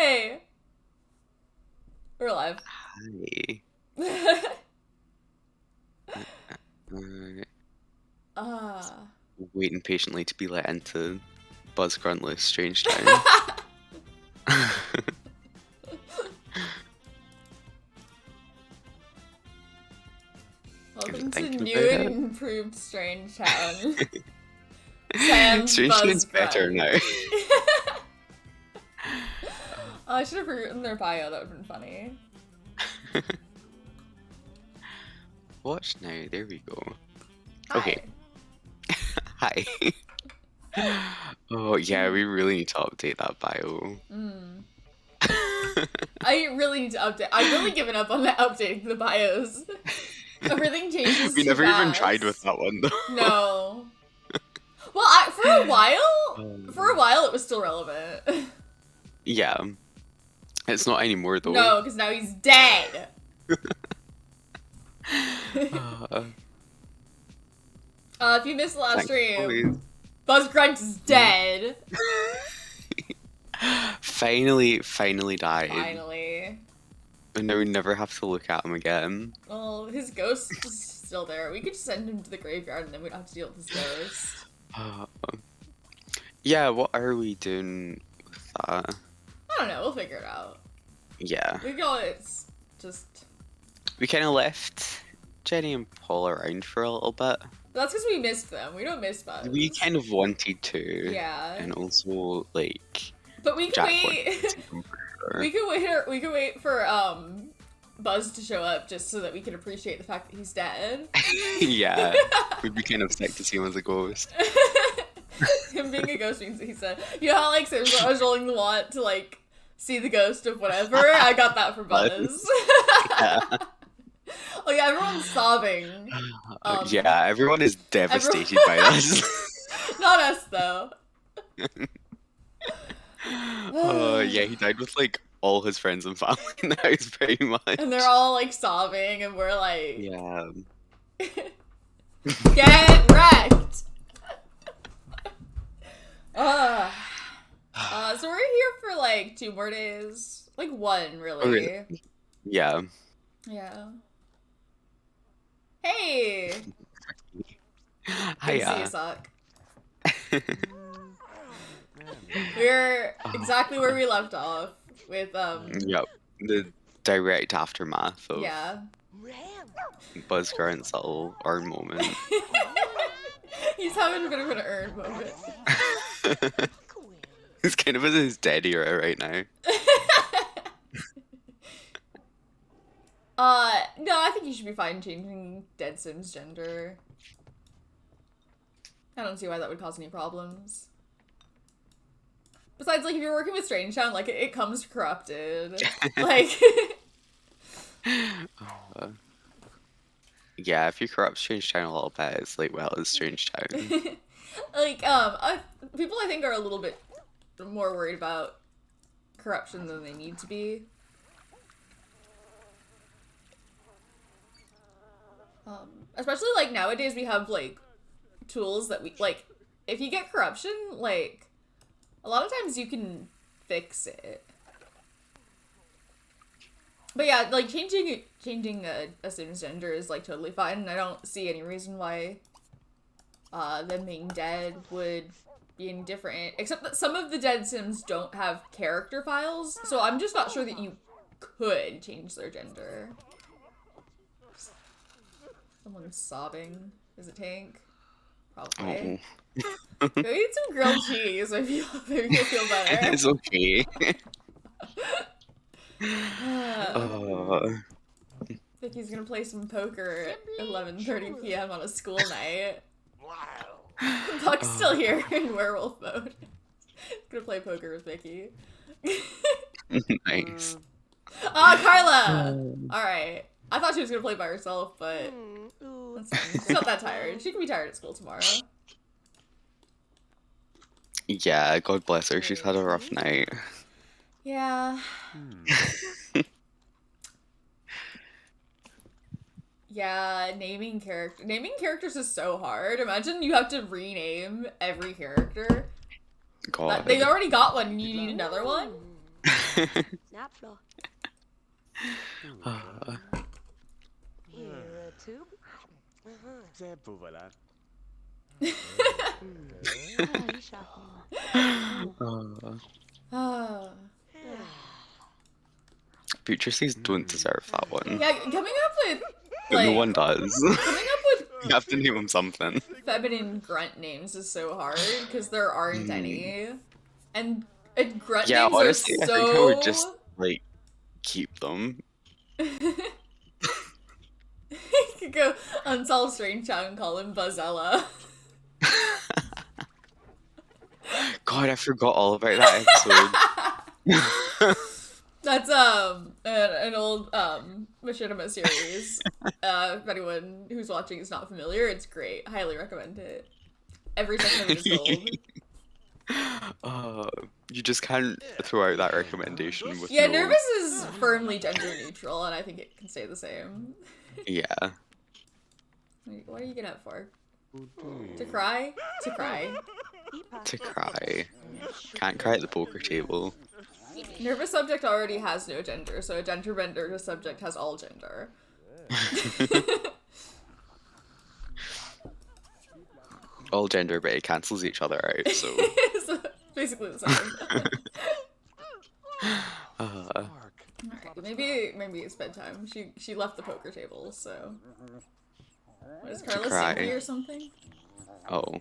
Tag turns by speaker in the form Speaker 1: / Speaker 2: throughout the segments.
Speaker 1: Hey, we're live.
Speaker 2: Hi.
Speaker 1: Ah.
Speaker 2: Waiting patiently to be let into Buzz Gruntless Strangetown.
Speaker 1: Welcome to
Speaker 2: Thinking
Speaker 1: new
Speaker 2: about
Speaker 1: and
Speaker 2: it.
Speaker 1: improved Strangetown. Sam Buzz
Speaker 2: Strangetown's better
Speaker 1: Grunt.
Speaker 2: now.
Speaker 1: Oh, I should have written their bio. That would have been funny.
Speaker 2: Watch now, there we go.
Speaker 1: Hi.
Speaker 2: Okay. Hi. Oh yeah, we really need to update that bio.
Speaker 1: I really need to update. I've really given up on updating the bios. Everything changes
Speaker 2: We
Speaker 1: too
Speaker 2: never even
Speaker 1: fast.
Speaker 2: tried with that one though.
Speaker 1: No. Well, for a while it was still relevant.
Speaker 2: Yeah. It's not anymore though.
Speaker 1: No, because now he's dead. If you missed the last stream, Buzz Grunt is dead.
Speaker 2: Finally died.
Speaker 1: Finally.
Speaker 2: And now we never have to look at him again.
Speaker 1: Well, his ghost is still there. We could just send him to the graveyard and then we don't have to deal with his ghost.
Speaker 2: Yeah, what are we doing with that?
Speaker 1: I don't know, we'll figure it out.
Speaker 2: Yeah.
Speaker 1: We can always just...
Speaker 2: We kind of left Jenny and Paul around for a little bit.
Speaker 1: That's because we missed them. We don't miss Buzz.
Speaker 2: We kind of wanted to.
Speaker 1: Yeah.
Speaker 2: And also, like...
Speaker 1: But we can
Speaker 2: Jack
Speaker 1: wait.
Speaker 2: wanted to come for sure.
Speaker 1: We can wait for Buzz to show up just so that we can appreciate the fact that he's dead.
Speaker 2: Yeah. We'd be kind of sick to see him as a ghost.
Speaker 1: Him being a ghost means that he's dead. You know how like I was rolling the want to like see the ghost of whatever? I got that for Buzz.
Speaker 2: Yeah.
Speaker 1: Oh yeah, everyone's sobbing.
Speaker 2: Yeah, everyone is devastated by this.
Speaker 1: Not us though.
Speaker 2: Yeah, he died with like all his friends and family in the house pretty much.
Speaker 1: And they're all like sobbing and we're like,
Speaker 2: Yeah.
Speaker 1: get wrecked. So we're here for like 2 more days. Like 1 really.
Speaker 2: Oh, really? Yeah.
Speaker 1: Yeah. Hey!
Speaker 2: Hiya.
Speaker 1: See you suck. We're exactly where we left off with
Speaker 2: Yep. The direct aftermath of
Speaker 1: yeah.
Speaker 2: Buzz Grunt's little earn moment.
Speaker 1: He's having a bit of an earned moment.
Speaker 2: He's kind of in his dead era right now.
Speaker 1: No, I think you should be fine changing Dead Sim's gender. I don't see why that would cause any problems. Besides, like, if you're working with Strangetown, like, it comes corrupted. Like...
Speaker 2: Yeah, if you corrupt Strangetown a little bit, it's like, well, it's Strangetown.
Speaker 1: Like, people I think are a little bit more worried about corruption than they need to be. Especially, like, nowadays we have, like, tools that we, like, if you get corruption, like, a lot of times you can fix it. But yeah, like, changing a Sim's gender is, like, totally fine, and I don't see any reason why, them being dead would be any different. Except that some of the dead Sims don't have character files, so I'm just not sure that you could change their gender. Someone's sobbing. Is it Tank? Probably.
Speaker 2: Oh.
Speaker 1: Go eat some grilled cheese. Maybe you'll feel better.
Speaker 2: It's okay.
Speaker 1: Vicky's gonna play some poker at 11:30 p.m. on a school night. Buck's still here in werewolf mode. Gonna play poker with Vicky.
Speaker 2: Nice.
Speaker 1: Oh, Carla! Alright. I thought she was gonna play by herself, but that's fine. She's not that tired. She can be tired at school tomorrow.
Speaker 2: Yeah, God bless her. She's had a rough night.
Speaker 1: Yeah. Yeah, naming characters is so hard. Imagine you have to rename every character.
Speaker 2: God.
Speaker 1: They already got one and you need another one?
Speaker 3: Snapflo.
Speaker 2: Uh,
Speaker 3: Here, tube.
Speaker 4: Example, voilà.
Speaker 2: uh, Future Seas don't deserve that one.
Speaker 1: Yeah, coming up with
Speaker 2: No
Speaker 1: like
Speaker 2: one does.
Speaker 1: coming up with
Speaker 2: You have to name them something.
Speaker 1: feminine grunt names is so hard because there aren't any, and grunt
Speaker 2: Yeah,
Speaker 1: names
Speaker 2: honestly,
Speaker 1: are
Speaker 2: I think I would
Speaker 1: so.
Speaker 2: just like keep them.
Speaker 1: You could go unsolved Strangetown and call him Buzzella.
Speaker 2: God, I forgot all about that episode.
Speaker 1: That's an old machinima series. If anyone who's watching is not familiar, it's great. Highly recommend it. Every second of it is gold.
Speaker 2: You just can't throw out that recommendation with
Speaker 1: Yeah,
Speaker 2: no...
Speaker 1: Nervous is firmly gender neutral, and I think it can stay the same.
Speaker 2: Yeah.
Speaker 1: What are you getting up for? To cry? To cry.
Speaker 2: To cry. Can't cry at the poker table.
Speaker 1: Nervous subject already has no gender, so a gender bender subject has all gender.
Speaker 2: All gender, but it cancels each other out, so...
Speaker 1: So, basically the same.
Speaker 2: Uh,
Speaker 1: Alright, maybe it's bedtime. She left the poker table, so... What, is Carla
Speaker 2: cry.
Speaker 1: stinky or something?
Speaker 2: oh.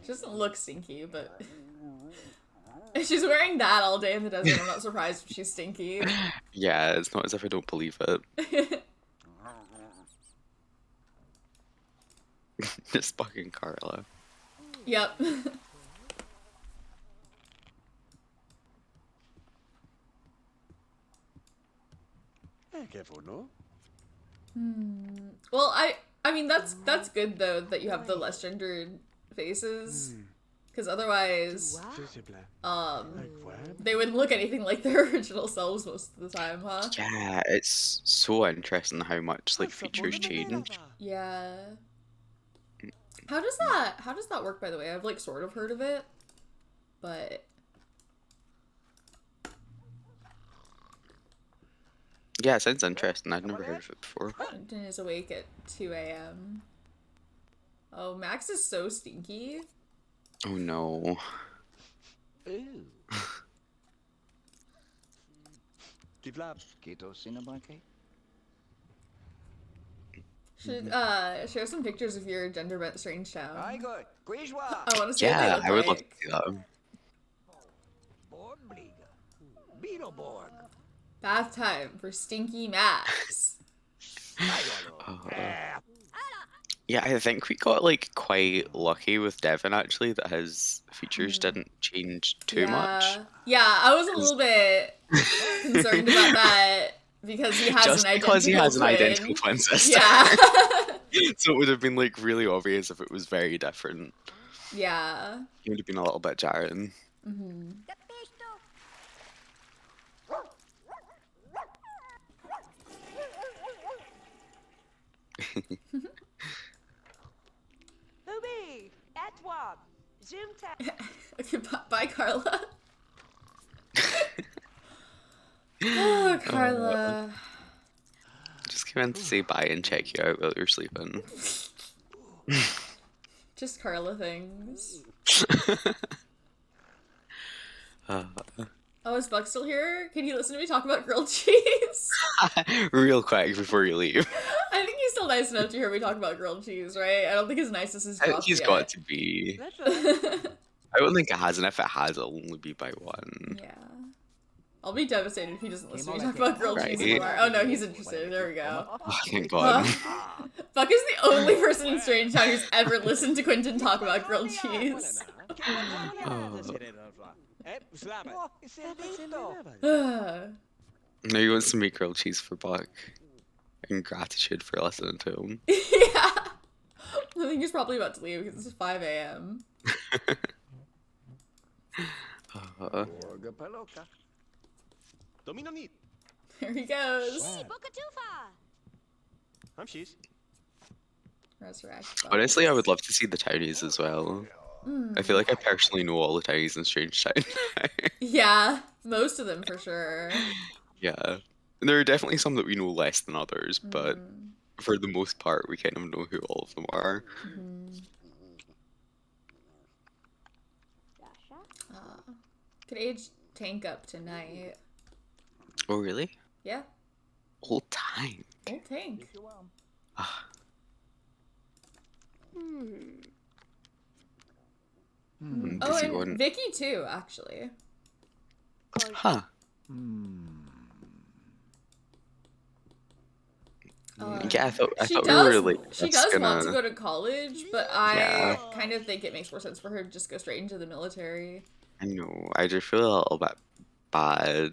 Speaker 1: She doesn't look stinky, but... If she's wearing that all day in the desert, I'm not surprised if she's stinky.
Speaker 2: Yeah, it's not as if I don't believe it. Just fucking Carla.
Speaker 1: Yep.
Speaker 4: Careful, no?
Speaker 1: Well, I mean, that's good, though, that you have the less gendered faces. Because otherwise, they wouldn't look anything like their original selves most of the time, huh?
Speaker 2: Yeah, it's so interesting how much like features change.
Speaker 1: Yeah. How does that work, by the way? I've like sort of heard of it, but
Speaker 2: Yeah, it sounds interesting. I'd never heard of it before.
Speaker 1: Quentin is awake at 2 a.m. Oh, Max is so stinky.
Speaker 2: Oh no.
Speaker 1: Should share some pictures of your gender bent Strangetown. I want to see
Speaker 2: Yeah,
Speaker 1: what they
Speaker 2: I would
Speaker 1: look
Speaker 2: love to
Speaker 1: like.
Speaker 2: see that.
Speaker 1: Bath time for Stinky Max.
Speaker 2: Yeah, I think we got like quite lucky with Devin actually that his features didn't change too much.
Speaker 1: Yeah, I was a little bit concerned about that because he has
Speaker 2: Just
Speaker 1: an identical
Speaker 2: because he has an
Speaker 1: twin.
Speaker 2: identical twin sister.
Speaker 1: Yeah.
Speaker 2: So it would have been like really obvious if it was very different.
Speaker 1: Yeah.
Speaker 2: It would have been a little bit jarring.
Speaker 3: Booby, Etwab, Zoom
Speaker 1: Okay, bye, Carla. Oh, Carla.
Speaker 2: Just came in to say bye and check you out while you're sleeping.
Speaker 1: Just Carla things. Oh, is Buck still here? Can you listen to me talk about grilled cheese?
Speaker 2: Real quick before you leave.
Speaker 1: I think he's still nice enough to hear me talk about grilled cheese, right? I don't think his niceness is dropped
Speaker 2: He's
Speaker 1: yet.
Speaker 2: got to be. I don't think it has, and if it has, it'll only be by one.
Speaker 1: Yeah. I'll be devastated if he doesn't listen to me talk about grilled cheese anymore. Oh no, he's interested. There we go.
Speaker 2: Oh, thank God.
Speaker 1: Buck is the only person in Strangetown who's ever listened to Quentin talk about grilled cheese.
Speaker 2: Now he wants to make grilled cheese for Buck. In gratitude for listening to him.
Speaker 1: Yeah. I think he's probably about to leave because it's 5 a.m. There he goes. Resurrect Buck.
Speaker 2: Honestly, I would love to see the townies as well. I feel like I personally know all the townies in Strangetown.
Speaker 1: Yeah. Most of them for sure.
Speaker 2: Yeah. And there are definitely some that we know less than others, but for the most part, we kind of know who all of them are.
Speaker 1: Could age tank up tonight.
Speaker 2: Oh, really?
Speaker 1: Yeah,
Speaker 2: Old time.
Speaker 1: old tank.
Speaker 2: Ah,
Speaker 1: Oh,
Speaker 2: busy
Speaker 1: and
Speaker 2: one.
Speaker 1: Vicky too, actually.
Speaker 2: Huh. Yeah, I
Speaker 1: She
Speaker 2: thought we
Speaker 1: does.
Speaker 2: were like
Speaker 1: She
Speaker 2: just
Speaker 1: does want to
Speaker 2: gonna.
Speaker 1: go to college, but I
Speaker 2: Yeah.
Speaker 1: kind of think it makes more sense for her to just go straight into the military.
Speaker 2: I know. I just feel a little bit bad.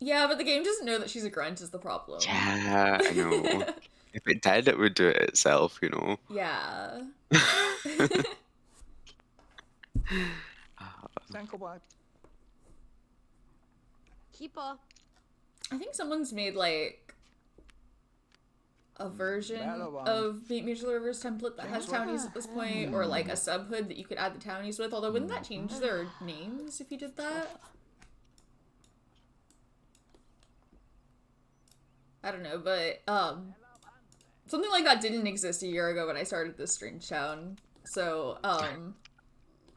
Speaker 1: Yeah, but the game doesn't know that she's a grunt is the problem.
Speaker 2: Yeah, I know. If it did, it would do it itself, you know.
Speaker 1: Yeah.
Speaker 3: Keeper.
Speaker 1: I think someone's made like a version of Meet Me to the Rivers template that has townies at this point, or like a subhood that you could add the townies with. Although, wouldn't that change their names if you did that? I don't know, but something like that didn't exist a year ago when I started this Strangetown. So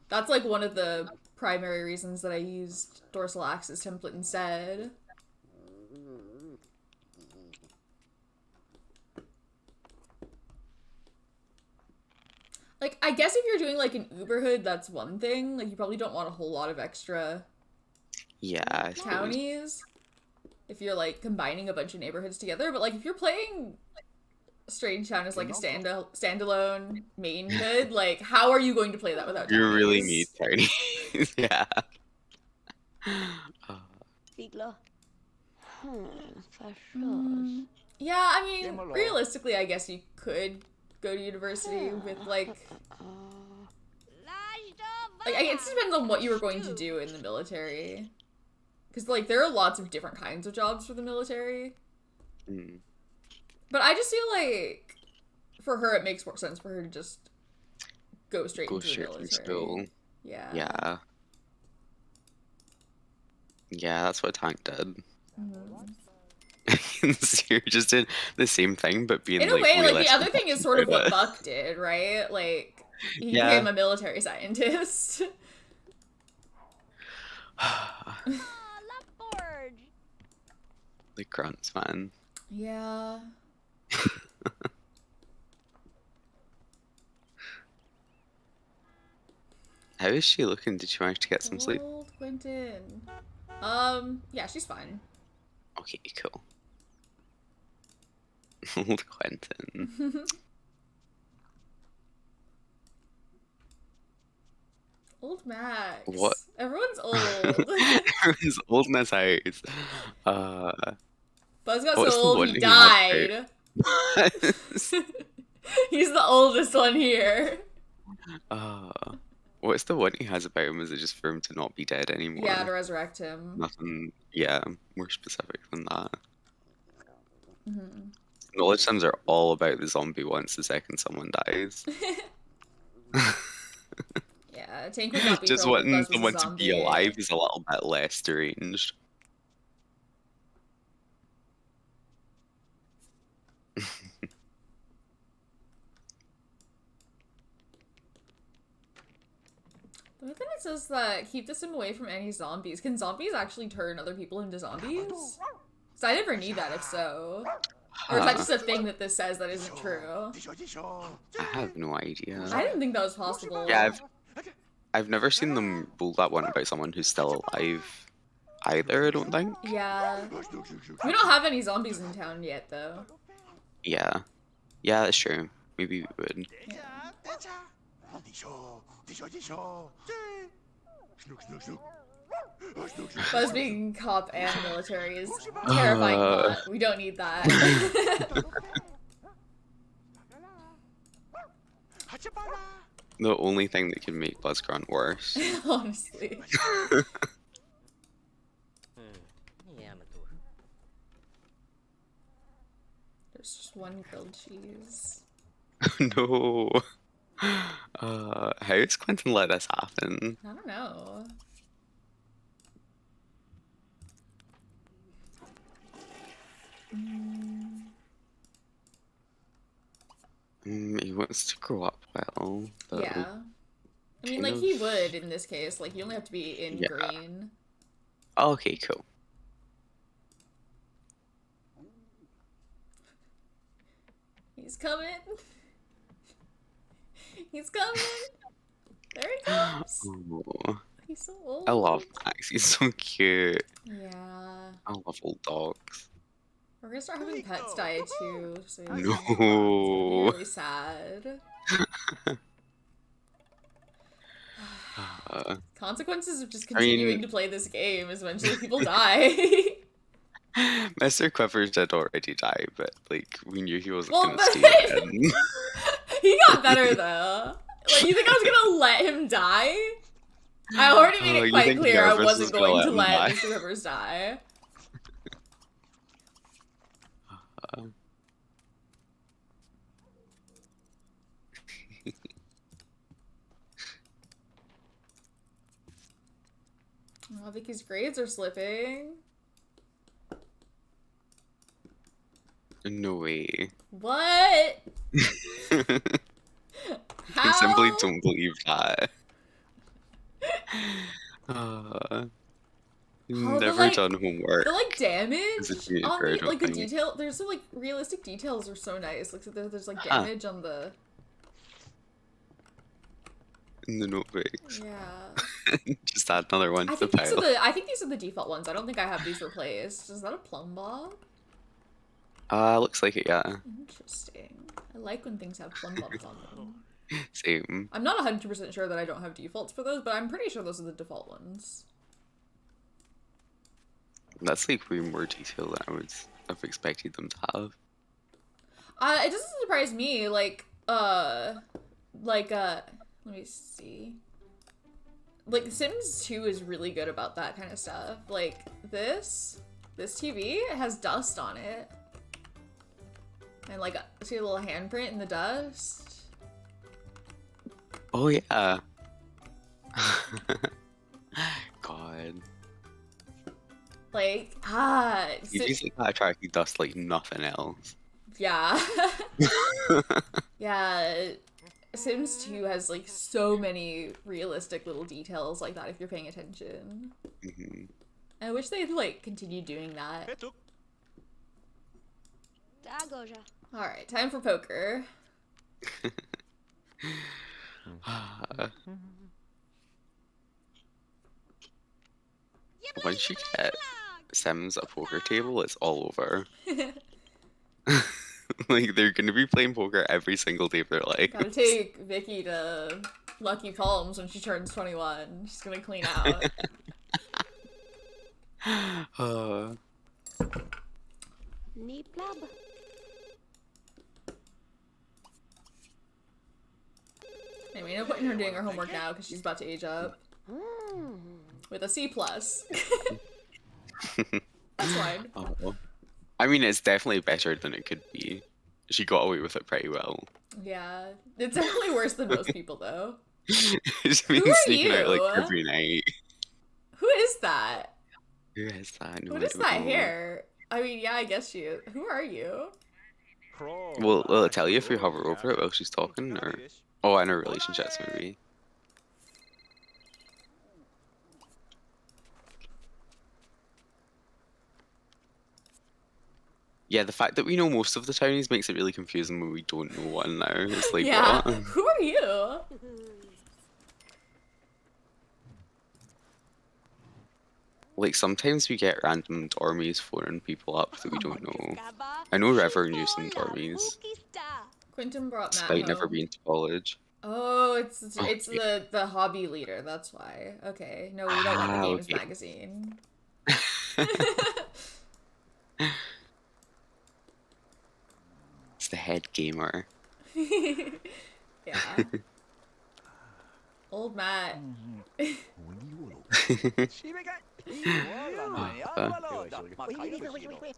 Speaker 1: that's like one of the primary reasons that I used Dorsal Axis template instead. Like, I guess if you're doing like an Uberhood, that's one thing. Like, you probably don't want a whole lot of extra
Speaker 2: Yeah, I suppose.
Speaker 1: townies if you're like combining a bunch of neighborhoods together. But like, if you're playing Strangetown as like a standalone main hood, like, how are you going to play that without
Speaker 2: You
Speaker 1: townies?
Speaker 2: really need townies. Yeah.
Speaker 3: Fiedler.
Speaker 1: Yeah, I mean, realistically, I guess you could go to university with like it just depends on what you were going to do in the military. Because, like, there are lots of different kinds of jobs for the military. But I just feel like, for her, it makes more sense for her to just go straight into the military.
Speaker 2: School.
Speaker 1: Yeah.
Speaker 2: Yeah. Yeah, that's what Tank did. So you're just doing the same thing, but being
Speaker 1: in a
Speaker 2: like,
Speaker 1: way, like,
Speaker 2: less
Speaker 1: the other thing is sort of what
Speaker 2: it.
Speaker 1: Buck did, right? Like, he
Speaker 2: Yeah.
Speaker 1: became a military scientist.
Speaker 2: Like grunts, man.
Speaker 1: Yeah.
Speaker 2: How is she looking? Did she manage to get some sleep?
Speaker 1: Old Quentin. Yeah, she's fine.
Speaker 2: Okay, cool. Old Quentin.
Speaker 1: Old Max.
Speaker 2: What?
Speaker 1: Everyone's old.
Speaker 2: Everyone's old in this house.
Speaker 1: Buzz got
Speaker 2: what's the
Speaker 1: so old
Speaker 2: one
Speaker 1: he
Speaker 2: he
Speaker 1: died.
Speaker 2: had
Speaker 1: He's the oldest one here.
Speaker 2: What's the one he has about him? Is it just for him to not be dead anymore?
Speaker 1: Yeah, to resurrect him.
Speaker 2: Nothing, yeah, more specific than that. Knowledge Sims are all about the zombie once the second someone dies.
Speaker 1: Yeah, Tank would not be
Speaker 2: Just
Speaker 1: thrilled if
Speaker 2: wanting
Speaker 1: Buzz was a
Speaker 2: someone to
Speaker 1: zombie.
Speaker 2: be alive is a little bit less deranged.
Speaker 1: But then it says that keep the sim away from any zombies. Can zombies actually turn other people into zombies? So I never knew that if so. Or is that just a thing that this says that isn't true?
Speaker 2: I have no idea.
Speaker 1: I didn't think that was possible.
Speaker 2: Yeah, I've never seen them pull that one about someone who's still alive either, I don't think.
Speaker 1: Yeah. We don't have any zombies in town yet, though.
Speaker 2: Yeah. Yeah, that's true. Maybe we would.
Speaker 1: Buzz being cop and military is terrifying plot. We don't need that.
Speaker 2: The only thing that can make Buzz Grunt worse.
Speaker 1: Honestly. There's just one grilled cheese.
Speaker 2: No. How is Quentin let this happen?
Speaker 1: I don't know.
Speaker 2: wants to grow up well. But
Speaker 1: Yeah. I mean,
Speaker 2: kind
Speaker 1: like, he
Speaker 2: of-
Speaker 1: would in this case. Like, you only have to be in
Speaker 2: Yeah.
Speaker 1: green.
Speaker 2: Okay, cool.
Speaker 1: He's coming. He's coming. There he comes.
Speaker 2: Oh,
Speaker 1: He's so old.
Speaker 2: I love Max. He's so cute.
Speaker 1: Yeah.
Speaker 2: I love old dogs.
Speaker 1: We're gonna start having pets die too. So it's
Speaker 2: No.
Speaker 1: gonna be really sad. Consequences of just continuing to play this game is eventually people die.
Speaker 2: Mr. Quivers did already die, but like we knew he wasn't
Speaker 1: Well,
Speaker 2: gonna
Speaker 1: but-
Speaker 2: stay in.
Speaker 1: He got better though. Like, you think I was gonna let him die? I already made
Speaker 2: Oh,
Speaker 1: it
Speaker 2: you
Speaker 1: quite
Speaker 2: think
Speaker 1: clear I
Speaker 2: Nervous was
Speaker 1: wasn't
Speaker 2: gonna
Speaker 1: going
Speaker 2: let
Speaker 1: to
Speaker 2: him
Speaker 1: let
Speaker 2: die?
Speaker 1: Mr. Rivers die. Oh, Vicky's grades are slipping.
Speaker 2: No way.
Speaker 1: What? How?
Speaker 2: I simply don't believe that. Never
Speaker 1: like-
Speaker 2: done homework.
Speaker 1: The like damage
Speaker 2: As a teenager,
Speaker 1: on
Speaker 2: I
Speaker 1: the
Speaker 2: don't
Speaker 1: like the
Speaker 2: think.
Speaker 1: detail. There's some like realistic details are so nice. Like so there's like
Speaker 2: Huh.
Speaker 1: damage on the
Speaker 2: In the notebooks.
Speaker 1: yeah.
Speaker 2: Just add another one
Speaker 1: I
Speaker 2: to the
Speaker 1: think these are
Speaker 2: pile.
Speaker 1: the I think these are the default ones. I don't think I have these replaced. Is that a plumb bob?
Speaker 2: Looks like it, yeah.
Speaker 1: Interesting. I like when things have plumb bobs on them.
Speaker 2: Same.
Speaker 1: I'm not 100% sure that I don't have defaults for those, but I'm pretty sure those are the default ones.
Speaker 2: That's like way more detail than I would have expected them to have.
Speaker 1: It doesn't surprise me. Let me see. Like, Sims 2 is really good about that kind of stuff. Like, this TV, it has dust on it. And, like, see a little handprint in the dust?
Speaker 2: Oh yeah. God.
Speaker 1: Like,
Speaker 2: You just like that attracting dust like nothing else.
Speaker 1: yeah. Yeah. Sims 2 has, like, so many realistic little details like that if you're paying attention.
Speaker 2: Hmm.
Speaker 1: I wish they'd, like, continue doing that.
Speaker 3: Da, Goja.
Speaker 1: Alright, time for poker.
Speaker 2: Once you get Sims a poker table, it's all over. Like they're gonna be playing poker every single day of their life.
Speaker 1: Gotta take Vicky to Lucky Palms when she turns 21. She's gonna clean out.
Speaker 3: Ni plab.
Speaker 1: Anyway, no point in her doing her homework now because she's about to age up. With a C+. That's fine.
Speaker 2: Oh. I mean, it's definitely better than it could be. She got away with it pretty well.
Speaker 1: Yeah. It's definitely worse than most people, though.
Speaker 2: It's been
Speaker 1: Who are
Speaker 2: sneaking out like
Speaker 1: you?
Speaker 2: every night.
Speaker 1: Who is that?
Speaker 2: Who is that? No,
Speaker 1: What
Speaker 2: I
Speaker 1: is
Speaker 2: don't
Speaker 1: that
Speaker 2: know.
Speaker 1: hair? I mean, yeah, I guess you. Who are you?
Speaker 2: Well, will it tell you if you hover over it while she's talking, or oh, in her relationships maybe? Yeah, the fact that we know most of the townies makes it really confusing when we don't know one now. It's like,
Speaker 1: Yeah.
Speaker 2: what?
Speaker 1: Who are you?
Speaker 2: Like, sometimes we get random dormies phoning people up that we don't know. I know River knew some dormies,
Speaker 1: Quentin brought Matt
Speaker 2: despite never
Speaker 1: home.
Speaker 2: being to college.
Speaker 1: Oh, it's
Speaker 2: yeah.
Speaker 1: the hobby leader. That's why. Okay. No, we don't want the games
Speaker 2: Okay.
Speaker 1: magazine.
Speaker 2: It's the head gamer.
Speaker 1: Yeah. Old Matt.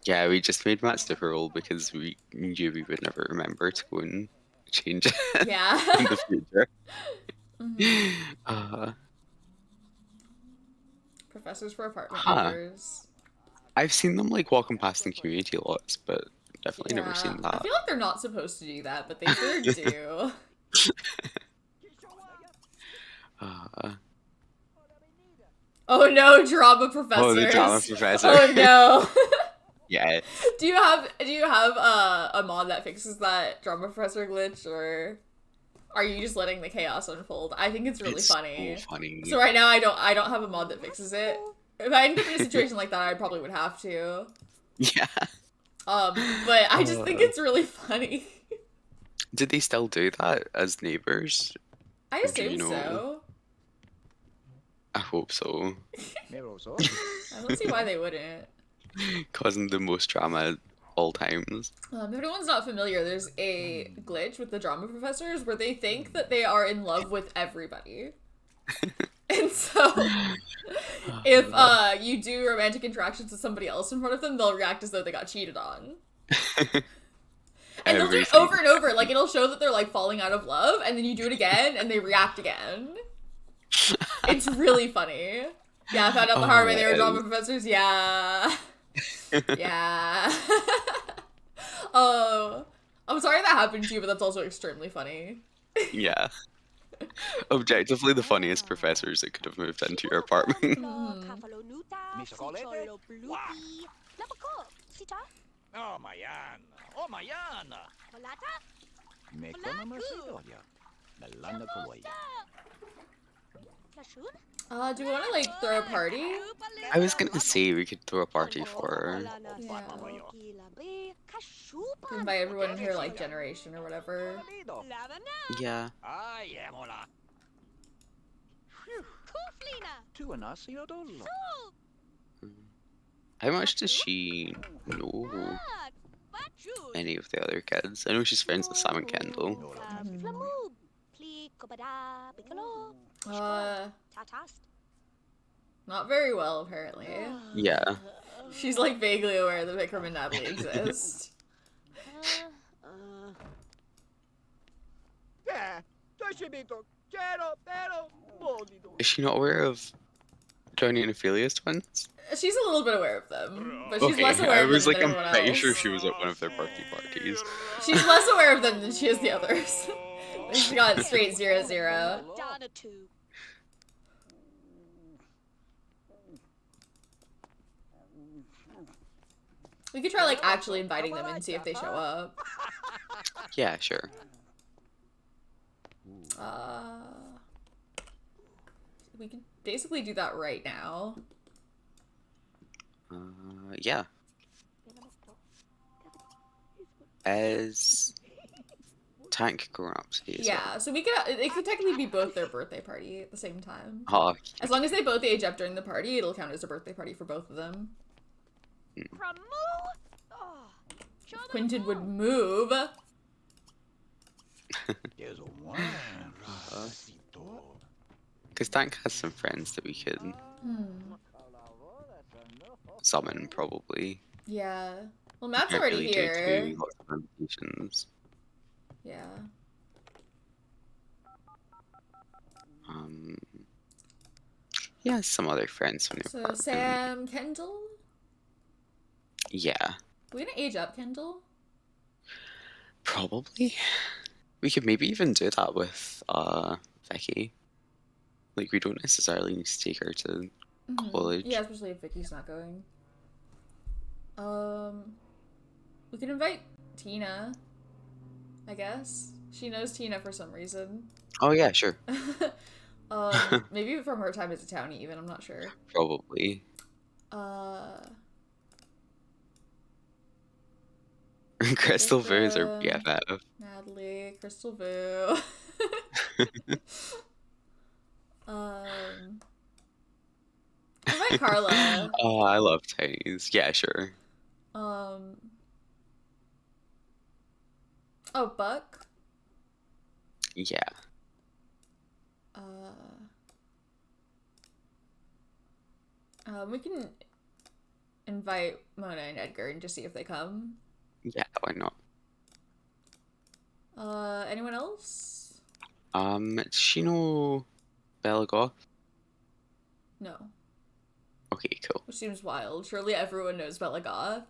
Speaker 2: Yeah, we just made Matt super old because we knew we would never remember to go and change it
Speaker 1: Yeah.
Speaker 2: in the future.
Speaker 1: Mhm. Professors for apartment
Speaker 2: Huh.
Speaker 1: members.
Speaker 2: I've seen them like walking past in community lots, but Definitely never seen
Speaker 1: I
Speaker 2: that.
Speaker 1: feel like they're not supposed to do that, but they sure do. Oh no, drama professors.
Speaker 2: Oh, the drama professor.
Speaker 1: Oh no.
Speaker 2: Yeah.
Speaker 1: Do you have a mod that fixes that drama professor glitch, or are you just letting the chaos unfold? I think it's really
Speaker 2: It's
Speaker 1: funny.
Speaker 2: so funny.
Speaker 1: So right now I don't have a mod that fixes it. If I ended up in a situation like that, I probably would have to.
Speaker 2: Yeah.
Speaker 1: But I just think it's really funny.
Speaker 2: Did they still do that as neighbors?
Speaker 1: I
Speaker 2: Or do you
Speaker 1: assume
Speaker 2: know?
Speaker 1: so.
Speaker 2: I hope so.
Speaker 4: Nervoso?
Speaker 1: I don't see why they wouldn't.
Speaker 2: Causing the most drama at all times.
Speaker 1: If anyone's not familiar, there's a glitch with the drama professors where they think that they are in love with everybody. And so, if you do romantic interactions with somebody else in front of them, they'll react as though they got cheated on. And they'll do it over and over. Like, it'll show that they're, like, falling out of love, and then you do it again, and they react again. It's really funny. Yeah, I found out the hard way they were drama professors. Yeah. Yeah. Oh. I'm sorry that happened to you, but that's also extremely funny.
Speaker 2: Yeah. Objectively the funniest professors that could have moved into your apartment.
Speaker 5: Oh, Mayan. Oh, Mayan.
Speaker 1: Do we want to, like, throw a party?
Speaker 2: I was gonna say we could throw a party for her.
Speaker 1: Invite everyone in her, like, generation or whatever.
Speaker 2: Yeah. How much does she know any of the other kids? I know she's friends with Sam and Kendall.
Speaker 1: Not very well, apparently.
Speaker 2: Yeah.
Speaker 1: She's, like, vaguely aware that Vikram and Natalie exist.
Speaker 2: Is she not aware of Johnny and Ophelia's twins?
Speaker 1: She's a little bit aware of them, but she's
Speaker 2: Okay,
Speaker 1: less aware
Speaker 2: I
Speaker 1: of
Speaker 2: was
Speaker 1: them
Speaker 2: like,
Speaker 1: than
Speaker 2: I'm
Speaker 1: everyone
Speaker 2: pretty
Speaker 1: else.
Speaker 2: sure she was at one of their birthday parties.
Speaker 1: She's less aware of them than she is the others. She got straight 0-0. We could try, like, actually inviting them and see if they show up.
Speaker 2: Yeah, sure.
Speaker 1: We could basically do that right now.
Speaker 2: Yeah. As Tank grown up,
Speaker 1: Yeah, so we could. It could technically be both their birthday party at the same time.
Speaker 2: Oh,
Speaker 1: As long as they both age up during the party, it'll count as a birthday party for both of them. Quentin would move.
Speaker 2: because Tank has some friends that we could summon, probably.
Speaker 1: Yeah. Well, Matt's
Speaker 2: Can't
Speaker 1: already
Speaker 2: really do
Speaker 1: here.
Speaker 2: too lots of invitations.
Speaker 1: Yeah.
Speaker 2: Yeah, some other friends from the
Speaker 1: So
Speaker 2: apartment.
Speaker 1: Sam, Kendall.
Speaker 2: Yeah,
Speaker 1: Are we gonna age up Kendall?
Speaker 2: probably. We could maybe even do that with Vicky. Like, we don't necessarily need to take her to college.
Speaker 1: Yeah, especially if Vicky's not going. We could invite Tina. I guess she knows Tina for some reason.
Speaker 2: Oh yeah, sure.
Speaker 1: Maybe from her time as a townie, even. I'm not sure.
Speaker 2: Probably. Crystal Vu is her BFF.
Speaker 1: Natalie, Crystal Vu. Invite Carla.
Speaker 2: Oh, I love townies. Yeah, sure.
Speaker 1: Oh, Buck.
Speaker 2: Yeah.
Speaker 1: We can invite Mona and Edgar and just see if they come.
Speaker 2: Yeah, why not?
Speaker 1: Anyone else?
Speaker 2: Does she know Bella Goth?
Speaker 1: No.
Speaker 2: Okay, cool.
Speaker 1: Which seems wild. Surely everyone knows Bella Goth.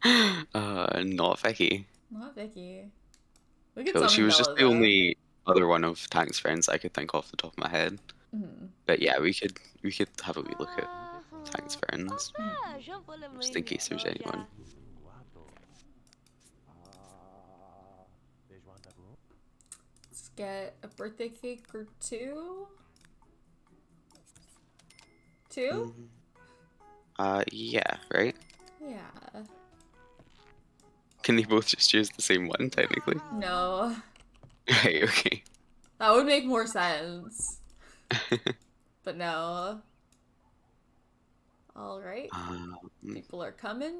Speaker 2: Not Vicky.
Speaker 1: Not Vicky. We could
Speaker 2: Cool. She
Speaker 1: summon
Speaker 2: was just
Speaker 1: Bella
Speaker 2: the
Speaker 1: though.
Speaker 2: only other one of Tank's friends I could think off the top of my head.
Speaker 1: Mhm.
Speaker 2: But yeah, we could have a wee look at Tank's friends,
Speaker 3: Ah, je veux le
Speaker 2: just in case there's anyone.
Speaker 1: Let's get a birthday cake or two. Two?
Speaker 2: Yeah, right?
Speaker 1: Yeah.
Speaker 2: Can they both just use the same one, technically?
Speaker 1: No.
Speaker 2: Right, okay.
Speaker 1: That would make more sense. But no. Alright. People are coming.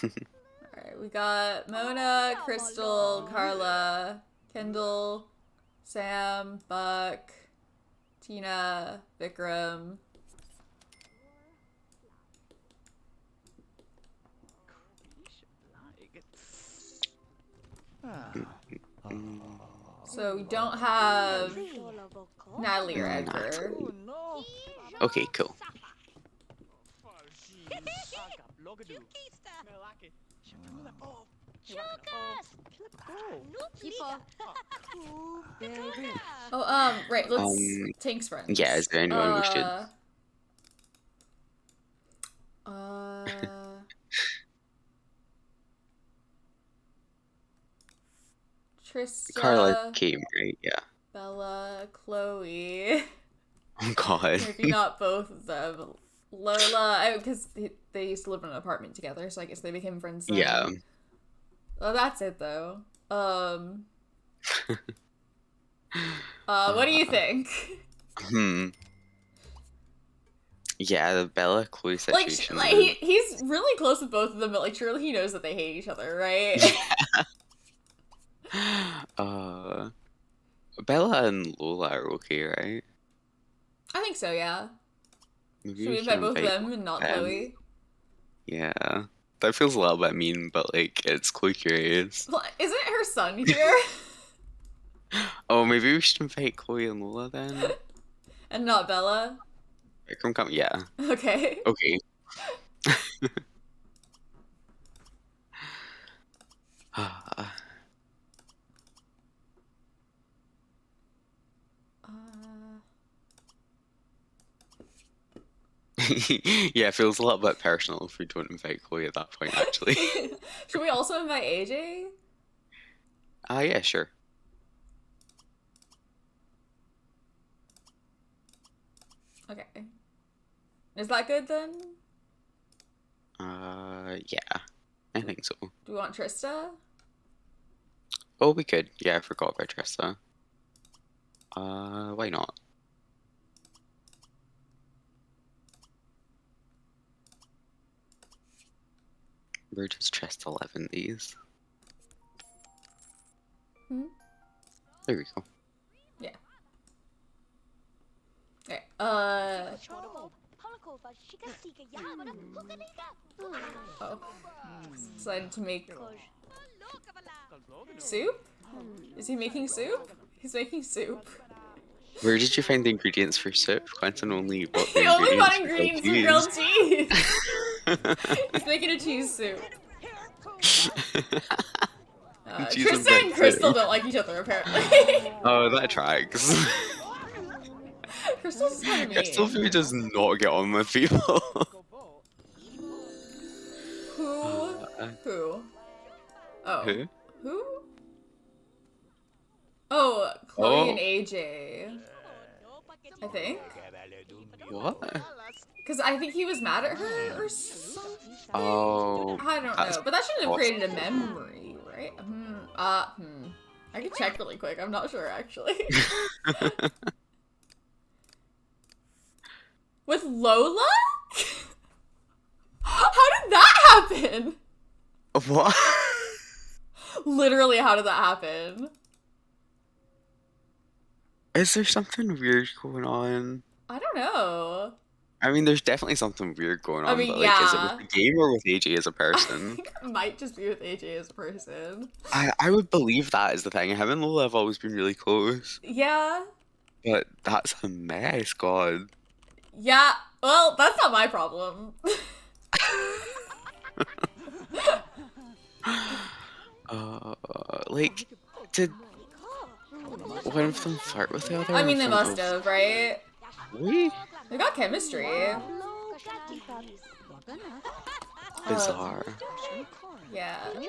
Speaker 1: Alright, we got Mona, Crystal, Carla, Kendall, Sam, Buck, Tina, Vikram. So we don't have Natalie or Edgar.
Speaker 5: Oh no.
Speaker 2: Okay, cool.
Speaker 1: Oh, right, let's Tank's friends.
Speaker 2: Yeah, is there anyone we should?
Speaker 1: Trista,
Speaker 2: Carla came, right? Yeah.
Speaker 1: Bella, Chloe.
Speaker 2: Oh god.
Speaker 1: Maybe not both of them. Lola, because they used to live in an apartment together, so I guess they became friends then.
Speaker 2: Yeah.
Speaker 1: Well, that's it though. What do you think?
Speaker 2: Yeah, the Bella Chloe situation.
Speaker 1: Like he's really close with both of them, but like surely he knows that they hate each other, right?
Speaker 2: Bella and Lola are okay, right?
Speaker 1: I think so, yeah.
Speaker 2: Maybe
Speaker 1: Should we
Speaker 2: we
Speaker 1: invite
Speaker 2: can
Speaker 1: both of
Speaker 2: invite
Speaker 1: them and not
Speaker 2: them.
Speaker 1: Chloe?
Speaker 2: Yeah. That feels a little bit mean, but like it's Chloe curious.
Speaker 1: Well, isn't her son here?
Speaker 2: Oh, maybe we should invite Chloe and Lola then.
Speaker 1: And not Bella?
Speaker 2: Vikram come, yeah.
Speaker 1: Okay.
Speaker 2: Okay. Yeah, it feels a little bit personal if we don't invite Chloe at that point, actually.
Speaker 1: Should we also invite AJ?
Speaker 2: Yeah, sure.
Speaker 1: Okay. Is that good then?
Speaker 2: Yeah. I think so.
Speaker 1: Do we want Trista?
Speaker 2: Oh, we could. Yeah, I forgot about Trista. Why not? Where does Trista live in these? There we go.
Speaker 1: Yeah. Okay, oh. Decided to make soup? Is he making soup? He's making soup.
Speaker 2: Where did you find the ingredients for soup? Quentin only bought the
Speaker 1: He only bought
Speaker 2: ingredients
Speaker 1: ingredients
Speaker 2: for
Speaker 1: for
Speaker 2: grilled
Speaker 1: grilled cheese. He's making a cheese soup.
Speaker 2: Cheese and
Speaker 1: Trista
Speaker 2: bread
Speaker 1: and Crystal
Speaker 2: soup.
Speaker 1: don't like each other apparently.
Speaker 2: Oh, that tracks.
Speaker 1: Crystal's kind of mean.
Speaker 2: Crystal food does not get on with people.
Speaker 1: Who? Oh.
Speaker 2: Who?
Speaker 1: Who? Oh, Chloe
Speaker 2: Oh.
Speaker 1: and Ajay. I think.
Speaker 2: What?
Speaker 1: Because I think he was mad at her or something.
Speaker 2: Oh.
Speaker 1: I don't
Speaker 2: that's
Speaker 1: know, but that shouldn't have created a
Speaker 2: possible.
Speaker 1: memory, right? I can check really quick. I'm not sure actually. With Lola? How did that happen?
Speaker 2: What?
Speaker 1: Literally, how did that happen?
Speaker 2: Is there something weird going on?
Speaker 1: I don't know.
Speaker 2: I mean, there's definitely something weird going on,
Speaker 1: I mean,
Speaker 2: but like, is it
Speaker 1: yeah.
Speaker 2: with the game or with AJ as a
Speaker 1: I
Speaker 2: person?
Speaker 1: think it might just be with AJ as a person.
Speaker 2: I would believe that is the thing. Him and Lola have always been really close,
Speaker 1: Yeah.
Speaker 2: but that's a mess, God.
Speaker 1: Yeah. Well, that's not my problem.
Speaker 2: Like, did one of them flirt with the other?
Speaker 1: I mean,
Speaker 2: in
Speaker 1: they
Speaker 2: front
Speaker 1: must
Speaker 2: of-
Speaker 1: have, right?
Speaker 2: Really?
Speaker 1: They got chemistry.
Speaker 2: Bizarre.
Speaker 1: Yeah. I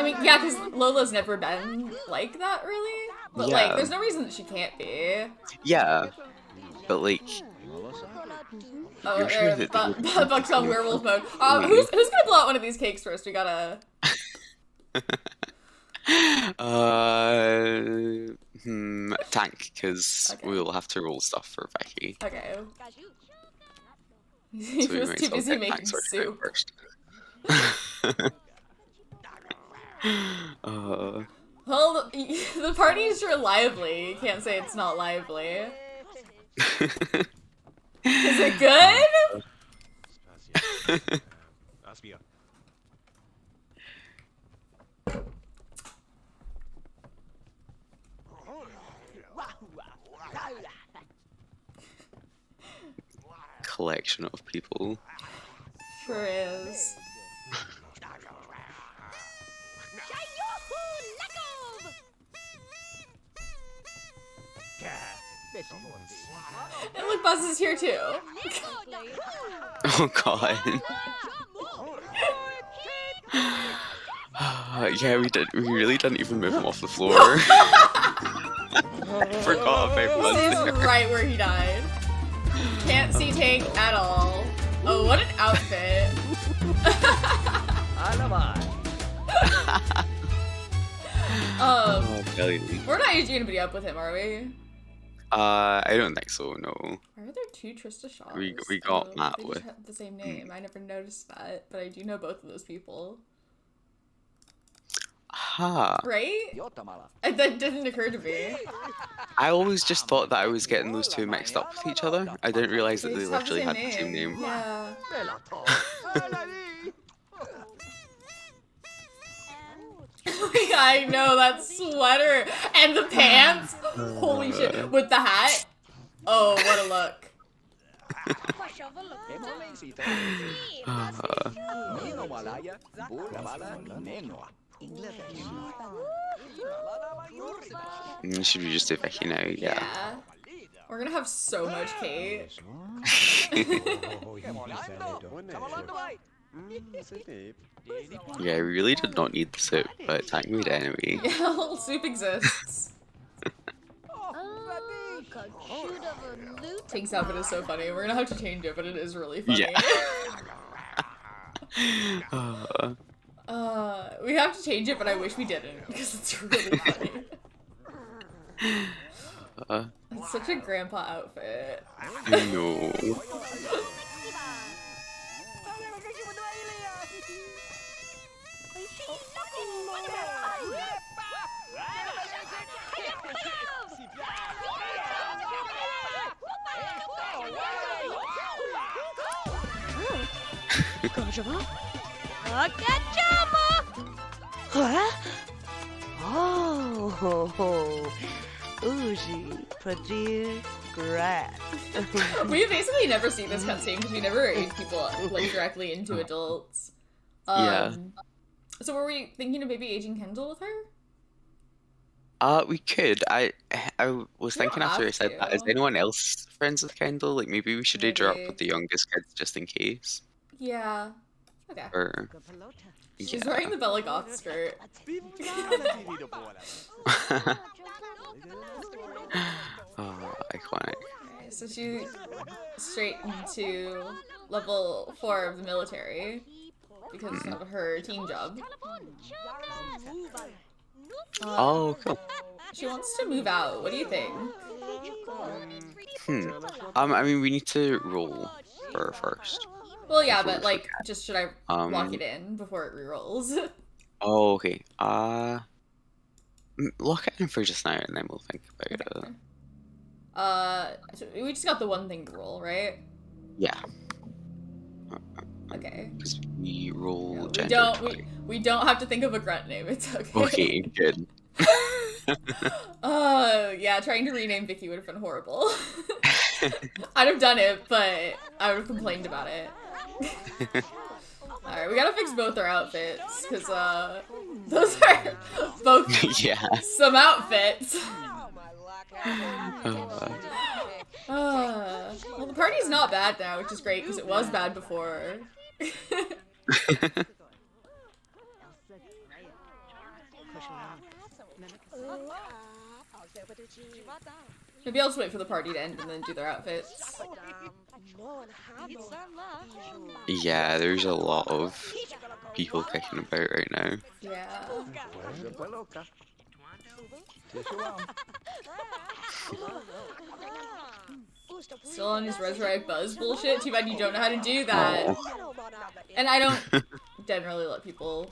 Speaker 1: mean, yeah, because Lola's never been like that, really. But, like,
Speaker 2: Yeah.
Speaker 1: there's no reason that she can't be.
Speaker 2: Yeah. But, like,
Speaker 1: Oh,
Speaker 2: You're sure
Speaker 1: there,
Speaker 2: that they would-
Speaker 1: Buck's on werewolf mode. Who's gonna blow out one of these cakes first? We gotta...
Speaker 2: Tank, because
Speaker 1: Okay.
Speaker 2: we will have to roll stuff for Becky.
Speaker 1: Okay. He
Speaker 2: So we
Speaker 1: was
Speaker 2: might
Speaker 1: too
Speaker 2: as well
Speaker 1: busy
Speaker 2: get
Speaker 1: making
Speaker 2: Tank's working
Speaker 1: soup.
Speaker 2: out first.
Speaker 1: Well, the party's sure lively. You can't say it's not lively. Is it good?
Speaker 4: Aspia.
Speaker 2: Collection of people.
Speaker 1: Sure is. And look, Buzz is here too.
Speaker 2: Oh god. Yeah, we really didn't even move him off the floor. Forgot about Buzz
Speaker 1: This is
Speaker 2: there.
Speaker 1: right where he died. Can't see Tank at all. Oh, what an outfit.
Speaker 2: Oh, belly.
Speaker 1: We're not usually gonna be up with him, are we?
Speaker 2: I don't think so, no.
Speaker 1: Why are there two Trista Shaws?
Speaker 2: We got Matt
Speaker 1: they
Speaker 2: with-
Speaker 1: just have the same name. I never noticed that, but I do know both of those people.
Speaker 2: Ha.
Speaker 1: Right? That didn't occur to me.
Speaker 2: I always just thought that I was getting those two mixed up with each other. I didn't realize that they
Speaker 1: just have
Speaker 2: literally had the same name.
Speaker 1: Yeah. I know, that sweater and the pants. Holy shit. With the hat. Oh, what a look.
Speaker 2: Should we just do Becky now? Yeah.
Speaker 1: We're gonna have so much Kate.
Speaker 2: Yeah, we really did not need the soup, but Tank made it anyway.
Speaker 1: Yeah, little soup exists. Tank's outfit is so funny. We're gonna have to change it, but it is really funny.
Speaker 2: Yeah.
Speaker 1: We have to change it, but I wish we didn't, because it's really funny. It's such a grandpa outfit.
Speaker 2: No.
Speaker 3: Oh, Uji, Pradir, Grat.
Speaker 1: We basically never see this cutscene because we never age people like directly into adults.
Speaker 2: Yeah.
Speaker 1: So were we thinking of maybe aging Kendall with her?
Speaker 2: We could. I was
Speaker 1: We don't
Speaker 2: thinking after I
Speaker 1: have
Speaker 2: said that, is
Speaker 1: to.
Speaker 2: anyone else friends with Kendall? Like, maybe we should age her up
Speaker 1: Maybe.
Speaker 2: with the youngest kids just in case.
Speaker 1: Yeah. Okay.
Speaker 2: Or,
Speaker 1: She's
Speaker 2: yeah.
Speaker 1: wearing the Bella Goth skirt.
Speaker 2: Oh, iconic.
Speaker 1: Okay, so she straight into level 4 of the military because of her teen job.
Speaker 2: Oh, cool.
Speaker 1: She wants to move out. What do you think?
Speaker 2: I mean, we need to roll for her first.
Speaker 1: Well, yeah,
Speaker 2: Before
Speaker 1: but
Speaker 2: we
Speaker 1: like,
Speaker 2: forget.
Speaker 1: just should I lock it in before it rerolls?
Speaker 2: Oh, okay. Lock it in for just now, and then we'll think about it.
Speaker 1: So we just got the one thing to roll, right?
Speaker 2: Yeah,
Speaker 1: Okay.
Speaker 2: because we roll
Speaker 1: Yeah,
Speaker 2: gender.
Speaker 1: we don't have to think of a grunt name. It's okay.
Speaker 2: Okay, good.
Speaker 1: Yeah, trying to rename Vicky would have been horrible. I'd have done it, but I would have complained about it. Alright, we gotta fix both our outfits, because, those are both
Speaker 2: Yeah.
Speaker 1: some outfits. Well, the party's not bad now, which is great, because it was bad before. Maybe I'll just wait for the party to end and then do their outfits.
Speaker 2: Yeah, there's a lot of people kicking about right now.
Speaker 1: Yeah. Still on his Resurrect Buzz bullshit? Too bad you don't know how to do that.
Speaker 2: Oh.
Speaker 1: And I don't generally let people,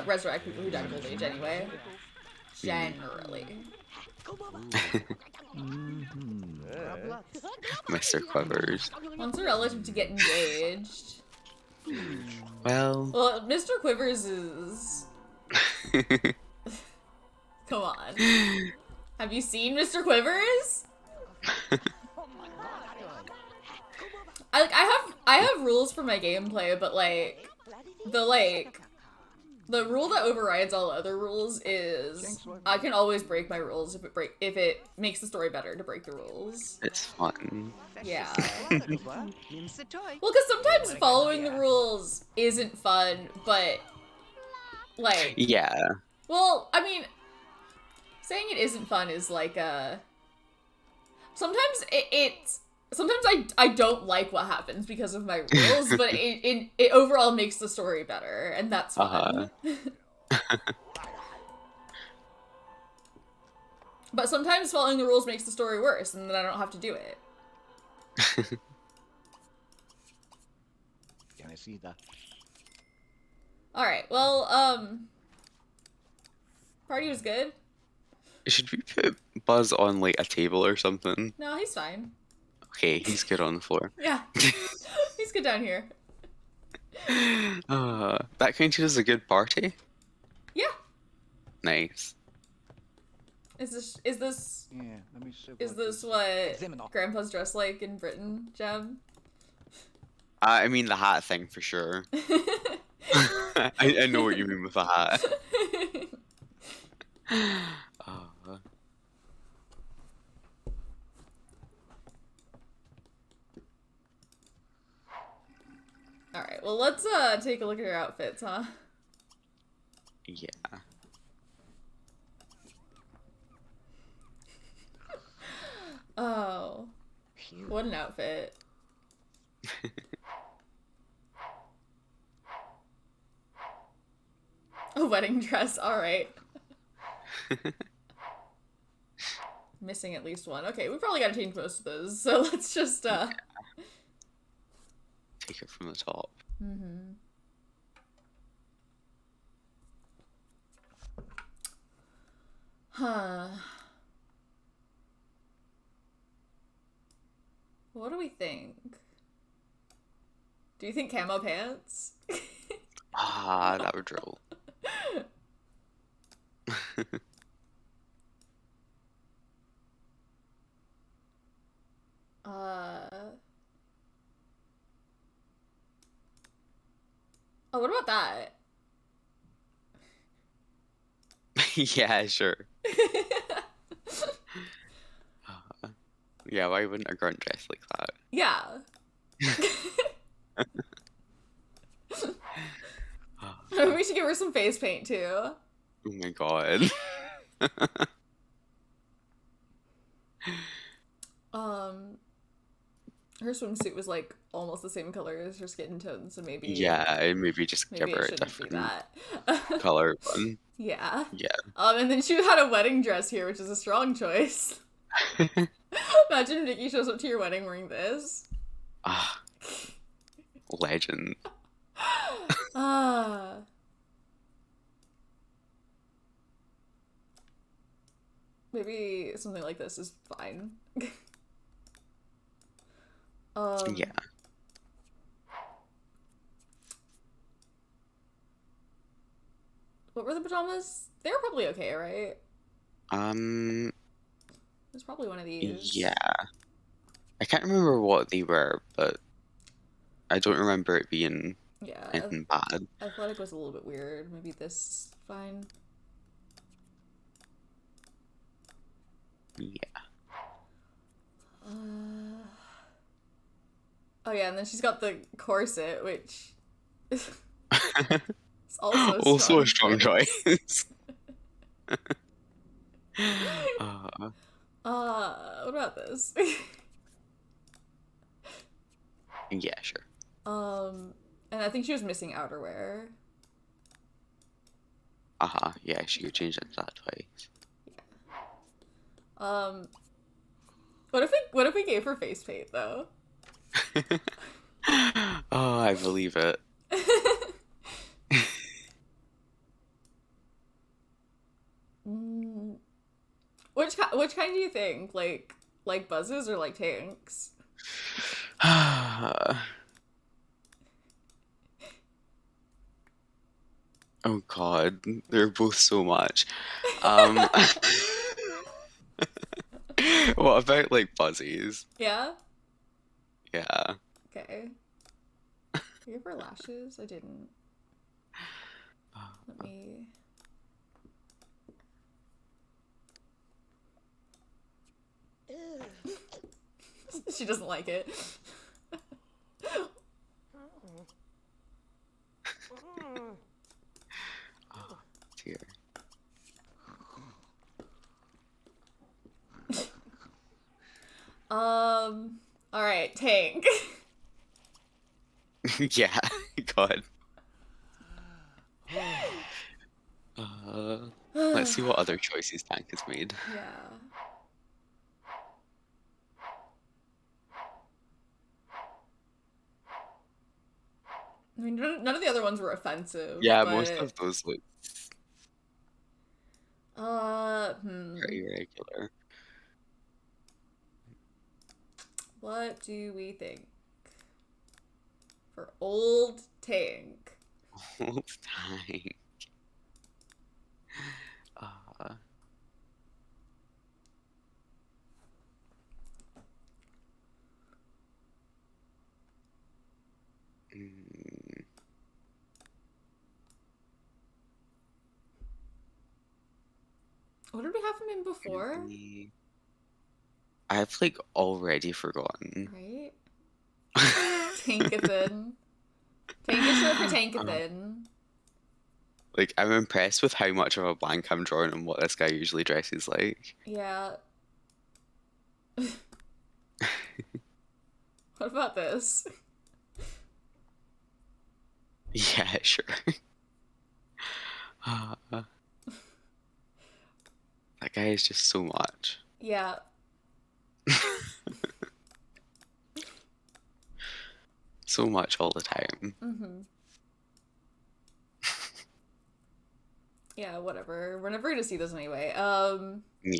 Speaker 1: resurrect people who died of old age anyway. Generally.
Speaker 2: Mr. Quivers.
Speaker 1: Wants a relative to get engaged.
Speaker 2: Well,
Speaker 1: Well, Mr. Quivers is... Come on. Have you seen Mr. Quivers? I have rules for my gameplay, but the rule that overrides all other rules is I can always break my rules if it makes the story better to break the rules.
Speaker 2: it's fun.
Speaker 1: Yeah. Well, because sometimes following the rules isn't fun, but like
Speaker 2: Yeah.
Speaker 1: well, I mean, saying it isn't fun is like sometimes sometimes I don't like what happens because of my rules, but it overall makes the story better, and that's fun. But sometimes following the rules makes the story worse, and then I don't have to do it.
Speaker 5: Can I see that?
Speaker 1: Alright, well, party was good.
Speaker 2: Should we put Buzz on like a table or something?
Speaker 1: No, he's fine.
Speaker 2: Okay, he's good on the floor.
Speaker 1: Yeah. He's good down here.
Speaker 2: That counted as a good party?
Speaker 1: Yeah.
Speaker 2: Nice.
Speaker 1: Is this
Speaker 5: Yeah, let me see.
Speaker 1: is this what Grandpa's dressed like in Britain, Jeb?
Speaker 2: I mean the hat thing for sure. I know what you mean with the hat.
Speaker 1: Alright, well let's take a look at your outfits, huh?
Speaker 2: Yeah.
Speaker 1: Oh. What an outfit. A wedding dress, alright. Missing at least one. Okay, we probably gotta change most of those, so let's just
Speaker 2: Take it from the top.
Speaker 1: Mm-hmm. Huh. What do we think? Do you think camo pants?
Speaker 2: That would roll. Oh, what about that? Yeah, sure. Yeah, why wouldn't a grunt dress like that?
Speaker 1: Yeah. We should give her some face paint too.
Speaker 2: Oh my god.
Speaker 1: Her swimsuit was like almost the same color as her skin tone, so maybe
Speaker 2: Yeah, maybe just
Speaker 1: maybe
Speaker 2: give her
Speaker 1: it
Speaker 2: a
Speaker 1: shouldn't be
Speaker 2: different
Speaker 1: that.
Speaker 2: color one.
Speaker 1: Yeah.
Speaker 2: Yeah.
Speaker 1: And then she had a wedding dress here, which is a strong choice. Imagine if Nikki shows up to your wedding wearing this.
Speaker 2: Legend.
Speaker 1: Maybe something like this is fine.
Speaker 2: Yeah.
Speaker 1: What were the pajamas? They were probably okay, right? There's probably one of these.
Speaker 2: Yeah. I can't remember what they were, but I don't remember it being
Speaker 1: Yeah,
Speaker 2: anything bad.
Speaker 1: athletic was a little bit weird. Maybe this is fine.
Speaker 2: Yeah.
Speaker 1: Oh yeah, and then she's got the corset, which is also
Speaker 2: Also a strong
Speaker 1: choice.
Speaker 2: choice. uh,
Speaker 1: What about this?
Speaker 2: yeah, sure.
Speaker 1: And I think she was missing outerwear.
Speaker 2: Yeah, she could change into that twice.
Speaker 1: What if we gave her face paint though?
Speaker 2: Oh, I believe it.
Speaker 1: Which kind do you think? Like buzzes or like tanks?
Speaker 2: Oh God, they're both so much. Um, what about like buzzies?
Speaker 1: Yeah?
Speaker 2: Yeah.
Speaker 1: Okay. Did you have her lashes? I didn't. Let me... She doesn't like it.
Speaker 2: Oh dear.
Speaker 1: All right, tank.
Speaker 2: Yeah, God. Let's see what other choices Tank has made.
Speaker 1: Yeah. I mean, none of the other ones were offensive.
Speaker 2: Yeah,
Speaker 1: but...
Speaker 2: most of those look
Speaker 1: Hmm.
Speaker 2: pretty regular.
Speaker 1: What do we think? For old tank.
Speaker 2: Old Tank. Mm,
Speaker 1: What did we have him in before?
Speaker 2: maybe- I've like already forgotten.
Speaker 1: Right? Tankathan. Tank is short for Tankathan.
Speaker 2: Like I'm impressed with how much of a blank I'm drawing on what this guy usually dresses like.
Speaker 1: Yeah. What about this?
Speaker 2: Yeah, sure. That guy is just so much.
Speaker 1: Yeah.
Speaker 2: So much all the time.
Speaker 1: Mm-hmm. Yeah, whatever. We're never gonna see this anyway.
Speaker 2: Yeah.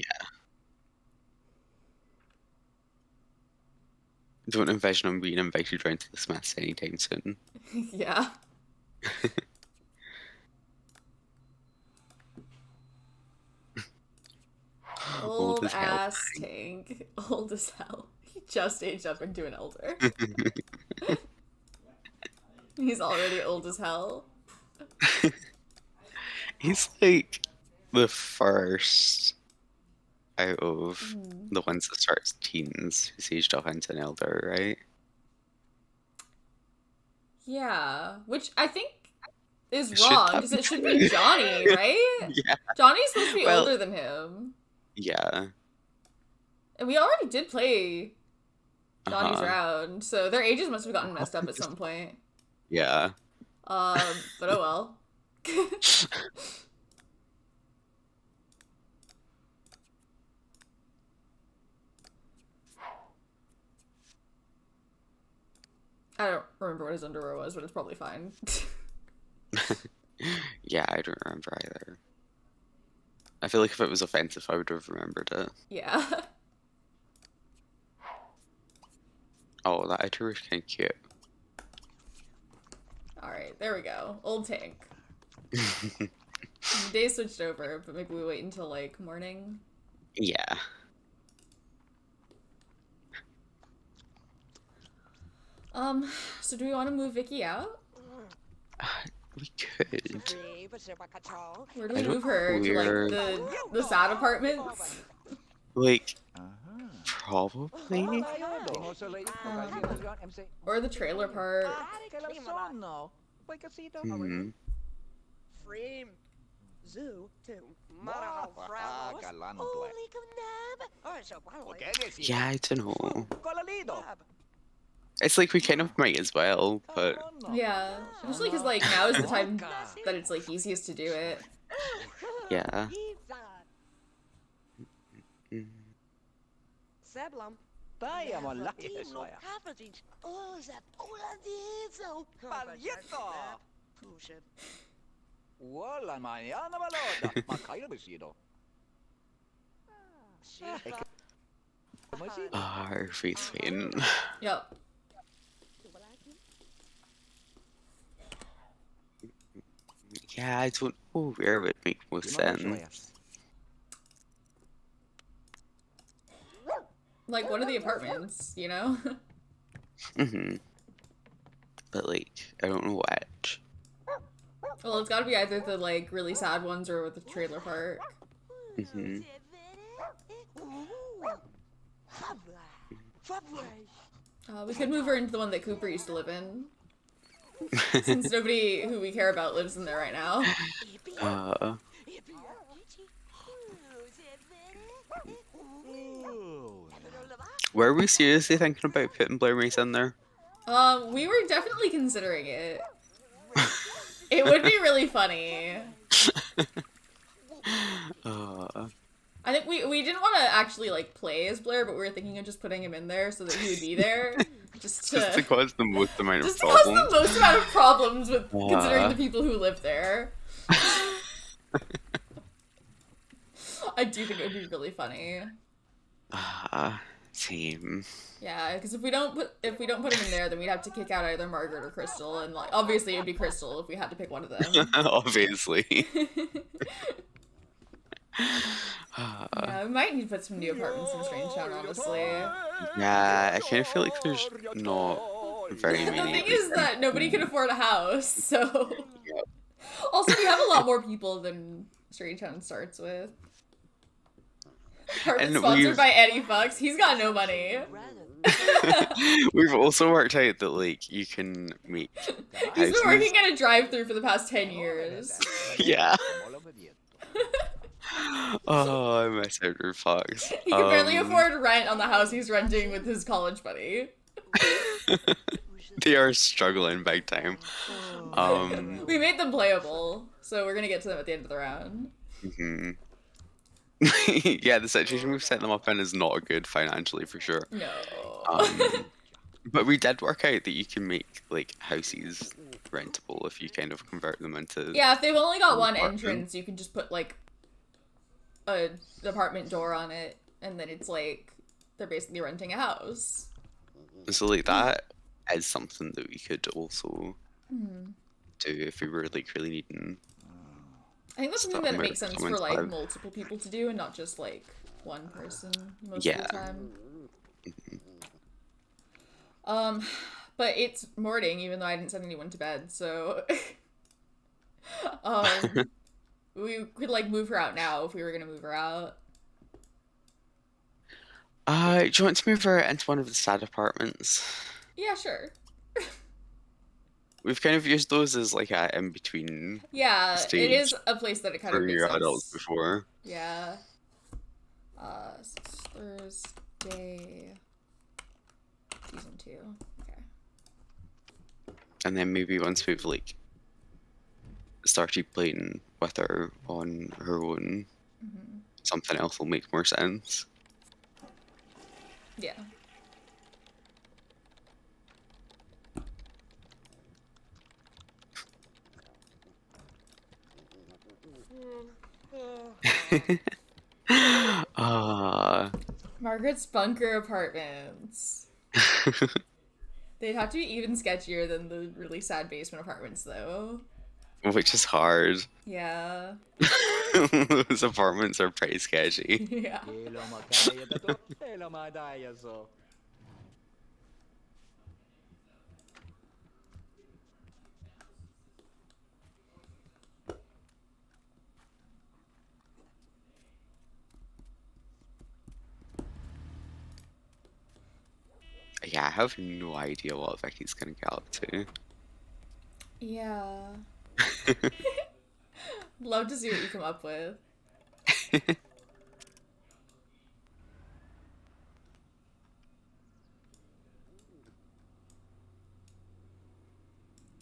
Speaker 2: Don't envision him being invited round to the Smiths anytime soon.
Speaker 1: Yeah. Old
Speaker 2: as hell.
Speaker 1: ass tank. Old as hell. He just aged up into an elder. He's already old as hell.
Speaker 2: He's like the first out of the ones that starts teens who's aged up into an elder, right?
Speaker 1: Yeah. Which I think is
Speaker 2: Should
Speaker 1: wrong,
Speaker 2: that
Speaker 1: because
Speaker 2: be
Speaker 1: it should
Speaker 2: true?
Speaker 1: be Johnny, right?
Speaker 2: Yeah.
Speaker 1: Johnny's supposed to be
Speaker 2: Well-
Speaker 1: older than him.
Speaker 2: Yeah.
Speaker 1: And we already did play Johnny's
Speaker 2: Uh-huh.
Speaker 1: round, so their ages must have gotten messed up at some point.
Speaker 2: Yeah.
Speaker 1: But oh well. I don't remember what his underwear was, but it's probably fine.
Speaker 2: Yeah, I don't remember either. I feel like if it was offensive, I would have remembered it.
Speaker 1: Yeah.
Speaker 2: Oh, that editor was kind of cute.
Speaker 1: Alright, there we go. Old tank. The day switched over, but maybe we wait until, like, morning.
Speaker 2: Yeah.
Speaker 1: So do we want to move Vicky out?
Speaker 2: We could.
Speaker 1: Where do
Speaker 2: I
Speaker 1: we
Speaker 2: don't
Speaker 1: move her?
Speaker 2: know
Speaker 1: To like
Speaker 2: where-
Speaker 1: the sad apartments?
Speaker 2: Like,
Speaker 5: Aha.
Speaker 2: probably?
Speaker 5: Tingo sa lady. MC.
Speaker 1: Or the trailer park?
Speaker 5: Kailan son, no? May kasita.
Speaker 2: Hmm.
Speaker 6: Frame. Zoo to
Speaker 5: Wow. Ah, galante.
Speaker 2: Yeah, I don't know.
Speaker 5: Colalido.
Speaker 2: It's like we kind of might as well, but
Speaker 1: Yeah. Especially because like now is the time that it's like easiest to do it.
Speaker 2: yeah. Mm.
Speaker 6: Seblam.
Speaker 5: Tayo mo laki sa ya. Palieto. Wala mañana baloda. Makayo besido.
Speaker 2: Our face pain.
Speaker 1: Yep.
Speaker 2: Yeah, I don't know where would make most sense.
Speaker 1: Like one of the apartments, you know?
Speaker 2: Hmm. But like, I don't know which.
Speaker 1: Well, it's gotta be either the like really sad ones or the trailer park.
Speaker 2: Hmm.
Speaker 1: We could move her into the one that Cooper used to live in. Since nobody who we care about lives in there right now.
Speaker 2: Were we seriously thinking about putting Blair Mace in there?
Speaker 1: We were definitely considering it. It would be really funny. I think we didn't want to actually like play as Blair, but we were thinking of just putting him in there so that he would be there, just
Speaker 2: Just to
Speaker 1: to
Speaker 2: cause the most amount of
Speaker 1: just to cause
Speaker 2: problems.
Speaker 1: the most amount of problems with considering the people who live there. I do think it would be really funny.
Speaker 2: Same.
Speaker 1: Yeah, because if we don't put him in there, then we'd have to kick out either Margaret or Crystal, and like obviously it would be Crystal if we had to pick one of them.
Speaker 2: Obviously.
Speaker 1: Yeah, we might need to put some new apartments in Strangetown, honestly.
Speaker 2: Yeah, I kind of feel like there's not very
Speaker 1: The
Speaker 2: many.
Speaker 1: thing is that nobody can afford a house, so. Also, we have a lot more people than Strangetown starts with. Apartment
Speaker 2: And
Speaker 1: sponsored
Speaker 2: we've-
Speaker 1: by Eddie Fucks. He's got no money.
Speaker 2: We've also worked out that like you can make
Speaker 1: He's been
Speaker 2: houses.
Speaker 1: working at a drive-thru for the past 10 years.
Speaker 2: Yeah. Oh, I miss Outer Fox.
Speaker 1: He can barely afford rent on the house he's renting with his college buddy.
Speaker 2: They are struggling big time.
Speaker 1: We made them playable, so we're gonna get to them at the end of the round.
Speaker 2: Mhm. Yeah, the situation we've set them up in is not good financially for sure.
Speaker 1: No.
Speaker 2: But we did work out that you can make like houses rentable if you kind of convert them into.
Speaker 1: Yeah, if they've only got one
Speaker 2: Apartment.
Speaker 1: entrance, you can just put like an apartment door on it, and then it's like they're basically renting a house.
Speaker 2: So like that is something that we could also do if we were like really needing.
Speaker 1: I think that's something
Speaker 2: Stop
Speaker 1: that
Speaker 2: where
Speaker 1: makes sense for
Speaker 2: someone's
Speaker 1: like
Speaker 2: live.
Speaker 1: multiple people to do and not just like one person most
Speaker 2: Yeah.
Speaker 1: of the time. But it's morning even though I didn't send anyone to bed, so we could like move her out now if we were gonna move her out.
Speaker 2: Do you want to move her into one of the sad apartments?
Speaker 1: Yeah, sure.
Speaker 2: We've kind of used those as like a in between
Speaker 1: Yeah, it
Speaker 2: Stage
Speaker 1: is a place that it kind of
Speaker 2: for
Speaker 1: makes
Speaker 2: your
Speaker 1: sense.
Speaker 2: adults before.
Speaker 1: Yeah. Thursday. Season 2. Okay.
Speaker 2: And then maybe once we've like started playing with her on her own, something else will make more sense.
Speaker 1: Yeah. Margaret's bunker apartments. They'd have to be even sketchier than the really sad basement apartments, though.
Speaker 2: Which is hard.
Speaker 1: Yeah.
Speaker 2: Those apartments are pretty sketchy.
Speaker 1: Yeah.
Speaker 2: Yeah, I have no idea what Vicky's gonna get up to.
Speaker 1: Yeah. Love to see what you come up with.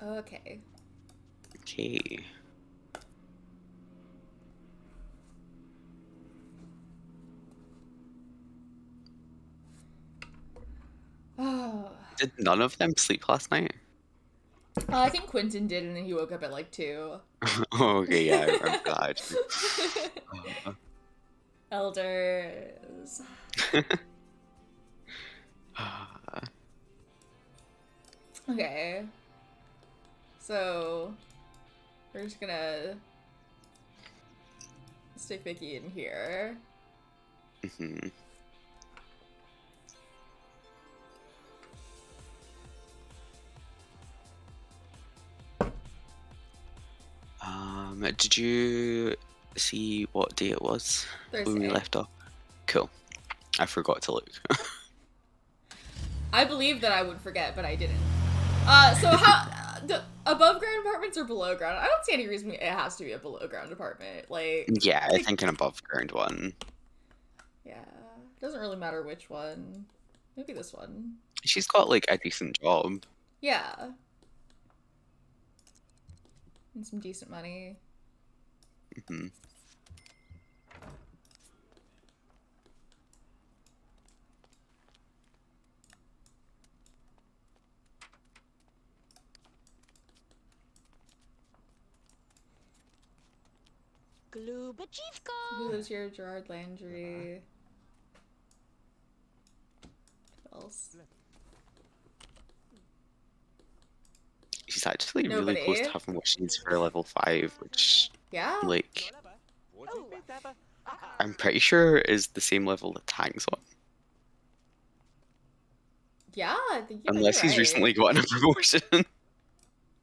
Speaker 1: Okay.
Speaker 2: Okay.
Speaker 1: Oh.
Speaker 2: Did none of them sleep last night?
Speaker 1: I think Quentin did, and then he woke up at like 2.
Speaker 2: Oh, okay, yeah, I remember that actually.
Speaker 1: Elders. Okay. So we're just gonna stick Vicky in here.
Speaker 2: hmm Did you see what day it was when we
Speaker 1: Thursday.
Speaker 2: left off? Cool. I forgot to look.
Speaker 1: I believe that I would forget, but I didn't. So how the above ground apartments or below ground? I don't see any reason it has to be a below ground apartment. Like,
Speaker 2: Yeah, I think an above ground one.
Speaker 1: yeah, doesn't really matter which one. Maybe this one.
Speaker 2: She's got like a decent job.
Speaker 1: Yeah. And some decent money.
Speaker 2: hmm
Speaker 1: Who lives here? Gerard Landry. Who else?
Speaker 2: She's actually really
Speaker 1: Nobody.
Speaker 2: close to having what she needs for level 5, which,
Speaker 1: Yeah.
Speaker 2: like, I'm pretty sure is the same level that Tang's on.
Speaker 1: Yeah, I think you might
Speaker 2: Unless
Speaker 1: be
Speaker 2: he's
Speaker 1: right.
Speaker 2: recently gotten a promotion.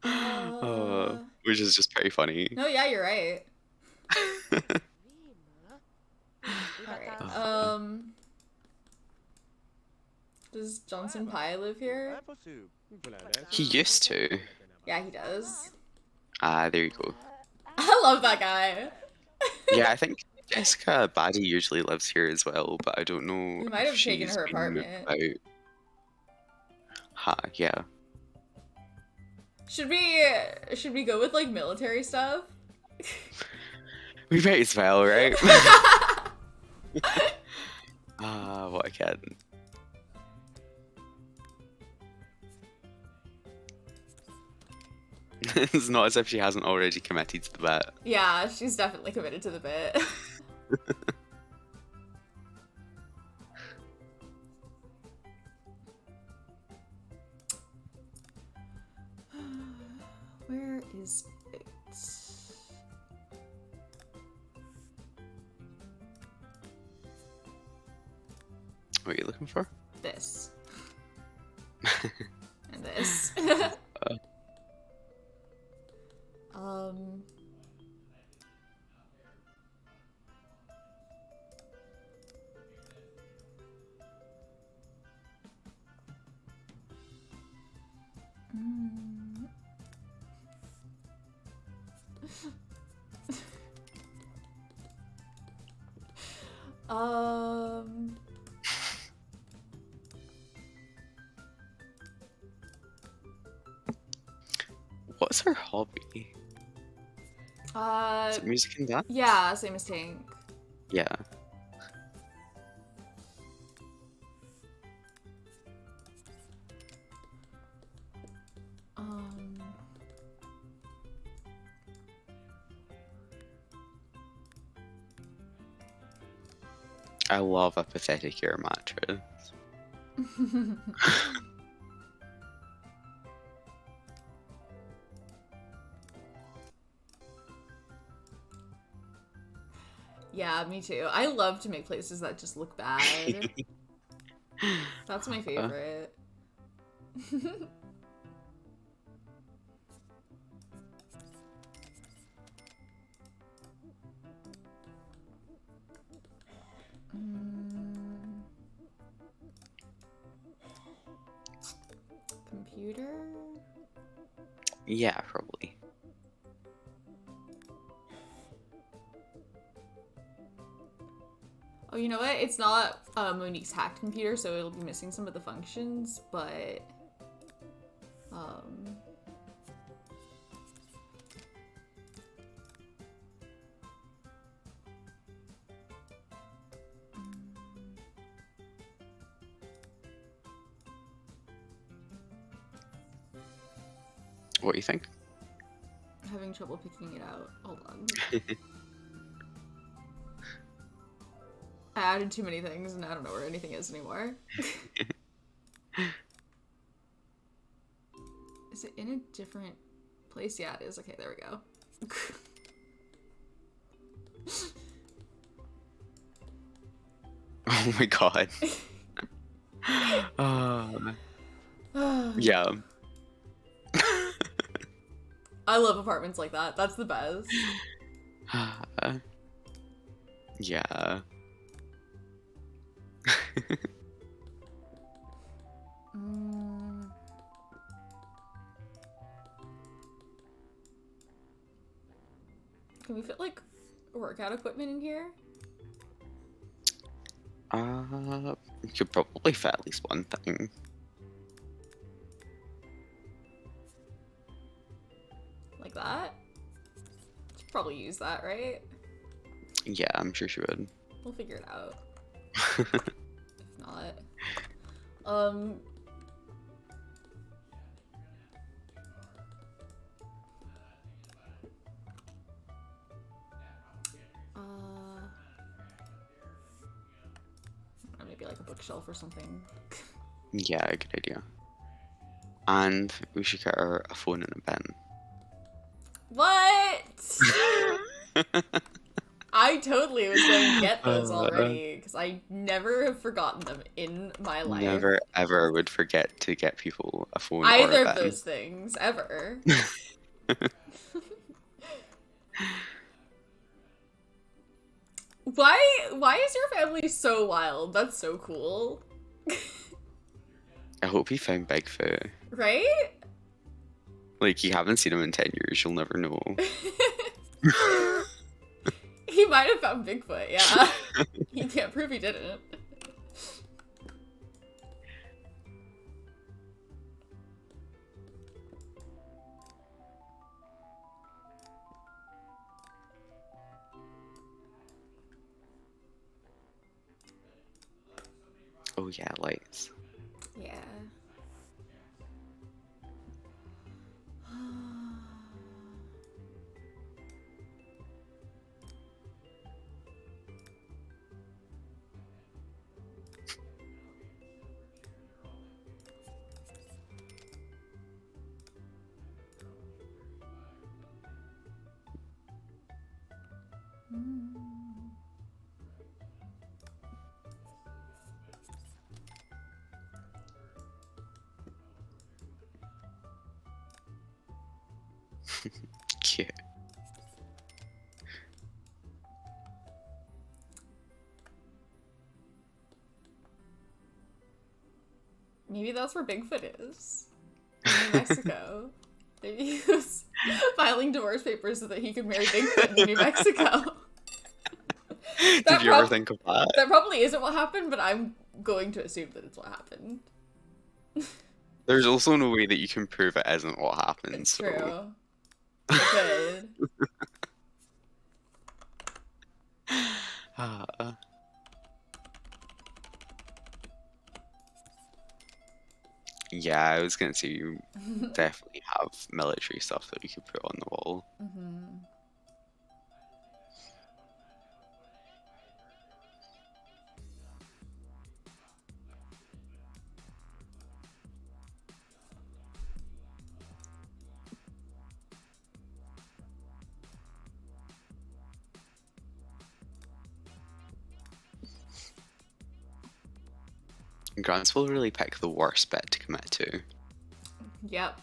Speaker 1: Uh,
Speaker 2: Which is just pretty funny.
Speaker 1: No, yeah, you're right. Alright, does Johnson Pye live here?
Speaker 2: He used to.
Speaker 1: Yeah, he does.
Speaker 2: Ah, there you go.
Speaker 1: I love that guy.
Speaker 2: Yeah, I think Jessica Baddie usually lives here as well, but I don't know
Speaker 1: We might have
Speaker 2: if
Speaker 1: taken
Speaker 2: she's
Speaker 1: her
Speaker 2: been moved
Speaker 1: apartment.
Speaker 2: out. Ha, yeah.
Speaker 1: Should we go with like military stuff?
Speaker 2: We might as well, right? What I can. It's not as if she hasn't already committed to the bet.
Speaker 1: Yeah, she's definitely committed to the bit. Where is it?
Speaker 2: What are you looking for?
Speaker 1: This. And this. um. Mm. um.
Speaker 2: What's her hobby? Is it music and dance?
Speaker 1: Yeah, same as Tank.
Speaker 2: Yeah.
Speaker 1: Um.
Speaker 2: I love a pathetic air mattress.
Speaker 1: Yeah, me too. I love to make places that just look bad. That's my favorite. Mm. computer?
Speaker 2: Yeah, probably.
Speaker 1: Oh, you know what? It's not Monique's hacked computer, so it'll be missing some of the functions, but...
Speaker 2: What do you think?
Speaker 1: having trouble picking it out. Hold on. I added too many things, and I don't know where anything is anymore. Is it in a different place? Yeah, it is. Okay, there we go.
Speaker 2: Oh my god. Yeah.
Speaker 1: I love apartments like that. That's the best.
Speaker 2: Yeah.
Speaker 1: Can we fit, like, workout equipment in here?
Speaker 2: You could probably fit at least one thing.
Speaker 1: Like that? Should probably use that, right?
Speaker 2: Yeah, I'm sure she would.
Speaker 1: We'll figure it out. If not. Maybe like a bookshelf or something.
Speaker 2: Yeah, good idea. And we should get her a phone and a pen.
Speaker 1: What? I totally was going to get those already, because I never have forgotten them in my life.
Speaker 2: Never ever would forget to get people a phone
Speaker 1: Either
Speaker 2: or a
Speaker 1: of
Speaker 2: pen.
Speaker 1: those things, ever. Why is your family so wild? That's so cool.
Speaker 2: I hope he found Bigfoot.
Speaker 1: Right?
Speaker 2: Like, you haven't seen him in 10 years, you'll never know.
Speaker 1: He might have found Bigfoot, yeah. You can't prove he didn't.
Speaker 2: Oh yeah, lights.
Speaker 1: Yeah.
Speaker 2: Cute.
Speaker 1: Maybe that's where Bigfoot is. In New Mexico. Maybe he was filing divorce papers so that he could marry Bigfoot in New Mexico.
Speaker 2: Did you ever think of that?
Speaker 1: That probably isn't what happened, but I'm going to assume that it's what happened.
Speaker 2: There's also no way that you can prove it isn't what happened.
Speaker 1: It's
Speaker 2: so.
Speaker 1: true. Good.
Speaker 2: Yeah, I was gonna say you definitely have military stuff that we could put on the wall. Grants will really pick the worst bit to commit to.
Speaker 1: Yep.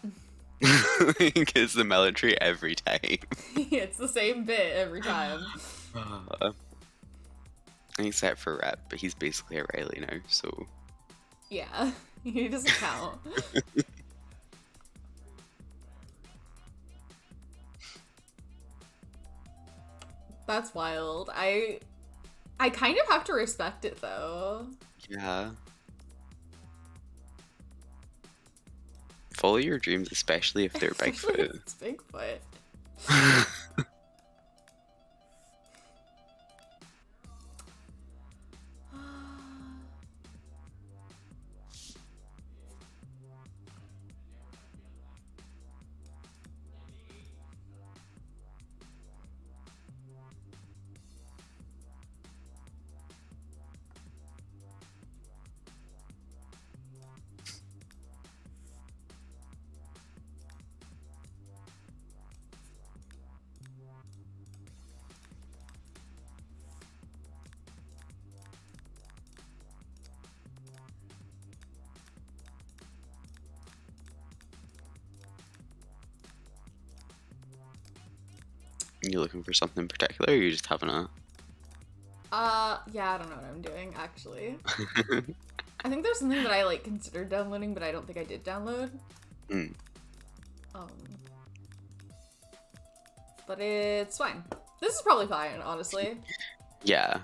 Speaker 2: Because the military every time.
Speaker 1: It's the same bit every time.
Speaker 2: Except for Rep, but he's basically a Riley now, so.
Speaker 1: Yeah. He doesn't count. That's wild. I kind of have to respect it though.
Speaker 2: Yeah. Follow your dreams, especially if they're
Speaker 1: Especially if
Speaker 2: Bigfoot.
Speaker 1: it's Bigfoot.
Speaker 2: You looking for something in particular, or you just having a...
Speaker 1: Yeah, I don't know what I'm doing, actually. I think there's something that I, like, considered downloading, but I don't think I did download.
Speaker 2: Mm.
Speaker 1: But it's fine. This is probably fine, honestly.
Speaker 2: Yeah.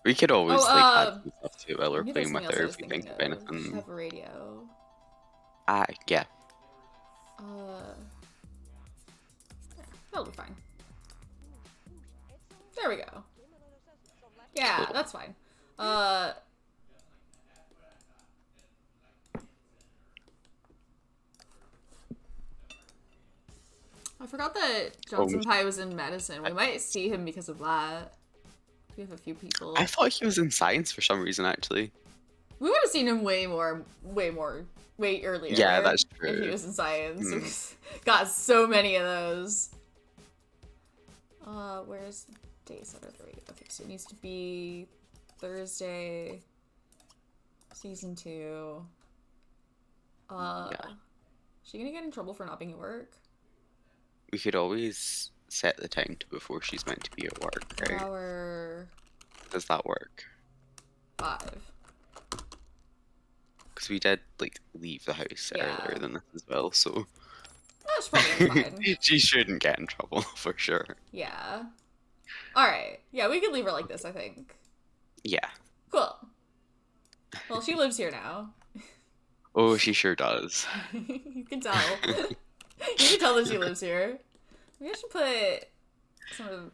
Speaker 2: We could always,
Speaker 1: Oh,
Speaker 2: like, add some stuff to it while we're
Speaker 1: Maybe there's
Speaker 2: playing with
Speaker 1: something else I
Speaker 2: her
Speaker 1: was
Speaker 2: if we think
Speaker 1: thinking
Speaker 2: of
Speaker 1: of. Should
Speaker 2: anything.
Speaker 1: have a radio.
Speaker 2: Yeah.
Speaker 1: That'll be fine. There we go. Yeah, that's fine. I forgot that Johnson Pie was in medicine. We might see him because of that. We have a few people.
Speaker 2: I thought he was in science for some reason, actually.
Speaker 1: We would have seen him way earlier.
Speaker 2: Yeah, that's
Speaker 1: If he
Speaker 2: true.
Speaker 1: was in science. We've got so many of those. Where's day setter 3? Okay, so it needs to be Thursday, season 2.
Speaker 2: Yeah.
Speaker 1: Is she gonna get in trouble for not being at work?
Speaker 2: We could always set the time to before she's meant to be at work, right?
Speaker 1: Hour
Speaker 2: Does that work?
Speaker 1: 5.
Speaker 2: Because we did, like, leave the house
Speaker 1: Yeah.
Speaker 2: earlier than this as well, so...
Speaker 1: That's probably fine.
Speaker 2: She shouldn't get in trouble, for sure.
Speaker 1: Yeah. Alright. Yeah, we could leave her like this, I think.
Speaker 2: Yeah.
Speaker 1: Cool. Well, she lives here now.
Speaker 2: Oh, she sure does.
Speaker 1: You can tell. You can tell that she lives here. Maybe I should put some of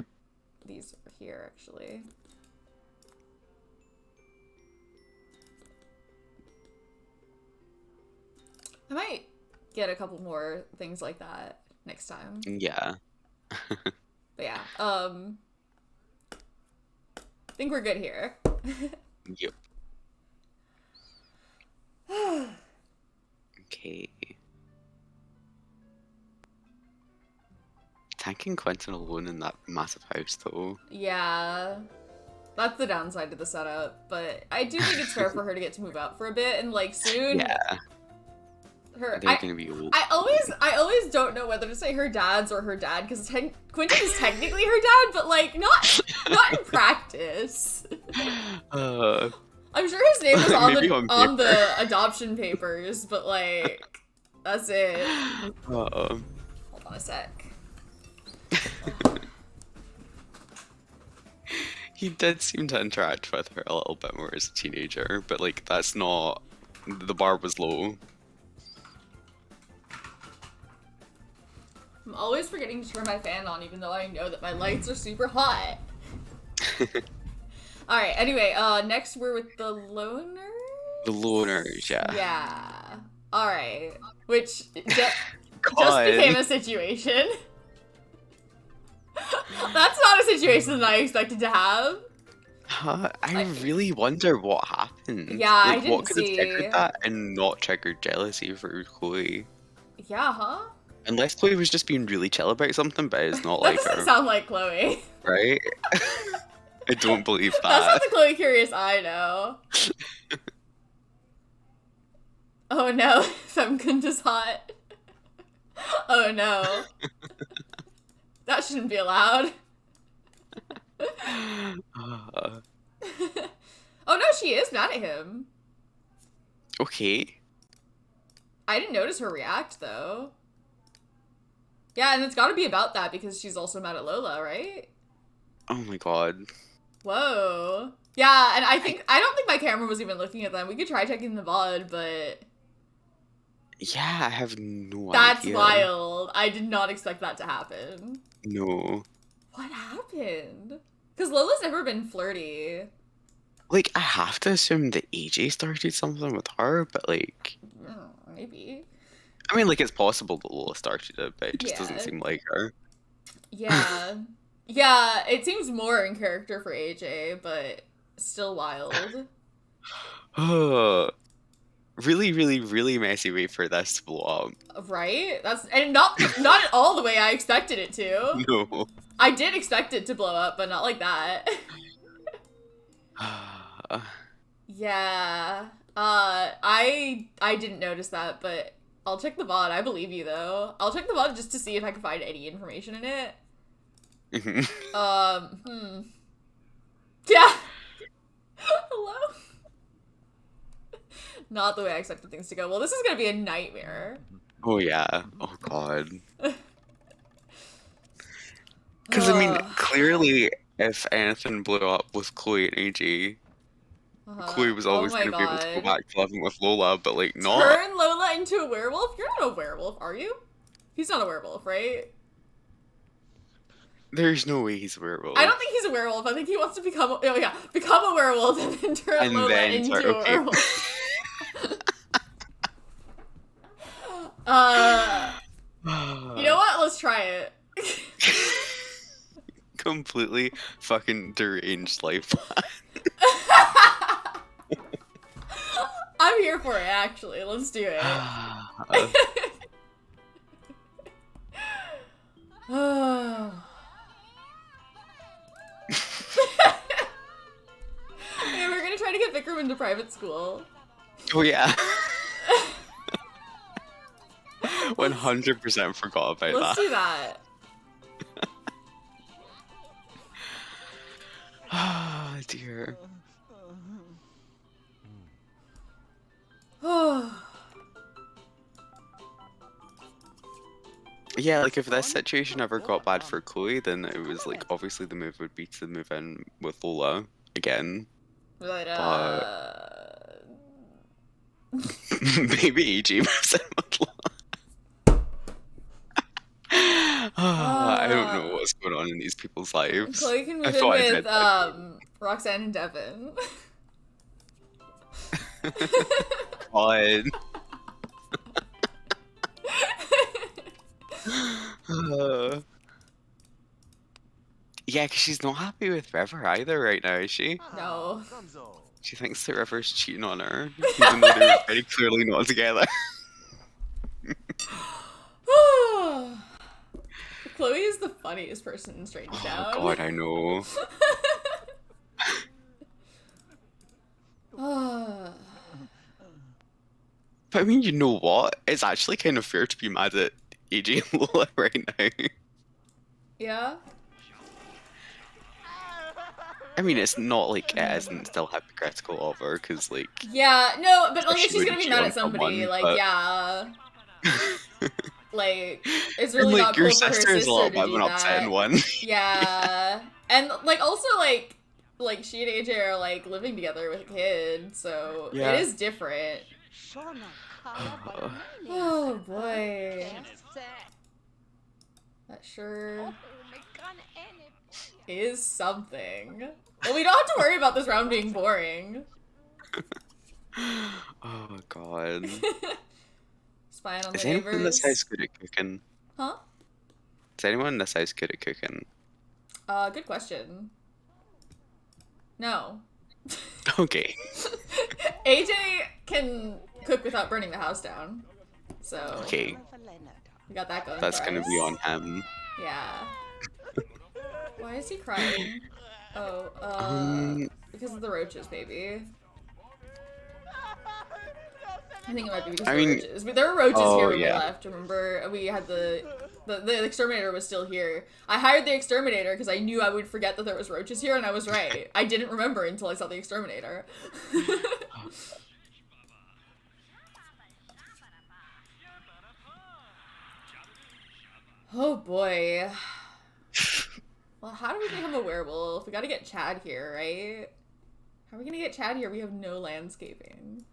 Speaker 1: these over here, actually. I might get a couple more things like that next time.
Speaker 2: Yeah.
Speaker 1: But yeah, I think we're good here.
Speaker 2: Yep. Okay. Tanking Quentin alone in that massive house, though.
Speaker 1: Yeah, that's the downside to the setup, but I do think it's fair for her to get to move out for a bit, and like soon,
Speaker 2: Yeah.
Speaker 1: her.
Speaker 2: They're gonna be old.
Speaker 1: I always don't know whether to say her dad's or her dad, because Quentin is technically her dad, but like not in practice. I'm sure his name was on
Speaker 2: Maybe
Speaker 1: the
Speaker 2: on
Speaker 1: on
Speaker 2: paper.
Speaker 1: the adoption papers, but like that's it. Hold on a sec.
Speaker 2: He did seem to interact with her a little bit more as a teenager, but like that's not... The bar was low.
Speaker 1: I'm always forgetting to turn my fan on, even though I know that my lights are super hot. Alright, anyway, next we're with the loners?
Speaker 2: The loners, yeah.
Speaker 1: Yeah. Alright. Which just
Speaker 2: God.
Speaker 1: became a situation. That's not a situation that I expected to have.
Speaker 2: I really wonder what happened.
Speaker 1: Yeah, I
Speaker 2: like,
Speaker 1: didn't
Speaker 2: what could have
Speaker 1: see.
Speaker 2: triggered that and not triggered jealousy for Chloe?
Speaker 1: Yeah, huh?
Speaker 2: Unless Chloe was just being really chill about something, but it's not
Speaker 1: That
Speaker 2: like
Speaker 1: doesn't
Speaker 2: her,
Speaker 1: sound like Chloe.
Speaker 2: right? I don't believe
Speaker 1: That's not
Speaker 2: that.
Speaker 1: the Chloe Curious I know. Oh no, Femkund is hot. Oh no. That shouldn't be allowed. Oh no, she is mad at him.
Speaker 2: Okay.
Speaker 1: I didn't notice her react though. Yeah, and it's gotta be about that because she's also mad at Lola, right?
Speaker 2: Oh my god.
Speaker 1: Whoa. Yeah, and I don't think my camera was even looking at them. We could try checking the VOD, but
Speaker 2: Yeah, I have no
Speaker 1: that's
Speaker 2: idea.
Speaker 1: wild. I did not expect that to happen.
Speaker 2: No.
Speaker 1: What happened? Because Lola's never been flirty.
Speaker 2: Like, I have to assume that AJ started something with her, but like,
Speaker 1: Maybe.
Speaker 2: I mean, like, it's possible that Lola started it, but it just doesn't
Speaker 1: Yeah.
Speaker 2: seem like her.
Speaker 1: Yeah. Yeah, it seems more in character for AJ, but still wild.
Speaker 2: Oh, really, really, really messy way for this to blow up.
Speaker 1: Right? That's and not at all the way I expected it to.
Speaker 2: No.
Speaker 1: I did expect it to blow up, but not like that. Yeah. I didn't notice that, but I'll check the VOD. I believe you though. I'll check the VOD just to see if I can find any information in it. Yeah. Hello? Not the way I expected things to go. Well, this is gonna be a nightmare.
Speaker 2: Oh yeah. Oh god. Because I mean, clearly, if anything blew up with Chloe and AJ, Chloe was always
Speaker 1: oh my
Speaker 2: going to be able to go
Speaker 1: God.
Speaker 2: back to living with Lola, but like not.
Speaker 1: Turn Lola into a werewolf? You're not a werewolf, are you? He's not a werewolf, right?
Speaker 2: There's no way he's a werewolf.
Speaker 1: I don't think he's a werewolf. I think he wants to become become a werewolf and then turn
Speaker 2: And
Speaker 1: Lola
Speaker 2: then
Speaker 1: into
Speaker 2: turn-
Speaker 1: a
Speaker 2: okay.
Speaker 1: werewolf. You know what? Let's try it.
Speaker 2: Completely fucking deranged life plan.
Speaker 1: I'm here for it, actually. Let's do it. Yeah, we're gonna try to get Vikram into private school.
Speaker 2: Oh yeah. 100% forgot about
Speaker 1: Let's
Speaker 2: that.
Speaker 1: do that.
Speaker 2: Ah, dear. Yeah, like if this situation ever got bad for Chloe, then it was like obviously the move would be to move in with Lola again.
Speaker 1: But,
Speaker 2: Maybe AJ moves in with Lola. I don't know what's going on in these people's lives.
Speaker 1: Chloe can
Speaker 2: I
Speaker 1: move in
Speaker 2: thought I
Speaker 1: with
Speaker 2: read that.
Speaker 1: Roxanne and Devin.
Speaker 2: God. Yeah, because she's not happy with River either right now, is she?
Speaker 1: No.
Speaker 2: She thinks that River's cheating on her, even though they're very clearly not together.
Speaker 1: Chloe is the funniest person in Strangetown.
Speaker 2: Oh god, I know. But I mean, you know what? It's actually kind of fair to be mad at AJ and Lola right now.
Speaker 1: Yeah?
Speaker 2: I mean, it's not like it isn't still hypocritical of her, because like...
Speaker 1: Yeah, no, but like
Speaker 2: She
Speaker 1: if she's gonna
Speaker 2: wouldn't
Speaker 1: be
Speaker 2: cheat
Speaker 1: mad
Speaker 2: on
Speaker 1: at somebody,
Speaker 2: someone,
Speaker 1: like,
Speaker 2: but-
Speaker 1: yeah. Like, it's
Speaker 2: And
Speaker 1: really
Speaker 2: like,
Speaker 1: not
Speaker 2: your
Speaker 1: cool for her
Speaker 2: sister is a
Speaker 1: sister
Speaker 2: little
Speaker 1: to
Speaker 2: bit of
Speaker 1: do
Speaker 2: an
Speaker 1: that.
Speaker 2: upsetting one.
Speaker 1: Yeah. And like also like she and AJ are like living together with a kid, so
Speaker 2: Yeah.
Speaker 1: it is different. Oh boy. That sure is something. Well, we don't have to worry about this round being boring.
Speaker 2: Oh god.
Speaker 1: Spying on
Speaker 2: Is
Speaker 1: the
Speaker 2: anyone in this
Speaker 1: neighbors.
Speaker 2: house good at cooking?
Speaker 1: Huh?
Speaker 2: Is anyone in this house good at cooking?
Speaker 1: Good question. No.
Speaker 2: Okay.
Speaker 1: AJ can cook without burning the house down. So
Speaker 2: Okay.
Speaker 1: we got that going.
Speaker 2: That's
Speaker 1: for
Speaker 2: gonna
Speaker 1: us.
Speaker 2: be on him.
Speaker 1: Yeah. Why is he crying? Oh, because of the roaches, maybe. I think it might be because
Speaker 2: I
Speaker 1: of the
Speaker 2: mean-
Speaker 1: roaches. But there were roaches
Speaker 2: Oh,
Speaker 1: here when
Speaker 2: yeah.
Speaker 1: we left. Remember, we had the exterminator was still here. I hired the exterminator because I knew I would forget that there was roaches here, and I was right. I didn't remember until I saw the exterminator. Oh boy. Well, how do we become a werewolf? We gotta get Chad here, right? How are we gonna get Chad here? We have no landscaping.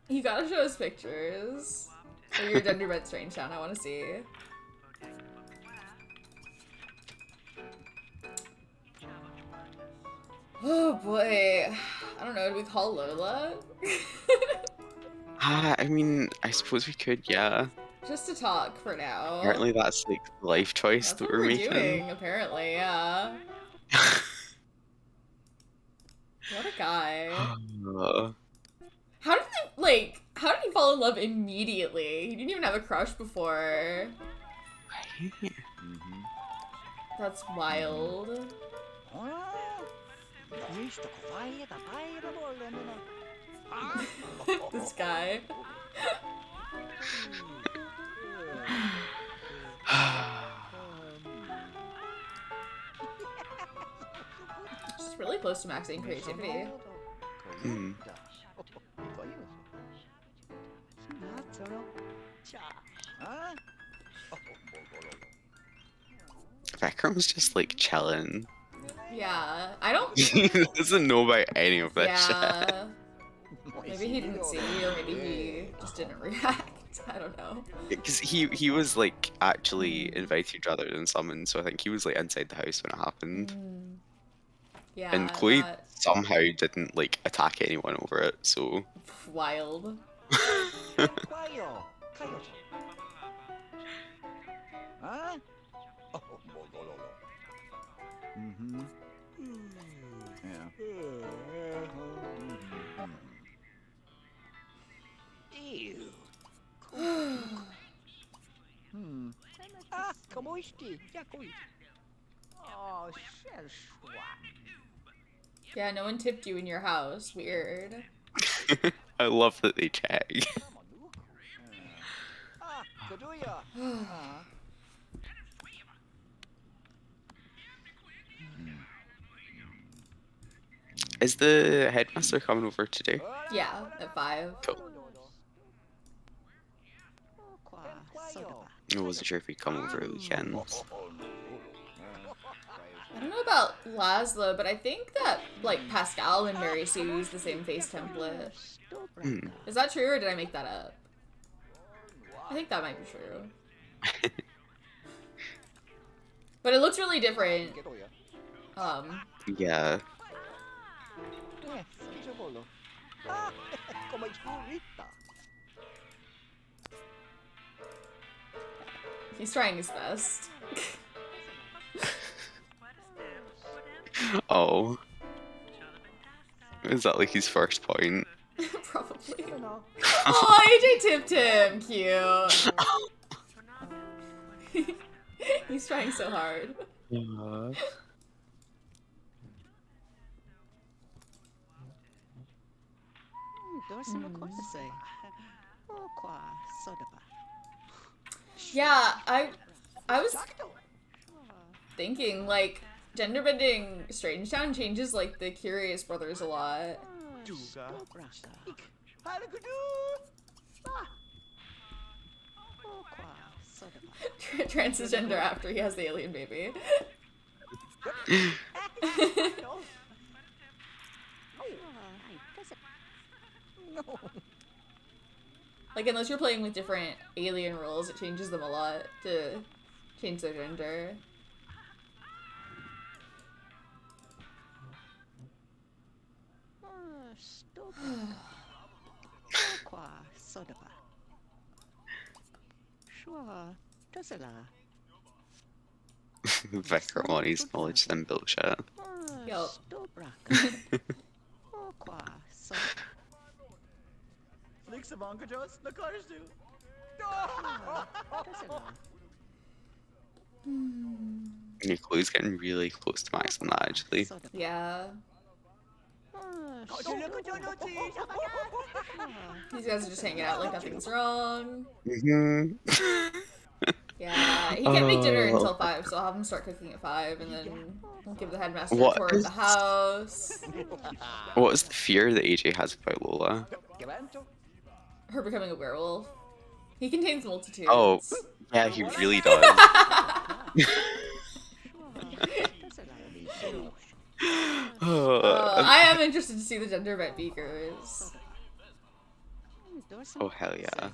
Speaker 1: You gotta show us pictures. Or your genderbed Strangetown, I wanna see. Oh boy. I don't know, do we call Lola?
Speaker 2: I mean, I suppose we could, yeah.
Speaker 1: Just to talk for now.
Speaker 2: Apparently that's like the life choice
Speaker 1: That's
Speaker 2: that
Speaker 1: what
Speaker 2: we're
Speaker 1: we're
Speaker 2: making.
Speaker 1: doing, apparently, yeah. What a guy. How did how did he fall in love immediately? He didn't even have a crush before. That's wild. This guy. Just really close to maxing creativity.
Speaker 2: Vikram's just like chilling.
Speaker 1: Yeah, I don't.
Speaker 2: He doesn't know about any of this shit.
Speaker 1: Yeah. Maybe he didn't see, or maybe he just didn't react. I don't know.
Speaker 2: Because he was like actually invited rather than summoned, so I think he was like inside the house when it happened.
Speaker 1: Yeah.
Speaker 2: And Chloe
Speaker 1: that-
Speaker 2: somehow didn't like attack anyone over it, so.
Speaker 1: Wild. Yeah, no one tipped you in your house. Weird.
Speaker 2: I love that they check. Is the headmaster coming over today?
Speaker 1: Yeah, at 5.
Speaker 2: Cool. I wasn't sure if he'd come over weekends.
Speaker 1: I don't know about Laszlo, but I think that like Pascal and Mary Sue use the same face template. Is that true, or did I make that up? I think that might be true. But it looks really different.
Speaker 2: Yeah.
Speaker 1: He's trying his best.
Speaker 2: Oh. Is that like his first point?
Speaker 1: Probably. Oh, AJ tipped him. Cute. He's trying so hard. Yeah, I was thinking like gender bending Strangetown changes like the Curious Brothers a lot. Transgender after he has the alien baby. Like, unless you're playing with different alien roles, it changes them a lot to change their gender.
Speaker 2: Vikram on his knowledge and bullshit.
Speaker 1: Yup.
Speaker 2: Your Chloe's getting really close to max on that actually.
Speaker 1: Yeah. These guys are just hanging out like nothing's wrong.
Speaker 2: Yeah,
Speaker 1: Yeah, he can't make dinner until 5, so I'll have him start cooking at 5, and then we'll give the headmaster a
Speaker 2: What
Speaker 1: tour of
Speaker 2: is-
Speaker 1: the house.
Speaker 2: What is the fear that AJ has about Lola?
Speaker 1: Her becoming a werewolf. He contains multitudes.
Speaker 2: Oh, yeah, he really does.
Speaker 1: I am interested to see the gender vet beakers.
Speaker 2: Oh, hell yeah.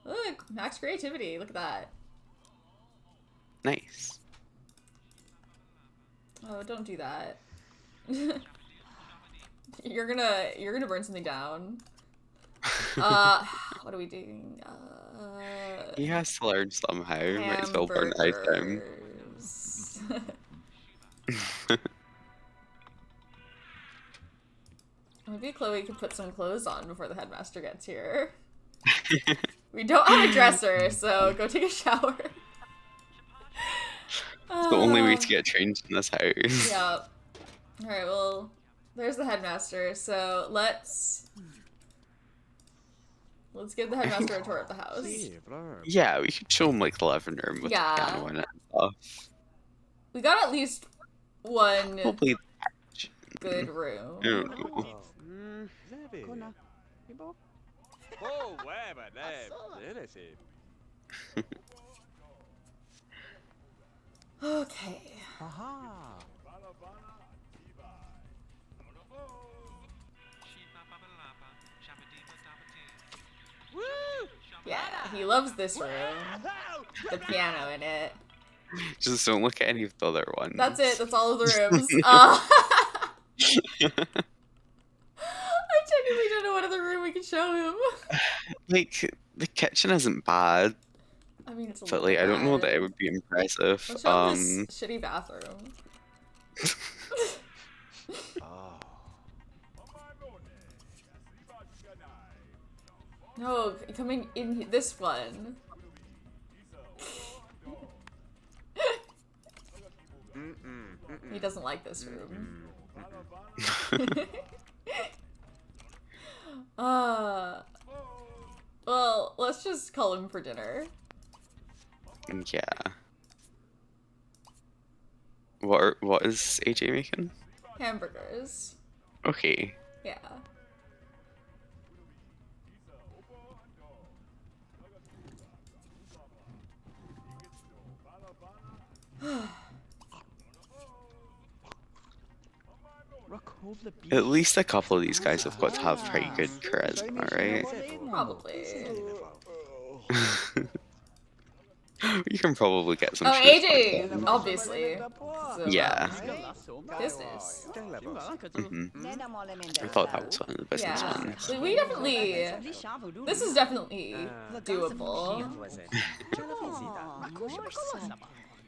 Speaker 1: Look, max creativity. Look at that.
Speaker 2: Nice.
Speaker 1: Oh, don't do that. You're gonna burn something down. What are we doing?
Speaker 2: He has to learn somehow. Might as well burn out him.
Speaker 1: Hamburgers. Maybe Chloe could put some clothes on before the headmaster gets here. We don't have a dresser, so go take a shower.
Speaker 2: It's the only way to get changed in this house.
Speaker 1: Yeah. Alright, well, there's the headmaster, so let's give the headmaster a tour of the house.
Speaker 2: Yeah, we could show him like the living room with
Speaker 1: Yeah.
Speaker 2: the piano in it and stuff.
Speaker 1: We got at least one
Speaker 2: Probably
Speaker 1: good room.
Speaker 2: I don't know.
Speaker 4: Oh, ouais, madame. C'est
Speaker 1: Okay. Yeah, he loves this room. The piano in it.
Speaker 2: Just don't look at any of the other ones.
Speaker 1: That's it. That's all of the rooms. I genuinely don't know what other room we can show him.
Speaker 2: Like, the kitchen isn't bad,
Speaker 1: I mean, it's a
Speaker 2: but
Speaker 1: little
Speaker 2: like, I don't know
Speaker 1: bad.
Speaker 2: that it would be impressive.
Speaker 1: Let's show him this shitty bathroom. No, coming in this one. He doesn't like this room. Well, let's just call him for dinner.
Speaker 2: Yeah. What is AJ making?
Speaker 1: Hamburgers.
Speaker 2: Okay.
Speaker 1: Yeah.
Speaker 2: At least a couple of these guys have got to have pretty good charisma, right?
Speaker 1: Probably.
Speaker 2: You can probably get some.
Speaker 1: Oh,
Speaker 2: shit
Speaker 1: AJ!
Speaker 2: from them.
Speaker 1: Obviously. So,
Speaker 2: Yeah.
Speaker 1: business.
Speaker 2: I thought that was one of the business
Speaker 1: Yeah.
Speaker 2: ones.
Speaker 1: We definitely. This is definitely doable.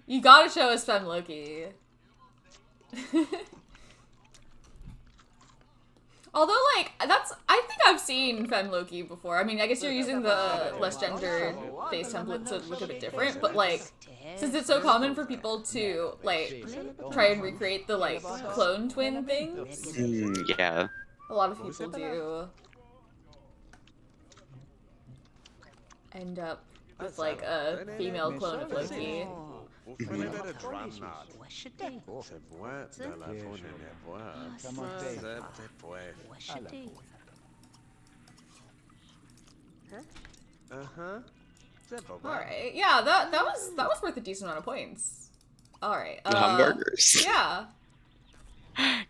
Speaker 1: You gotta show us Fem Loki. Although, like, I think I've seen Fem Loki before. I mean, I guess you're using the less gendered face template to look a bit different, but, like, since it's so common for people to, like, try and recreate the, like, clone twin things,
Speaker 2: Yeah.
Speaker 1: a lot of people do end up with, like, a female clone of Loki.
Speaker 4: C'est moi dans la faune et la voix. C'est
Speaker 1: Alright, yeah, that was worth a decent amount of points. Alright,
Speaker 2: The hamburgers.
Speaker 1: yeah.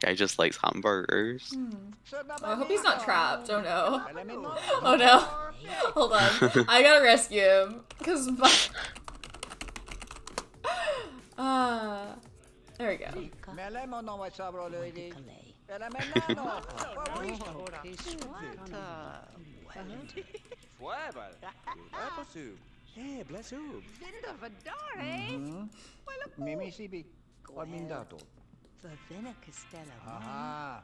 Speaker 2: Guy just likes hamburgers.
Speaker 1: Oh, I hope he's not trapped. Oh no. Oh no. Hold on. I gotta rescue him. Cause there we go.
Speaker 4: Eh, bless you.
Speaker 5: Mimi Sibi. Mindato.
Speaker 1: Yeah,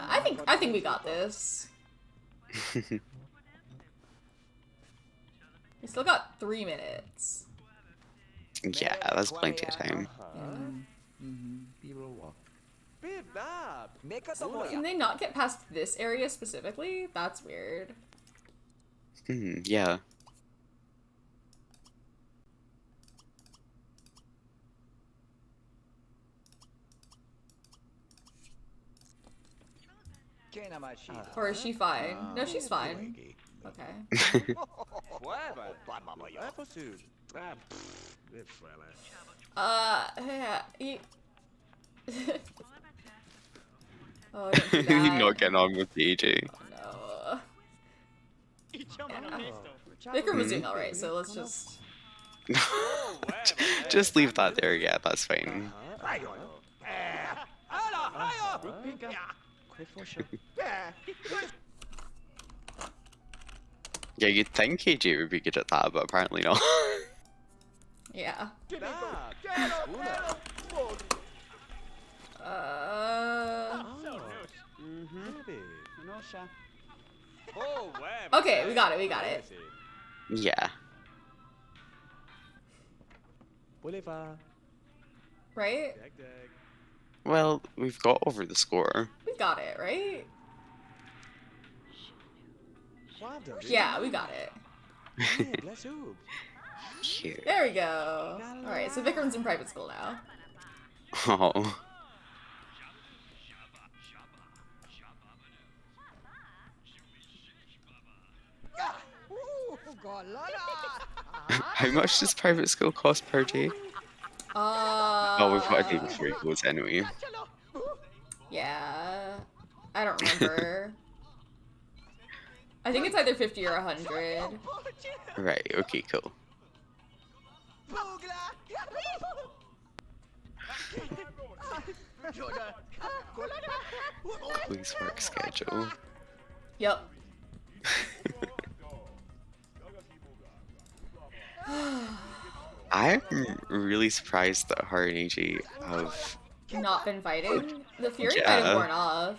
Speaker 1: I think we got this. We still got 3 minutes.
Speaker 2: Yeah, that's plenty of time.
Speaker 1: Can they not get past this area specifically? That's weird.
Speaker 2: Yeah.
Speaker 1: Or is she fine? No, she's fine. Okay.
Speaker 4: Apple soup. This fella.
Speaker 1: Yeah. Oh, don't do that.
Speaker 2: Not getting on with AJ.
Speaker 1: No. Vikram was doing alright, so let's just...
Speaker 2: Just leave that there. Yeah, that's fine. Yeah, you'd think AJ would be good at that, but apparently not.
Speaker 1: Yeah. Okay, we got it.
Speaker 2: Yeah.
Speaker 1: Right?
Speaker 2: Well, we've got over the score.
Speaker 1: We got it, right? Yeah, we got it.
Speaker 2: Cute.
Speaker 1: There we go. Alright, so Vikram's in private school now.
Speaker 2: Oh. How much does private school cost per day? Oh, we've got a day before he goes anyway.
Speaker 1: Yeah. I don't remember. I think it's either 50 or 100.
Speaker 2: Right, okay, cool. Please work schedule.
Speaker 1: Yep.
Speaker 2: I'm really surprised that her and AJ have...
Speaker 1: Not been fighting? The fury might
Speaker 2: Yeah.
Speaker 1: have worn off.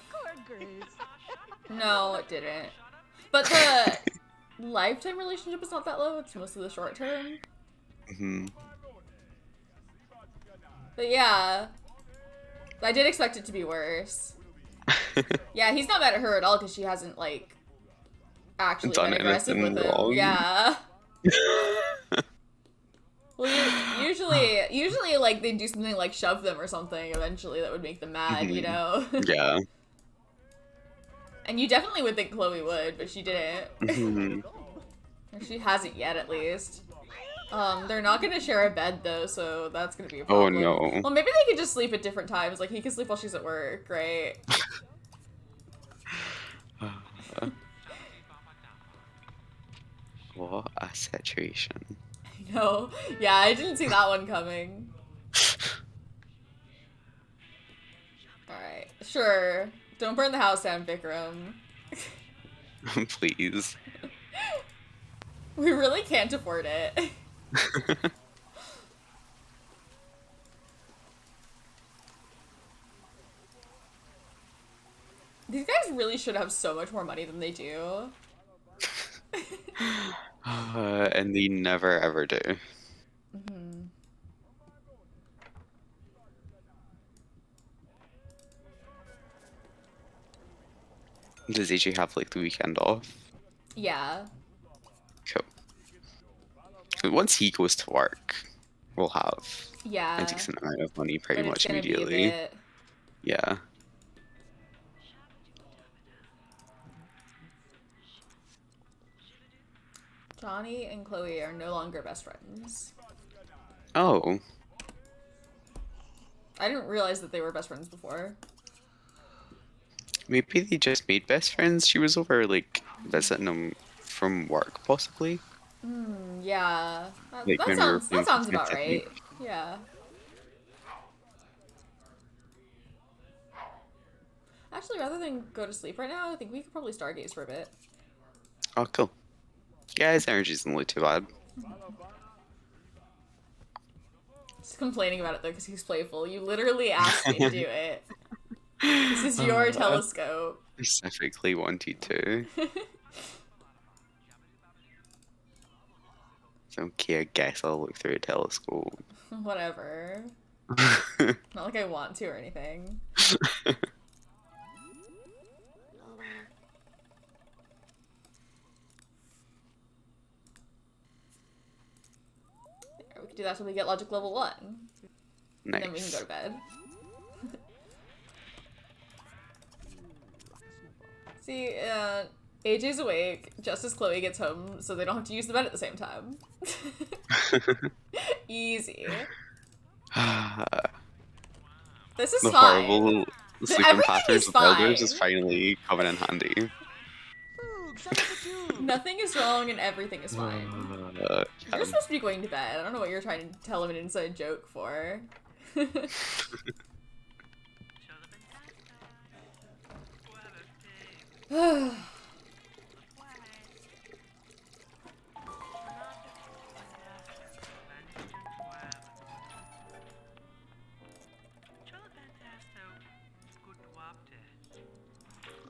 Speaker 1: No, it didn't. But the lifetime relationship is not that low, it's mostly the short term.
Speaker 2: Mhm.
Speaker 1: But yeah. I did expect it to be worse. Yeah, he's not mad at her at all because she hasn't, like, actually
Speaker 2: Done
Speaker 1: been aggressive with
Speaker 2: anything
Speaker 1: him.
Speaker 2: wrong.
Speaker 1: Yeah. Well, usually, like, they do something like shove them or something eventually that would make them mad, you know?
Speaker 2: Yeah.
Speaker 1: And you definitely would think Chloe would, but she didn't.
Speaker 2: Mhm.
Speaker 1: Or she hasn't yet, at least. They're not gonna share a bed, though, so that's gonna be a
Speaker 2: Oh
Speaker 1: problem.
Speaker 2: no.
Speaker 1: Well, maybe they could just sleep at different times. Like, he can sleep while she's at work, right?
Speaker 2: What a situation.
Speaker 1: No. Yeah, I didn't see that one coming. Alright, sure. Don't burn the house down, Vikram.
Speaker 2: Please.
Speaker 1: We really can't afford it. These guys really should have so much more money than they do.
Speaker 2: And they never ever do.
Speaker 1: Mm-hmm.
Speaker 2: Does AJ have like the weekend off?
Speaker 1: Yeah.
Speaker 2: Cool. Once he goes to work, we'll have
Speaker 1: Yeah.
Speaker 2: a decent amount of money pretty
Speaker 1: But
Speaker 2: much
Speaker 1: it's gonna be a
Speaker 2: immediately.
Speaker 1: bit...
Speaker 2: Yeah.
Speaker 1: Johnny and Chloe are no longer best friends.
Speaker 2: Oh.
Speaker 1: I didn't realize that they were best friends before.
Speaker 2: Maybe they just made best friends. She was over like visiting them from work, possibly.
Speaker 1: Yeah. That,
Speaker 2: Like,
Speaker 1: that
Speaker 2: when we were
Speaker 1: sounds
Speaker 2: playing
Speaker 1: about
Speaker 2: Fortnite, I
Speaker 1: right.
Speaker 2: think.
Speaker 1: Yeah. Actually, rather than go to sleep right now, I think we could probably stargaze for a bit.
Speaker 2: Oh, cool. Yeah, his energy isn't really too bad.
Speaker 1: Just complaining about it though, because he's playful. You literally asked me to do it. This is your telescope.
Speaker 2: Specifically wanted to. It's okay, I guess I'll look through a telescope.
Speaker 1: Whatever. Not like I want to or anything. We can do that till we get logic level 1.
Speaker 2: Nice.
Speaker 1: Then we can go to bed. See, AJ's awake just as Chloe gets home, so they don't have to use the bed at the same time. Easy. This is
Speaker 2: The
Speaker 1: fine.
Speaker 2: horrible sleeping
Speaker 1: Everything
Speaker 2: patterns
Speaker 1: is
Speaker 2: of elders is
Speaker 1: fine.
Speaker 2: finally coming in handy.
Speaker 1: Nothing is wrong and everything is fine.
Speaker 2: Yeah.
Speaker 1: You're supposed to be going to bed. I don't know what you're trying to tell him an inside joke for.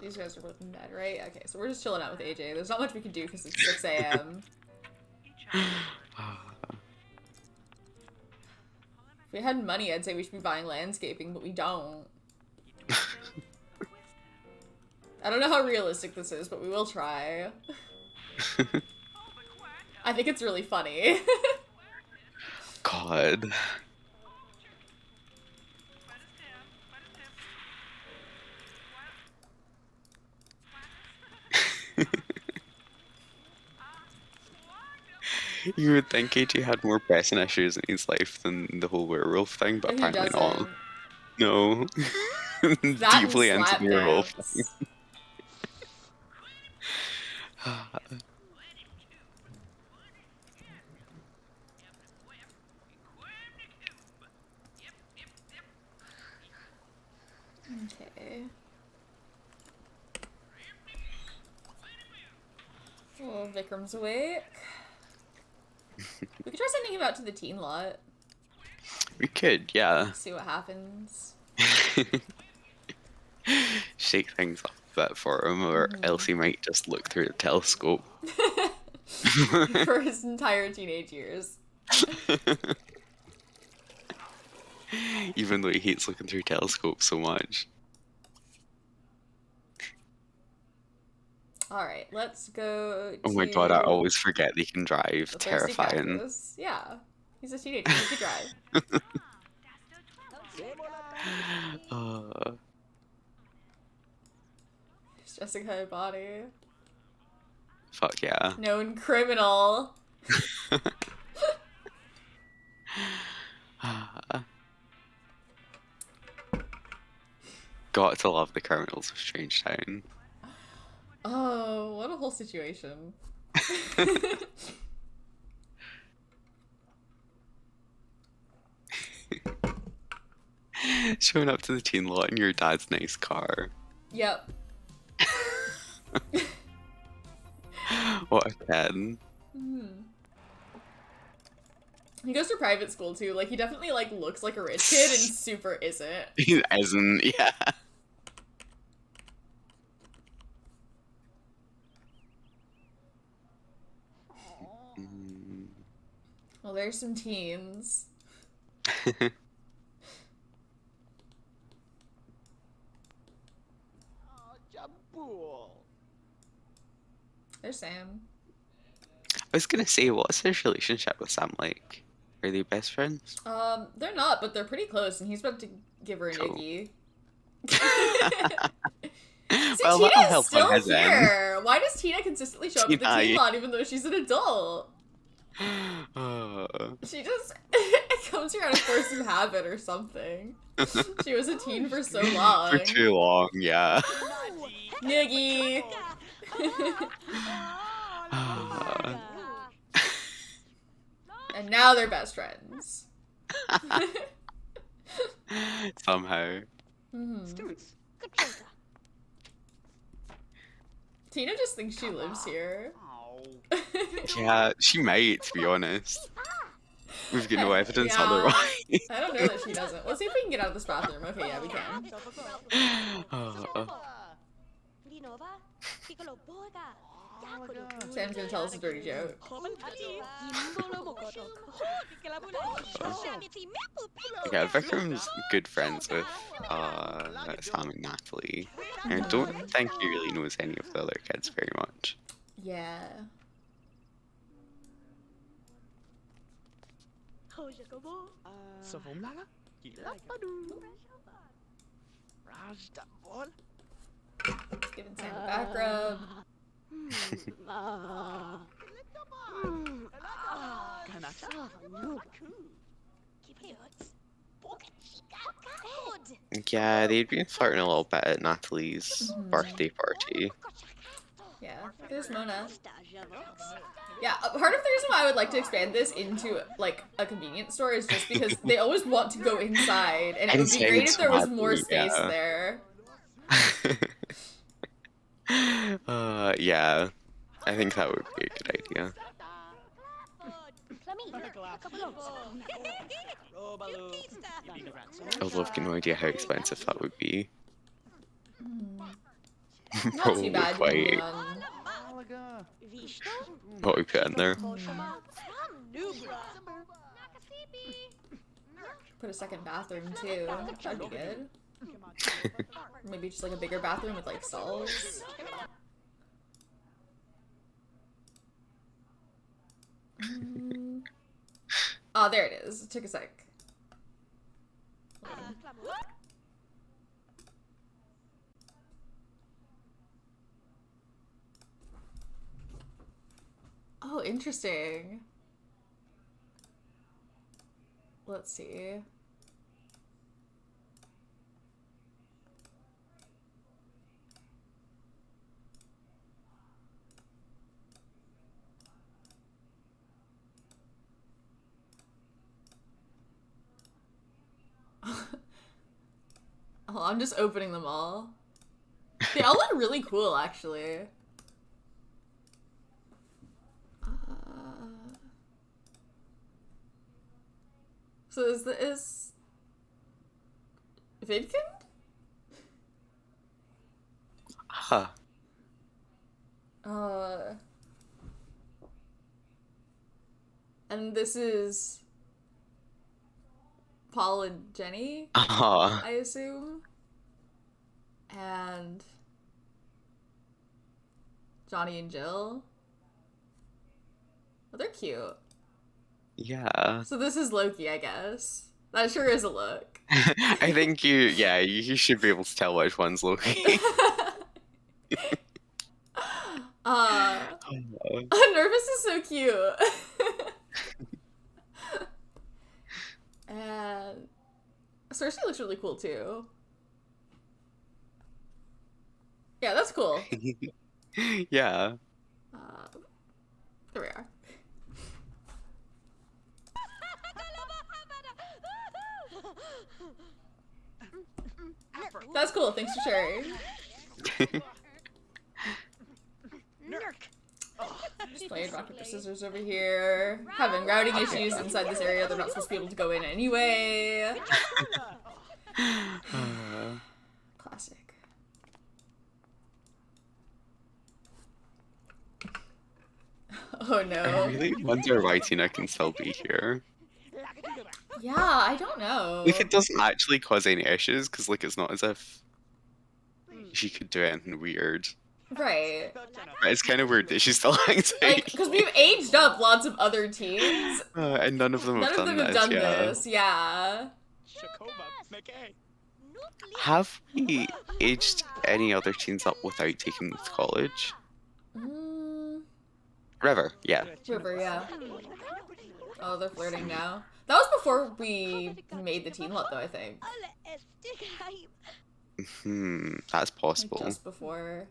Speaker 1: These guys are both in bed, right? Okay, so we're just chilling out with AJ. There's not much we can do because it's 6 a.m. If we had money, I'd say we should be buying landscaping, but we don't. I don't know how realistic this is, but we will try. I think it's really funny.
Speaker 2: God. You would think AJ had more pressing issues in his life than the whole werewolf thing, but
Speaker 1: And he
Speaker 2: apparently not.
Speaker 1: doesn't.
Speaker 2: No.
Speaker 1: That
Speaker 2: Deeply
Speaker 1: and
Speaker 2: into
Speaker 1: slap
Speaker 2: the werewolf
Speaker 1: dance.
Speaker 2: thing.
Speaker 1: Okay. Well, Vikram's awake. We could try sending him out to the teen lot.
Speaker 2: We could, yeah.
Speaker 1: See what happens.
Speaker 2: Shake things up a bit for him, or else he might just look through the telescope.
Speaker 1: For his entire teenage years.
Speaker 2: Even though he hates looking through telescopes so much.
Speaker 1: Alright, let's go
Speaker 2: Oh my
Speaker 1: to
Speaker 2: god, I always forget they can drive.
Speaker 1: the thirsty
Speaker 2: Terrifying.
Speaker 1: cactus. Yeah. He's a teenager, he can drive. He's just a kind of body.
Speaker 2: Fuck yeah.
Speaker 1: Known criminal.
Speaker 2: Got to love the criminals of Strangetown.
Speaker 1: Oh, what a whole situation.
Speaker 2: Showing up to the teen lot in your dad's nice car.
Speaker 1: Yep.
Speaker 2: What a kid.
Speaker 1: He goes to private school too. Like, he definitely like looks like a rich kid and super isn't.
Speaker 2: He isn't, yeah.
Speaker 1: Well, there's some teens. There's Sam.
Speaker 2: I was gonna say, what's his relationship with Sam like? Are they best friends?
Speaker 1: They're not, but they're pretty close, and he's about to give her a
Speaker 2: Cool.
Speaker 1: noogie. See,
Speaker 2: Well, that'll
Speaker 1: Tina's
Speaker 2: help
Speaker 1: still
Speaker 2: on his end.
Speaker 1: here. Why does Tina consistently show up at the
Speaker 2: Tina,
Speaker 1: teen
Speaker 2: yeah.
Speaker 1: lot even though she's an adult? She just it comes here out of force of habit or something. She was a teen for so long.
Speaker 2: For too long, yeah.
Speaker 1: Noogie. And now they're best friends.
Speaker 2: Somehow.
Speaker 6: Students, good job.
Speaker 1: Tina just thinks she lives here.
Speaker 2: Yeah, she might, to be honest. We've got no evidence
Speaker 1: Yeah.
Speaker 2: otherwise.
Speaker 1: I don't know that she doesn't. Let's see if we can get out of this bathroom. Okay, yeah, we can. Sam's gonna tell us a dirty joke.
Speaker 2: Yeah, Vikram's good friends with Sam and Natalie. I don't think he really knows any of the other kids very much.
Speaker 1: Yeah.
Speaker 4: Savomlala? Gila pa du. Raj da bol.
Speaker 1: Giving Sam a back rub.
Speaker 2: Yeah, they'd been flirting a little bit at Natalie's birthday party.
Speaker 1: Yeah, there's Mona. Yeah, part of the reason why I would like to expand this into, like, a convenience store is just because they always want to go inside, and it would be
Speaker 2: Inside
Speaker 1: great if
Speaker 2: so
Speaker 1: there was
Speaker 2: badly,
Speaker 1: more space
Speaker 2: yeah.
Speaker 1: there.
Speaker 2: Yeah, I think that would be a good idea. Although I've got no idea how expensive that would be.
Speaker 1: Not
Speaker 2: Probably
Speaker 1: too bad.
Speaker 2: quite what we put in there.
Speaker 1: Put a second bathroom too. That'd be good. Maybe just like a bigger bathroom with like stalls. Oh, there it is. It took a sec. Oh, interesting. Let's see. Oh, I'm just opening them all. They all look really cool, actually. So is Vidkind?
Speaker 2: Huh.
Speaker 1: And this is Paul and Jenny, I assume. And Johnny and Jill. Oh, they're cute.
Speaker 2: Yeah.
Speaker 1: So this is Loki, I guess. That sure is a look.
Speaker 2: I think you should be able to tell which one's Loki.
Speaker 1: Nervous is so cute. And Cersei looks really cool too. Yeah, that's cool.
Speaker 2: Yeah.
Speaker 1: There we are. That's cool. Thanks for sharing. Just playing rock, paper, scissors over here. Having routing issues inside this area. They're not supposed to be able to go in anyway. Classic. Oh no.
Speaker 2: I really wonder why Tina can still be here.
Speaker 1: Yeah, I don't know.
Speaker 2: If it doesn't actually cause any issues, because like it's not as if she could do anything weird.
Speaker 1: Right.
Speaker 2: But it's kind of weird that she's still acting.
Speaker 1: Like, because we've aged up lots of other teens.
Speaker 2: And none of them have
Speaker 1: None of them have done this, yeah.
Speaker 2: Have we aged any other teens up without taking them to college? River, yeah.
Speaker 1: River, yeah. Oh, they're flirting now. That was before we made the teen lot, though, I think.
Speaker 2: That's possible.
Speaker 1: Like just before.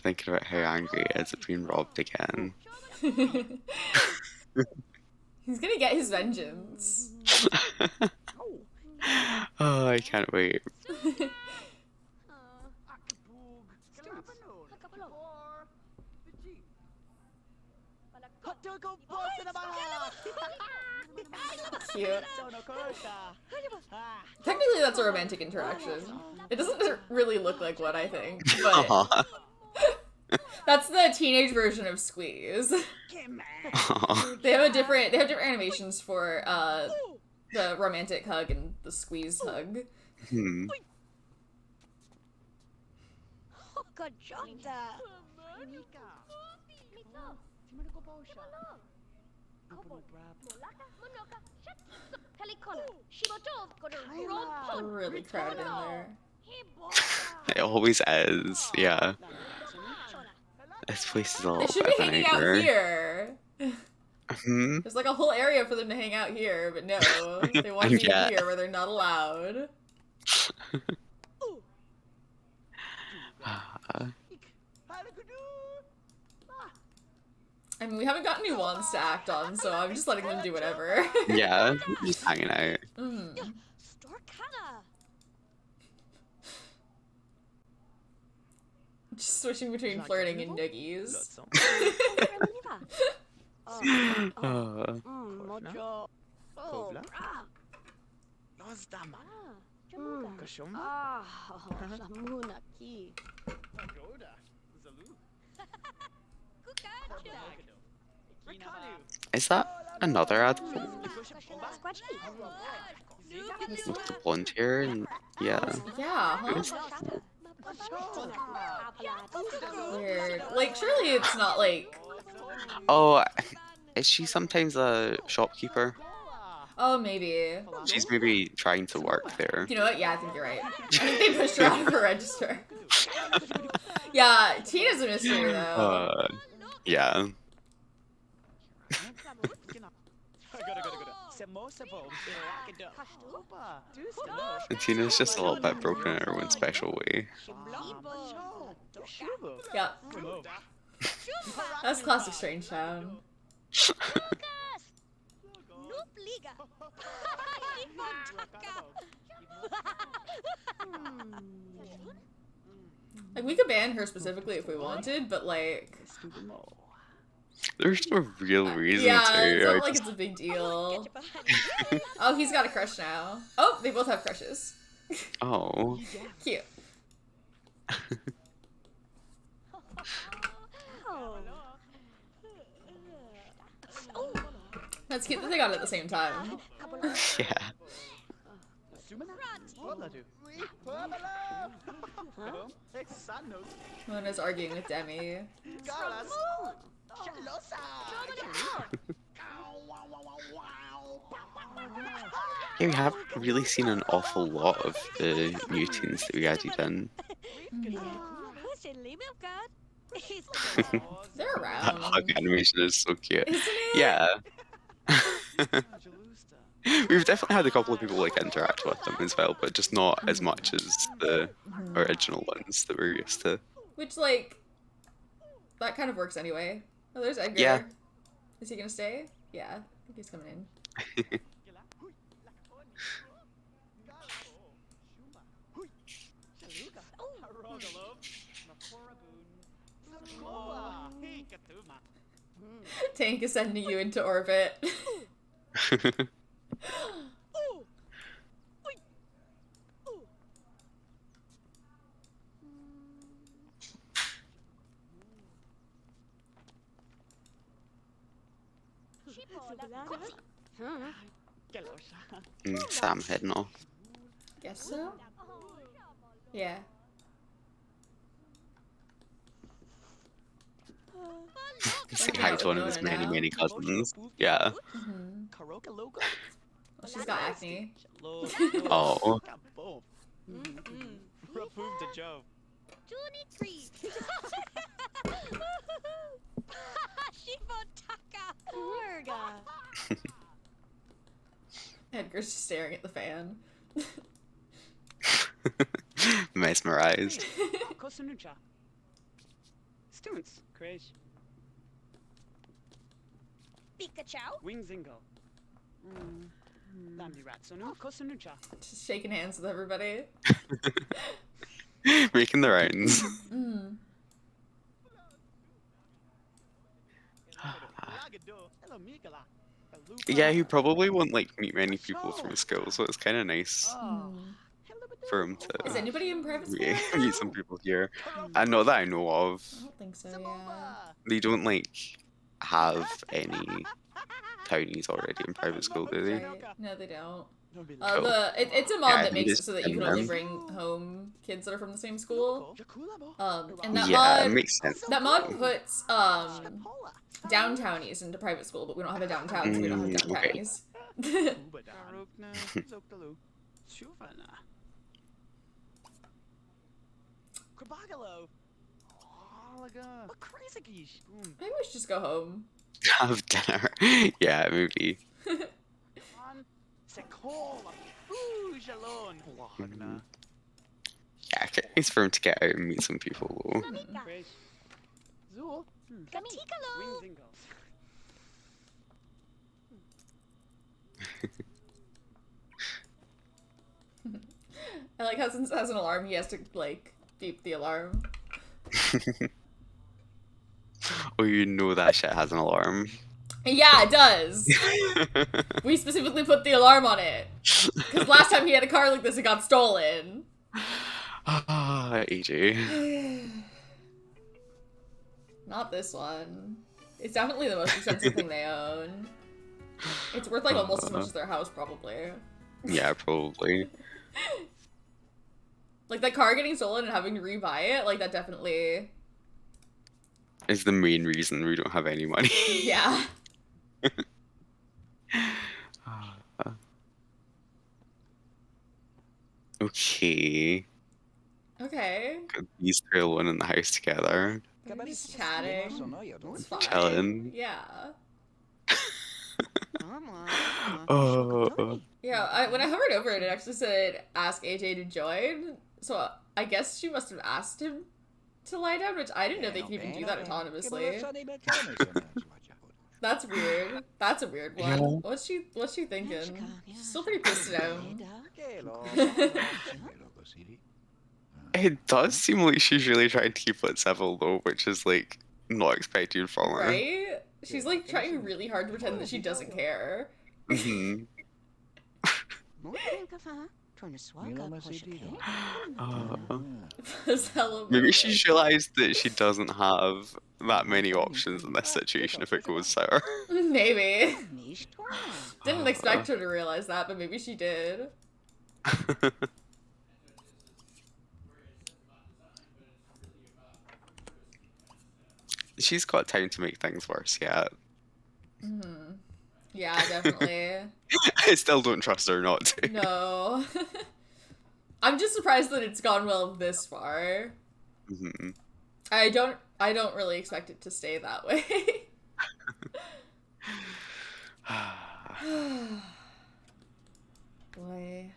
Speaker 2: Thinking about how angry he is at being robbed again.
Speaker 1: He's gonna get his vengeance.
Speaker 2: Oh, I can't wait. Cute. Technically, that's a romantic interaction. It doesn't really look like one, I think, but that's the teenage version of Squeeze. They have different animations for the romantic hug and the squeeze hug.
Speaker 1: Really crowded in there.
Speaker 2: It always is, yeah. This place is a
Speaker 1: They
Speaker 2: little
Speaker 1: should
Speaker 2: bit
Speaker 1: be
Speaker 2: of a
Speaker 1: hanging out
Speaker 2: nightmare.
Speaker 1: here.
Speaker 2: Hmm?
Speaker 1: There's like a whole area for them to hang out here, but no. They want to be
Speaker 2: Yeah.
Speaker 1: here where they're not allowed. I mean, we haven't got any wands to act on, so I'm just letting them do whatever.
Speaker 2: Yeah, just hanging out.
Speaker 1: Mm. Just switching between flirting and noogies.
Speaker 2: Is that another adult with blonde hair? And yeah.
Speaker 1: Yeah, huh?
Speaker 2: Who is
Speaker 1: Weird. Like, surely it's not like...
Speaker 2: Oh, is she sometimes a shopkeeper?
Speaker 1: Oh, maybe.
Speaker 2: She's maybe trying to work there.
Speaker 1: You know what? Yeah, I think you're right. I think they pushed her out of her register. Yeah, Tina's a mystery, though.
Speaker 2: Yeah. And Tina's just a little bit broken in her own special way.
Speaker 1: Yeah. That's classic Strangetown. Like, we could ban her specifically if we wanted, but like...
Speaker 2: There's no real reason
Speaker 1: Yeah,
Speaker 2: to.
Speaker 1: it's
Speaker 2: I
Speaker 1: not like
Speaker 2: just-
Speaker 1: it's a big deal. Oh, he's got a crush now. Oh, they both have crushes.
Speaker 2: Oh.
Speaker 1: Cute. That's cute that they got it at the same time.
Speaker 2: Yeah.
Speaker 1: Mona's arguing with Demi.
Speaker 2: Yeah, we haven't really seen an awful lot of the new tunes that we added in.
Speaker 1: They're
Speaker 2: That
Speaker 1: around.
Speaker 2: hug animation is so cute.
Speaker 1: Isn't it?
Speaker 2: Yeah. We've definitely had a couple of people like interact with them as well, but just not as much as the original ones that we're used to.
Speaker 1: Which, like, that kind of works anyway. Oh, there's Edgar.
Speaker 2: Yeah.
Speaker 1: Is he gonna stay? Yeah, I think he's coming in. Tank is sending you into orbit.
Speaker 2: Sam heading off.
Speaker 1: Guess so? Yeah.
Speaker 2: Say hi to one of his many, many cousins. Yeah.
Speaker 1: Mm-hmm. Well, she's got acne.
Speaker 2: Oh.
Speaker 1: Edgar's just staring at the fan.
Speaker 2: Mesmerized.
Speaker 7: Students, crash. Wingzingo. Lambi Ratsonu, Kosunucha.
Speaker 1: Just shaking hands with everybody.
Speaker 2: Making the rounds.
Speaker 1: Mm.
Speaker 2: Yeah, he probably won't like meet many people from school, so it's kind of nice for him
Speaker 1: Is
Speaker 2: to
Speaker 1: anybody in private school?
Speaker 2: meet some people here. And not that I know of.
Speaker 1: I don't think so, yeah.
Speaker 2: They don't like have any townies already in private school, do they?
Speaker 1: Right. No, they don't. It's a mod
Speaker 2: Yeah,
Speaker 1: that makes it
Speaker 2: just
Speaker 1: so that you can only
Speaker 2: them.
Speaker 1: bring home kids that are from the same school. And that
Speaker 2: Yeah, it
Speaker 1: mod
Speaker 2: makes sense.
Speaker 1: that mod puts downtownies into private school, but we don't have a downtown, so we don't have
Speaker 2: Okay.
Speaker 1: downtownies.
Speaker 7: Garukna, Zoktalu, Shuvana. Krabagalo. Alaga. What crazy geesh? Boom.
Speaker 1: Maybe we should just go home.
Speaker 2: Have dinner. Yeah, maybe.
Speaker 7: On Sekola. Ooh, Jalon. Blogna.
Speaker 2: Yeah, it's for him to get out and meet some people though.
Speaker 7: Crash. Zool. Wings and gulls.
Speaker 1: I like how since it has an alarm, he has to like beep the alarm.
Speaker 2: Oh, you know that shit has an alarm.
Speaker 1: Yeah, it does. We specifically put the alarm on it because last time he had a car like this, it got stolen.
Speaker 2: Ah, AJ.
Speaker 1: Not this one. It's definitely the most expensive thing they own. It's worth like almost as much as their house, probably.
Speaker 2: Yeah, probably.
Speaker 1: Like that car getting stolen and having to rebuy it, like that definitely.
Speaker 2: Is the main reason we don't have any money.
Speaker 1: Yeah.
Speaker 2: Okay.
Speaker 1: Okay.
Speaker 2: Got these three alone in the house together.
Speaker 1: They're just chatting. It's fine.
Speaker 2: Chilling.
Speaker 1: Yeah.
Speaker 2: Oh.
Speaker 1: Yeah, when I hovered over it, it actually said ask AJ to join. So I guess she must have asked him to lie down, which I didn't know they could even do that autonomously. That's weird. That's a weird one.
Speaker 2: Yeah.
Speaker 1: What's she thinking? She's still pretty pissed at him.
Speaker 2: It does seem like she's really trying to keep it civil though, which is like not expected from her.
Speaker 1: Right? She's like trying really hard to pretend that she doesn't care.
Speaker 2: Mm-hmm. Maybe she's realised that she doesn't have that many options in this situation if it goes sour.
Speaker 1: Maybe. Didn't expect her to realize that, but maybe she did.
Speaker 2: She's got time to make things worse yet.
Speaker 1: Mm-hmm. Yeah, definitely.
Speaker 2: I still don't trust her not to.
Speaker 1: No. I'm just surprised that it's gone well this far.
Speaker 2: Mm-hmm.
Speaker 1: I don't really expect it to stay that way. Boy.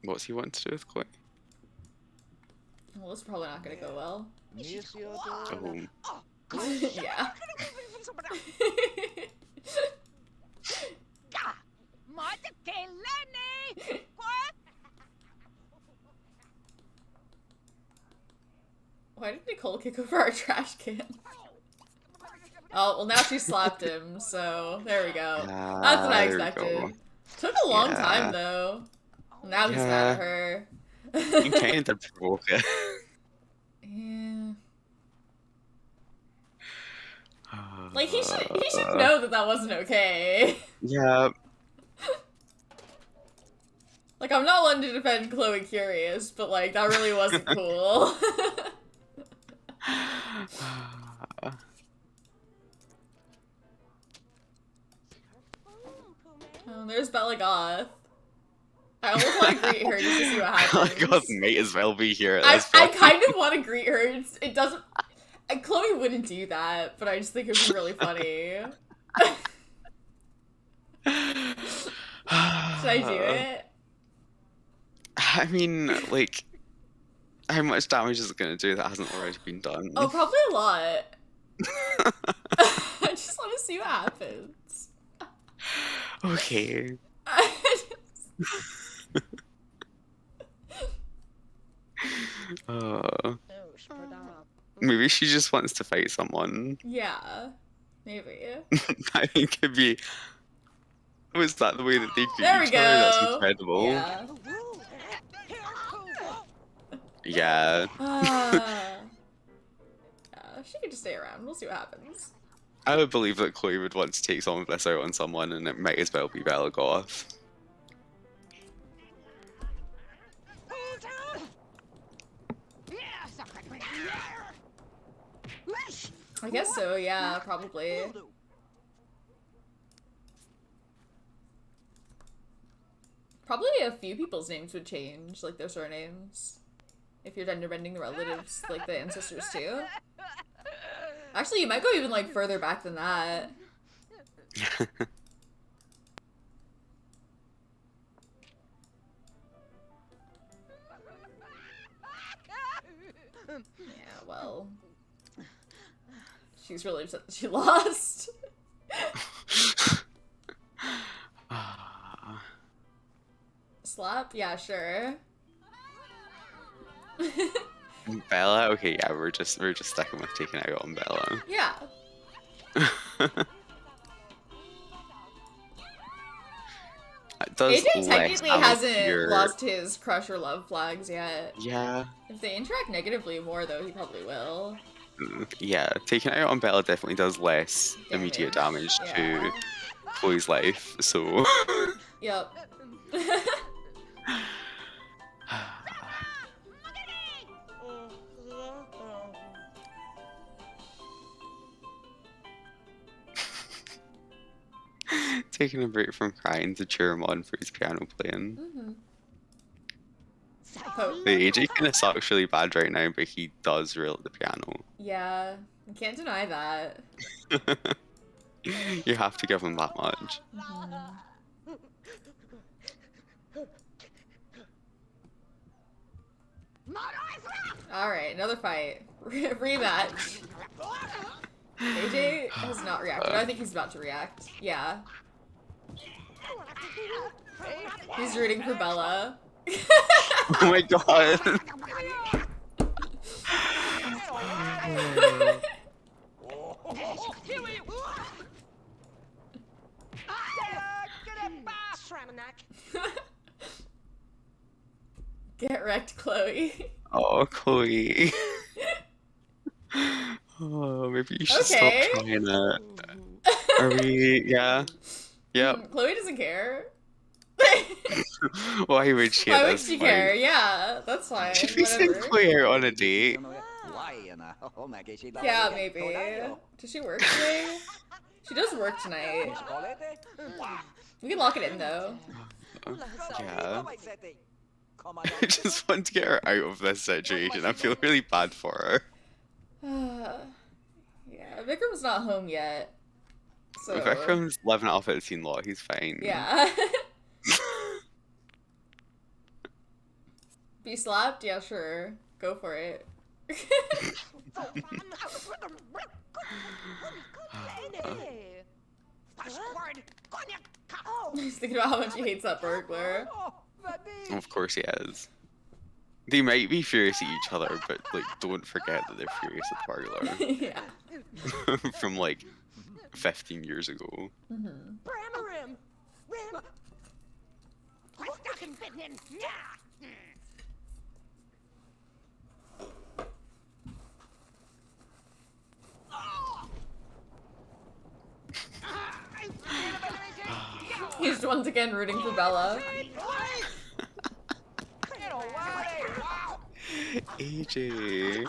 Speaker 2: What's he want to do with Chloe?
Speaker 1: Well, it's probably not gonna go well.
Speaker 2: Oh.
Speaker 1: Yeah. Why did Nicole kick over our trash can? Oh, well now she slapped him, so there we go. That's what I expected. Took a long time though. Now he's mad at her.
Speaker 2: You kind of provoke it.
Speaker 1: Yeah. Like he should know that that wasn't okay.
Speaker 2: Yeah.
Speaker 1: Like I'm not one to defend Chloe Curious, but like that really wasn't cool. Oh, there's Bella Goth. I almost want to greet her just to see what happens.
Speaker 2: God, might as well be here at
Speaker 1: I
Speaker 2: this point.
Speaker 1: kind of want to greet her. It doesn't. Chloe wouldn't do that, but I just think it would be really funny. Should I do it?
Speaker 2: I mean, like, how much damage is it going to do that hasn't already been done?
Speaker 1: Oh, probably a lot. I just want to see what happens.
Speaker 2: Okay. Maybe she just wants to fight someone.
Speaker 1: Yeah, maybe.
Speaker 2: I think it'd be. Was that the way that they greet
Speaker 1: There we
Speaker 2: each other? That's
Speaker 1: go.
Speaker 2: incredible.
Speaker 1: Yeah.
Speaker 2: Yeah.
Speaker 1: She could just stay around. We'll see what happens.
Speaker 2: I would believe that Chloe would want to take some of this out on someone, and it might as well be Bella Goth.
Speaker 1: I guess so, yeah, probably. Probably a few people's names would change, like their surnames. If you're gender bending the relatives, like the ancestors too. Actually, you might go even like further back than that. Yeah, well. She's really upset that she lost. Slap? Yeah, sure.
Speaker 2: Bella? Okay, yeah, we're just sticking with taking it out on Bella.
Speaker 1: Yeah. AJ technically hasn't lost his crush or love flags yet.
Speaker 2: Yeah.
Speaker 1: If they interact negatively more, though, he probably will.
Speaker 2: Yeah, taking it out on Bella definitely does less immediate damage to Chloe's life, so...
Speaker 1: Yep.
Speaker 2: Taking a break from crying to cheer him on for his piano playing. The AJ kind of sucks really bad right now, but he does reel at the piano.
Speaker 1: Yeah, I can't deny that.
Speaker 2: You have to give him that much.
Speaker 1: Alright, another fight. Rematch. AJ has not reacted. I think he's about to react. Yeah. He's rooting for Bella.
Speaker 2: Oh my god.
Speaker 1: Get wrecked, Chloe.
Speaker 2: Oh, Chloe. Oh, maybe you should stop trying it. Are we? Yeah. Yep.
Speaker 1: Chloe doesn't care.
Speaker 2: Why would she?
Speaker 1: Why would she care? Yeah, that's fine.
Speaker 2: Should we send Chloe out on a date?
Speaker 1: Yeah, maybe. Does she work today? She does work tonight. We can lock it in though.
Speaker 2: Yeah. I just want to get her out of this situation. I feel really bad for her.
Speaker 1: Yeah, Vikram's not home yet. So
Speaker 2: Vikram's living it up at the teen law. He's fine.
Speaker 1: Yeah. Be slapped? Yeah, sure. Go for it. He's thinking about how much he hates that burglar.
Speaker 2: Of course he is. They might be furious at each other, but like, don't forget that they're furious at the burglar.
Speaker 1: Yeah.
Speaker 2: From like 15 years ago.
Speaker 1: He's once again rooting for Bella.
Speaker 2: AJ.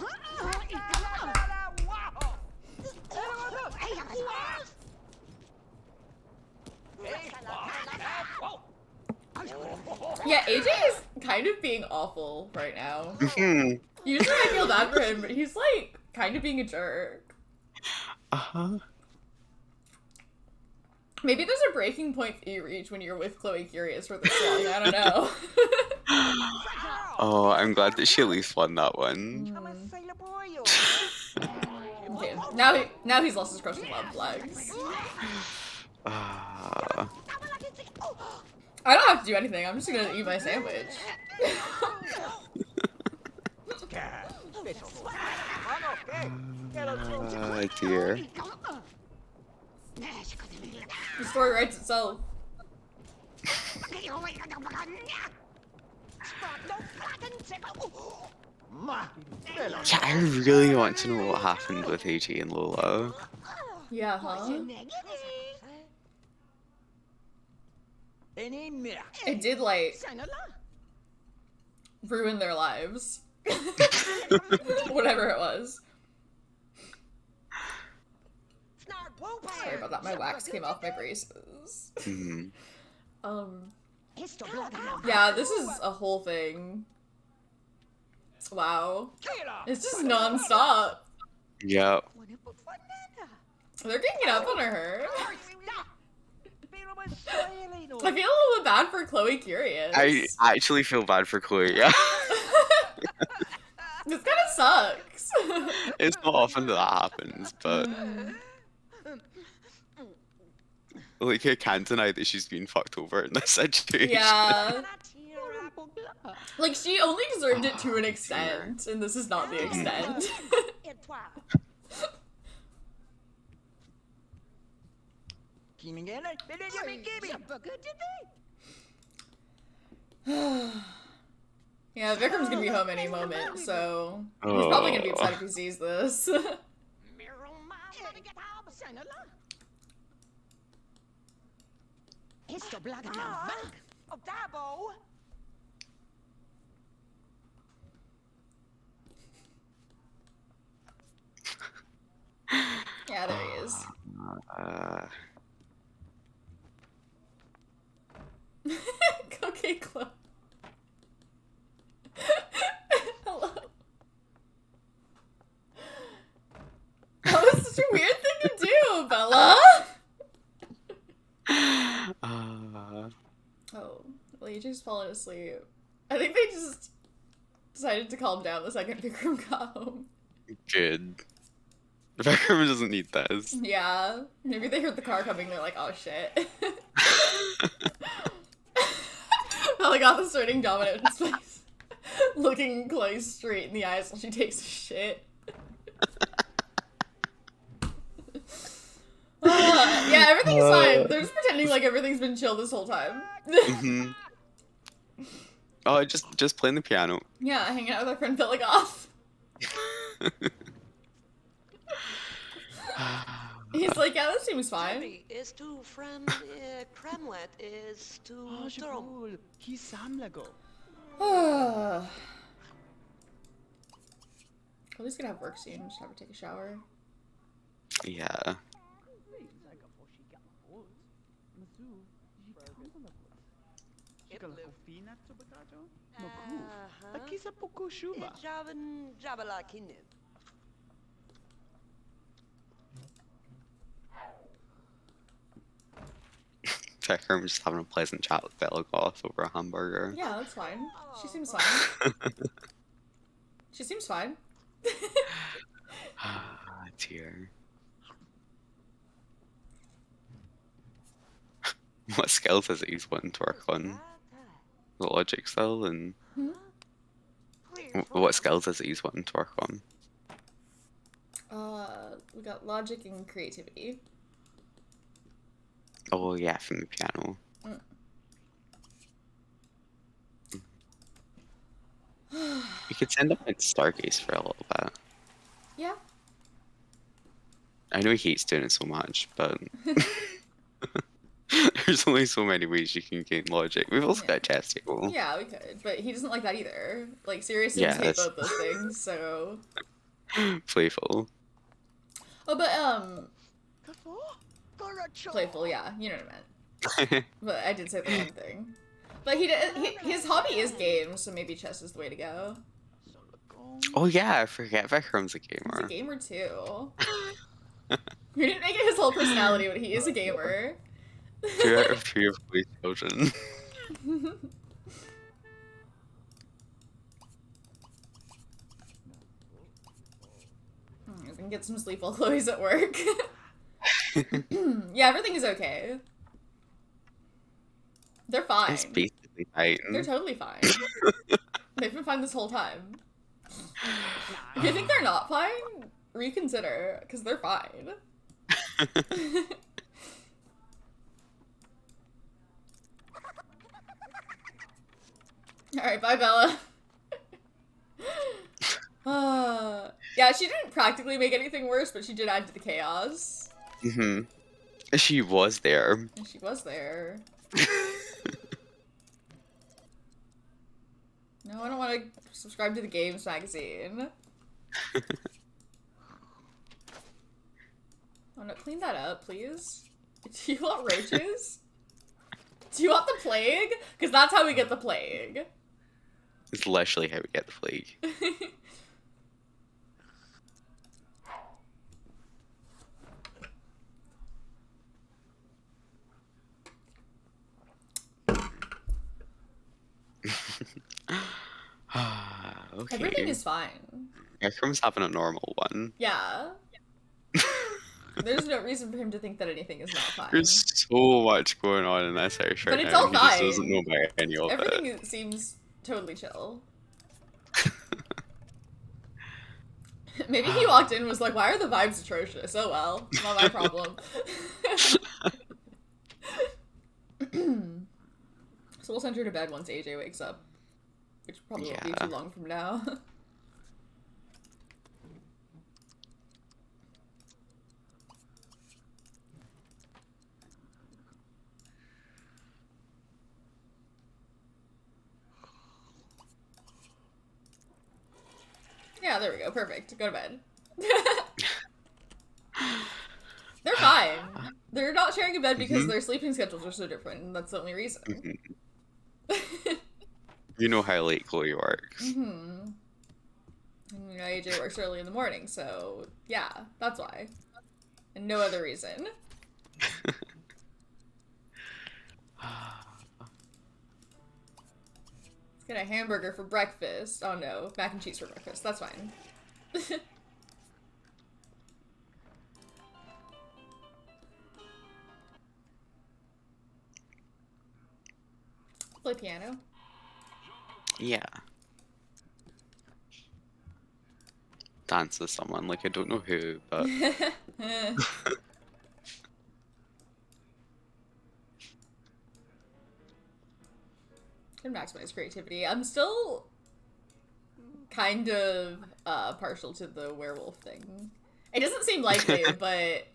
Speaker 1: Yeah, AJ is kind of being awful right now. Usually I feel bad for him, but he's like kind of being a jerk. Maybe there's a breaking point that you reach when you're with Chloe Curious for this long. I don't know.
Speaker 2: Oh, I'm glad that she at least won that one.
Speaker 1: Okay, now he's lost his crush with love flags. I don't have to do anything. I'm just gonna eat my sandwich.
Speaker 2: Oh dear.
Speaker 1: The story writes itself.
Speaker 2: Yeah, I really want to know what happened with AJ and Lola.
Speaker 1: Yeah, huh? It did, like, ruin their lives. Whatever it was. Sorry about that, my wax came off my braces.
Speaker 2: Hmm.
Speaker 1: Yeah, this is a whole thing. Wow. It's just non-stop.
Speaker 2: Yep.
Speaker 1: They're ganging up on her. I feel a little bit bad for Chloe Curious.
Speaker 2: I actually feel bad for Chloe, yeah.
Speaker 1: This kind of sucks.
Speaker 2: It's not often that happens, but like I can't deny that she's been fucked over in this situation.
Speaker 1: Yeah. Like, she only deserved it to an extent, and this is not the extent. Yeah, Vikram's gonna be home any moment, so he's probably gonna be upset if he sees this. Yeah, there he is. Okay, Chloe. Hello. That was such a weird thing to do, Bella. Oh, well, you just fallen asleep. I think they just decided to calm down the second Vikram got home.
Speaker 2: Good. Vikram doesn't need this.
Speaker 1: Yeah, maybe they heard the car coming. They're like, "Oh shit." Well, they got the starting dominant in space, looking Chloe straight in the eyes while she takes a shit. Yeah, everything's fine. They're just pretending like everything's been chill this whole time.
Speaker 2: Mm-hmm. Oh, just playing the piano.
Speaker 1: Yeah, hanging out with our friend Billigoff. He's like, yeah, that seems fine.
Speaker 3: Is to friend Kremlet is to
Speaker 7: Oh, cool. Ki samlago.
Speaker 1: Chloe's gonna have work soon. Just have her take a shower.
Speaker 2: Yeah.
Speaker 7: Aqui sa pouco chuva.
Speaker 3: Jabala kinid.
Speaker 2: Vikram just having a pleasant chat with Bellagoth over a hamburger.
Speaker 1: Yeah, that's fine. She seems fine. She seems fine.
Speaker 2: Ah, dear. What skills is it he's wanting to work on? The logic skill and what skills is it he's wanting to work on?
Speaker 1: We got logic and creativity.
Speaker 2: Oh yeah, from the piano. You could send him at Stargaze for a little bit.
Speaker 1: Yeah.
Speaker 2: I know he hates doing it so much, but there's only so many ways you can gain logic. We've also got a chess table.
Speaker 1: Yeah, we could, but he doesn't like that either. Like, serious
Speaker 2: Yeah,
Speaker 1: Sims hate
Speaker 2: that's-
Speaker 1: both those things, so...
Speaker 2: Playful.
Speaker 1: Oh, but, playful, yeah, you know what I meant. But I did say the wrong thing. But his hobby is games, so maybe chess is the way to go.
Speaker 2: Oh yeah, I forget Vikram's a
Speaker 1: He's
Speaker 2: gamer.
Speaker 1: a gamer, too. We didn't make it his whole personality, but he is a gamer.
Speaker 2: 2 out of 3 of Chloe's children.
Speaker 1: I can get some sleep while Chloe's at work. Yeah, everything is okay. They're fine.
Speaker 2: It's basically fine.
Speaker 1: They're totally fine. They've been fine this whole time. If you think they're not fine, reconsider, because they're fine. Alright, bye, Bella. Yeah, she didn't practically make anything worse, but she did add to the chaos.
Speaker 2: Mm-hmm. She was there.
Speaker 1: And she was there. No, I don't want to subscribe to the games magazine. Oh no, clean that up, please. Do you want roaches? Do you want the plague? Because that's how we get the plague.
Speaker 2: It's literally how we get the plague. Okay.
Speaker 1: Everything is fine.
Speaker 2: Akram's having a normal one.
Speaker 1: Yeah. There's no reason for him to think that anything is not fine.
Speaker 2: There's so much going on in this house right
Speaker 1: But it's
Speaker 2: now.
Speaker 1: all
Speaker 2: And he just
Speaker 1: fine.
Speaker 2: doesn't know about any of
Speaker 1: Everything
Speaker 2: it.
Speaker 1: seems totally chill. Maybe he walked in and was like, why are the vibes atrocious? Oh well, not my problem. So we'll send her to bed once AJ wakes up. Which probably won't be too long from now. Yeah, there we go. Perfect. Go to bed. They're fine. They're not sharing a bed because their sleeping schedules are so different, and that's the only reason.
Speaker 2: You know how late Chloe works.
Speaker 1: And, you know, AJ works early in the morning, so yeah, that's why. And no other reason. Let's get a hamburger for breakfast. Oh no, mac and cheese for breakfast. That's fine. Play piano.
Speaker 2: Yeah. Dance with someone, like I don't know who, but
Speaker 1: Can maximize creativity. I'm still kind of partial to the werewolf thing. It doesn't seem likely, but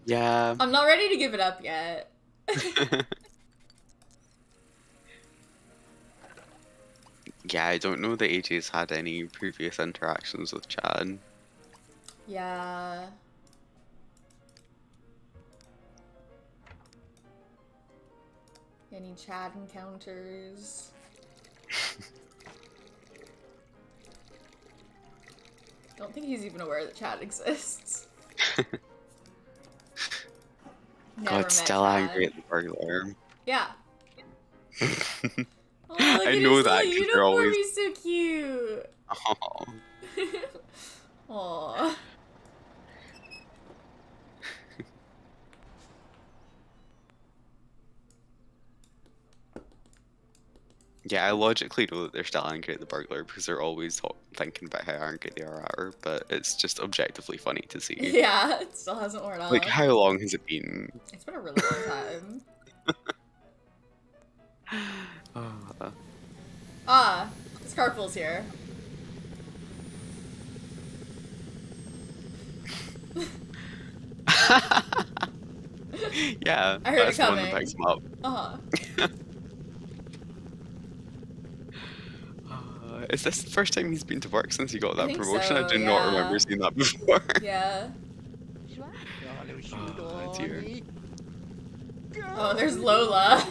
Speaker 2: yeah.
Speaker 1: I'm not ready to give it up yet.
Speaker 2: Yeah, I don't know that AJ's had any previous interactions with Chad.
Speaker 1: Yeah. Any Chad encounters? Don't think he's even aware that Chad exists. Never
Speaker 2: God,
Speaker 1: met
Speaker 2: still
Speaker 1: Chad.
Speaker 2: angry at the burglar.
Speaker 1: Yeah. Oh, look
Speaker 2: I
Speaker 1: at
Speaker 2: know
Speaker 1: his
Speaker 2: that,
Speaker 1: little
Speaker 2: 'cause you're
Speaker 1: uniform,
Speaker 2: always-
Speaker 1: he's so cute.
Speaker 2: Oh.
Speaker 1: Aww.
Speaker 2: Yeah, I logically know that they're still angry at the burglar because they're always thinking about how angry they are at her, but it's just objectively funny to see.
Speaker 1: Yeah, it still hasn't worn off.
Speaker 2: Like, how long has it been?
Speaker 1: It's been a really long time. Ah, Scarful's here.
Speaker 2: Yeah,
Speaker 1: I heard it
Speaker 2: that's the one that
Speaker 1: coming.
Speaker 2: picks him up. Is this the first time he's been to work since he got that
Speaker 1: think
Speaker 2: promotion?
Speaker 1: so,
Speaker 2: I do not
Speaker 1: yeah.
Speaker 2: remember seeing that before.
Speaker 1: Yeah.
Speaker 2: Oh, dear.
Speaker 1: Oh, there's Lola.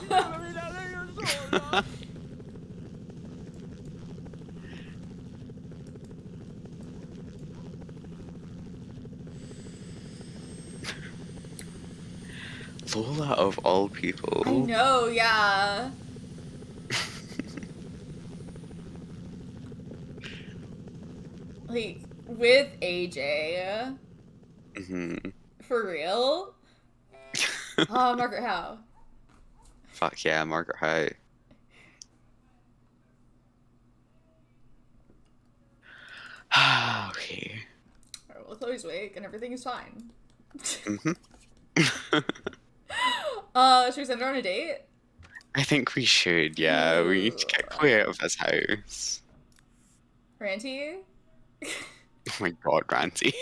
Speaker 2: Lola of all people.
Speaker 1: I know, yeah. Like, with AJ. For real? Oh, Margaret Howe.
Speaker 2: Fuck yeah, Margaret Howe.
Speaker 1: Alright, Chloe's wake and everything is fine.
Speaker 2: Mm-hmm.
Speaker 1: Should we send her on a date?
Speaker 2: I think we should, yeah. We need to get Chloe out of this house.
Speaker 1: Ranty?
Speaker 2: Oh my god, Ranty.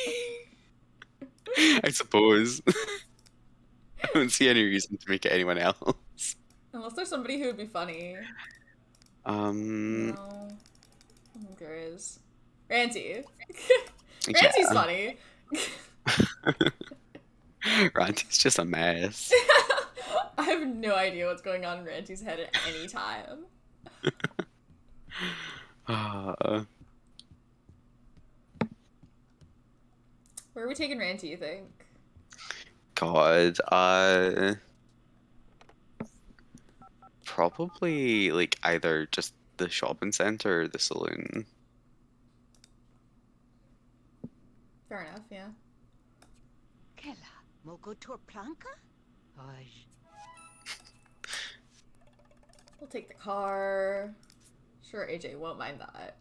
Speaker 2: I suppose. I don't see any reason to make it anyone else.
Speaker 1: Unless there's somebody who would be funny. No. I don't think there is. Ranty. Ranty's funny.
Speaker 2: Ranty's just a mess.
Speaker 1: I have no idea what's going on in Ranty's head at any time. Where are we taking Ranty, you think?
Speaker 2: God, probably like either just the shopping center or the saloon.
Speaker 1: Fair enough, yeah.
Speaker 6: Kela, mogo torplanka? Ay.
Speaker 1: We'll take the car. Sure, AJ won't mind that.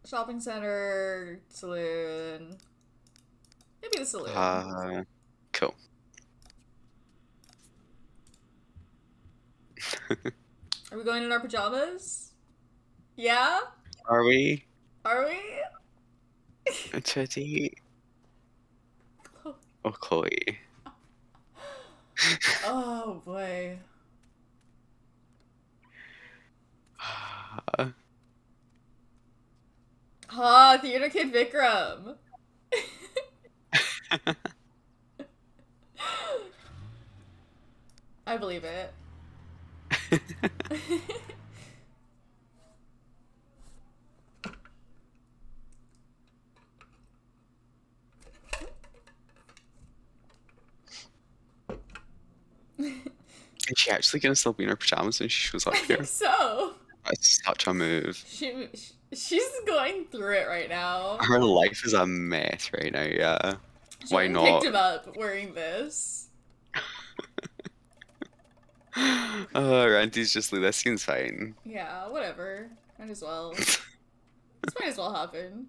Speaker 1: Shopping center, saloon. Maybe the saloon.
Speaker 2: Cool.
Speaker 1: Are we going in our pajamas? Yeah?
Speaker 2: Are we?
Speaker 1: Are we?
Speaker 2: Teddy? Oh, Chloe.
Speaker 1: Oh boy. Theater kid Vikram. I believe it.
Speaker 2: Is she actually gonna still be in her pajamas when she shows up
Speaker 1: I
Speaker 2: here?
Speaker 1: think so.
Speaker 2: That's such a move.
Speaker 1: She's going through it right now.
Speaker 2: Her life is a mess right now, yeah.
Speaker 1: She
Speaker 2: Why not?
Speaker 1: picked him up wearing this.
Speaker 2: Ranty's just like, this seems fine.
Speaker 1: Yeah, whatever. Might as well. This might as well happen.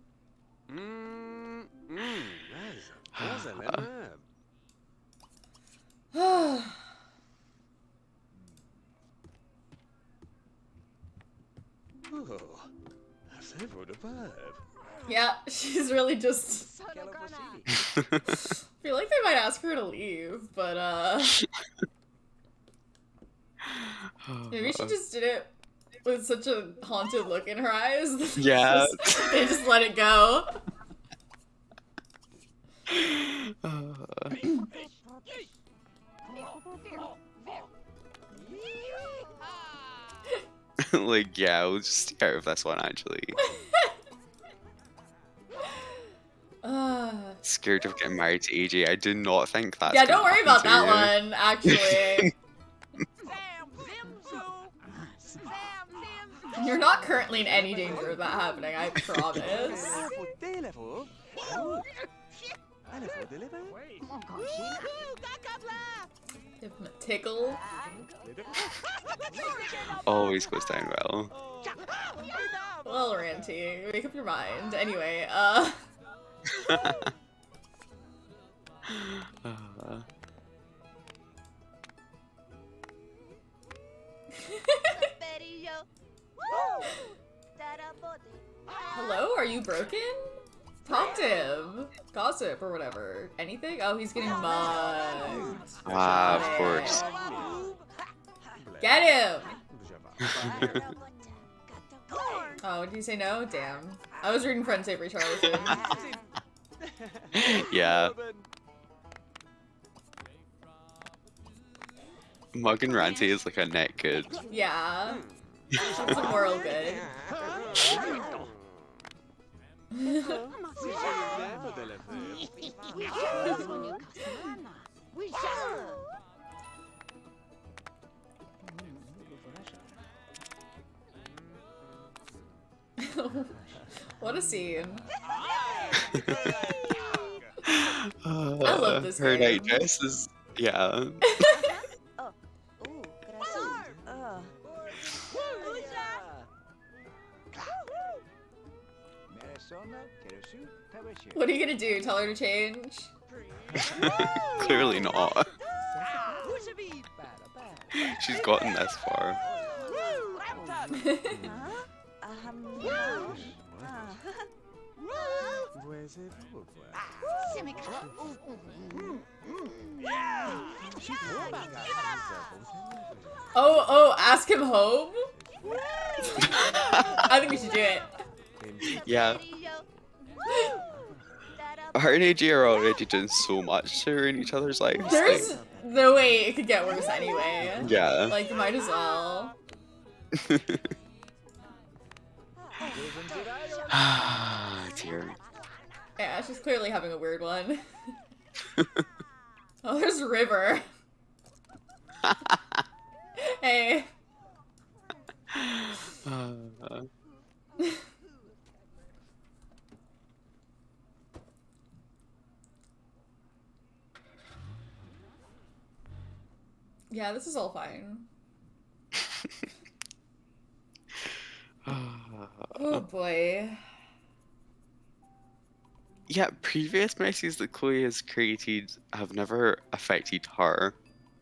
Speaker 1: Yeah, she's really just... I feel like they might ask her to leave, but maybe she just did it with such a haunted look in her eyes. That
Speaker 2: Yeah.
Speaker 1: they just let it go.
Speaker 2: Like, yeah, we'll just stay out of this one, actually. Scared of getting married to AJ. I do not think that's
Speaker 1: Yeah,
Speaker 2: gonna
Speaker 1: don't worry
Speaker 2: happen
Speaker 1: about
Speaker 2: to
Speaker 1: that
Speaker 2: you.
Speaker 1: one, actually. You're not currently in any danger of that happening, I promise. Give him a tickle.
Speaker 2: Always goes down well.
Speaker 1: Well, Ranty, make up your mind. Anyway, Hello, are you broken? Talk to him. Gossip or whatever. Anything? Oh, he's getting mugged.
Speaker 2: Of course.
Speaker 1: Get him! Oh, did you say no? Damn. I was reading Friends Avery Charlton.
Speaker 2: Yeah. Mug and Ranty is like a net good.
Speaker 1: Yeah. It's a moral good. What a scene. I love this
Speaker 2: Her
Speaker 1: game.
Speaker 2: night dress is, yeah.
Speaker 1: What are you gonna do? Tell her to change?
Speaker 2: Clearly not. She's gotten this far.
Speaker 1: Oh, ask him home? I think we should do it.
Speaker 2: Yeah. Her and AJ are already doing so much to ruin each other's lives.
Speaker 1: There's no way it could get worse anyway.
Speaker 2: Yeah.
Speaker 1: Like, might as well.
Speaker 2: Dear.
Speaker 1: Yeah, she's clearly having a weird one. Oh, there's River. Hey. Yeah, this is all fine. Oh boy.
Speaker 2: Yeah, previous messes that Chloe has created have never affected her.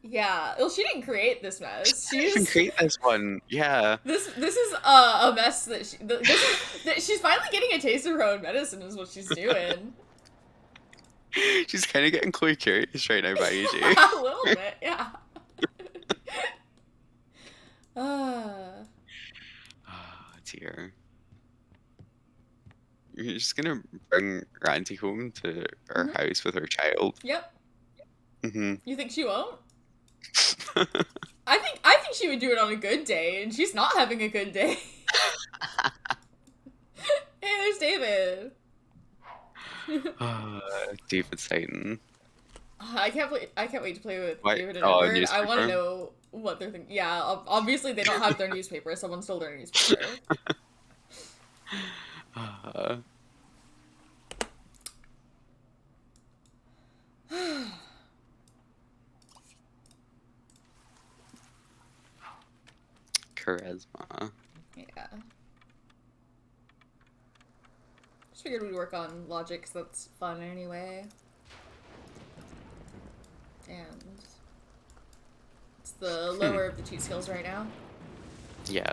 Speaker 1: Yeah, well, she didn't create this mess.
Speaker 2: She didn't create this one. Yeah.
Speaker 1: This is a mess that she's finally getting a taste of her own medicine is what she's doing.
Speaker 2: She's kind of getting Chloe curious right now by AJ.
Speaker 1: A little bit, yeah.
Speaker 2: Oh dear. You're just gonna bring Randy home to our house with her child.
Speaker 1: Yep.
Speaker 2: Mm-hmm.
Speaker 1: You think she won't? I think she would do it on a good day, and she's not having a good day. Hey, there's David.
Speaker 2: David's Titan.
Speaker 1: I can't wait to play with
Speaker 2: What?
Speaker 1: David and
Speaker 2: Oh,
Speaker 1: Edward. I want to
Speaker 2: newspaper?
Speaker 1: know what they're thinking. Yeah, obviously they don't have their newspaper. Someone stole their newspaper.
Speaker 2: Charisma.
Speaker 1: Yeah. Just figured we'd work on logic, 'cause that's fun anyway. And it's the lower of the two skills right now.
Speaker 2: Yeah.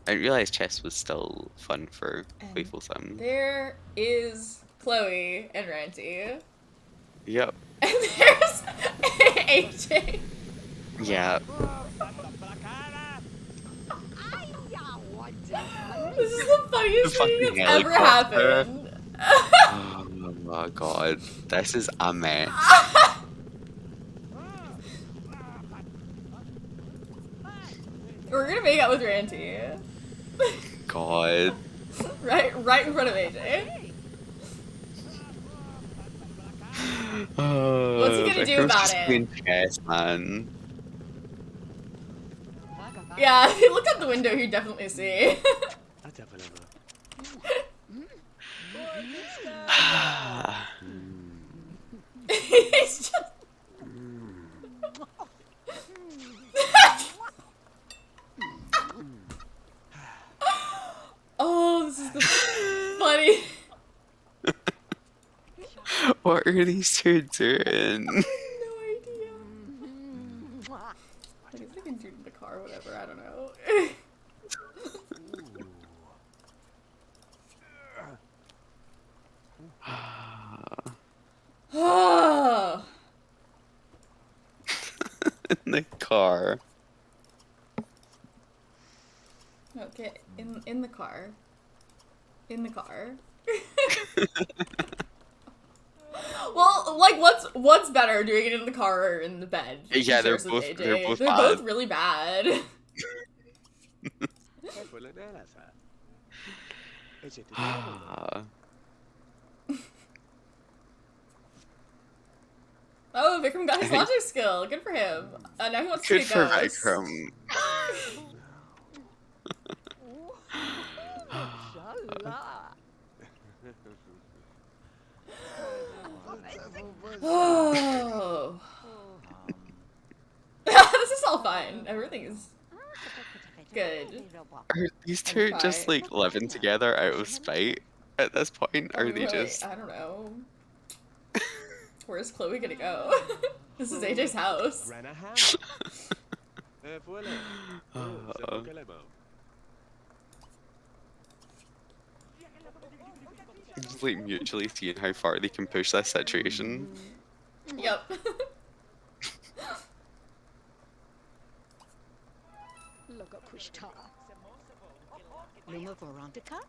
Speaker 2: I realized chess was still fun for
Speaker 1: And
Speaker 2: playful Sims.
Speaker 1: there is Chloe and Ranty.
Speaker 2: Yep.
Speaker 1: And there's AJ.
Speaker 2: Yeah.
Speaker 1: This is the funniest
Speaker 2: The
Speaker 1: thing
Speaker 2: fucking
Speaker 1: that's ever
Speaker 2: helicopter.
Speaker 1: happened.
Speaker 2: Oh my god. This is a mess.
Speaker 1: We're gonna make out with Ranty.
Speaker 2: God.
Speaker 1: right in front of AJ. What's he gonna do
Speaker 2: Vikram's
Speaker 1: about
Speaker 2: just
Speaker 1: it?
Speaker 2: playing chess, man.
Speaker 1: Yeah, if you look out the window, you'd definitely see.
Speaker 4: Let's have another.
Speaker 1: He's just... Oh, this is the funny.
Speaker 2: What are these two doing?
Speaker 1: No idea. I guess I can do it in the car, whatever, I don't know. Oh.
Speaker 2: In the car.
Speaker 1: Okay, in the car. In the car. Well, like, what's better, doing it in the car or in the bed?
Speaker 2: Yeah, they're
Speaker 1: Shares with
Speaker 2: both
Speaker 1: AJ. They're
Speaker 2: bad.
Speaker 1: both really bad. Oh, Vikram got his logic skill. Good for him. Now he wants to
Speaker 2: Good
Speaker 1: be a
Speaker 2: for
Speaker 1: ghost.
Speaker 2: Vikram.
Speaker 1: Oh. This is all fine. Everything is good.
Speaker 2: Are these two just
Speaker 1: Try.
Speaker 2: like living together out of spite? at this point? Or are they just...
Speaker 1: I don't know. Where's Chloe gonna go? This is AJ's house.
Speaker 4: Ranahan. Voilà. C'est bon qu'elle est morte.
Speaker 2: Just like mutually seeing how far they can push this situation.
Speaker 1: Yep.
Speaker 6: Look at Pushta. Luma Vorontica?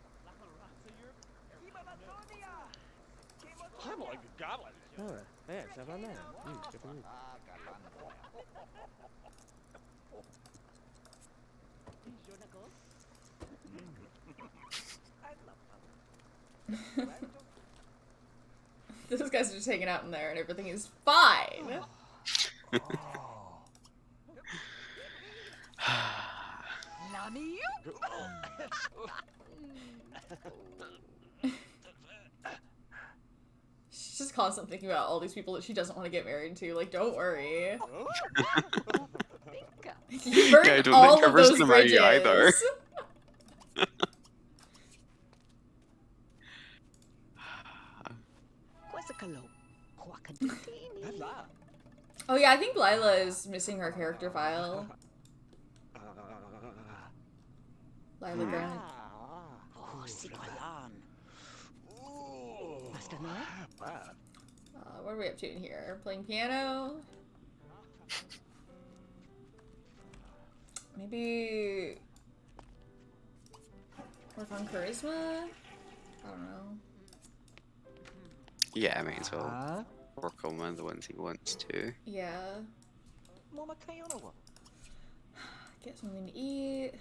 Speaker 4: I'm like a goblin. Ah, ouais, ça va mal. C'est bon.
Speaker 1: Those guys are just hanging out in there and everything is fine.
Speaker 6: Nani?
Speaker 1: She's just constantly thinking about all these people that she doesn't want to get married to. Like, don't worry. You burned
Speaker 2: Yeah, I don't
Speaker 1: all
Speaker 2: think
Speaker 1: of
Speaker 2: Trevor's
Speaker 1: those
Speaker 2: gonna marry you
Speaker 1: bridges.
Speaker 2: either.
Speaker 1: Oh yeah, I think Lila is missing her character file. Lila Grunt.
Speaker 6: Oh, Sikolan. Master no?
Speaker 1: What are we up to in here? Playing piano? Maybe work on charisma? I don't know.
Speaker 2: Yeah, I might as well work on one of the ones he wants to.
Speaker 1: Yeah. Get something to eat.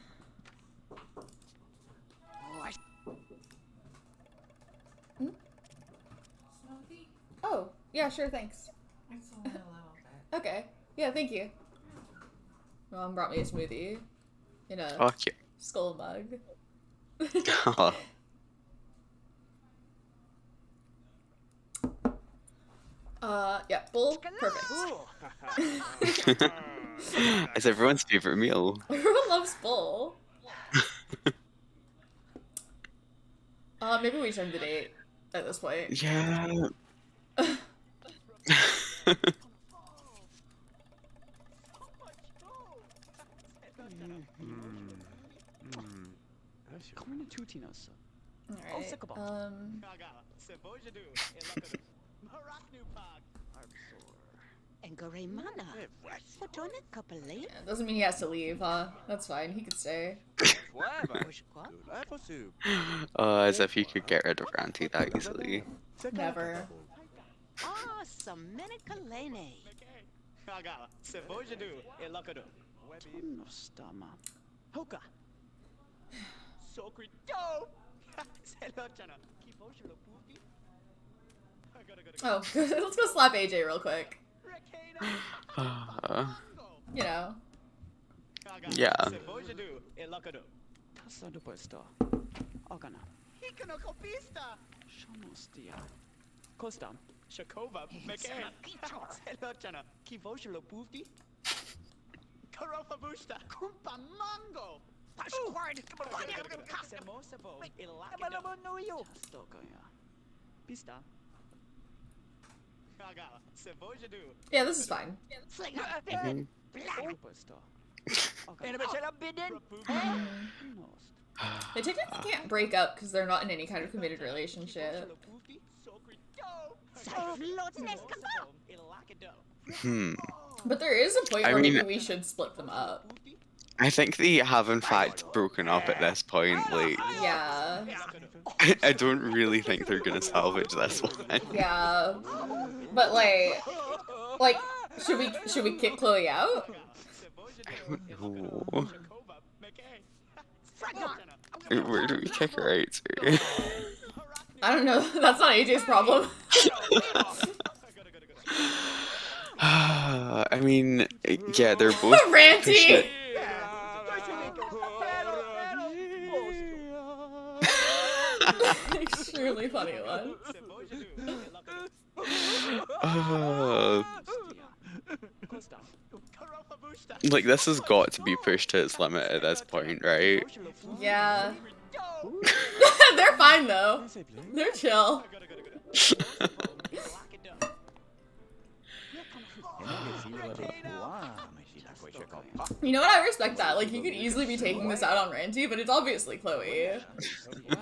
Speaker 1: Hmm? Oh, yeah, sure, thanks. Okay. Yeah, thank you. Mom brought me a smoothie in a
Speaker 2: Oh, cute.
Speaker 1: skull mug. Yeah, bull. Perfect.
Speaker 2: It's everyone's favorite meal.
Speaker 1: Everyone loves bull. Maybe we should end the date at this point.
Speaker 2: Yeah.
Speaker 1: Yeah, doesn't mean he has to leave, huh? That's fine, he could stay.
Speaker 2: As if you could get rid of Auntie that easily.
Speaker 1: Never. Oh, let's go slap AJ real quick. You know.
Speaker 2: Yeah.
Speaker 1: Yeah, this is fine.
Speaker 2: Mhm.
Speaker 1: They technically can't break up because they're not in any kind of committed relationship. But there is a point
Speaker 2: I
Speaker 1: where
Speaker 2: mean-
Speaker 1: maybe we should split them up.
Speaker 2: I think they have in fact broken up at this point. Like,
Speaker 1: Yeah.
Speaker 2: I don't really think they're gonna salvage this one.
Speaker 1: Yeah. But like, should we kick Chloe out?
Speaker 2: I don't know. Where do we kick her out to?
Speaker 1: I don't know. That's not AJ's problem.
Speaker 2: I mean, yeah, they're both pushing
Speaker 1: Ranty.
Speaker 2: it.
Speaker 1: Extremely funny one.
Speaker 2: Like, this has got to be pushed to its limit at this point, right?
Speaker 1: Yeah. They're fine though. They're chill. You know what? I respect that. Like, he could easily be taking this out on Ranty, but it's obviously Chloe.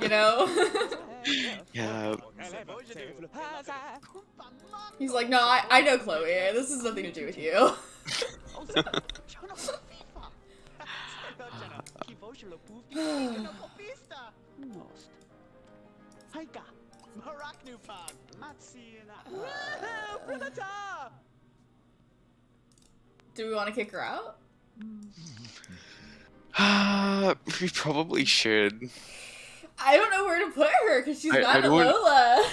Speaker 1: You know?
Speaker 2: Yeah.
Speaker 1: He's like, no, I know Chloe. This has nothing to do with you. Do we want to kick her out?
Speaker 2: We probably should.
Speaker 1: I don't know where to put her because she's
Speaker 2: I
Speaker 1: mad at
Speaker 2: don't want-
Speaker 1: Lola.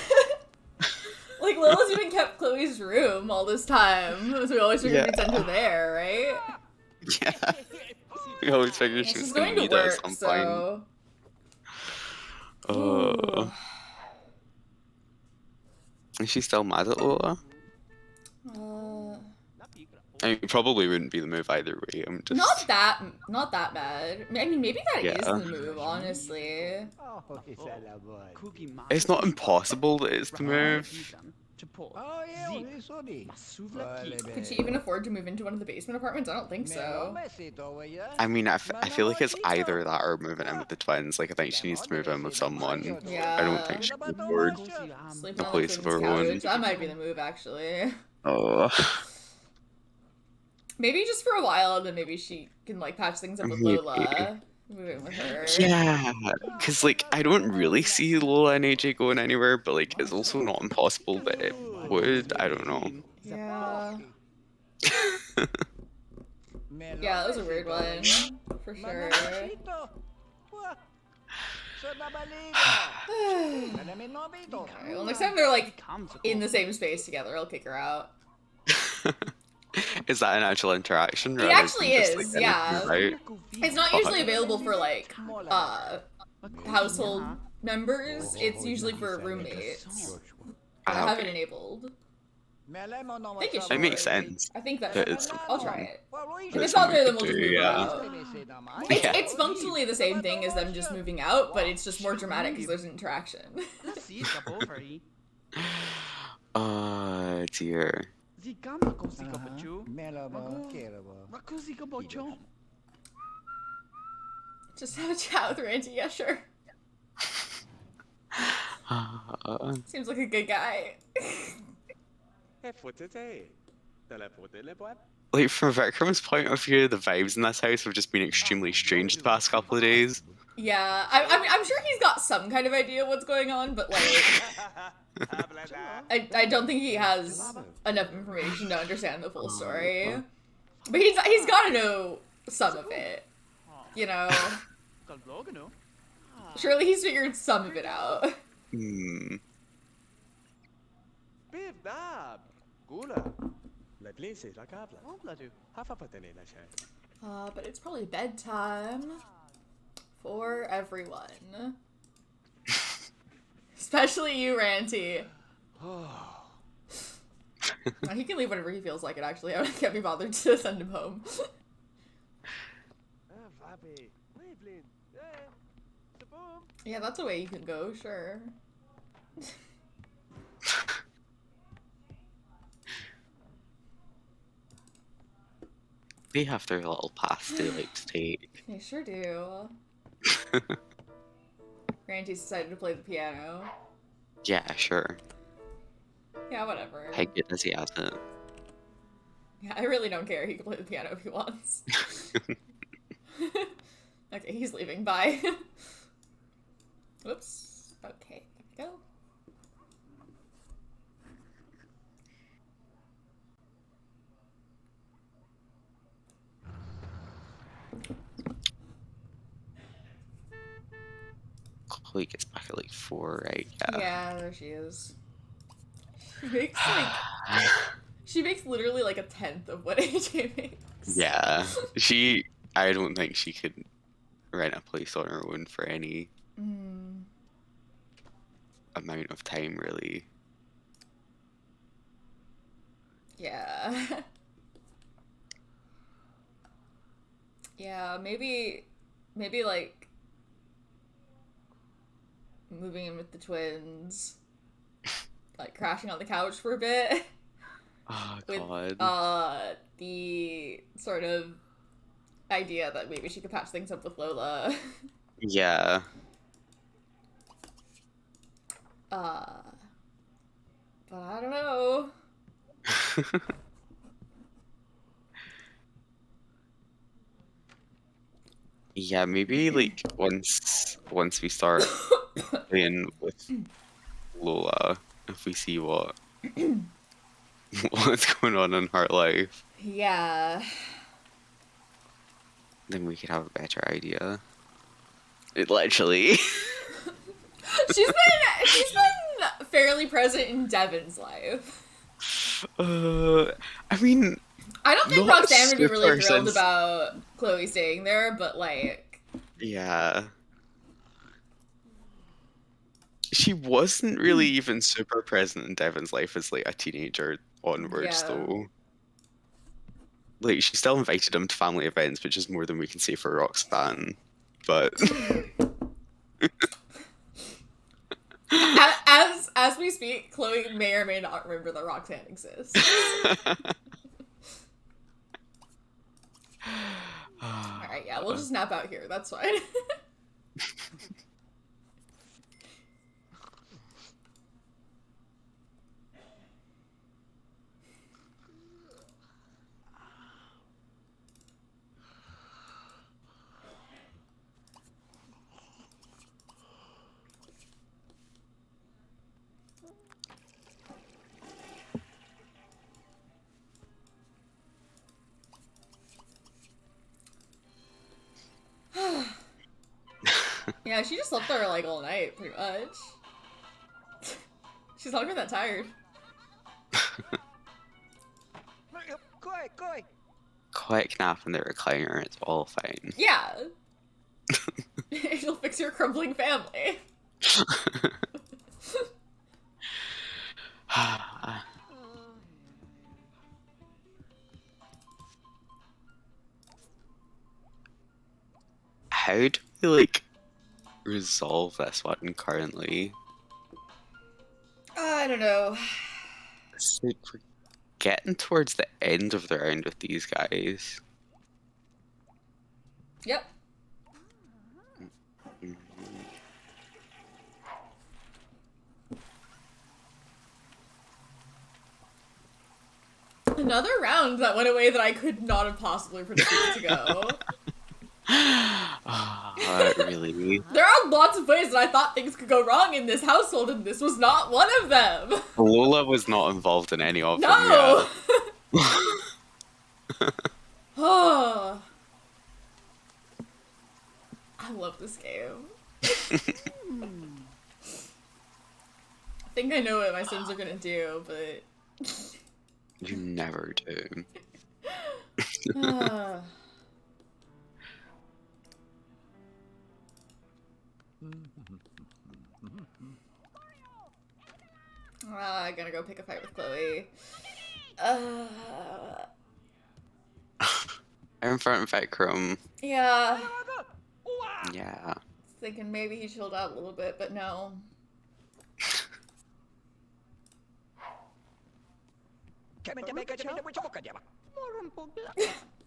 Speaker 1: Like, Lola's even kept Chloe's room all this time. So we always figured we'd send her there, right?
Speaker 2: Yeah. We always figured she was
Speaker 1: She's
Speaker 2: going
Speaker 1: going
Speaker 2: to
Speaker 1: to
Speaker 2: meet us
Speaker 1: work,
Speaker 2: at some point.
Speaker 1: so...
Speaker 2: Is she still mad at Lola? I mean, it probably wouldn't be the move either way. I'm just
Speaker 1: Not that bad. I mean, maybe that is
Speaker 2: Yeah.
Speaker 1: the move, honestly.
Speaker 2: It's not impossible that it's the move.
Speaker 1: Could she even afford to move into one of the basement apartments? I don't think so.
Speaker 2: I mean, I feel like it's either that or moving in with the twins. Like, I think she needs to move in with someone.
Speaker 1: Yeah.
Speaker 2: I don't think she can afford.
Speaker 1: Sleeping
Speaker 2: A
Speaker 1: on
Speaker 2: place
Speaker 1: the
Speaker 2: of
Speaker 1: twins'
Speaker 2: her own.
Speaker 1: couch. That might be the move, actually.
Speaker 2: Oh.
Speaker 1: Maybe just for a while, and then maybe she can, like, patch things up with
Speaker 2: Maybe.
Speaker 1: Lola. Move in with her.
Speaker 2: Yeah, because, like, I don't really see Lola and AJ going anywhere, but, like, it's also not impossible that it would. I don't know.
Speaker 1: Yeah. Yeah, that was a weird one. For sure. Alright, well, next time they're, like, in the same space together, I'll kick her out.
Speaker 2: Is that an actual interaction?
Speaker 1: It
Speaker 2: rather
Speaker 1: actually
Speaker 2: than just,
Speaker 1: is,
Speaker 2: like,
Speaker 1: yeah.
Speaker 2: right?
Speaker 1: It's not usually available for, like, household members. It's usually for roommates. I have it enabled. I think it should
Speaker 2: It makes
Speaker 1: work.
Speaker 2: sense.
Speaker 1: I think that
Speaker 2: That
Speaker 1: should
Speaker 2: it's
Speaker 1: work. I'll try it. If
Speaker 2: That's
Speaker 1: it's not there, then we'll
Speaker 2: something
Speaker 1: just
Speaker 2: to
Speaker 1: move
Speaker 2: do,
Speaker 1: her out.
Speaker 2: Yeah.
Speaker 1: It's functionally the same thing as them just moving out, but it's just more dramatic because there's an interaction.
Speaker 2: Dear.
Speaker 1: Just have a chat with Randy, yeah, sure. Seems like a good guy.
Speaker 2: Like, from Vikram's point of view, the vibes in this house have just been extremely strange the past couple of days.
Speaker 1: Yeah, I mean, I'm sure he's got some kind of idea what's going on, but, like, I don't think he has enough information to understand the full story. But he's got to know some of it, you know? Surely he's figured some of it out.
Speaker 2: Hmm.
Speaker 1: But it's probably bedtime for everyone. Especially you, Ranty. He can leave whenever he feels like it, actually. I can't be bothered to send him home. Yeah, that's a way you can go, sure.
Speaker 2: They have their little path they like to take.
Speaker 1: They sure do. Ranty's decided to play the piano.
Speaker 2: Yeah, sure.
Speaker 1: Yeah, whatever.
Speaker 2: How good does he have it?
Speaker 1: Yeah, I really don't care. He can play the piano if he wants. Okay, he's leaving. Bye. Whoops. Okay, there we go.
Speaker 2: Chloe gets back at like 4, right?
Speaker 1: Yeah, there she is. She makes she makes literally like a tenth of what AJ makes.
Speaker 2: Yeah. I don't think she could rent a place on her own for any amount of time, really.
Speaker 1: Yeah. Yeah, maybe like moving in with the twins, like crashing on the couch for a bit.
Speaker 2: Oh,
Speaker 1: With,
Speaker 2: God.
Speaker 1: the sort of idea that maybe she could patch things up with Lola.
Speaker 2: Yeah.
Speaker 1: But I don't know.
Speaker 2: Yeah, maybe, like, once we start playing with Lola, if we see what's going on in her life,
Speaker 1: Yeah.
Speaker 2: then we could have a better idea. It literally.
Speaker 1: She's been fairly present in Devin's life.
Speaker 2: I mean,
Speaker 1: I don't think
Speaker 2: not
Speaker 1: Roxanne would be really
Speaker 2: super
Speaker 1: thrilled
Speaker 2: sense-
Speaker 1: about Chloe staying there, but like,
Speaker 2: yeah. She wasn't really even super present in Devin's life as, like, a teenager onwards,
Speaker 1: Yeah.
Speaker 2: though. Like, she still invited him to family events, which is more than we can say for Roxanne. But
Speaker 1: as we speak, Chloe may or may not remember that Roxanne exists. Alright, yeah, we'll just nap out here. That's fine. Yeah, she just slept there like all night, pretty much. She's not even that tired.
Speaker 5: Koi.
Speaker 2: quick nap in the recliner, it's all fine.
Speaker 1: Yeah. She'll fix your crumbling family.
Speaker 2: How do we, like, resolve this one currently?
Speaker 1: I don't know.
Speaker 2: It's like we're getting towards the end of the round with these guys.
Speaker 1: Yep.
Speaker 2: Mhm.
Speaker 1: Another round that went away that I could not have possibly predicted to go.
Speaker 2: Really?
Speaker 1: There are lots of ways that I thought things could go wrong in this household, and this was not one of them.
Speaker 2: Lola was not involved in any of them
Speaker 1: No!
Speaker 2: yet.
Speaker 1: Oh. I love this game. I think I know what my Sims are gonna do, but...
Speaker 2: You never do.
Speaker 1: I gotta go pick a fight with Chloe.
Speaker 2: I'm in front of Vet Chrome.
Speaker 1: Yeah.
Speaker 2: Yeah.
Speaker 1: Thinking maybe he chilled out a little bit, but no.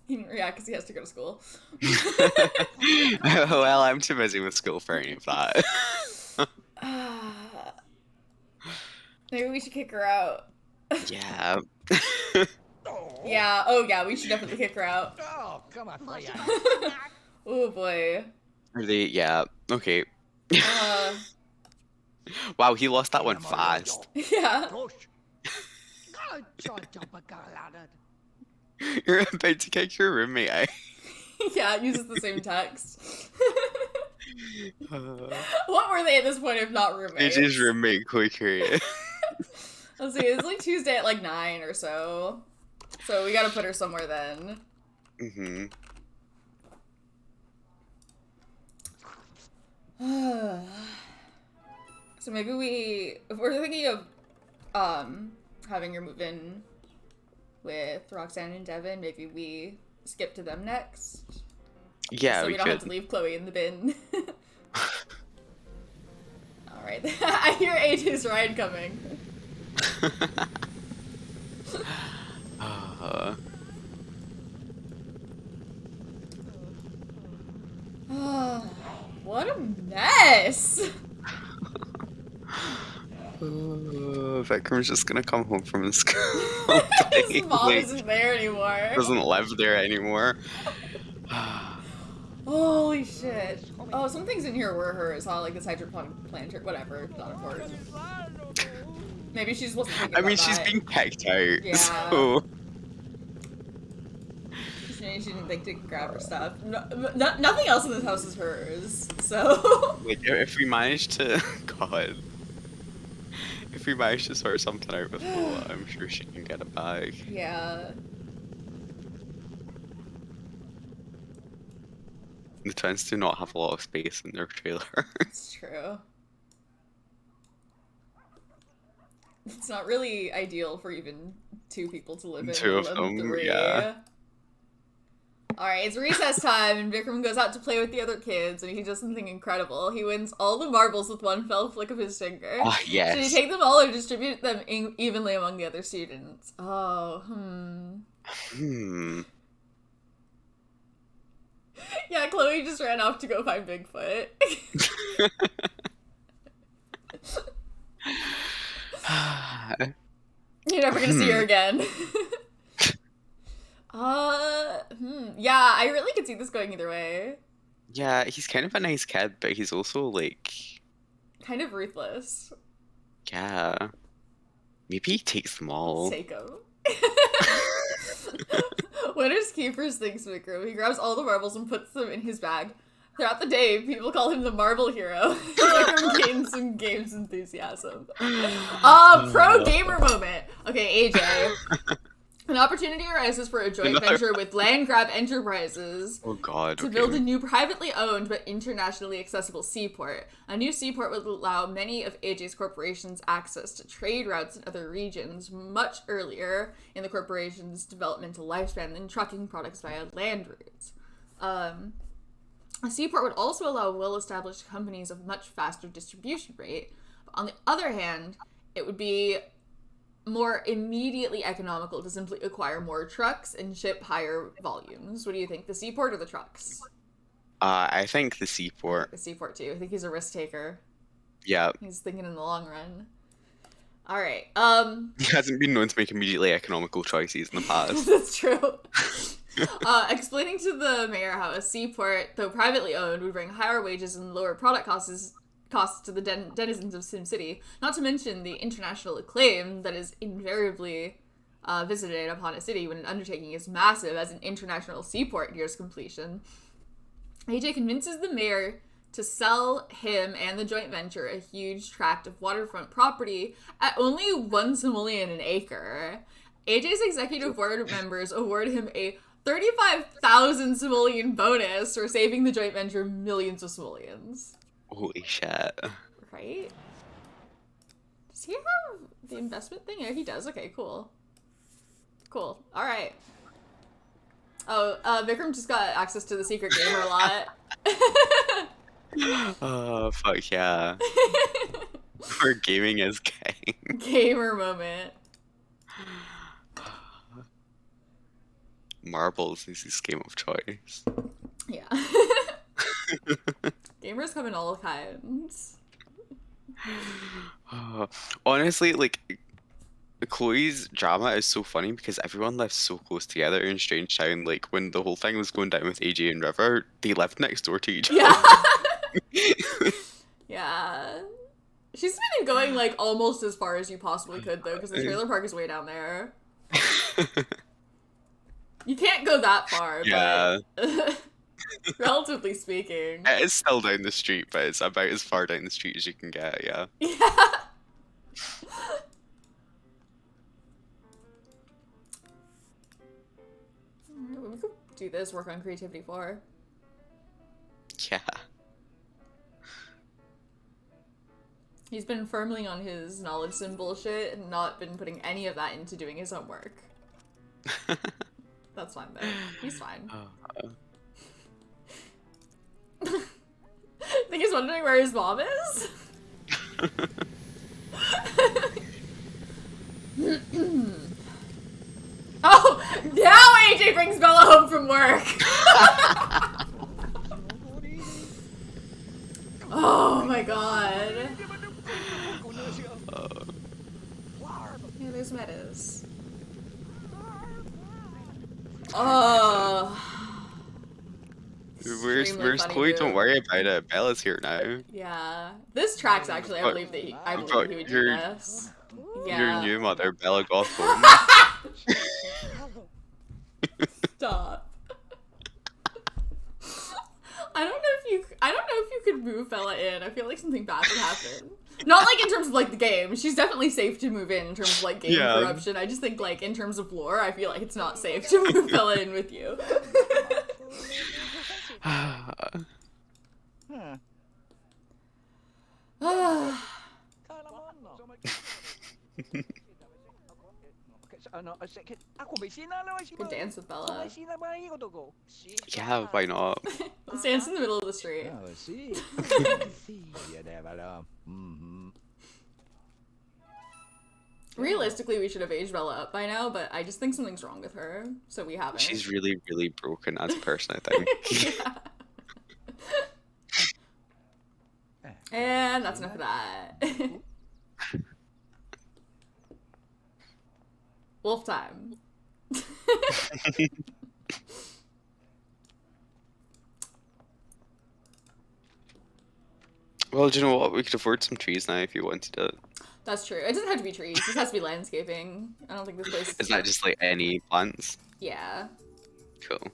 Speaker 1: Yeah, because he has to go to school.
Speaker 2: Well, I'm too busy with school for any of that.
Speaker 1: Maybe we should kick her out.
Speaker 2: Yeah.
Speaker 1: Yeah, oh yeah, we should definitely kick her out.
Speaker 5: Oh, come on, Freya.
Speaker 1: Oh boy.
Speaker 2: Are they? Yeah. Okay. Wow, he lost that one fast.
Speaker 1: Yeah.
Speaker 2: You're about to kick your roommate out.
Speaker 1: Yeah, it uses the same text. What were they at this point if not roommates?
Speaker 2: It is roommate quicker.
Speaker 1: Let's see, it's like Tuesday at like 9 or so. So we gotta put her somewhere then.
Speaker 2: Mm-hmm.
Speaker 1: So maybe if we're thinking of having her move in with Roxanne and Devin, maybe we skip to them next.
Speaker 2: Yeah,
Speaker 1: so we don't
Speaker 2: could.
Speaker 1: have to leave Chloe in the bin. Alright, I hear AJ's ride coming. What a mess!
Speaker 2: Vikram's just gonna come home from his school.
Speaker 1: His mom isn't there anymore.
Speaker 2: Doesn't live there anymore.
Speaker 1: Holy shit. Oh, some things in here were hers, huh? Like this hydroponic planter, whatever. Not important. Maybe she just wasn't thinking about
Speaker 2: she's
Speaker 1: that.
Speaker 2: being kicked out,
Speaker 1: Yeah.
Speaker 2: so...
Speaker 1: She didn't think to grab her stuff. Nothing else in this house is hers, so...
Speaker 2: Like, if we manage to... God. If we manage to sort something out with Lola, I'm sure she can get it back.
Speaker 1: Yeah.
Speaker 2: The twins do not have a lot of space in their trailer.
Speaker 1: It's true. It's not really ideal for even 2 people to live in.
Speaker 2: Two of
Speaker 1: let alone
Speaker 2: them,
Speaker 1: 3.
Speaker 2: yeah.
Speaker 1: Alright, it's recess time, and Vikram goes out to play with the other kids, and he does something incredible. He wins all the marbles with one fell flick of his finger.
Speaker 2: Ah, yes.
Speaker 1: Should he take them all or distribute them evenly among the other students? Oh, Yeah, Chloe just ran off to go find Bigfoot. You're never gonna see her again. Yeah, I really could see this going either way.
Speaker 2: Yeah, he's kind of a nice kid, but he's also, like...
Speaker 1: Kind of ruthless.
Speaker 2: Yeah. Maybe he takes them all.
Speaker 1: Seiko. Winners keepers thinks Vikram. He grabs all the marbles and puts them in his bag. Throughout the day, people call him the marble hero. Vikram gains some games enthusiasm. Pro gamer moment. Okay, AJ. An opportunity arises for a joint venture with Land Grab Enterprises
Speaker 2: Oh god,
Speaker 1: to build a new privately owned but internationally accessible seaport. A new seaport would allow many of AJ's corporations access to trade routes in other regions much earlier in the corporation's developmental lifespan than trucking products via land routes. A seaport would also allow well-established companies a much faster distribution rate. But on the other hand, it would be more immediately economical to simply acquire more trucks and ship higher volumes. What do you think, the seaport or the trucks?
Speaker 2: I think the seaport.
Speaker 1: The seaport too. I think he's a risk taker.
Speaker 2: Yeah.
Speaker 1: He's thinking in the long run. Alright,
Speaker 2: He hasn't been known to make immediately economical choices in the past.
Speaker 1: That's true. Explaining to the mayor how a seaport, though privately owned, would bring higher wages and lower product costs to the denizens of SimCity, not to mention the international acclaim that is invariably visited upon a city when an undertaking is massive as an international seaport nears completion. AJ convinces the mayor to sell him and the joint venture a huge tract of waterfront property at only 1 simoleon an acre. AJ's executive board members award him a 35,000 simoleon bonus for saving the joint venture millions of simoleons.
Speaker 2: Holy shit.
Speaker 1: Right? Does he have the investment thing? Yeah, he does. Okay, cool. Cool. Alright. Oh, Vikram just got access to the secret gamer lot.
Speaker 2: Oh, fuck yeah. Where gaming is king.
Speaker 1: Gamer moment.
Speaker 2: Marbles is his game of choice.
Speaker 1: Yeah. Gamers come in all kinds.
Speaker 2: Honestly, like, Chloe's drama is so funny because everyone lives so close together in Strangetown. Like, when the whole thing was going down with AJ and River, they lived next door to each other.
Speaker 1: Yeah. Yeah. She's been going, like, almost as far as you possibly could, though, because the trailer park is way down there. You can't go that far,
Speaker 2: Yeah.
Speaker 1: but relatively speaking.
Speaker 2: It is still down the street, but it's about as far down the street as you can get, yeah.
Speaker 1: Yeah. We could do this, work on creativity 4.
Speaker 2: Yeah.
Speaker 1: He's been firmly on his knowledge sim bullshit and not been putting any of that into doing his homework. That's fine though. He's fine. I think he's wondering where his mom is.
Speaker 2: Oh, now AJ brings Bella home from work. Oh my god. Yeah, there's Meadows.
Speaker 8: Where's
Speaker 2: Extremely funny
Speaker 8: Chloe? Don't
Speaker 2: move.
Speaker 8: worry about it. Bella's here now.
Speaker 2: Yeah, this tracks actually. I
Speaker 8: But-
Speaker 2: believe that he
Speaker 8: but
Speaker 2: would do this.
Speaker 8: Your
Speaker 2: Yeah.
Speaker 8: new mother, Bella Gotham.
Speaker 2: Stop. I don't know if you could move Bella in. I feel like something bad would happen. Not like in terms of like the game. She's definitely safe to move in terms of like game
Speaker 8: Yeah.
Speaker 2: corruption. I just think like in terms of lore, I feel like it's not safe to move Bella in with you. Could dance with Bella.
Speaker 8: Yeah, why not?
Speaker 2: Let's dance in the middle of the street. Realistically, we should have aged Bella up by now, but I just think something's wrong with her, so we haven't.
Speaker 8: She's really, really broken as a person, I think.
Speaker 2: Yeah. And that's enough of that. Wolf time.
Speaker 8: Well, do you know what? We could afford some trees now if you wanted it.
Speaker 2: That's true. It doesn't have to be trees. This has to be landscaping. I don't think this place.
Speaker 8: Isn't that just like any plants?
Speaker 2: Yeah,
Speaker 8: Cool.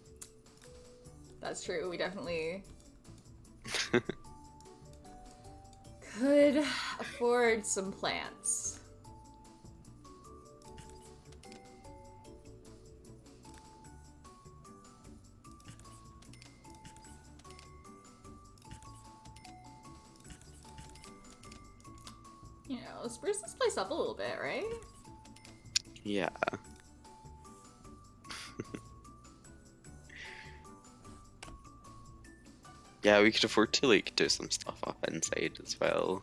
Speaker 2: that's true. We definitely could afford some plants. You know, spruce this place up a little bit, right?
Speaker 8: Yeah. Yeah, we could afford to like do some stuff up inside as well.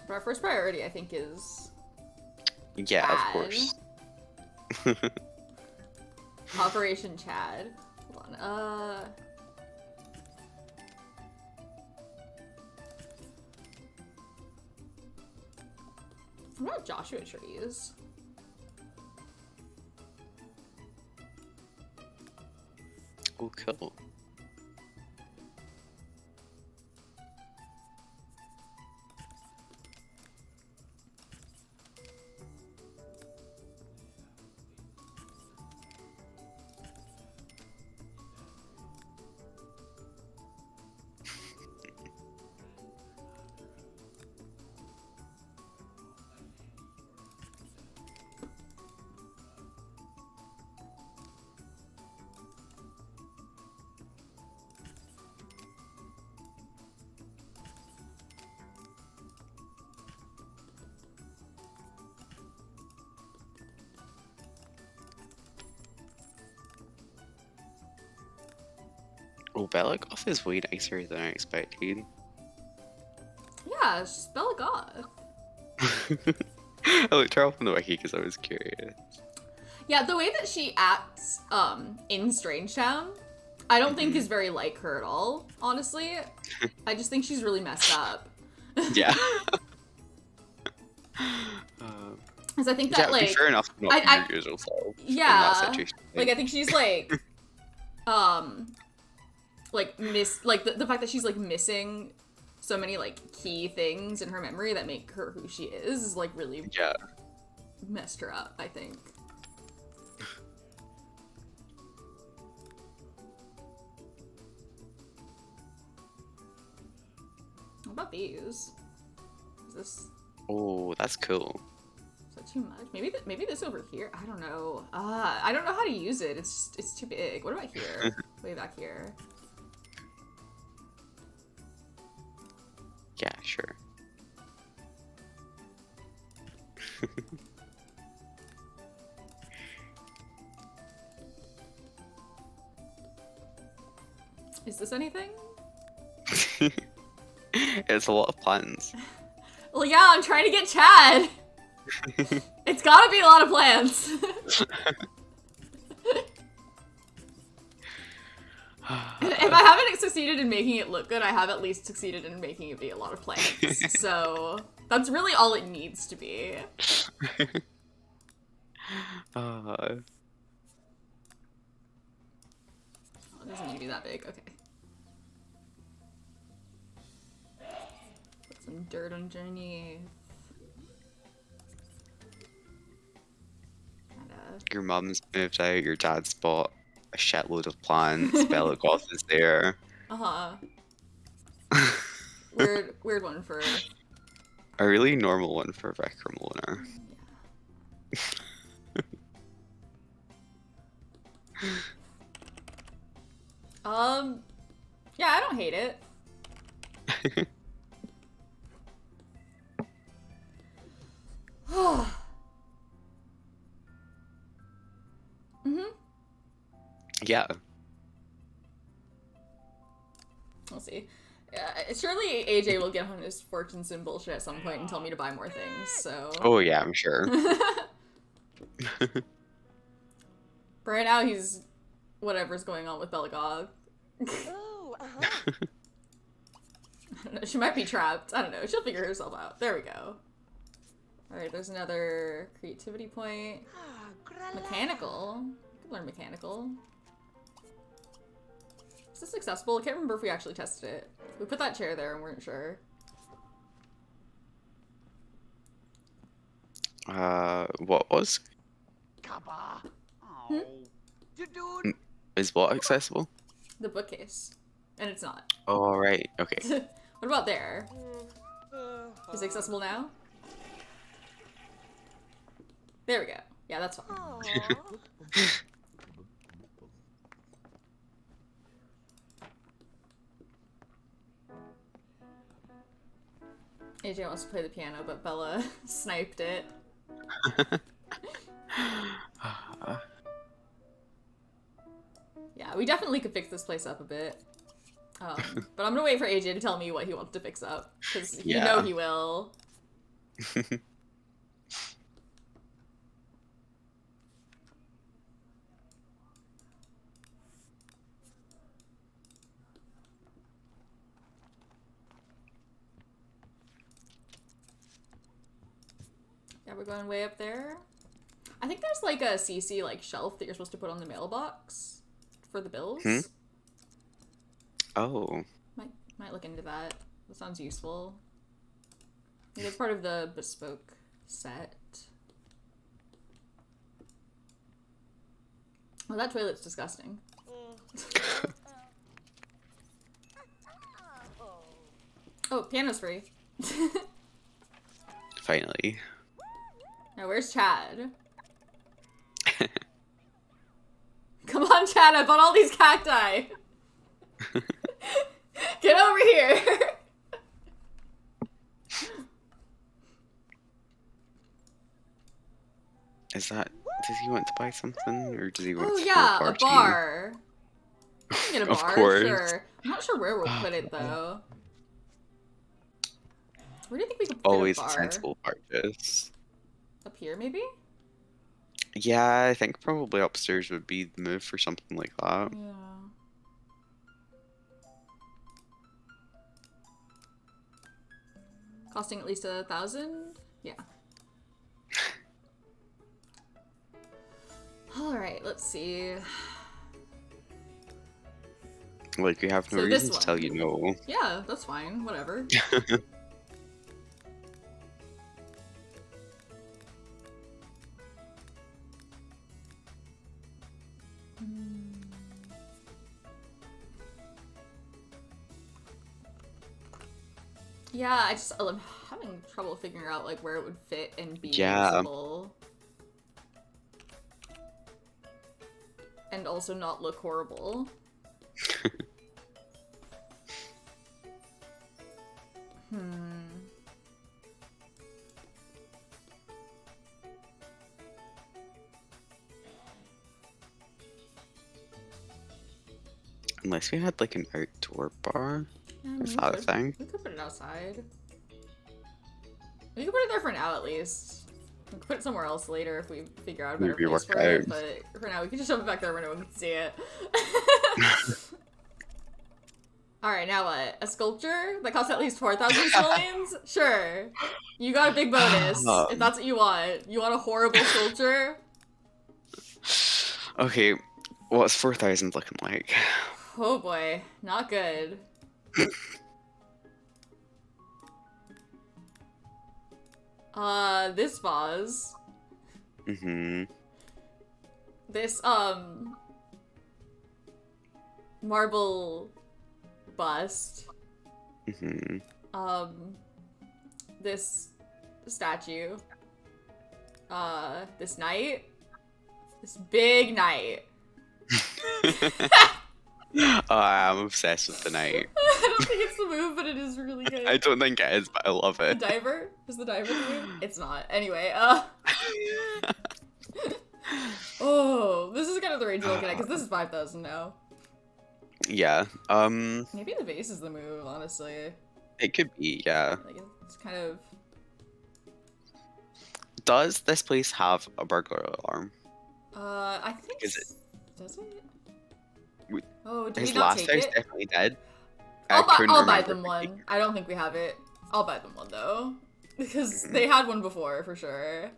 Speaker 2: But our first priority, I think, is
Speaker 8: Yeah, of
Speaker 2: Chad.
Speaker 8: course.
Speaker 2: Operation Chad. Hold on. What about Joshua trees?
Speaker 8: Oh, cool. Oh, Belagoth is way nicer than I expected.
Speaker 2: Yeah, it's Bella Goth.
Speaker 8: I looked her up on the wiki because I was curious.
Speaker 2: Yeah, the way that she acts in Strangetown, I don't think is very like her at all, honestly. I just think she's really messed up.
Speaker 8: Yeah.
Speaker 2: Because I think
Speaker 8: Yeah,
Speaker 2: that,
Speaker 8: to be
Speaker 2: like,
Speaker 8: fair enough, not
Speaker 2: I-
Speaker 8: your usual self in
Speaker 2: yeah,
Speaker 8: that situation.
Speaker 2: like, I think she's, like, the fact that she's, like, missing so many, like, key things in her memory that make her who she is, like, really
Speaker 8: Yeah.
Speaker 2: messed her up, I think. What about these? Is this...
Speaker 8: Oh, that's cool.
Speaker 2: Is that too much? Maybe this over here? I don't know. I don't know how to use it. It's too big. What about here? Way back here.
Speaker 8: Yeah, sure.
Speaker 2: Is this anything?
Speaker 8: It's a lot of plans.
Speaker 1: Well, yeah, I'm trying to get Chad. It's gotta be a lot of plants. If I haven't succeeded in making it look good, I have at least succeeded in making it be a lot of plants. So that's really all it needs to be.
Speaker 8: Uh,
Speaker 1: Oh, it doesn't need to be that big. Okay. Put some dirt underneath.
Speaker 8: your mum's moved out, your dad's bought a shitload of plants, Belagoth is there.
Speaker 1: Uh-huh. Weird one for...
Speaker 8: A really normal one for a Rec Room owner.
Speaker 1: Yeah, I don't hate it.
Speaker 8: Yeah.
Speaker 1: We'll see. Surely AJ will get on his fortunes and bullshit at some point and tell me to buy more things, so...
Speaker 8: Oh yeah, I'm sure.
Speaker 1: But right now, he's... whatever's going on with Belagoth.
Speaker 3: Oh,
Speaker 1: I don't know, she might be trapped. I don't know, she'll figure herself out. There we go. Alright, there's another creativity point. Mechanical. I can learn mechanical. Is this accessible? I can't remember if we actually tested it. We put that chair there and weren't sure.
Speaker 8: What was?
Speaker 5: Kappa.
Speaker 1: Hmm?
Speaker 5: Dude.
Speaker 8: Is what accessible?
Speaker 1: The bookcase. And it's not.
Speaker 8: Oh, right, okay.
Speaker 1: What about there? Is it accessible now? There we go. Yeah, that's fine. AJ wants to play the piano, but Bella sniped it. Yeah, we definitely could fix this place up a bit. But I'm gonna wait for AJ to tell me what he wants to fix up, because you know he will. Yeah, we're going way up there. I think there's like a CC like shelf that you're supposed to put on the mailbox for the bills.
Speaker 8: Oh.
Speaker 1: Might look into that. That sounds useful. I think it's part of the bespoke set. Oh, that toilet's disgusting. Oh, piano's free.
Speaker 8: Finally.
Speaker 1: Now, where's Chad? Come on, Chad, I bought all these cacti! Get over here!
Speaker 8: Is that... Does he want to buy something? Or does he want to
Speaker 1: yeah,
Speaker 8: go
Speaker 1: a bar. We can get a
Speaker 8: Of
Speaker 1: bar,
Speaker 8: course.
Speaker 1: sure. I'm not sure where we'll put it, though. Where do you think we could put
Speaker 8: Always
Speaker 1: a
Speaker 8: a
Speaker 1: bar?
Speaker 8: sensible purchase.
Speaker 1: Up here, maybe?
Speaker 8: Yeah, I think probably upstairs would be the move for something like that.
Speaker 1: Yeah. Costing at least 1,000? Yeah. Alright, let's see.
Speaker 8: Like, we have no
Speaker 1: So this
Speaker 8: reason to
Speaker 1: one.
Speaker 8: tell you no.
Speaker 1: Yeah, that's fine. Whatever. Yeah, I'm having trouble figuring out like where it would fit and be usable. And also not look horrible.
Speaker 8: Unless we had like an outdoor bar. Is that a thing?
Speaker 1: We could put it outside. We could put it there for now at least. We could put it somewhere else later if we figure out a better
Speaker 8: Maybe
Speaker 1: place
Speaker 8: work
Speaker 1: for it,
Speaker 8: out.
Speaker 1: but for now we can just shove it back there where no one can see it. Alright, now what? A sculpture that costs at least 4,000 simoleons? Sure. You got a big bonus, if that's what you want. You want a horrible sculpture?
Speaker 8: Okay, what's 4,000 looking like?
Speaker 1: Oh boy, not good. This vase.
Speaker 8: Mm-hmm.
Speaker 1: This, marble bust.
Speaker 8: Mm-hmm.
Speaker 1: This statue. This knight. This big knight.
Speaker 8: Oh, I'm obsessed with the knight.
Speaker 1: I don't think it's the move, but it is really good.
Speaker 8: I don't think it is, but I love
Speaker 1: The
Speaker 8: it.
Speaker 1: diver? Is the diver the move? It's not. Anyway, oh, this is kind of the range we're looking at, because this is 5,000 now.
Speaker 8: Yeah.
Speaker 1: Maybe the vase is the move, honestly.
Speaker 8: It could be, yeah.
Speaker 1: Like, it's kind of...
Speaker 8: Does this place have a burglar alarm?
Speaker 1: I think...
Speaker 8: Is it?
Speaker 1: Does it?
Speaker 8: We-
Speaker 1: Oh, did
Speaker 8: His
Speaker 1: we not
Speaker 8: last
Speaker 1: take
Speaker 8: house
Speaker 1: it?
Speaker 8: definitely did.
Speaker 1: I'll buy
Speaker 8: remember
Speaker 1: them
Speaker 8: if we
Speaker 1: one. I don't think we have it. I'll buy them one, though. Because they had one before, for sure.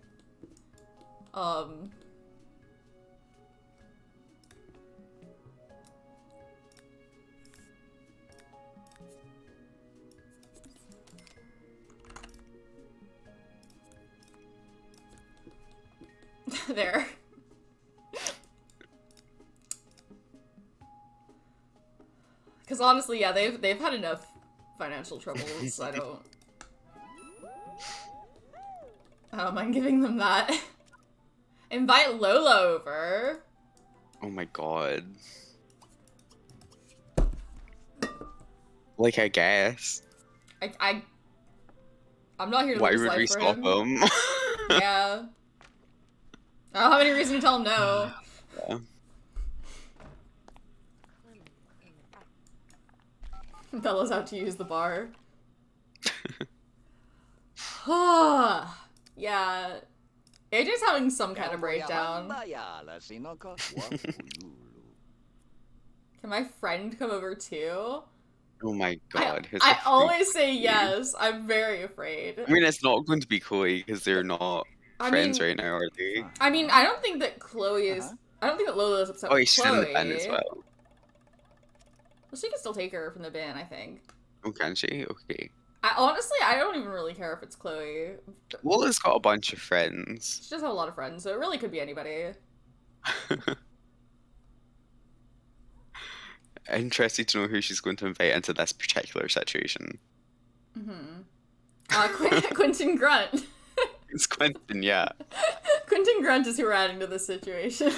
Speaker 1: There. Because honestly, yeah, they've had enough financial troubles. I don't mind giving them that. Invite Lola over.
Speaker 8: Oh my god. Like, I guess.
Speaker 1: I'm not here to
Speaker 8: Why
Speaker 1: live his
Speaker 8: would
Speaker 1: life
Speaker 8: we
Speaker 1: for
Speaker 8: stop
Speaker 1: him.
Speaker 8: him?
Speaker 1: Yeah. I don't have any reason to tell him no.
Speaker 8: Yeah.
Speaker 1: Bella's out to use the bar. Yeah. AJ's having some kind of breakdown. Can my friend come over too?
Speaker 8: Oh my god. who's
Speaker 1: I
Speaker 8: the
Speaker 1: always
Speaker 8: freak?
Speaker 1: say yes. I'm very afraid.
Speaker 8: I mean, it's not going to be Chloe because they're not friends right now, are they?
Speaker 1: I mean, I don't think that Chloe is... I don't think that Lola is upset
Speaker 8: Oh,
Speaker 1: with
Speaker 8: he's still in the
Speaker 1: Chloe.
Speaker 8: pen as well.
Speaker 1: Well, she can still take her from the bin, I think.
Speaker 8: Oh, can she? Okay.
Speaker 1: Honestly, I don't even really care if it's Chloe.
Speaker 8: Lola's got a bunch of friends.
Speaker 1: She does have a lot of friends, so it really could be anybody.
Speaker 8: Interested to know who she's going to invite into this particular situation.
Speaker 1: Quentin Grunt.
Speaker 8: It's Quentin, yeah.
Speaker 1: Quentin Grunt is who we're adding to this situation.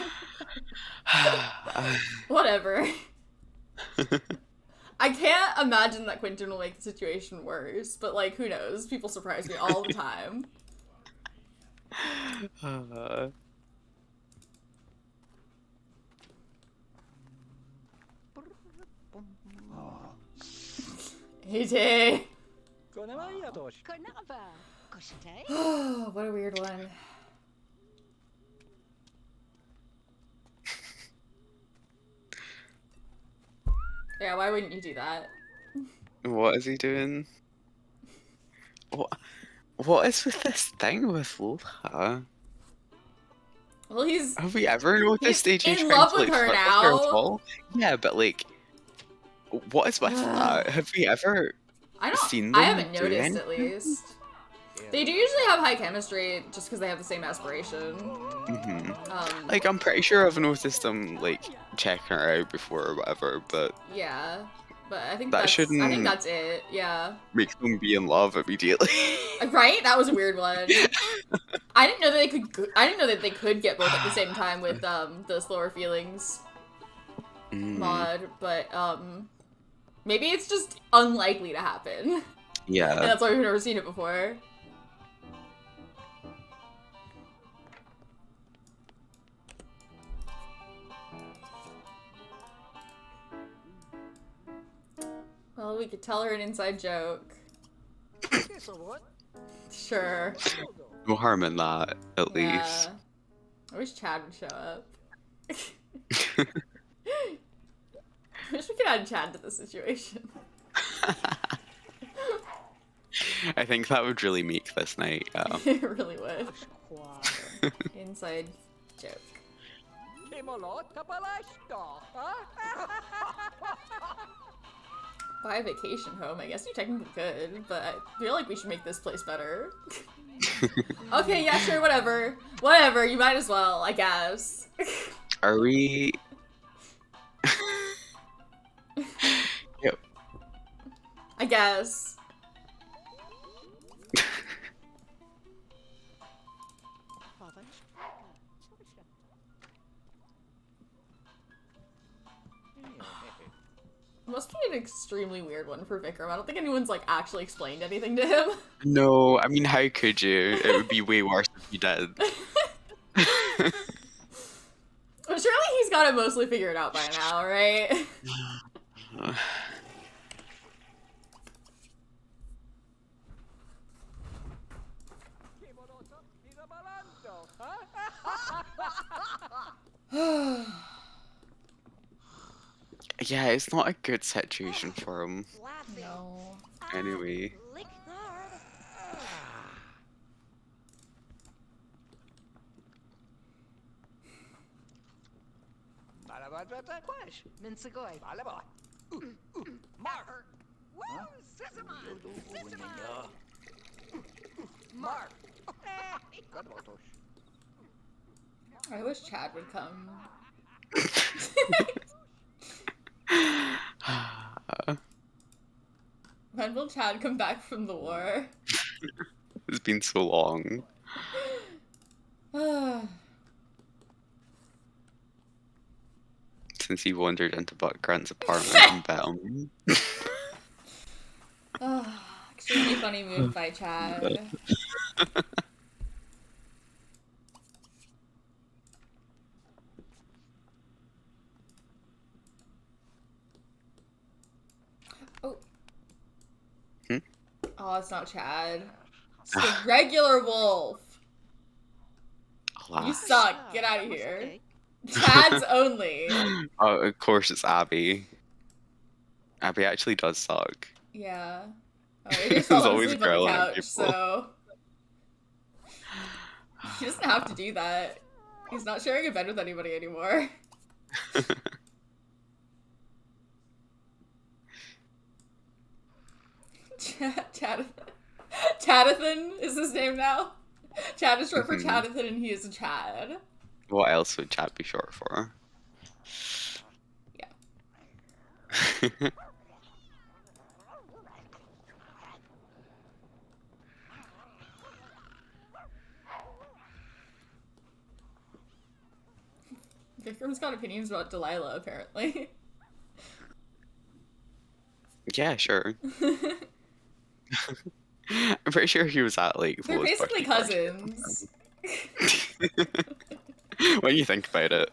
Speaker 1: Whatever. I can't imagine that Quentin will make the situation worse, but like, who knows? People surprise me all the time. AJ! What a weird one. Yeah, why wouldn't you do that?
Speaker 8: What is he doing? What is with this thing with Lola?
Speaker 1: Well,
Speaker 8: Have we ever noticed
Speaker 1: he's
Speaker 8: AJ
Speaker 1: in
Speaker 8: trying
Speaker 1: love
Speaker 8: to,
Speaker 1: with
Speaker 8: like,
Speaker 1: her
Speaker 8: flirt with
Speaker 1: now.
Speaker 8: at all? Yeah, but like, what is with that? Have we ever seen them
Speaker 1: I haven't
Speaker 8: do
Speaker 1: noticed
Speaker 8: anything?
Speaker 1: at least. They do usually have high chemistry just because they have the same aspiration.
Speaker 8: Like, I'm pretty sure I've noticed them, like, checking her out before or whatever, but
Speaker 1: Yeah, but I think
Speaker 8: That
Speaker 1: I think
Speaker 8: shouldn't-
Speaker 1: that's it. Yeah.
Speaker 8: make them be in love immediately.
Speaker 1: Right? That was a weird one. I didn't know that they could. I didn't know that they could get both at the same time with the slower feelings mod, but maybe it's just unlikely to happen, and
Speaker 8: Yeah.
Speaker 1: that's why we've never seen it before. Well, Well, we could tell her an inside joke. Sure.
Speaker 8: No harm in that, at least.
Speaker 1: I wish Chad would show up. I wish we could add Chad to the situation.
Speaker 8: I think that would really make this night.
Speaker 1: It really would. Inside joke. Buy a vacation home. I guess you technically could, but I feel like we should make this place better. Okay, yeah, sure, whatever. Whatever, you might as well, I guess.
Speaker 8: Are we... Yep.
Speaker 1: I guess. It must be an extremely weird one for Vikram. I don't think anyone's like actually explained anything to him.
Speaker 8: No, I mean, how could you? It would be way worse if you did.
Speaker 1: But surely he's got it mostly figured out by now, right?
Speaker 8: Yeah, it's not a good situation for him.
Speaker 1: No.
Speaker 8: Anyway. I wish Chad would come. When will Chad come back from the war? It's been so long. Since he wandered into Grunt's apartment and bet him.
Speaker 1: Extremely funny move by Chad. Oh. Oh, it's not Chad. It's the regular wolf.
Speaker 8: Alas.
Speaker 1: You suck. Get out of here. Chad's only.
Speaker 8: Oh, of course it's Abby. Abby actually does suck.
Speaker 1: Yeah. Oh,
Speaker 8: There's
Speaker 1: There's
Speaker 8: always
Speaker 1: asleep
Speaker 8: a girl
Speaker 1: on the
Speaker 8: on
Speaker 1: couch,
Speaker 8: people.
Speaker 1: so he doesn't have to do that. He's not sharing a bed with anybody anymore. Chadathan is his name now. Chad is short for Chadathan, and he is a Chad.
Speaker 8: What else would Chad be short for?
Speaker 1: Yeah. Vikram's got opinions about Delilah, apparently.
Speaker 8: Yeah, sure. I'm pretty sure he was at like.
Speaker 1: They're
Speaker 8: Flo's
Speaker 1: basically
Speaker 8: birthday
Speaker 1: cousins.
Speaker 8: party. When you think about it.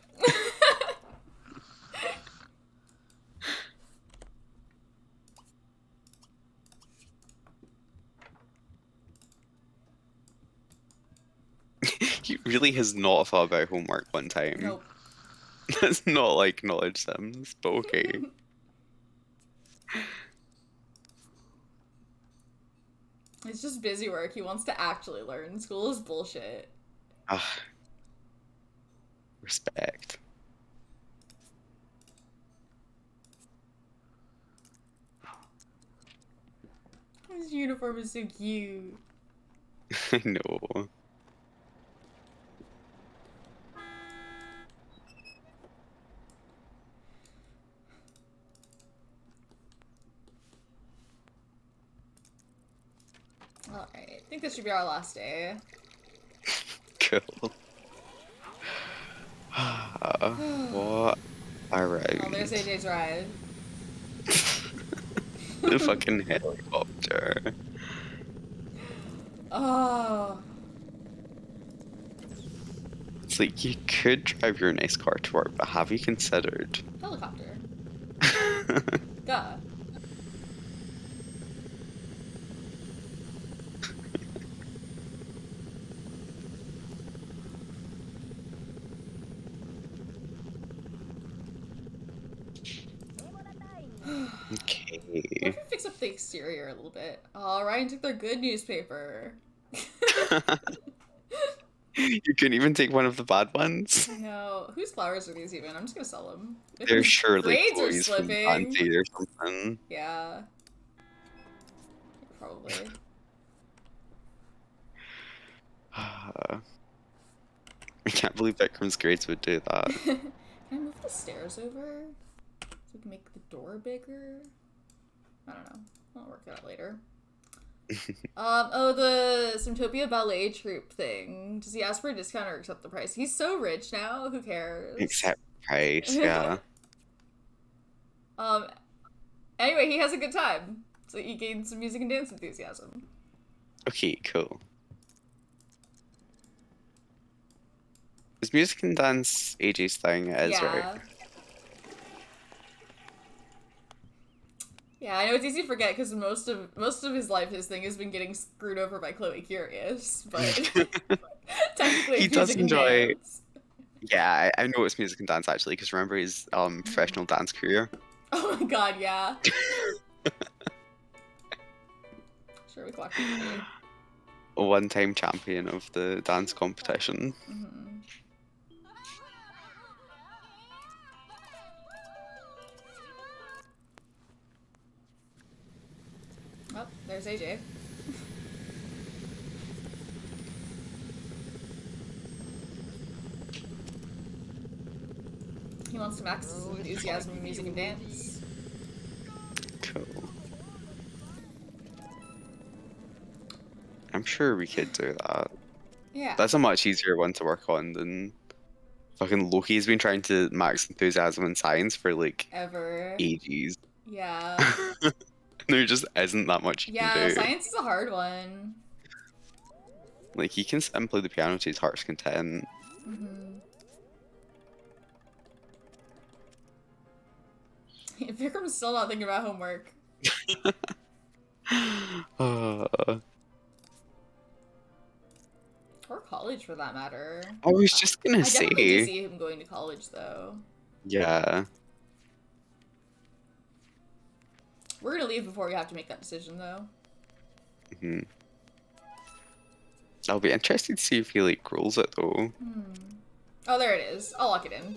Speaker 8: He really has not thought about homework one time.
Speaker 1: Nope.
Speaker 8: That's not like knowledge sims, but okay.
Speaker 1: It's just busy work. He wants to actually learn. School is bullshit.
Speaker 8: Respect.
Speaker 1: His uniform is so cute.
Speaker 8: I know.
Speaker 1: Alright, I think this should be our last day.
Speaker 8: Cool. What a ride.
Speaker 1: Oh, there's AJ's ride.
Speaker 8: The fucking helicopter.
Speaker 1: Oh.
Speaker 8: It's like you could drive your nice car to work, but have you considered?
Speaker 1: Helicopter. Duh. What if we fix up the exterior a little bit? Oh, Ryan took their good newspaper.
Speaker 8: You couldn't even take one of the bad ones.
Speaker 1: I know. Whose flowers are these even? I'm just gonna sell them.
Speaker 8: They're surely
Speaker 1: Grades are
Speaker 8: Chloe's from
Speaker 1: slipping.
Speaker 8: Auntie or something.
Speaker 1: Yeah. Probably.
Speaker 8: I can't believe Vikram's grades would do that.
Speaker 1: Can I move the stairs over? So we can make the door bigger? I don't know. I'll work that out later. Oh, the Symptopia Ballet Troupe thing. Does he ask for a discount or accept the price? He's so rich now, who cares?
Speaker 8: Except price, yeah.
Speaker 1: Anyway, he has a good time. So he gained some music and dance enthusiasm.
Speaker 8: Okay, cool. Is music and dance AJ's thing? It is, right?
Speaker 1: Yeah, I know it's easy to forget because most of his life, his thing has been getting screwed over by Chloe Curious, but technically
Speaker 8: He
Speaker 1: it's
Speaker 8: does
Speaker 1: music and
Speaker 8: enjoy.
Speaker 1: dance.
Speaker 8: Yeah, I know it's music and dance actually, because remember his professional dance career.
Speaker 1: Oh my god, yeah. Sure, we can watch it.
Speaker 8: A one-time champion of the dance competition.
Speaker 1: Oh, there's AJ. He wants to max his enthusiasm in music and dance.
Speaker 8: Cool. I'm sure we could do that.
Speaker 1: Yeah.
Speaker 8: That's a much easier one to work on than fucking Loki's been trying to max enthusiasm in science for like
Speaker 1: Ever.
Speaker 8: ages.
Speaker 1: Yeah.
Speaker 8: There just isn't that much you can do.
Speaker 1: Science is a hard one.
Speaker 8: Like he can sit and play the piano to his heart's content.
Speaker 1: Vikram's still not thinking about homework. Or college, for that matter.
Speaker 8: I was just gonna
Speaker 1: I
Speaker 8: say.
Speaker 1: definitely do see him going to college, though.
Speaker 8: Yeah.
Speaker 1: We're gonna leave before we have to make that decision, though.
Speaker 8: I'll be interested to see if he like rolls it though.
Speaker 1: Oh, there it is. I'll lock it in.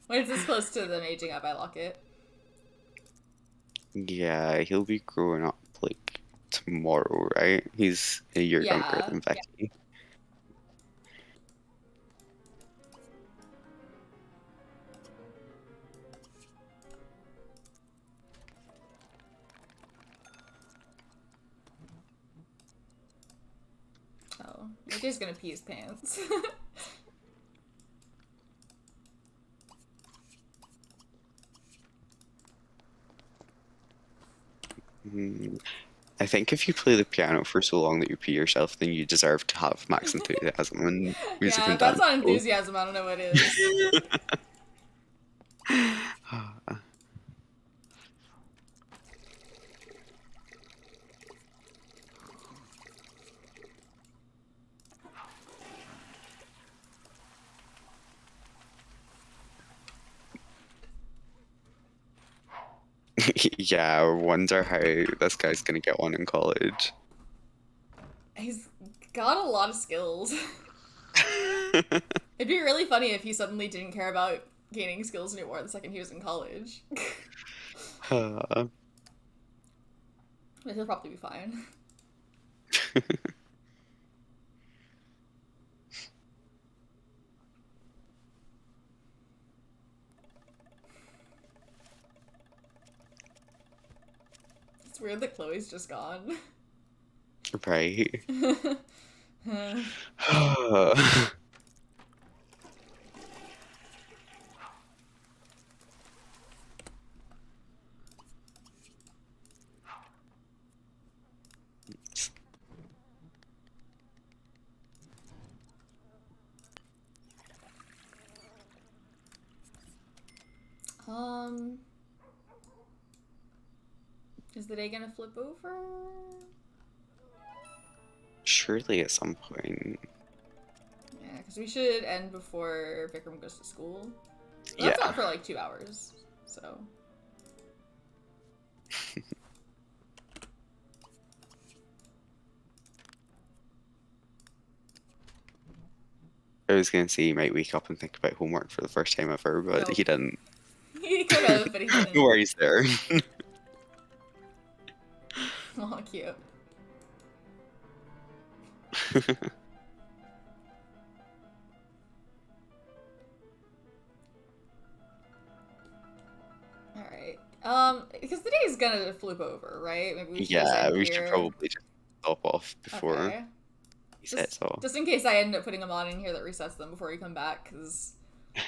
Speaker 1: When it's this close to them aging up, I lock it.
Speaker 8: Yeah, he'll be growing up like tomorrow, right? He's a year younger than Vicky.
Speaker 1: Oh, AJ's gonna pee his pants.
Speaker 8: I think if you play the piano for so long that you pee yourself, then you deserve to have max enthusiasm and music
Speaker 1: Yeah,
Speaker 8: and
Speaker 1: that's
Speaker 8: dance.
Speaker 1: not enthusiasm, I don't know what is.
Speaker 8: Yeah, I wonder how this guy's gonna get one in college.
Speaker 1: He's got a lot of skills. It'd be really funny if he suddenly didn't care about gaining skills anymore the second he was in college. But he'll probably be fine. It's weird that Chloe's just gone.
Speaker 8: Right.
Speaker 1: Is the day gonna flip over?
Speaker 8: Surely at some point.
Speaker 1: Yeah, because we should end before Vikram goes to school. Well,
Speaker 8: Yeah.
Speaker 1: that's not for like 2 hours, so.
Speaker 8: I was gonna say he might wake up and think about homework for the first time ever, but
Speaker 1: Nope.
Speaker 8: he didn't.
Speaker 1: He could have, but he didn't.
Speaker 8: No worries there.
Speaker 1: Oh, cute. Alright. Because the day is gonna flip over, right? Maybe we should just
Speaker 8: Yeah,
Speaker 1: end
Speaker 8: we should
Speaker 1: here.
Speaker 8: probably just stop off before
Speaker 1: Okay.
Speaker 8: he sets off.
Speaker 1: Just in case I end up putting a mod in here that resets them before you come back, because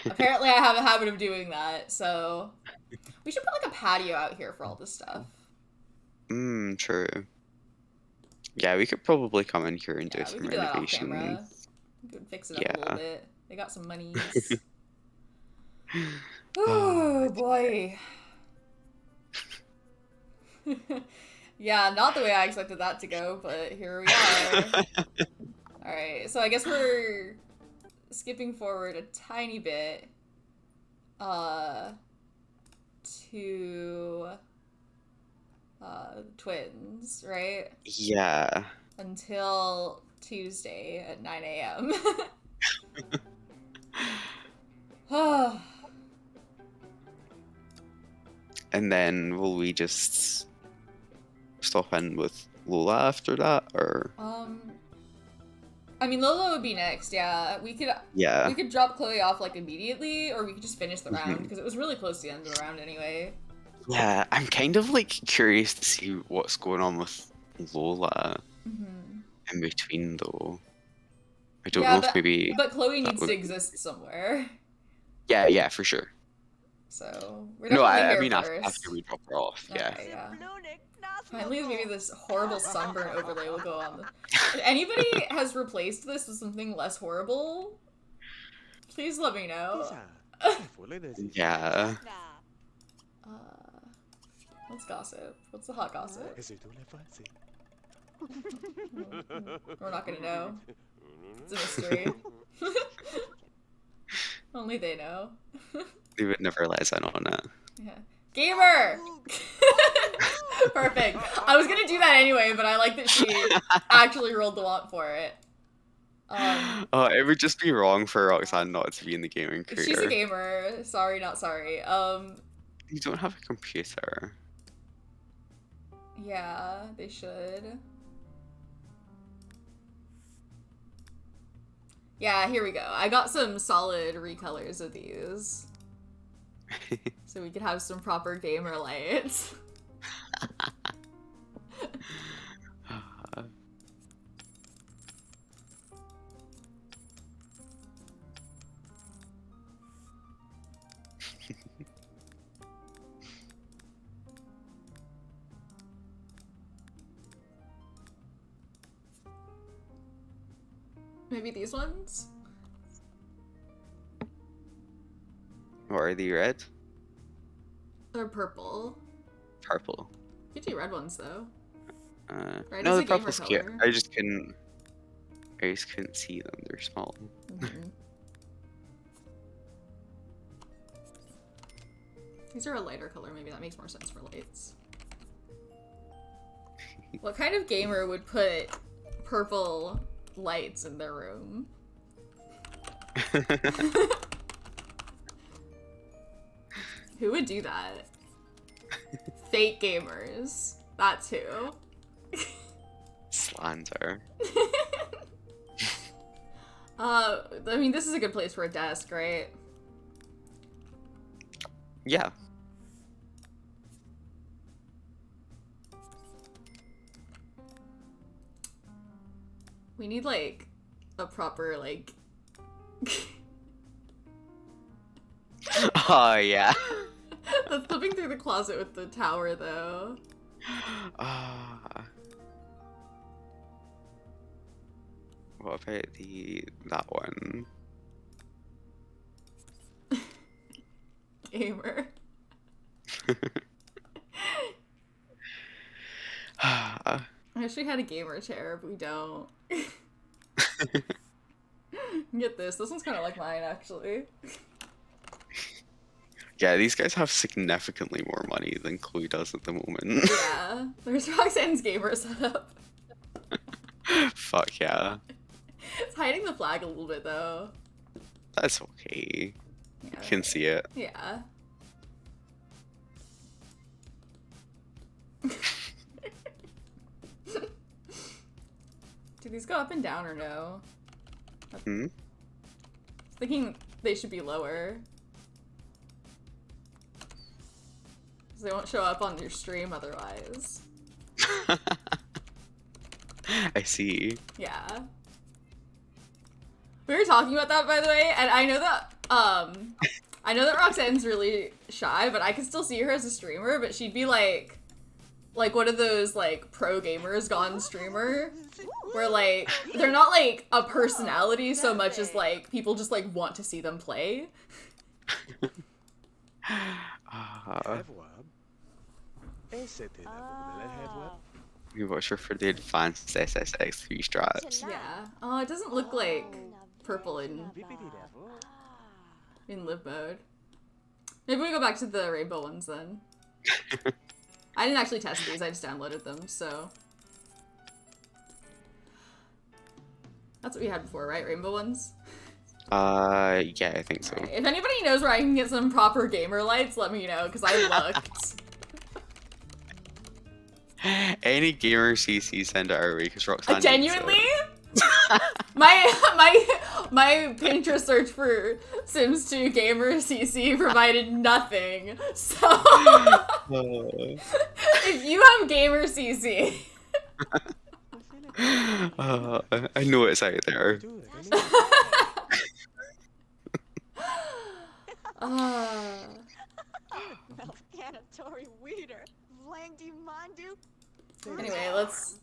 Speaker 1: apparently I have a habit of doing that, so... We should put, like, a patio out here for all this stuff.
Speaker 8: True. Yeah, we could probably come in here and do
Speaker 1: Yeah, we
Speaker 8: some
Speaker 1: could do that off camera.
Speaker 8: renovations.
Speaker 1: We could fix it up a
Speaker 8: Yeah.
Speaker 1: little bit. They got some monies. Oh, boy. Yeah, not the way I expected that to go, but here we are. Alright, so I guess we're skipping forward a tiny bit to twins, right?
Speaker 8: Yeah.
Speaker 1: Until Tuesday at 9 a.m.
Speaker 8: And then will we just stop in with Lola after that, or
Speaker 1: I mean, Lola would be next, yeah. We
Speaker 8: yeah?
Speaker 1: could drop Chloe off, like, immediately, or we could just finish the round, because it was really close to the end of the round anyway.
Speaker 8: Yeah, I'm kind of like curious to see what's going on with Lola in between, though. I don't know if maybe.
Speaker 1: But Chloe
Speaker 8: that
Speaker 1: needs
Speaker 8: would-
Speaker 1: to exist somewhere.
Speaker 8: Yeah, for sure.
Speaker 1: So, we're
Speaker 8: No,
Speaker 1: definitely
Speaker 8: I
Speaker 1: here
Speaker 8: mean
Speaker 1: first.
Speaker 8: after we drop her off. Yeah.
Speaker 1: Okay, yeah. Finally, maybe this horrible sunburn overlay will go on. If anybody has replaced this with something less horrible, please let me know.
Speaker 8: Yeah.
Speaker 1: Let's gossip. What's the hot gossip? We're not gonna know. It's a mystery. Only they know.
Speaker 8: They would never let us in on it.
Speaker 1: Yeah. Gamer! Perfect. I was gonna do that anyway, but I like that she actually rolled the want for it.
Speaker 8: Oh, it would just be wrong for Roxanne not to be in the gaming career.
Speaker 1: She's a gamer. Sorry, not sorry.
Speaker 8: You don't have a computer.
Speaker 1: Yeah, they should. Yeah, here we go. I got some solid recolors of these. So we could have some proper gamer lights. Maybe these ones?
Speaker 8: Or are they red?
Speaker 1: They're purple.
Speaker 8: Purple.
Speaker 1: You could do red ones though. Red
Speaker 8: No,
Speaker 1: is
Speaker 8: the
Speaker 1: a gamer
Speaker 8: purple's cute.
Speaker 1: color.
Speaker 8: I just couldn't see them. They're small.
Speaker 1: Mhm. These are a lighter color. Maybe that makes more sense for lights. What kind of gamer would put purple lights in their room? Who would do that? Fake gamers. That's who.
Speaker 8: Slander.
Speaker 1: I mean, this is a good place for a desk, right?
Speaker 8: Yeah.
Speaker 1: We need, like, a proper, like...
Speaker 8: Oh, yeah.
Speaker 1: That's flipping through the closet with the tower, though.
Speaker 8: What about that one?
Speaker 1: Gamer. I wish we had a gamer chair, but we don't. Get this. This one's kind of like mine, actually.
Speaker 8: Yeah, these guys have significantly more money than Chloe does at the moment.
Speaker 1: Yeah. There's Roxanne's gamer setup.
Speaker 8: Fuck yeah.
Speaker 1: It's hiding the flag a little bit, though.
Speaker 8: That's okay.
Speaker 1: Yeah.
Speaker 8: You can see it.
Speaker 1: Yeah. Do these go up and down or no?
Speaker 8: Hmm?
Speaker 1: I was thinking they should be lower. 'Cause they won't show up on your stream otherwise.
Speaker 8: I see.
Speaker 1: Yeah. We were talking about that, by the way, and I know that Roxanne's really shy, but I could still see her as a streamer, but she'd be like one of those like pro gamers gone streamer where like they're not like a personality so much as like people just like want to see them play.
Speaker 8: We watch her for the advanced SSX3 strats.
Speaker 1: Yeah. Oh, it doesn't look like purple in live mode. Maybe we go back to the rainbow ones then. I didn't actually test these, I just downloaded them, so. That's what we had before, right? Rainbow ones?
Speaker 8: Yeah, I think so.
Speaker 1: Right. If anybody knows where I can get some proper gamer lights, let me know, because I looked.
Speaker 8: Any gamer CC, send it our way, because Roxanne needs
Speaker 1: Genuinely?
Speaker 8: it.
Speaker 1: my Pinterest search for Sims 2 gamer CC provided nothing. So if you have gamer CC,
Speaker 8: I know it's out there.
Speaker 2: Anyway, let's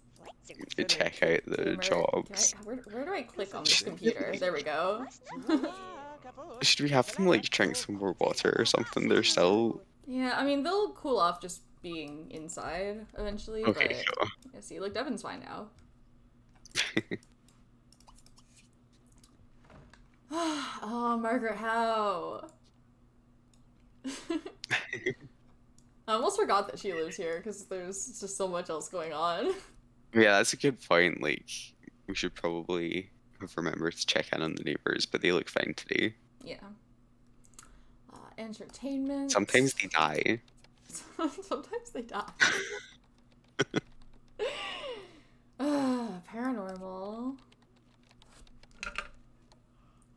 Speaker 8: Check out the jobs.
Speaker 1: Where do I click on this computer? There we go.
Speaker 8: Should we have them like drink some more water or something? They're still
Speaker 1: Yeah, I mean they'll cool off just being inside eventually.
Speaker 8: okay.
Speaker 1: But yeah, see, look, Devin's fine now. Oh, Margaret Howe. I almost forgot that she lives here because there's just so much else going on.
Speaker 8: Yeah, that's a good point. Like, we should probably have remembered to check in on the neighbors, but they look fine today.
Speaker 1: Yeah. Entertainment.
Speaker 8: Sometimes they die.
Speaker 1: Sometimes they die. Paranormal.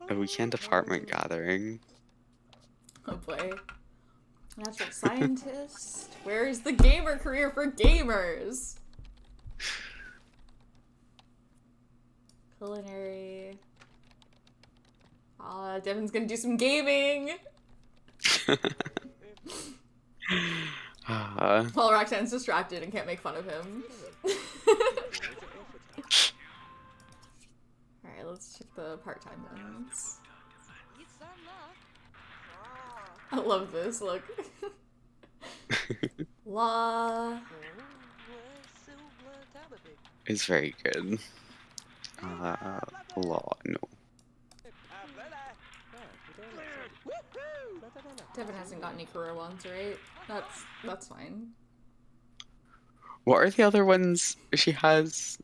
Speaker 8: A weekend apartment gathering.
Speaker 1: Oh boy. Natural scientist. Where is the gamer career for gamers? Culinary. Devin's gonna do some gaming. While Roxanne's distracted and can't make fun of him. Alright, let's check the part-time ones. I love this, look. Law.
Speaker 8: It's very good. Law, no.
Speaker 1: Devin hasn't got any career ones, right? That's fine.
Speaker 8: What are the other ones she has?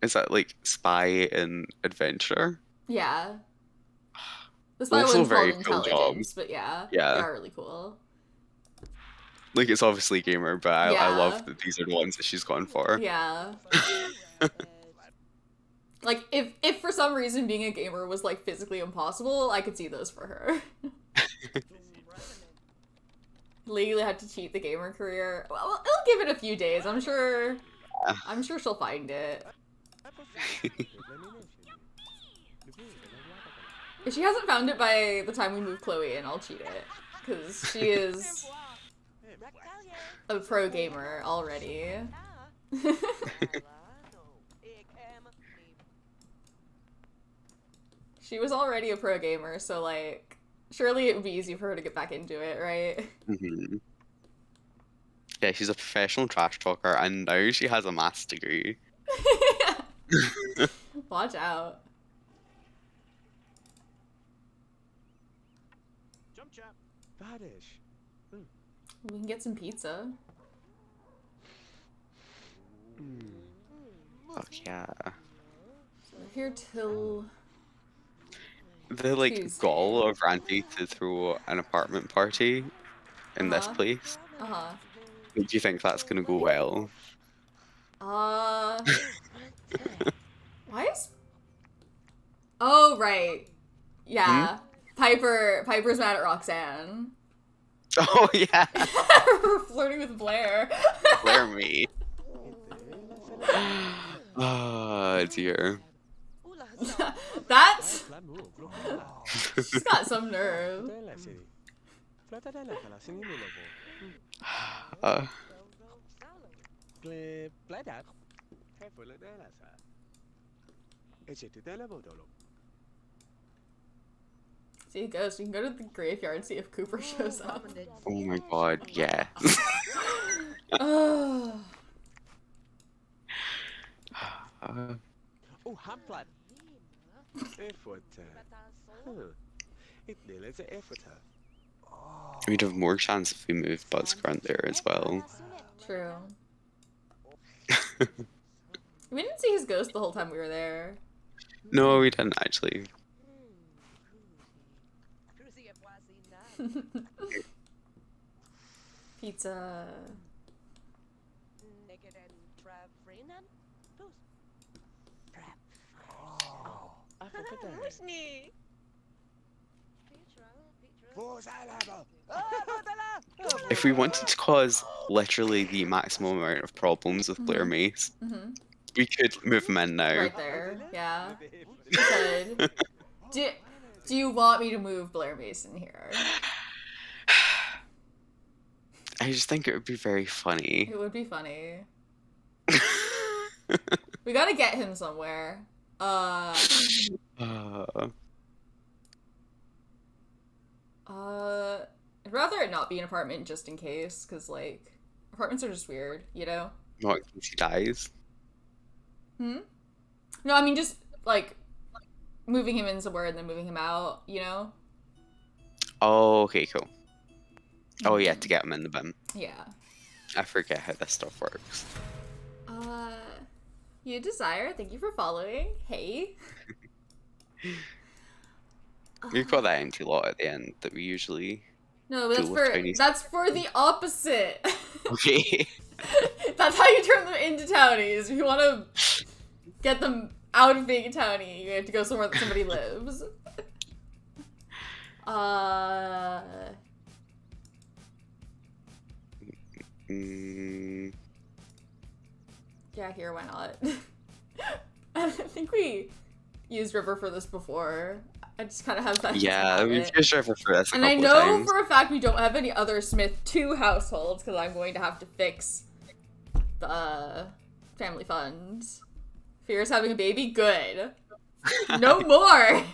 Speaker 8: Is that like spy and adventure?
Speaker 1: Yeah. The spy
Speaker 8: Also
Speaker 1: one's
Speaker 8: very
Speaker 1: called
Speaker 8: cool
Speaker 1: intelligence,
Speaker 8: job.
Speaker 1: but yeah,
Speaker 8: Yeah.
Speaker 1: they are really cool.
Speaker 8: Like, it's obviously gamer, but I
Speaker 1: Yeah.
Speaker 8: love that these are the ones that she's gone for.
Speaker 1: Yeah. Like, if for some reason being a gamer was, like, physically impossible, I could see those for her. Legally had to cheat the gamer career. Well, it'll give it a few days. I'm sure she'll find it. If she hasn't found it by the time we move Chloe in, I'll cheat it. Because she is a pro gamer already. She was already a pro gamer, so, like, surely it would be easy for her to get back into it, right?
Speaker 8: Mm-hmm. Yeah, she's a professional trash talker, and now she has a maths degree.
Speaker 1: Watch out.
Speaker 4: Jump chap. Badish.
Speaker 1: We can get some pizza.
Speaker 8: Fuck yeah.
Speaker 1: So we're here till...
Speaker 8: the like
Speaker 1: Tuesday.
Speaker 8: gall of Randy to throw an apartment party in this
Speaker 1: Uh-huh.
Speaker 8: place.
Speaker 1: Uh-huh.
Speaker 8: Do you think that's gonna go well?
Speaker 1: Why is... Oh, right. Yeah. Piper's mad at Roxanne.
Speaker 8: Oh yeah,
Speaker 1: For flirting with Blair.
Speaker 8: Blair me. Oh dear.
Speaker 1: That's...
Speaker 4: Flat move.
Speaker 1: She's got some nerve.
Speaker 4: Della seri. Flata della kala sini mo lobo.
Speaker 8: Uh,
Speaker 4: Ple plata. Hey full della sa. Eche te della bodolo.
Speaker 1: See a ghost. You can go to the graveyard and see if Cooper shows up.
Speaker 8: oh my god, yeah.
Speaker 1: Oh.
Speaker 4: Oh, hamplat. Effort. It della se effort.
Speaker 8: We'd have more chance if we moved Buzz Grunt there as well.
Speaker 1: True. We didn't see his ghost the whole time we were there.
Speaker 8: No, we didn't actually.
Speaker 1: Pizza.
Speaker 8: If we wanted to cause literally the maximum amount of problems with Blair Mace, we could move him in now.
Speaker 1: Right there. Yeah. We could. Do you want me to move Blair Mason here?
Speaker 8: I just think it would be very funny.
Speaker 1: It would be funny. We gotta get him somewhere. I'd rather it not be an apartment just in case, because, like, apartments are just weird, you know?
Speaker 8: Not in case he dies.
Speaker 1: No, I mean, just, like, moving him in somewhere and then moving him out, you know?
Speaker 8: Oh, okay, cool. Oh yeah, to get him in the bin.
Speaker 1: Yeah.
Speaker 8: I forget how this stuff works.
Speaker 1: You Desire, thank you for following. Hey.
Speaker 8: We've got that empty lot at the end that we usually...
Speaker 1: No, that's
Speaker 8: Full of
Speaker 1: for
Speaker 8: Chinese.
Speaker 1: that's for the opposite.
Speaker 8: Okay.
Speaker 1: That's how you turn them into townies. If you want to get them out of being a townie, you have to go somewhere that somebody lives. Yeah, here, why not? I think we used River for this before. I just kind of have that.
Speaker 8: Yeah, we've used River for this a
Speaker 1: And
Speaker 8: couple
Speaker 1: I
Speaker 8: of
Speaker 1: know
Speaker 8: times.
Speaker 1: for a fact we don't have any other Smith 2 households because I'm going to have to fix the family funds. Fear's having a baby? Good. No more!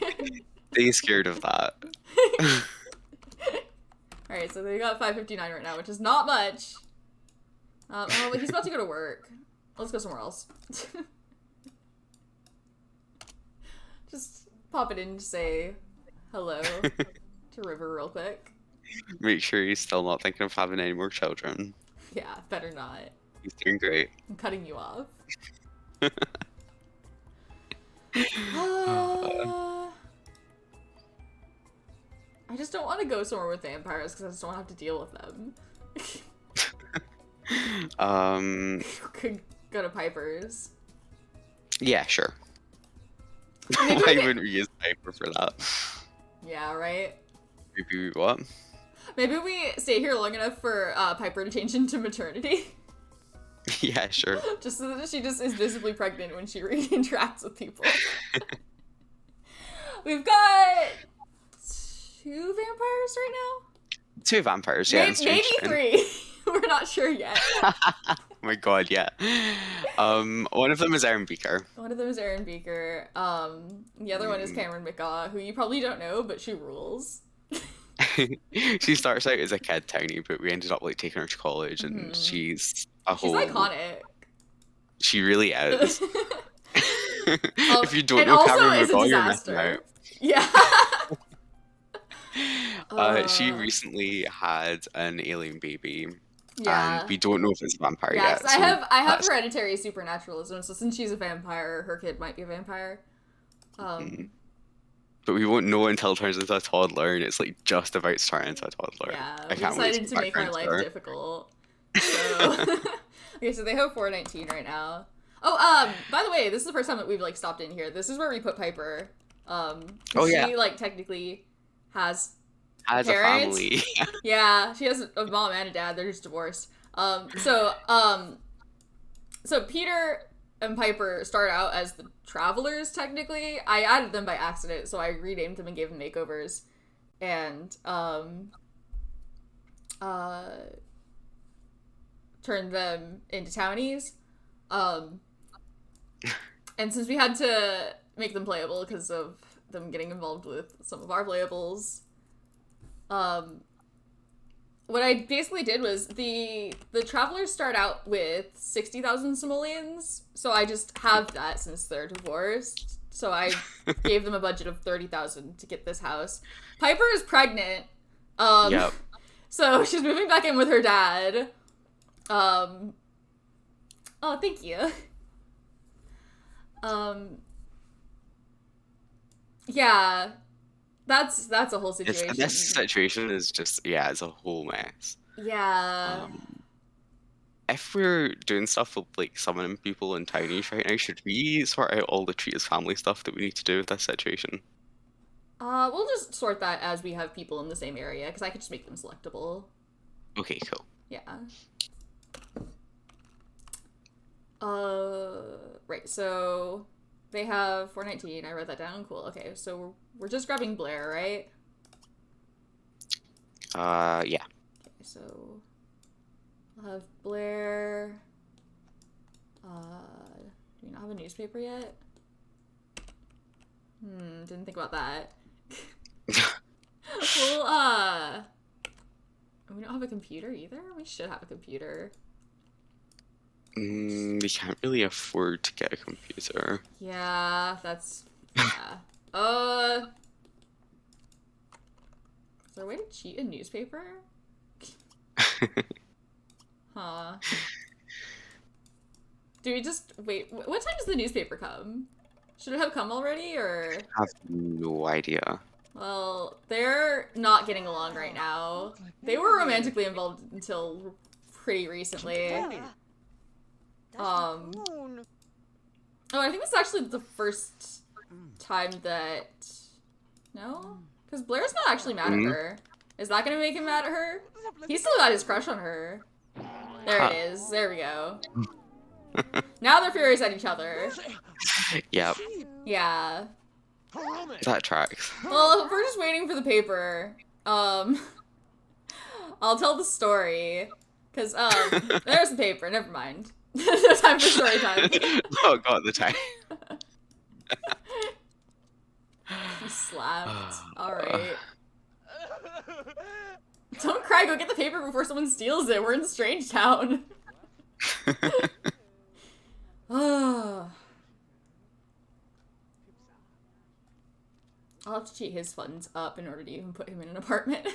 Speaker 8: They scared of that.
Speaker 1: Alright, so they got 559 right now, which is not much. Oh, but he's about to go to work. Let's go somewhere else. Just pop it in to say hello to River real quick.
Speaker 8: Make sure he's still not thinking of having any more children.
Speaker 1: Yeah, better not.
Speaker 8: He's doing great.
Speaker 1: I'm cutting you off. I just don't want to go somewhere with vampires because I just don't have to deal with them. Could go to Piper's.
Speaker 8: Yeah, sure.
Speaker 1: Maybe
Speaker 8: I
Speaker 1: we
Speaker 8: wouldn't use Piper for that.
Speaker 1: Yeah, right?
Speaker 8: Maybe what?
Speaker 1: Maybe we stay here long enough for Piper to change into maternity.
Speaker 8: Yeah, sure.
Speaker 1: Just so that she just is visibly pregnant when she interacts with people. We've got 2 vampires right now?
Speaker 8: 2 vampires, yeah.
Speaker 1: Maybe 3. We're not sure yet.
Speaker 8: Oh my god, yeah. One of them is Aaron Beaker.
Speaker 1: One of them is Erin Beaker. The other one is Cameron McGaw, who you probably don't know, but she rules.
Speaker 8: She starts out as a kid townie, but we ended up like taking her to college, and she's a
Speaker 1: She's
Speaker 8: whole.
Speaker 1: iconic.
Speaker 8: She really is. If you don't
Speaker 1: and
Speaker 8: know
Speaker 1: also
Speaker 8: Cameron
Speaker 1: is a
Speaker 8: McGaw, you're missing
Speaker 1: disaster.
Speaker 8: out.
Speaker 1: Yeah.
Speaker 8: She recently had an alien baby,
Speaker 1: Yeah.
Speaker 8: and we don't know if it's a vampire
Speaker 1: Yeah,
Speaker 8: yet.
Speaker 1: 'cause
Speaker 8: so
Speaker 1: I have
Speaker 8: that's-
Speaker 1: hereditary supernaturalism, so since she's a vampire, her kid might be a vampire.
Speaker 8: but we won't know until it turns into a toddler, and it's like just about to turn into a toddler.
Speaker 1: Yeah,
Speaker 8: I
Speaker 1: we
Speaker 8: can't wait
Speaker 1: decided to
Speaker 8: get
Speaker 1: make
Speaker 8: back
Speaker 1: our
Speaker 8: around
Speaker 1: life
Speaker 8: to her.
Speaker 1: difficult. So okay, so they have 419 right now. Oh, by the way, this is the first time that we've like stopped in here. This is where we put Piper.
Speaker 8: Oh,
Speaker 1: She
Speaker 8: yeah.
Speaker 1: like technically has
Speaker 8: As a
Speaker 1: parents.
Speaker 8: family.
Speaker 1: Yeah, she has a mom and a dad. They're just divorced. So Peter and Piper start out as the travelers. Technically, I added them by accident, so I renamed them and gave them makeovers, and turned them into townies. And since we had to make them playable because of them getting involved with some of our playables, what I basically did was the travelers start out with 60,000 simoleons, so I just have that since they're divorced. So I gave them a budget of 30,000 to get this house. Piper is pregnant.
Speaker 8: Yep.
Speaker 1: So she's moving back in with her dad. Oh, thank you. Yeah, that's a whole situation.
Speaker 8: This situation is just, yeah, it's a whole mess.
Speaker 1: Yeah.
Speaker 8: If we're doing stuff with like summoning people in townies right now, should we sort out all the treatise family stuff that we need to do with this situation?
Speaker 1: We'll just sort that as we have people in the same area, because I could just make them selectable.
Speaker 8: Okay, cool.
Speaker 1: Yeah. Right, so they have 419. I wrote that down. Cool. Okay, so we're just grabbing Blair, right?
Speaker 8: Yeah.
Speaker 1: Okay, so I'll have Blair. Do we not have a newspaper yet? Didn't think about that. Well, we don't have a computer either? We should have a computer.
Speaker 8: We can't really afford to get a computer.
Speaker 1: Yeah, that's... yeah. Is there a way to cheat a newspaper? Huh. Do we just... wait, what time does the newspaper come? Should it have come already, or...?
Speaker 8: I have no idea.
Speaker 1: Well, they're not getting along right now. They were romantically involved until pretty recently. Oh, I think this is actually the first time that... no? Because Blair's not actually mad at her. Is that gonna make him mad at her? He's still got his crush on her. There it is. There we go. Now they're furious at each other.
Speaker 8: Yep,
Speaker 1: Yeah.
Speaker 8: that tracks.
Speaker 1: Well, if we're just waiting for the paper, I'll tell the story. Because, there's the paper. Never mind. Time for story time.
Speaker 8: Oh god, the time.
Speaker 1: He slapped. Alright. Don't cry, go get the paper before someone steals it. We're in Strangetown. I'll have to cheat his funds up in order to even put him in an apartment.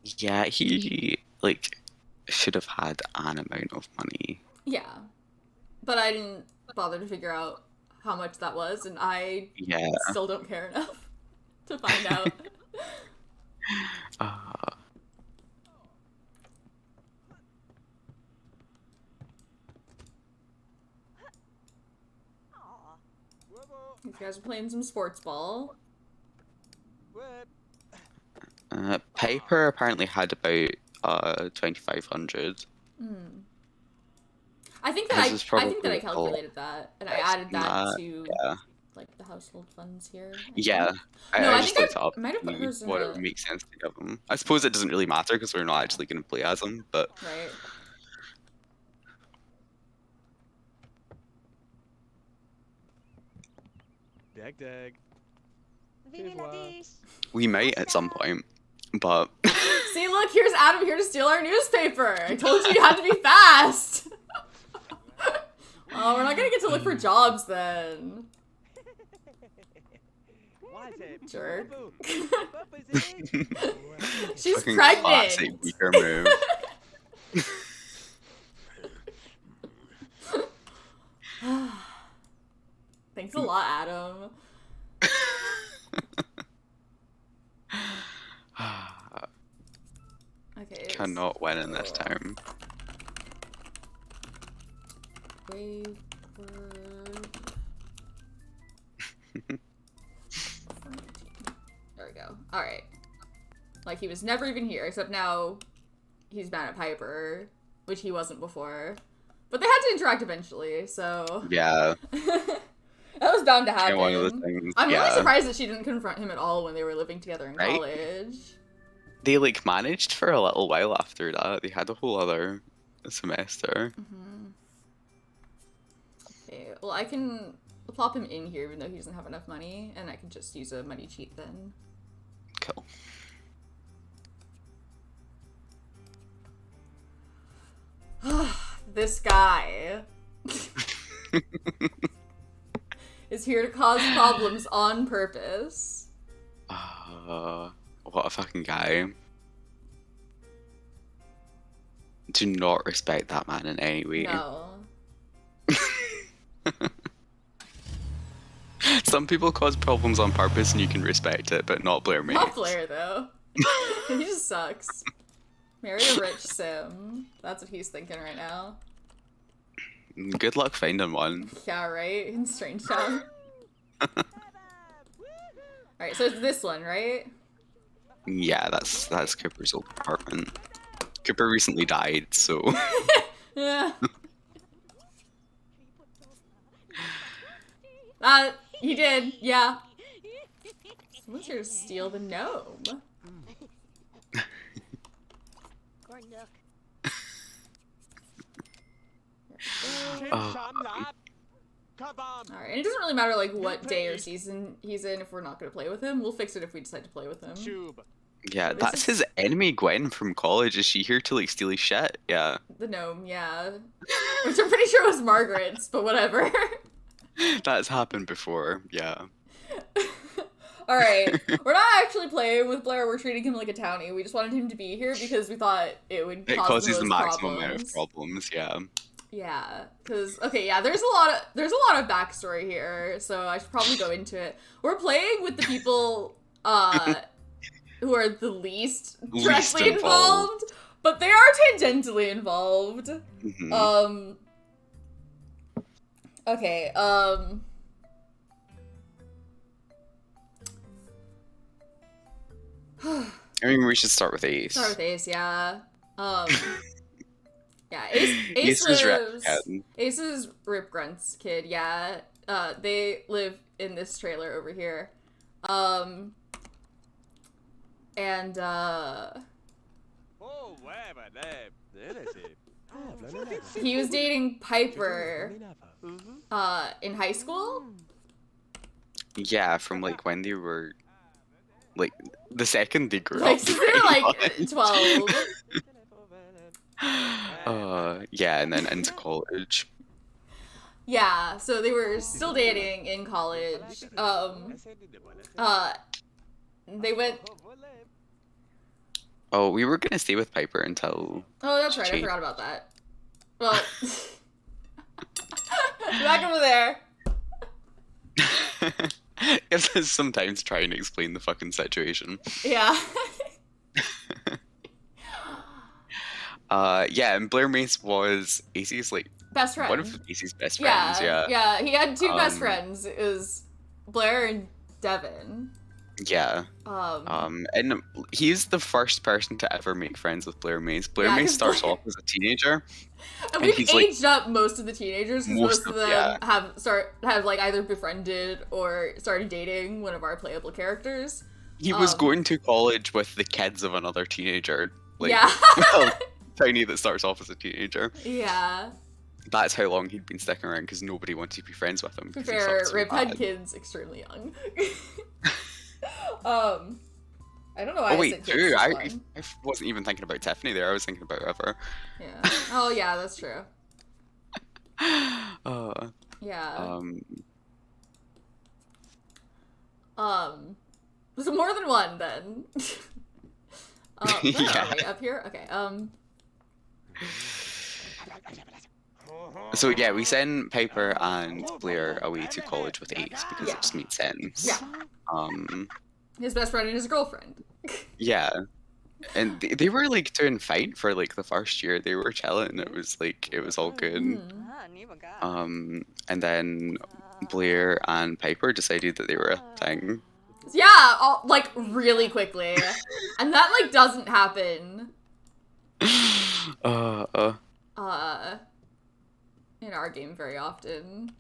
Speaker 8: Yeah, he like should have had an amount of money.
Speaker 1: Yeah. But I didn't bother to figure out how much that was, and I
Speaker 8: Yeah.
Speaker 1: still don't care enough to find out. These guys are playing some sports ball.
Speaker 8: Piper apparently had about 2,500.
Speaker 1: I think that
Speaker 8: His is probably
Speaker 1: I calculated that, and I added that to
Speaker 8: yeah.
Speaker 1: like the household funds here.
Speaker 8: Yeah,
Speaker 1: No,
Speaker 8: I
Speaker 1: I
Speaker 8: just
Speaker 1: think
Speaker 8: looked it up.
Speaker 1: might have put hers in
Speaker 8: what it
Speaker 1: the-
Speaker 8: would make sense to give them. I suppose it doesn't really matter because we're not actually going to play as them, but
Speaker 1: Right.
Speaker 4: Dag dag.
Speaker 8: we might at some point. But
Speaker 1: See, look, here's Adam here to steal our newspaper. I told you had to be fast. Oh, we're not gonna get to look for jobs then. Jerk. She's
Speaker 8: fucking
Speaker 1: pregnant.
Speaker 8: classic weaker move.
Speaker 1: Thanks a lot, Adam. Okay.
Speaker 8: Cannot win in this time.
Speaker 1: Brave word. There we go. Alright. Like, he was never even here, except now he's mad at Piper, which he wasn't before. But they had to interact eventually, so...
Speaker 8: Yeah.
Speaker 1: That was bound to happen.
Speaker 8: One of the things,
Speaker 1: I'm really surprised that she didn't confront him at all when they were living together in
Speaker 8: Right?
Speaker 1: college.
Speaker 8: They, like, managed for a little while after that. They had a whole other semester.
Speaker 1: Okay, well, I can plop him in here even though he doesn't have enough money, and I can just use a money cheat then.
Speaker 8: Cool.
Speaker 1: This guy is here to cause problems on purpose.
Speaker 8: What a fucking guy. Do not respect that man in any way.
Speaker 1: No.
Speaker 8: Some people cause problems on purpose and you can respect it, but not Blair Mates.
Speaker 1: Not Blair, though. He just sucks. Marry a rich sim. That's what he's thinking right now.
Speaker 8: Good luck finding one.
Speaker 1: Yeah, right? In Strangetown. Alright, so it's this one, right?
Speaker 8: Yeah, that's Cooper's old apartment. Cooper recently died, so...
Speaker 1: Yeah. He did, yeah. Someone's here to steal the gnome. Alright, and it doesn't really matter like what day or season he's in if we're not gonna play with him. We'll fix it if we decide to play with him.
Speaker 8: Yeah, that's his enemy Gwen from college. Is she here to like steal his shit? Yeah.
Speaker 1: The gnome, yeah. Which I'm pretty sure was Margaret's, but whatever.
Speaker 8: That's happened before, yeah.
Speaker 1: Alright, we're not actually playing with Blair, we're treating him like a townie. We just wanted him to be here because we thought it would cause
Speaker 8: causes the
Speaker 1: most
Speaker 8: maximum
Speaker 1: problems.
Speaker 8: amount of problems, yeah.
Speaker 1: Yeah, because, okay, yeah, there's a lot of backstory here, so I should probably go into it. We're playing with the people, who are the least directly involved, but they are tangentially involved.
Speaker 8: Mm-hmm.
Speaker 1: Okay,
Speaker 8: I mean, we should start with Ace.
Speaker 1: Start with Ace, yeah. Yeah,
Speaker 8: Ace
Speaker 1: is Rip Grunt's kid, yeah. They live in this trailer over here. He was dating Piper, in high school?
Speaker 8: Yeah, from like when they were, like, the second they grew
Speaker 1: Like,
Speaker 8: up.
Speaker 1: since they were like 12.
Speaker 8: Yeah, and then into college.
Speaker 1: Yeah, so they were still dating in college. They went...
Speaker 8: Oh, we were gonna stay with Piper until...
Speaker 1: Oh, that's right, I forgot about that. Well... Back over there.
Speaker 8: It's sometimes trying to explain the fucking situation.
Speaker 1: Yeah.
Speaker 8: Yeah, and Blair Mace was Acey's, like...
Speaker 1: Best friend.
Speaker 8: One of Acey's best friends, yeah.
Speaker 1: Yeah, he had two best friends. It was Blair and Devin.
Speaker 8: Yeah. And he's the first person to ever make friends with Blair Mace. Blair Mace starts off as a teenager.
Speaker 1: And we've aged up most of the teenagers, because most of them
Speaker 8: yeah.
Speaker 1: have like either befriended or started dating one of our playable characters.
Speaker 8: He was going to college with the kids of another teenager. Like,
Speaker 1: yeah.
Speaker 8: Well, Tiny that starts off as a teenager.
Speaker 1: Yeah.
Speaker 8: That's how long he'd been sticking around, because nobody wanted to be friends with him.
Speaker 1: To be fair, Rip had kids extremely young. I don't know why I said kids.
Speaker 8: I wasn't even thinking about Tiffany there. I was thinking about River.
Speaker 1: Yeah. Oh yeah, that's true. Yeah. Was it more than one then? Where are we? Up here? Okay.
Speaker 8: So yeah, we send Piper and Blair away to college with Ace because
Speaker 1: Yeah.
Speaker 8: it just made sense.
Speaker 1: Yeah. His best friend and his girlfriend.
Speaker 8: Yeah. And they were like doing fine for like the first year. They were chilling. It was all good. And then Blair and Piper decided that they were a thing.
Speaker 1: Yeah, like really quickly. And that like doesn't happen. In our game very often.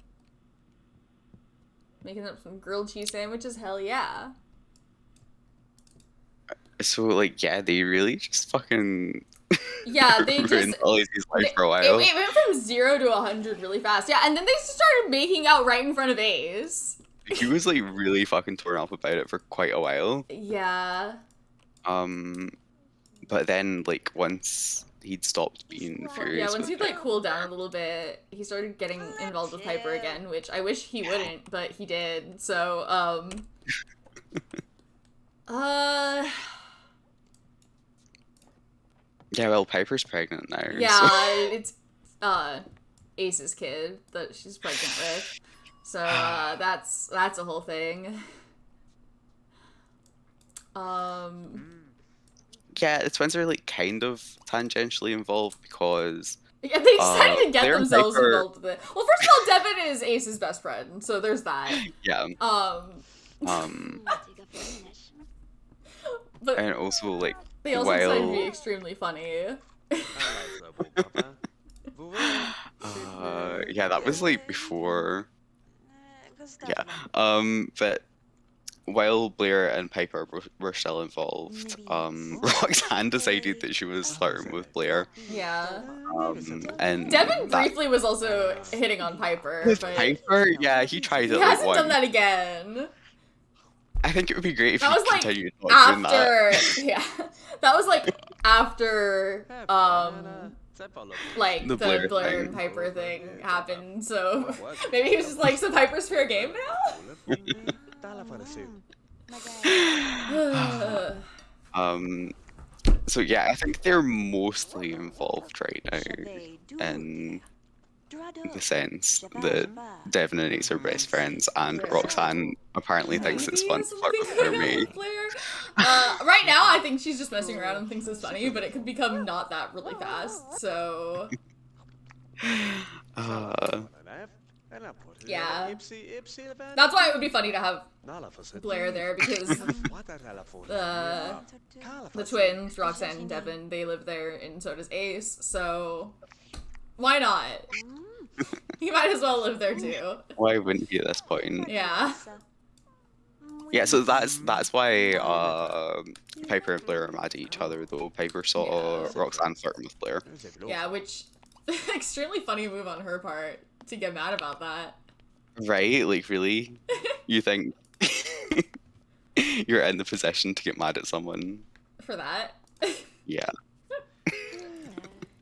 Speaker 1: Making up some grilled cheese sandwiches, hell yeah.
Speaker 8: So like yeah, they really just fucking
Speaker 1: yeah, they
Speaker 8: ruined
Speaker 1: just
Speaker 8: Ollie's life for a while.
Speaker 1: It went from 0 to 100 really fast. Yeah, and then they just started making out right in front of Ace.
Speaker 8: He was like really fucking torn up about it for quite a while.
Speaker 1: Yeah.
Speaker 8: But then like once he'd stopped being furious.
Speaker 1: Yeah, once he'd like cooled down a little bit, he started getting involved with Piper again, which I wish he wouldn't, but he did. So,
Speaker 8: yeah, well, Piper's pregnant now.
Speaker 1: Yeah,
Speaker 8: so.
Speaker 1: it's Ace's kid that she's pregnant with. So that's a whole thing.
Speaker 8: Yeah, the twins are like kind of tangentially involved because
Speaker 1: yeah, they decided to get
Speaker 8: Blair and
Speaker 1: themselves
Speaker 8: Piper...
Speaker 1: involved with it. Well, first of all, Devin is Ace's best friend, so there's that.
Speaker 8: Yeah.
Speaker 1: But
Speaker 8: and also like
Speaker 1: they also decided to be extremely funny.
Speaker 8: Yeah, that was like before. Yeah. But while Blair and Piper were still involved, Roxanne decided that she was flirting with Blair.
Speaker 1: Yeah.
Speaker 8: And
Speaker 1: Devin briefly was also hitting on Piper.
Speaker 8: With
Speaker 1: but
Speaker 8: Piper? Yeah, he tried it
Speaker 1: he
Speaker 8: like
Speaker 1: hasn't
Speaker 8: once.
Speaker 1: done that again.
Speaker 8: I think it would be great if
Speaker 1: That
Speaker 8: he
Speaker 1: was like
Speaker 8: continued doing
Speaker 1: after,
Speaker 8: that.
Speaker 1: yeah, that was like after, like the Blair and Piper thing happened. So maybe he was just like, so Piper's fair game now.
Speaker 8: So yeah, I think they're mostly involved right now in the sense that Devin and Ace are best friends, and Roxanne apparently thinks it's fun to flirt with me.
Speaker 1: Right now, I think she's just messing around and thinks it's funny, but it could become not that really fast. So yeah, that's why it would be funny to have Blair there, because the twins, Roxanne and Devin, they live there, and so does Ace. So why not? He might as well live there too.
Speaker 8: Why wouldn't he at this point?
Speaker 1: Yeah.
Speaker 8: Yeah, so that's why Piper and Blair are mad at each other, though. Piper saw Roxanne flirting with Blair.
Speaker 1: Yeah, which extremely funny move on her part to get mad about that.
Speaker 8: Right? Like, really? You think you're in the position to get mad at someone?
Speaker 1: For that?
Speaker 8: Yeah.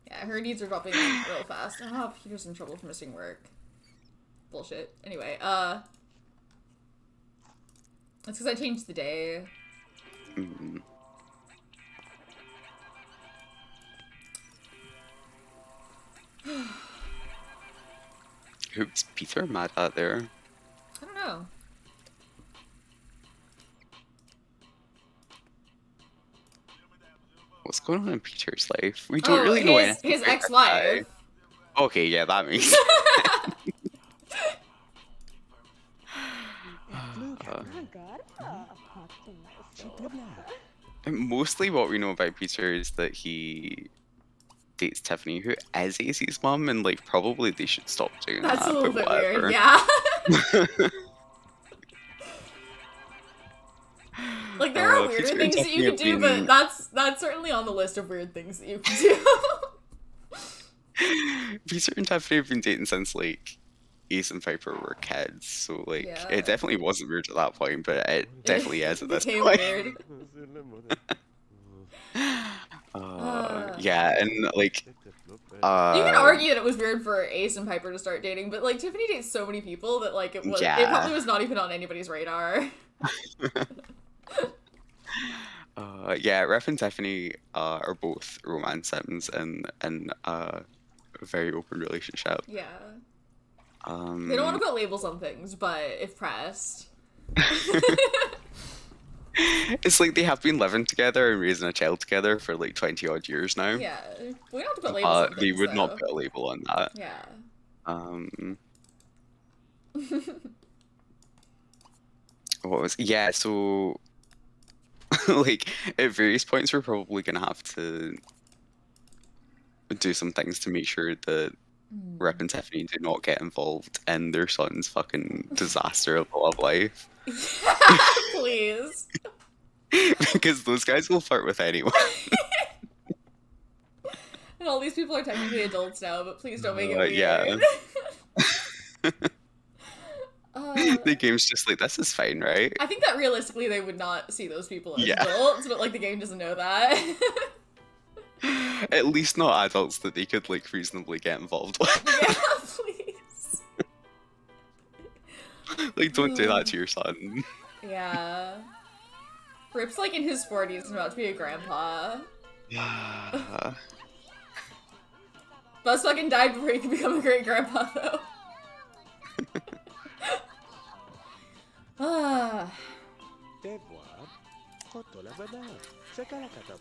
Speaker 1: Yeah, her needs are dropping real fast. Oh, Peter's in trouble for missing work. Bullshit. Anyway, that's because I changed the day.
Speaker 8: Who's Peter mad at there?
Speaker 1: I don't know.
Speaker 8: What's going on in Peter's life? We don't really know anything.
Speaker 1: His
Speaker 8: about
Speaker 1: ex-wife.
Speaker 8: that. Okay, yeah, that makes And mostly what we know about Peter is that he dates Tiffany, who is Ace's mum, and like probably they should stop doing that.
Speaker 1: That's a little bit
Speaker 8: whatever.
Speaker 1: weird, yeah. Like, there are weirder
Speaker 8: Peter
Speaker 1: things
Speaker 8: and
Speaker 1: that you
Speaker 8: Tiffany
Speaker 1: can do,
Speaker 8: have
Speaker 1: but that's certainly on the list of weird things that you can do.
Speaker 8: Peter and Tiffany have been dating since like Ace and Piper were kids, so like
Speaker 1: Yeah.
Speaker 8: it definitely wasn't weird at that point, but it definitely is at this
Speaker 1: Became
Speaker 8: point.
Speaker 1: weird.
Speaker 8: Yeah, and like
Speaker 1: You can argue that it was weird for Ace and Piper to start dating, but like Tiffany dates so many people that like it probably was not even on anybody's radar.
Speaker 8: Yeah, Ref and Tiffany are both romance sims and a very open relationship.
Speaker 1: Yeah. They don't want to put labels on things, but if pressed.
Speaker 8: It's like they have been living together and raising a child together for like 20 odd years now.
Speaker 1: Yeah. We don't have to put labels on things,
Speaker 8: They would
Speaker 1: though.
Speaker 8: not put a label on that.
Speaker 1: Yeah.
Speaker 8: What was so like at various points we're probably gonna have to do some things to make sure that Rip and Tiffany do not get involved in their son's fucking disaster of a love life.
Speaker 1: Please.
Speaker 8: Because those guys will flirt with anyone.
Speaker 1: And all these people are technically adults now, but please don't make it weird.
Speaker 8: Yeah. The game's just like, this is fine, right?
Speaker 1: I think that realistically they would not see those people as
Speaker 8: Yeah.
Speaker 1: adults, but like the game doesn't know that.
Speaker 8: At least not adults that they could like reasonably get involved with.
Speaker 1: Yeah, please.
Speaker 8: Like, don't do that to your son.
Speaker 1: Yeah. Rip's like in his 40s and about to be a grandpa. Buzz fucking died before he could become a great grandpa, though.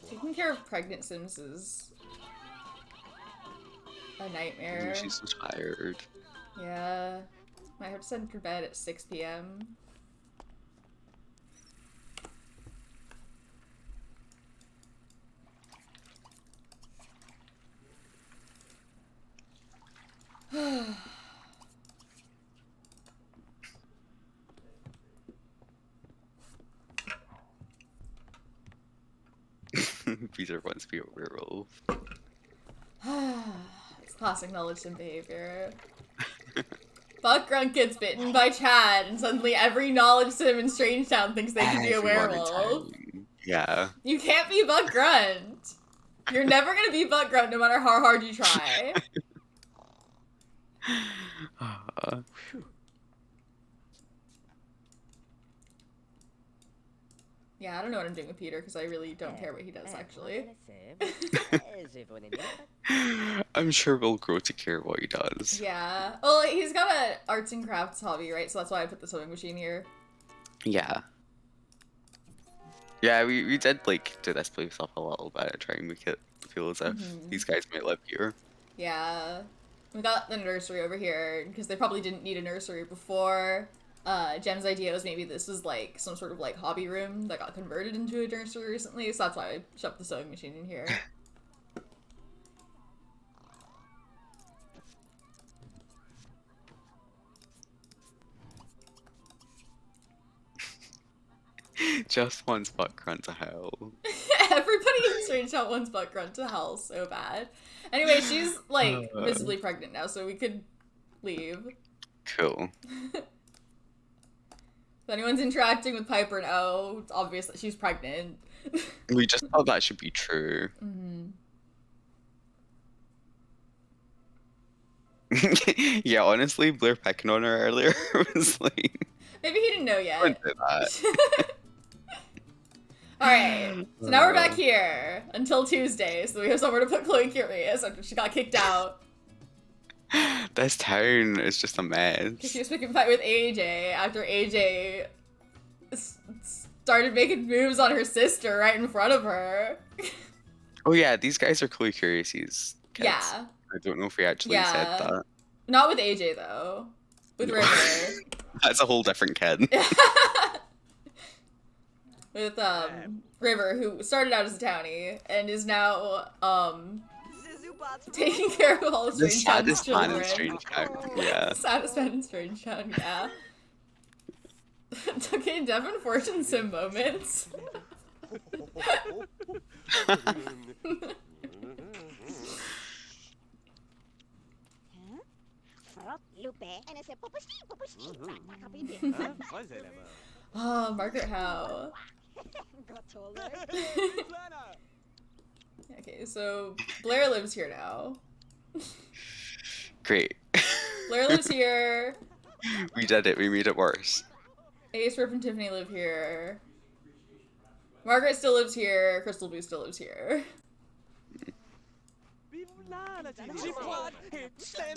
Speaker 1: Taking care of pregnant Sims is a nightmare.
Speaker 8: She's so tired.
Speaker 1: Yeah. Might have to send her to bed at 6 p.m.
Speaker 8: Peter wants to be a werewolf.
Speaker 1: It's classic knowledge sim behavior. Buck Grunt gets bitten by Chad, and suddenly every knowledge sim in Strangetown thinks they can be a
Speaker 8: Everyone in
Speaker 1: werewolf.
Speaker 8: town. Yeah.
Speaker 1: You can't be Buck Grunt. You're never gonna be Buck Grunt no matter how hard you try. Yeah, I don't know what I'm doing with Peter because I really don't care what he does, actually.
Speaker 8: I'm sure we'll grow to care what he does.
Speaker 1: Yeah. Well, he's got a arts and crafts hobby, right? So that's why I put the sewing machine here.
Speaker 8: Yeah. Yeah, we did like do this place up a little bit, try and make it feel as if these guys might live here.
Speaker 1: Yeah. We got the nursery over here because they probably didn't need a nursery before. Jem's idea was maybe this was like some sort of like hobby room that got converted into a nursery recently, so that's why I shoved the sewing machine in here.
Speaker 8: Just wants Buck Grunt to hell.
Speaker 1: Everybody in Strangetown wants Buck Grunt to hell so bad. Anyway, she's like visibly pregnant now, so we could leave.
Speaker 8: Cool.
Speaker 1: If anyone's interacting with Piper now, it's obvious that she's pregnant.
Speaker 8: We just thought that should be true. Yeah, honestly, Blair pecking on her earlier was like...
Speaker 1: Maybe he didn't know yet.
Speaker 8: Don't do that.
Speaker 1: Alright, so now we're back here until Tuesday, so we have somewhere to put Chloe Curious after she got kicked out.
Speaker 8: This town is just a mess.
Speaker 1: Because she was picking a fight with AJ after AJ started making moves on her sister right in front of her.
Speaker 8: Oh yeah, these guys are Chloe Curious's kids.
Speaker 1: Yeah.
Speaker 8: I don't know if we actually said that.
Speaker 1: Not with AJ though. With River.
Speaker 8: That's a whole different kid.
Speaker 1: With River, who started out as a townie and is now taking care of all of
Speaker 8: The
Speaker 1: Strangetown's
Speaker 8: saddest man in
Speaker 1: children.
Speaker 8: Strangetown, yeah.
Speaker 1: Saddest man in Strangetown, yeah. Okay, Devin Fortune Sim moments. Oh, Margaret Howe. Okay, so Blair lives here now.
Speaker 8: Great.
Speaker 1: Blair lives here.
Speaker 8: We did it, we made it worse.
Speaker 1: Ace, Rip, and Tiffany live here. Margaret still lives here. Crystal Boo still lives here.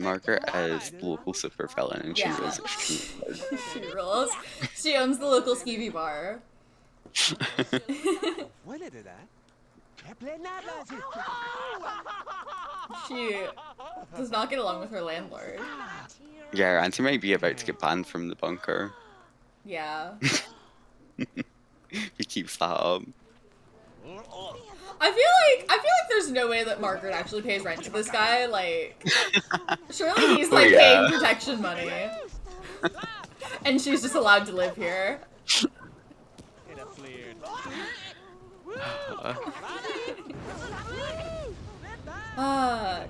Speaker 8: Margaret is the local supervillain, and she
Speaker 1: Yeah.
Speaker 8: was extremely good.
Speaker 1: She rules. She owns the local skeevy bar. She does not get along with her landlord.
Speaker 8: Yeah, her auntie might be about to get banned from the bunker.
Speaker 1: Yeah.
Speaker 8: He keeps that up.
Speaker 1: I feel like there's no way that Margaret actually pays rent to this guy. Like, surely he's like paying protection money, and she's just allowed to live here.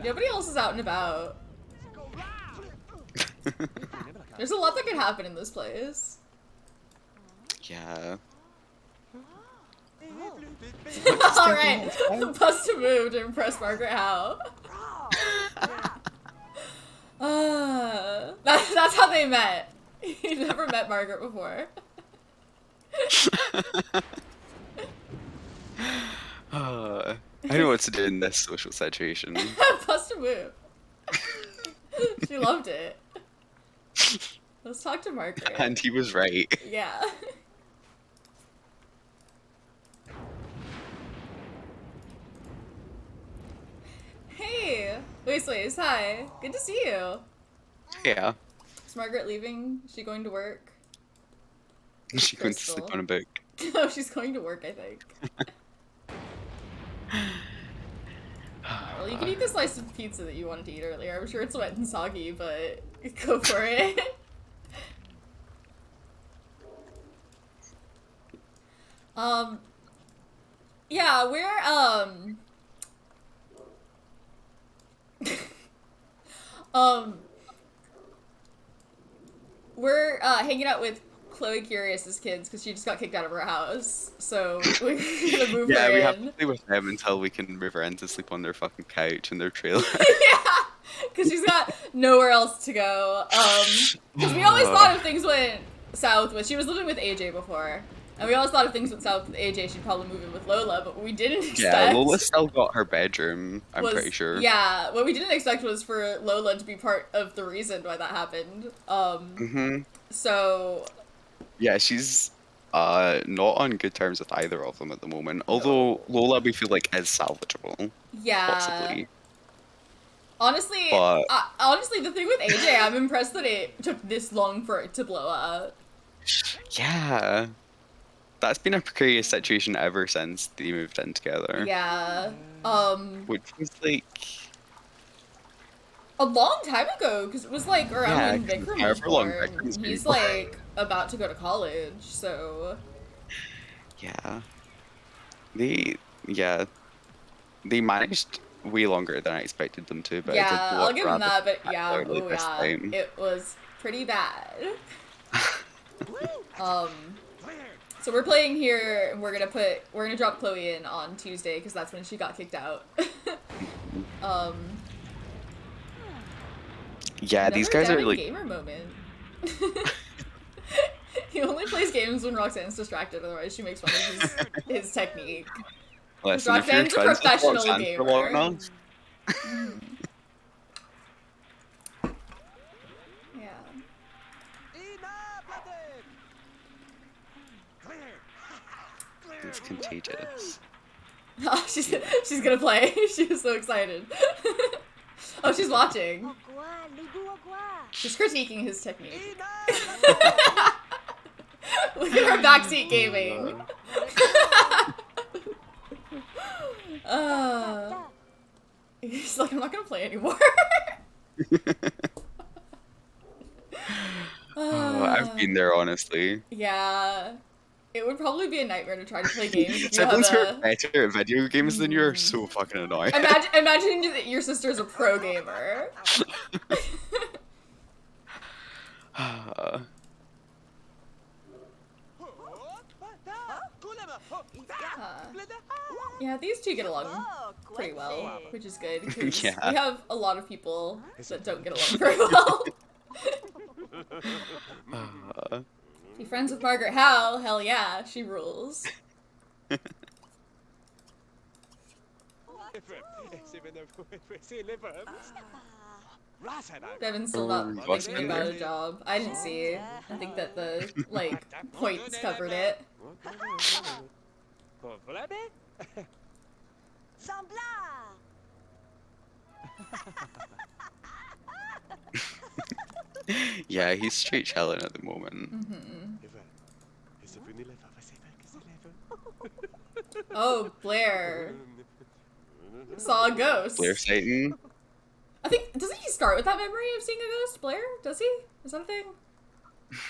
Speaker 1: Nobody else is out and about. There's a lot that could happen in this place.
Speaker 8: Yeah.
Speaker 1: Alright, bust a move to impress Margaret Howe. That's how they met. He never met Margaret before.
Speaker 8: I know what to do in this social situation.
Speaker 1: Bust a move. She loved it. Let's talk to Margaret.
Speaker 8: And he was right.
Speaker 1: Yeah. Hey! Wasteways, hi. Good to see you.
Speaker 8: Yeah.
Speaker 1: Is Margaret leaving? Is she going to work?
Speaker 8: Is she going to sleep on a book?
Speaker 1: No, she's going to work, I think. Well, you can eat the slice of pizza that you wanted to eat earlier. I'm sure it's wet and soggy, but go for it. Yeah, we're hanging out with Chloe Curious's kids because she just got kicked out of her house, so we're gonna move her
Speaker 8: Yeah, we have
Speaker 1: in.
Speaker 8: to stay with them until we can move her in to sleep on their fucking couch in their trailer.
Speaker 1: Yeah, because she's got nowhere else to go. Because we always thought if things went south with, she was living with AJ before, and we always thought if things went south with AJ, she'd probably move in with Lola, but what we didn't expect.
Speaker 8: Yeah, Lola still got her bedroom, I'm
Speaker 1: was,
Speaker 8: pretty sure.
Speaker 1: Yeah, what we didn't expect was for Lola to be part of the reason why that happened. So.
Speaker 8: Yeah, she's not on good terms with either of them at the moment. Although Lola, we feel like is salvageable.
Speaker 1: Yeah.
Speaker 8: Possibly.
Speaker 1: Honestly,
Speaker 8: But...
Speaker 1: honestly, the thing with AJ, I'm impressed that it took this long for it to blow up.
Speaker 8: Yeah. That's been a precarious situation ever since they moved in together.
Speaker 1: Yeah.
Speaker 8: Which was like...
Speaker 1: a long time ago, because it was like around when Vikram was born. He's like about to go to college, so...
Speaker 8: Yeah. They managed way longer than I expected them to, but
Speaker 1: yeah, I'll give him that, but yeah,
Speaker 8: time.
Speaker 1: It was pretty bad. So we're playing here, and we're gonna drop Chloe in on Tuesday, because that's when she got kicked out.
Speaker 8: Yeah, these guys are really...
Speaker 1: gamer moment. He only plays games when Roxanne's distracted, otherwise she makes fun of his technique.
Speaker 8: Listen,
Speaker 1: Roxanne's a professional gamer. Yeah.
Speaker 8: It's contagious.
Speaker 1: Oh, she's gonna play. She was so excited. Oh, she's watching. She's critiquing his technique. Look at her backseat gaming. He's like, I'm not gonna play anymore.
Speaker 8: I've been there, honestly.
Speaker 1: Yeah. It would probably be a nightmare to try to play games if you
Speaker 8: Siblings who
Speaker 1: have
Speaker 8: are better at video games than you are so fucking annoying.
Speaker 1: Imagine that your sister's a pro gamer. Yeah, these two get along pretty well, which is good, because
Speaker 8: Yeah.
Speaker 1: we have a lot of people that don't get along very well. Be friends with Margaret Howe? Hell yeah, she rules. Devin's still not thinking about a job. I didn't see. I think that the, like, points covered it.
Speaker 8: Yeah, he's straight chilling at the moment.
Speaker 1: Oh, Blair saw a ghost.
Speaker 8: Blair Satan.
Speaker 1: I think, doesn't he start with that memory of seeing a ghost, Blair? Does he? Is that a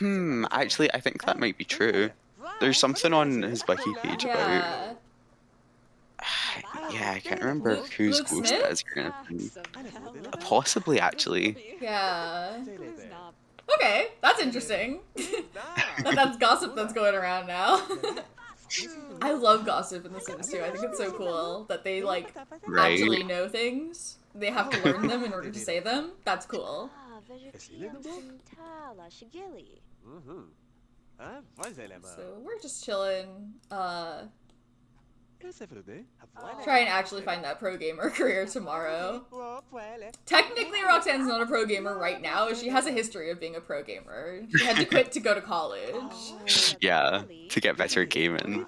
Speaker 1: thing?
Speaker 8: Actually, I think that might be true. There's something on his wiki page about.
Speaker 1: Yeah.
Speaker 8: Yeah, I can't remember whose
Speaker 1: Luke
Speaker 8: ghost
Speaker 1: Smith?
Speaker 8: that is or anything. Possibly, actually.
Speaker 1: Yeah. Okay, that's interesting. That's gossip that's going around now. I love gossip in The Sims 2. I think it's so cool that they, like,
Speaker 8: Right.
Speaker 1: actually know things. They have to learn them in order to say them. That's cool. So we're just chilling. Try and actually find that pro gamer career tomorrow. Technically, Roxanne's not a pro gamer right now. She has a history of being a pro gamer. She had to quit to go to college.
Speaker 8: Yeah, to get better at gaming.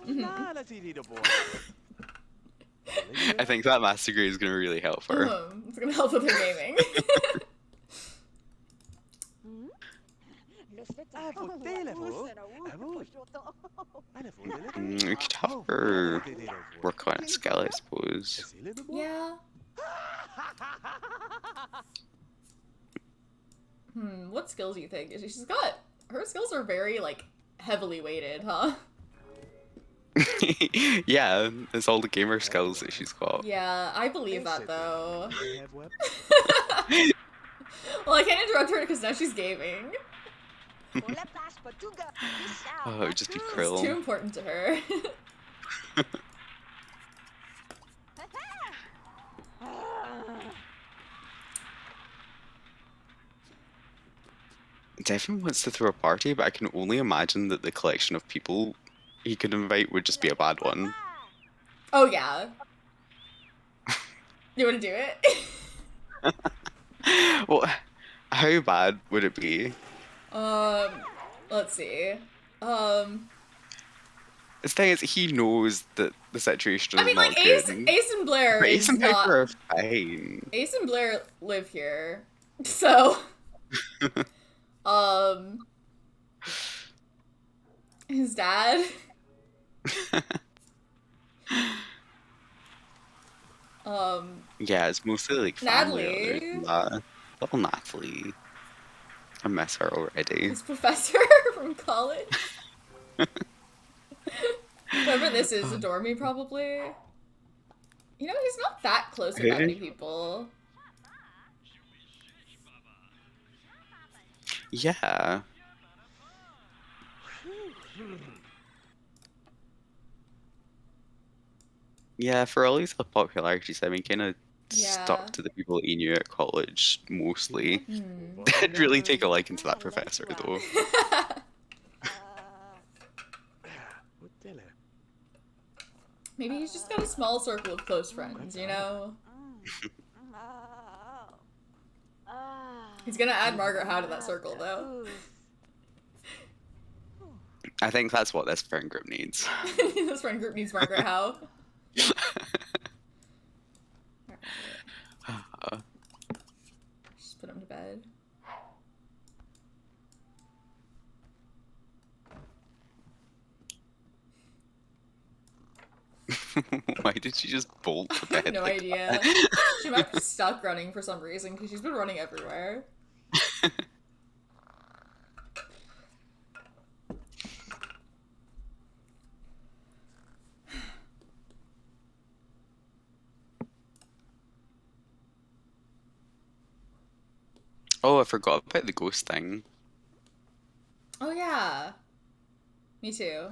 Speaker 8: I think that master grade is going to really help her.
Speaker 1: It's gonna help with her gaming.
Speaker 8: We could have her work on a skill, I suppose.
Speaker 1: Yeah. What skills do you think? She's got... Her skills are very, like, heavily weighted, huh?
Speaker 8: Yeah, it's all the gamer skills that she's got.
Speaker 1: Yeah, I believe that, though. Well, I can't interrupt her because now she's gaming.
Speaker 8: Oh, it would just be
Speaker 1: It's
Speaker 8: Krill.
Speaker 1: too important to her.
Speaker 8: Devin wants to throw a party, but I can only imagine that the collection of people he could invite would just be a bad one.
Speaker 1: Oh, yeah. You want to do it?
Speaker 8: Well, how bad would it be?
Speaker 1: Let's see.
Speaker 8: The thing is, he knows that the situation is
Speaker 1: I mean,
Speaker 8: not
Speaker 1: like,
Speaker 8: good.
Speaker 1: Ace and Blair
Speaker 8: But
Speaker 1: is
Speaker 8: Ace and
Speaker 1: not...
Speaker 8: Piper are fine.
Speaker 1: Ace and Blair live here, so... His dad...
Speaker 8: Yeah, it's mostly like family
Speaker 1: Natalie.
Speaker 8: other than that. Little Natalie. I miss her already.
Speaker 1: His professor from college. Whoever this is, adore me, probably. You know, he's not that close with that many people.
Speaker 8: Yeah. Yeah, for all his popularities, I mean, kind of
Speaker 1: Yeah.
Speaker 8: stuck to the people he knew at college mostly.
Speaker 1: Hmm.
Speaker 8: Did really take a liking to that professor, though.
Speaker 1: Maybe he's just got a small circle of close friends, you know? He's gonna add Margaret Howe to that circle, though.
Speaker 8: I think that's what this friend group needs.
Speaker 1: This friend group needs Margaret Howe. Just put him to bed.
Speaker 8: Why did she just bolt to
Speaker 1: I have
Speaker 8: bed?
Speaker 1: no
Speaker 8: like
Speaker 1: idea.
Speaker 8: that?
Speaker 1: She might be stuck running for some reason, because she's been running everywhere.
Speaker 8: Oh, I forgot about the ghost thing.
Speaker 1: Oh yeah. Me too.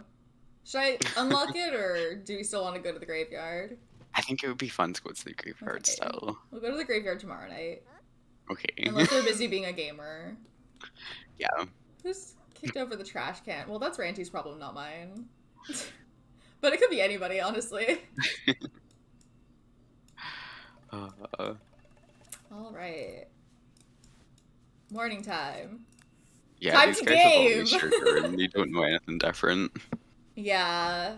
Speaker 1: Should I unlock it, or do we still want to go to the graveyard?
Speaker 8: I think it would be fun to go to the graveyard
Speaker 1: Okay.
Speaker 8: still.
Speaker 1: We'll go to the graveyard tomorrow night.
Speaker 8: Okay.
Speaker 1: Unless they're busy being a gamer.
Speaker 8: Yeah.
Speaker 1: Who's kicked over the trash can? Well, that's Ranty's problem, not mine. But it could be anybody, honestly. Alright. Morning time.
Speaker 8: Yeah,
Speaker 1: Time
Speaker 8: these
Speaker 1: to
Speaker 8: guys have
Speaker 1: game!
Speaker 8: always sugar and they don't know anything different.
Speaker 1: Yeah.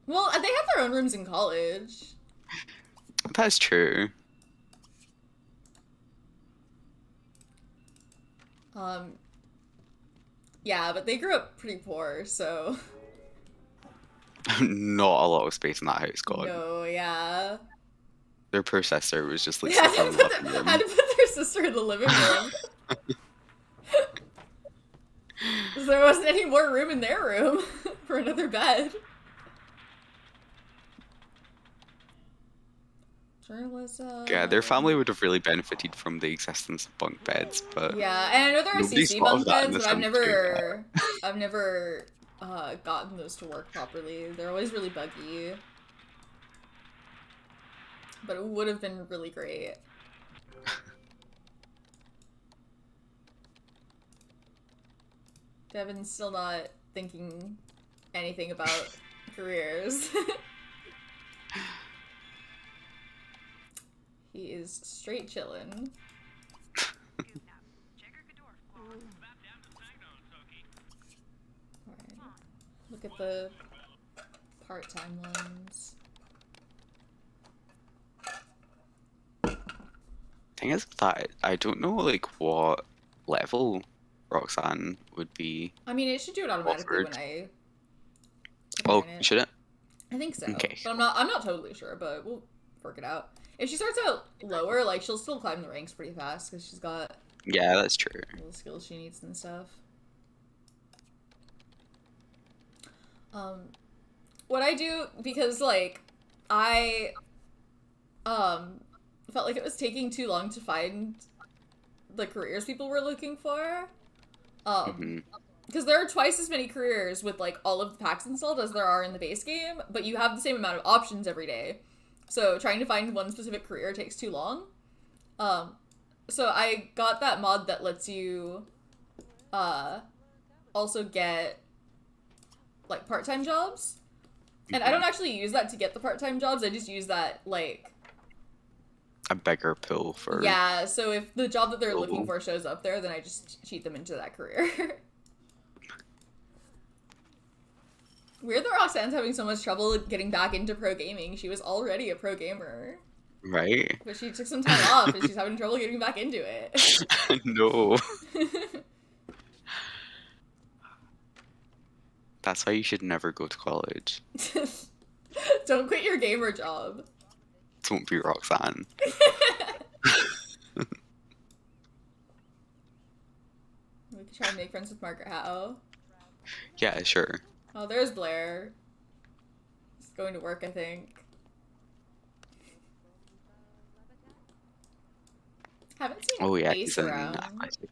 Speaker 1: Well, they have their own rooms in college.
Speaker 8: That's true.
Speaker 1: Yeah, but they grew up pretty poor, so...
Speaker 8: Not a lot of space in that house, God.
Speaker 1: No, yeah.
Speaker 8: Their poor sister was just like
Speaker 1: They had
Speaker 8: sitting in
Speaker 1: to
Speaker 8: the
Speaker 1: put
Speaker 8: living
Speaker 1: their,
Speaker 8: room.
Speaker 1: had to put their sister in the living room. So there wasn't any more room in their room for another bed. Journalism.
Speaker 8: Yeah, their family would have really benefited from the existence of bunk beds, but
Speaker 1: Yeah, and I know there are
Speaker 8: nobody's
Speaker 1: CC
Speaker 8: thought of
Speaker 1: bunk
Speaker 8: that in
Speaker 1: beds,
Speaker 8: the
Speaker 1: but I've
Speaker 8: Sims 2
Speaker 1: never gotten those to work properly. They're always really buggy. But it would have been really great. Devin's still not thinking anything about careers. He is straight chillin'. Alright. Look at the part-time ones.
Speaker 8: thing is that I don't know like what level Roxanne would be.
Speaker 1: I mean, it should do it automatically
Speaker 8: offered.
Speaker 1: when I
Speaker 8: Oh,
Speaker 1: put in it.
Speaker 8: should it?
Speaker 1: I think so.
Speaker 8: Okay.
Speaker 1: But I'm not totally sure, but we'll work it out. If she starts out lower, like, she'll still climb the ranks pretty fast, because she's got
Speaker 8: Yeah, that's true.
Speaker 1: all the skills she needs and stuff. What I do, because, like, I, felt like it was taking too long to find the careers people were looking for. Because there are twice as many careers with, like, all of the packs installed as there are in the base game, but you have the same amount of options every day. So trying to find one specific career takes too long. So I got that mod that lets you, also get, like, part-time jobs. And I don't actually use that to get the part-time jobs, I just use that, like...
Speaker 8: A bigger pool for...
Speaker 1: Yeah, so if the job that they're looking
Speaker 8: Cool.
Speaker 1: for shows up there, then I just cheat them into that career. Weird that Roxanne's having so much trouble getting back into pro gaming. She was already a pro gamer.
Speaker 8: Right?
Speaker 1: But she took some time off and she's having trouble getting back into it.
Speaker 8: No. That's why you should never go to college.
Speaker 1: Don't quit your gamer job.
Speaker 8: Don't be Roxanne.
Speaker 1: We could try and make friends with Margaret Howe.
Speaker 8: Yeah, sure.
Speaker 1: Oh, there's Blair. He's going to work, I think. Haven't seen
Speaker 8: Oh yeah,
Speaker 1: Ace
Speaker 8: he's in
Speaker 1: around.
Speaker 8: athletic.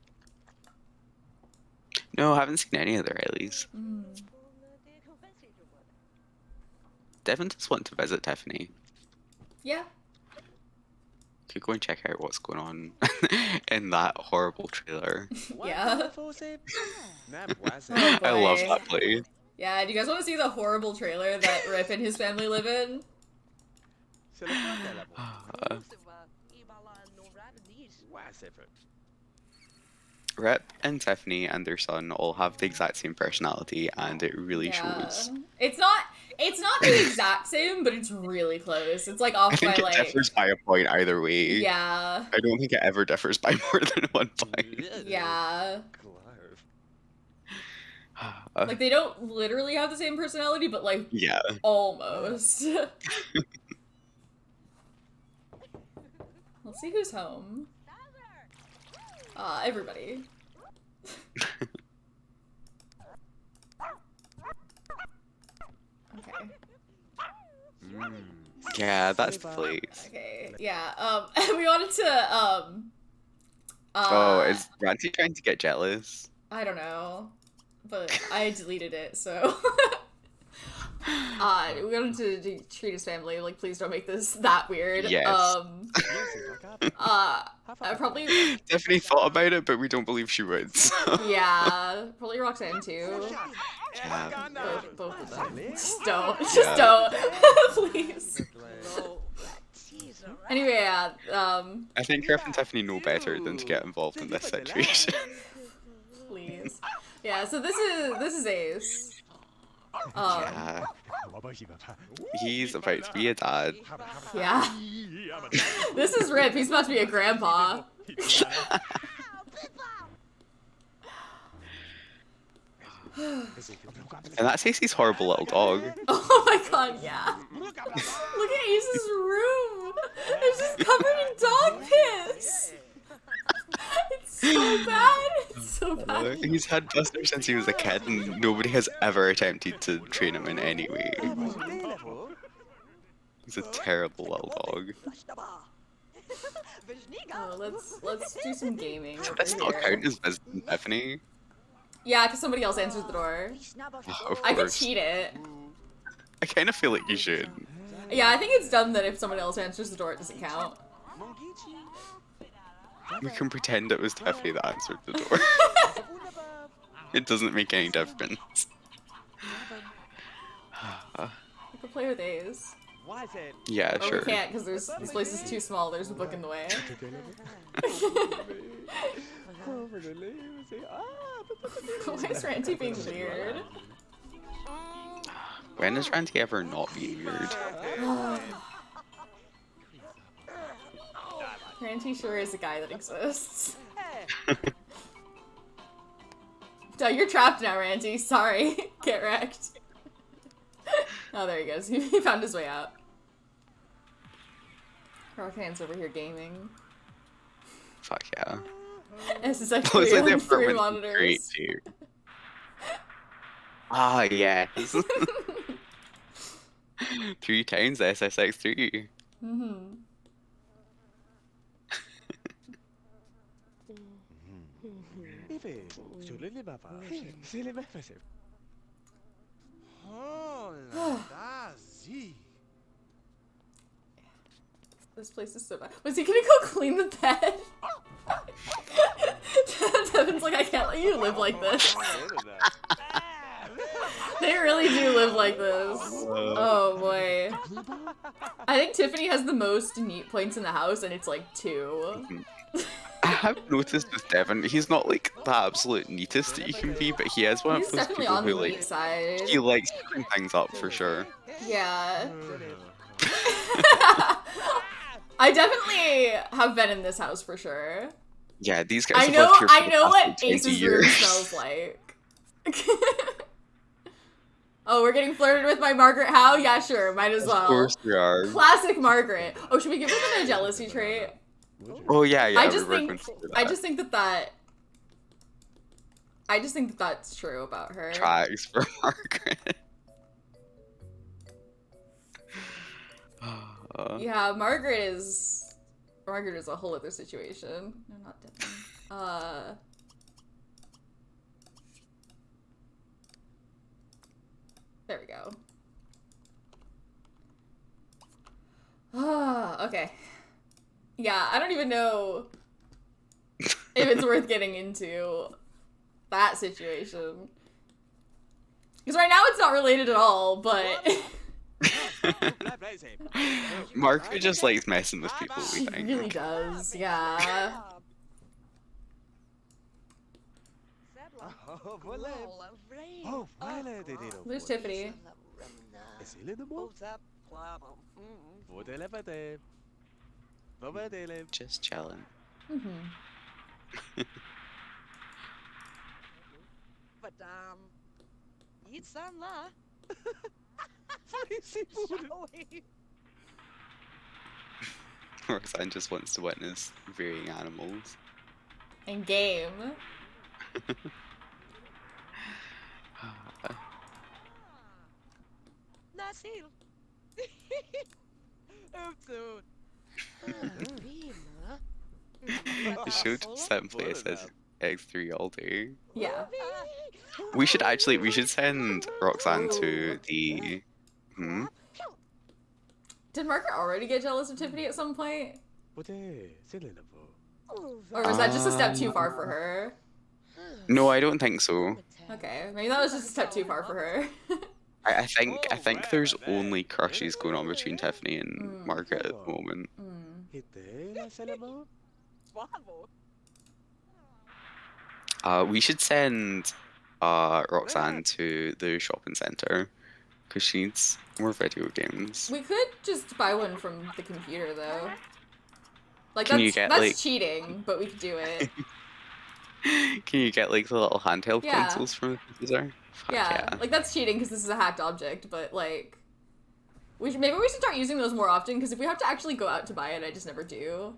Speaker 8: No, I haven't seen any of the Rileys. Devin just want to visit Tiffany.
Speaker 1: Yeah.
Speaker 8: Could go and check out what's going on in that horrible trailer.
Speaker 1: Yeah.
Speaker 4: Oh,
Speaker 8: I love
Speaker 1: boy.
Speaker 8: that place.
Speaker 1: Yeah, do you guys want to see the horrible trailer that Rip and his family live in?
Speaker 8: Rip and Tiffany and their son all have the exact same personality, and it really shows.
Speaker 1: It's not the exact same, but it's really close. It's like off
Speaker 8: I think
Speaker 1: by
Speaker 8: it
Speaker 1: like
Speaker 8: differs by a point either way.
Speaker 1: yeah.
Speaker 8: I don't think it ever differs by more than 1 point.
Speaker 1: Yeah. Like they don't literally have the same personality, but like
Speaker 8: Yeah.
Speaker 1: almost. Let's see who's home. Everybody. Okay.
Speaker 8: Yeah, that's the place.
Speaker 1: Okay. Yeah. We wanted to
Speaker 8: Oh, is Ranty trying to get jealous?
Speaker 1: I don't know, but I deleted it, so. We wanted to treat his family like, please don't make this that weird.
Speaker 8: Yes.
Speaker 1: I probably,
Speaker 8: Tiffany thought about it, but we don't believe she would. So.
Speaker 1: yeah, probably Roxanne too.
Speaker 8: Yeah.
Speaker 1: Both of them. Just don't, please. Anyway, yeah,
Speaker 8: I think Griff and Tiffany know better than to get involved in this situation.
Speaker 1: please. Yeah, so this is Ace.
Speaker 8: Yeah. He's about to be a dad.
Speaker 1: Yeah. This is Rip. He's about to be a grandpa.
Speaker 8: And that's Ace's horrible little dog.
Speaker 1: Oh my god, yeah. Look at Ace's room. It's just covered in dog piss. It's so bad. It's so bad.
Speaker 8: He's had Buster since he was a kid, and nobody has ever attempted to train him in any way. He's a terrible little dog.
Speaker 1: Oh, let's do some gaming.
Speaker 8: Does
Speaker 1: over
Speaker 8: this not
Speaker 1: here.
Speaker 8: count as visiting Tiffany?
Speaker 1: Yeah, because somebody else answered the door.
Speaker 8: Of
Speaker 1: I could
Speaker 8: course.
Speaker 1: cheat it.
Speaker 8: I kind of feel like you should.
Speaker 1: Yeah, I think it's dumb that if someone else answers the door, it doesn't count.
Speaker 8: We can pretend it was Tiffany that answered the door. It doesn't make any difference.
Speaker 1: We could play with Ace.
Speaker 8: Yeah,
Speaker 1: Or
Speaker 8: sure.
Speaker 1: we can't because this place is too small. There's a book in the way. Why is Ranty being weird?
Speaker 8: When has Ranty ever not been weird?
Speaker 1: Ranty sure is a guy that exists. Duh, you're trapped now, Ranty. Sorry. Get wrecked. Oh, there he goes. He found his way out. Roxanne's over here gaming.
Speaker 8: Fuck yeah.
Speaker 1: This is like
Speaker 8: Plus,
Speaker 1: three,
Speaker 8: like, the
Speaker 1: on three
Speaker 8: apartment is great
Speaker 1: monitors.
Speaker 8: too. Ah, yes. 3 times the SSX3.
Speaker 1: Mm-hmm. This place is so bad. Was he gonna go clean the bed? Devin's like, I can't let you live like this. They really do live like this. Oh boy. I think Tiffany has the most neat points in the house, and it's like 2.
Speaker 8: I have noticed with Devin, he's not like the absolute neatest that you can be, but he is one
Speaker 1: He's
Speaker 8: of those
Speaker 1: definitely
Speaker 8: people
Speaker 1: on
Speaker 8: who
Speaker 1: the
Speaker 8: like
Speaker 1: neat side.
Speaker 8: he likes putting things up for sure.
Speaker 1: Yeah. I definitely have been in this house for sure.
Speaker 8: Yeah, these guys
Speaker 1: I
Speaker 8: have
Speaker 1: know
Speaker 8: lived here for
Speaker 1: I
Speaker 8: the
Speaker 1: know
Speaker 8: past,
Speaker 1: what
Speaker 8: like, 20
Speaker 1: Ace's room
Speaker 8: years.
Speaker 1: smells like. Oh, we're getting flirted with by Margaret Howe? Yeah, sure, might as well.
Speaker 8: Of course we are.
Speaker 1: Classic Margaret. Oh, should we give her the jealousy trait?
Speaker 8: Oh yeah, yeah.
Speaker 1: I
Speaker 8: we
Speaker 1: just
Speaker 8: were
Speaker 1: think
Speaker 8: going to do
Speaker 1: I
Speaker 8: that.
Speaker 1: just think that that's true about her.
Speaker 8: Tracks for Margaret.
Speaker 1: Yeah, Margaret is a whole other situation. No, not Devin. There we go. Okay. Yeah, I don't even know if it's worth getting into that situation. Because right now it's not related at all, but
Speaker 8: Margaret just likes messing with people, we
Speaker 1: she
Speaker 8: think.
Speaker 1: really does, yeah. There's Tiffany.
Speaker 8: Just chilling.
Speaker 1: Mm-hmm.
Speaker 3: But, eat some, lah.
Speaker 8: Roxanne just wants to witness varying animals.
Speaker 1: And game.
Speaker 3: Nasil.
Speaker 8: The show just simply says X3 all day.
Speaker 1: Yeah.
Speaker 8: We should send Roxanne to the
Speaker 1: Did Margaret already get jealous of Tiffany at some point? Or
Speaker 6: Or
Speaker 1: was that just a step too far for her?
Speaker 8: No, I don't think so.
Speaker 1: Okay, maybe that was just a step too far for her.
Speaker 8: I think there's only crushes going on between Tiffany and Margaret at the moment.
Speaker 1: Mm.
Speaker 8: We should send Roxanne to the shopping center because she needs more video games.
Speaker 1: We could just buy one from the computer though. Like
Speaker 8: Can you
Speaker 1: that's
Speaker 8: get,
Speaker 1: that's
Speaker 8: like-
Speaker 1: cheating, but we could do it.
Speaker 8: Can you get like the little handheld
Speaker 1: Yeah.
Speaker 8: consoles from the computer? Fuck
Speaker 1: Yeah, like that's cheating because this is a hacked object, but like maybe we should start using those more often because if we have to actually go out to buy it, I just never do.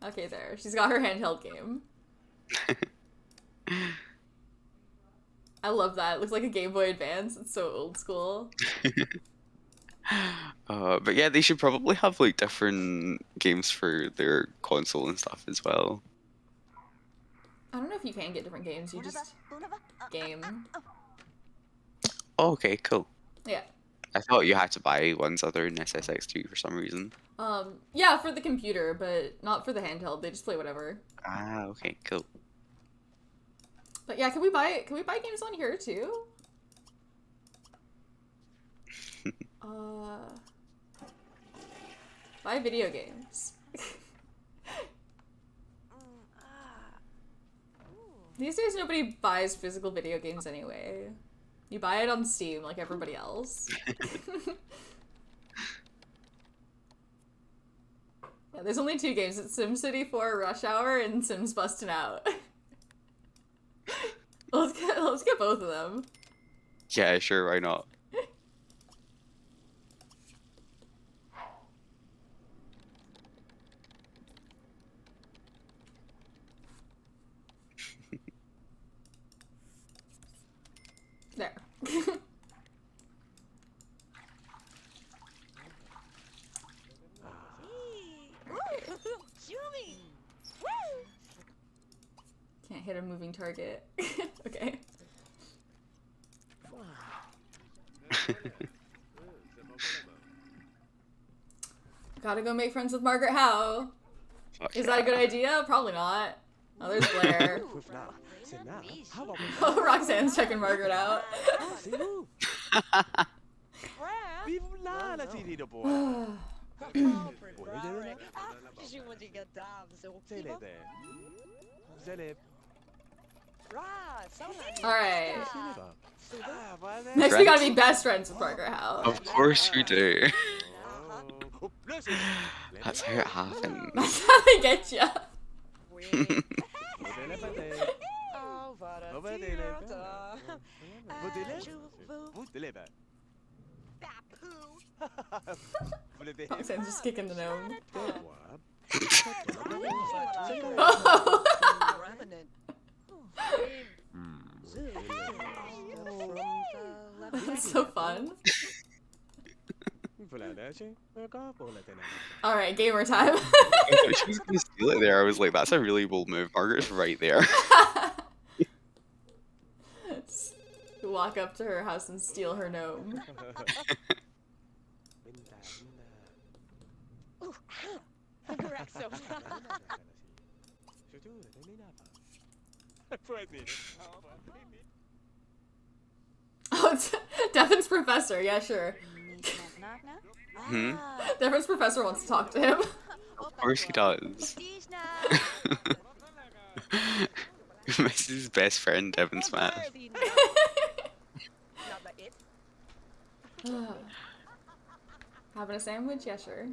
Speaker 1: Okay, there. She's got her handheld game. I love that. It looks like a Game Boy Advance. It's so old school.
Speaker 8: But yeah, they should probably have like different games for their console and stuff as well.
Speaker 1: I don't know if you can get different games. You just game.
Speaker 8: Oh, okay, cool.
Speaker 1: Yeah.
Speaker 8: I thought you had to buy ones other than SSX2 for some reason.
Speaker 1: Yeah, for the computer, but not for the handheld. They just play whatever.
Speaker 8: Ah, okay, cool.
Speaker 1: But yeah, can we buy games on here too? Buy video games. These days nobody buys physical video games anyway. You buy it on Steam like everybody else. Yeah, there's only 2 games. It's SimCity 4 Rush Hour and Sims Bustin' Out. Let's get both of them.
Speaker 8: Yeah, sure, why not?
Speaker 1: There. Can't hit a moving target. Okay. Gotta go make friends with Margaret Howe.
Speaker 8: Fuck
Speaker 1: Is
Speaker 8: yeah.
Speaker 1: that a good idea? Probably not. Oh, there's Blair.
Speaker 4: How about
Speaker 1: Oh, Roxanne's checking Margaret out.
Speaker 4: Vive là la série de bois.
Speaker 1: Alright.
Speaker 4: Ah, voilà.
Speaker 1: Next we gotta be best friends with Margaret Howe.
Speaker 8: Of course we do.
Speaker 4: Oh, listen.
Speaker 8: That's how it happens.
Speaker 1: That's how they get ya. Roxanne's just kicking the gnome. Oh. That's so fun. Alright, gamer time.
Speaker 8: I thought she was gonna steal it there. I was like, that's a really bold move. Margaret's right there.
Speaker 1: Walk up to her house and steal her gnome. Oh, it's Devin's professor. Yeah, sure.
Speaker 8: Hmm?
Speaker 1: Devin's professor wants to talk to him.
Speaker 8: Of course he does. This is his best friend, Devin Smith.
Speaker 1: Having a sandwich? Yeah, sure.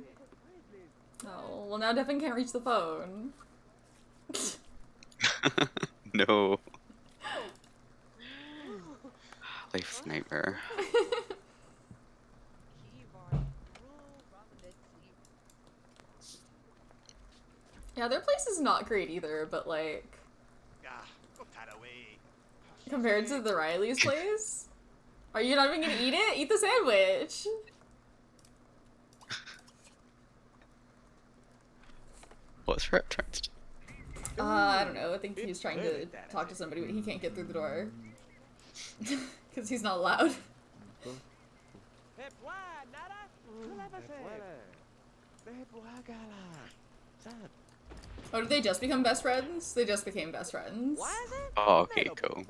Speaker 1: Oh, well now Devin can't reach the phone.
Speaker 8: No. Life's nightmare.
Speaker 1: Yeah, their place is not great either, but like, compared to the Riley's place? Are you not even gonna eat it? Eat the sandwich!
Speaker 8: What's her entrance?
Speaker 1: I don't know. I think he's trying to talk to somebody, but he can't get through the door. Because he's not allowed. Oh, did they just become best friends? They just became best friends.
Speaker 8: Oh, okay, cool.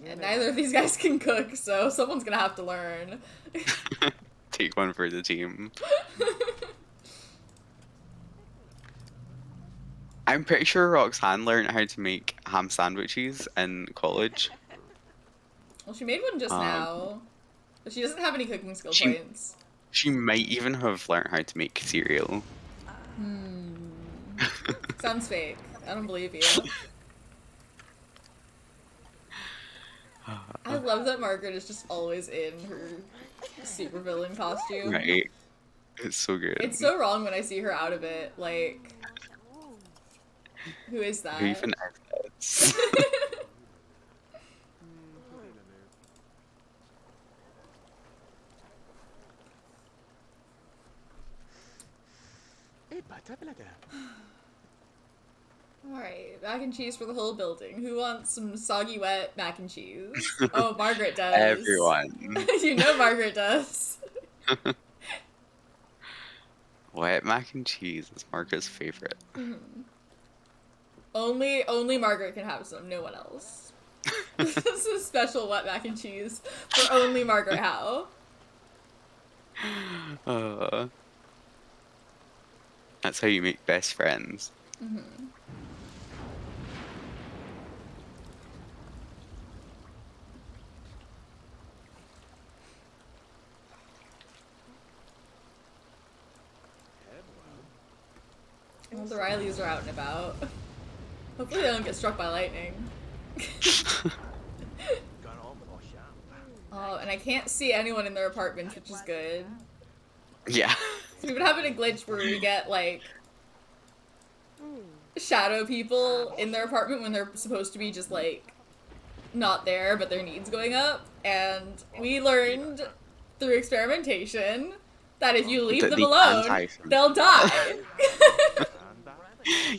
Speaker 1: And neither of these guys can cook, so someone's gonna have to learn.
Speaker 8: Take one for the team. I'm pretty sure Roxanne learned how to make ham sandwiches in college.
Speaker 1: Well, she made one just now. But she doesn't have any cooking skill
Speaker 8: She-
Speaker 1: points.
Speaker 8: She might even have learned how to make cereal.
Speaker 1: Sounds fake. I don't believe you. I love that Margaret is just always in her supervillain costume.
Speaker 8: Right? It's so good.
Speaker 1: It's so wrong when I see her out of it. Like, who is that?
Speaker 8: Who even is this?
Speaker 1: Alright, mac and cheese for the whole building. Who wants some soggy wet mac and cheese? Oh, Margaret does.
Speaker 8: Everyone.
Speaker 1: You know Margaret does.
Speaker 8: Wet mac and cheese is Margaret's favorite.
Speaker 1: Only Margaret can have some, no one else. This is a special wet mac and cheese for only Margaret Howe.
Speaker 8: That's how you make best friends.
Speaker 1: Well, the Rileys are out and about. Hopefully they don't get struck by lightning. Oh, and I can't see anyone in their apartments, which is good.
Speaker 8: Yeah.
Speaker 1: So we've been having a glitch where we get, like, shadow people in their apartment when they're supposed to be just, like, not there, but their needs going up. And we learned through experimentation that if you leave
Speaker 8: That
Speaker 1: them
Speaker 8: they
Speaker 1: alone,
Speaker 8: can die from-
Speaker 1: they'll die.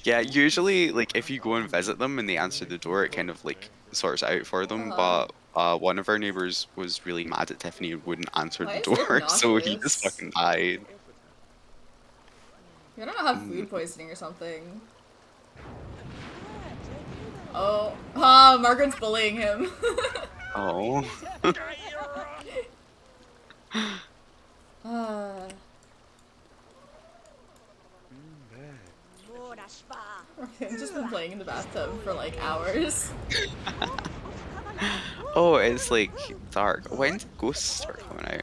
Speaker 8: Yeah, usually, like, if you go and visit them and they answer the door, it kind of, like, sorts it out for them. But one of our neighbors was really mad at Tiffany and wouldn't answer
Speaker 1: Why
Speaker 8: the
Speaker 1: is it
Speaker 8: door, so he
Speaker 1: innocuous?
Speaker 8: just fucking died.
Speaker 1: You don't have food poisoning or something. Oh, Margaret's bullying him.
Speaker 8: Oh.
Speaker 1: I've just been playing in the bathtub for like hours.
Speaker 8: Oh, it's like dark. When did ghosts start coming out?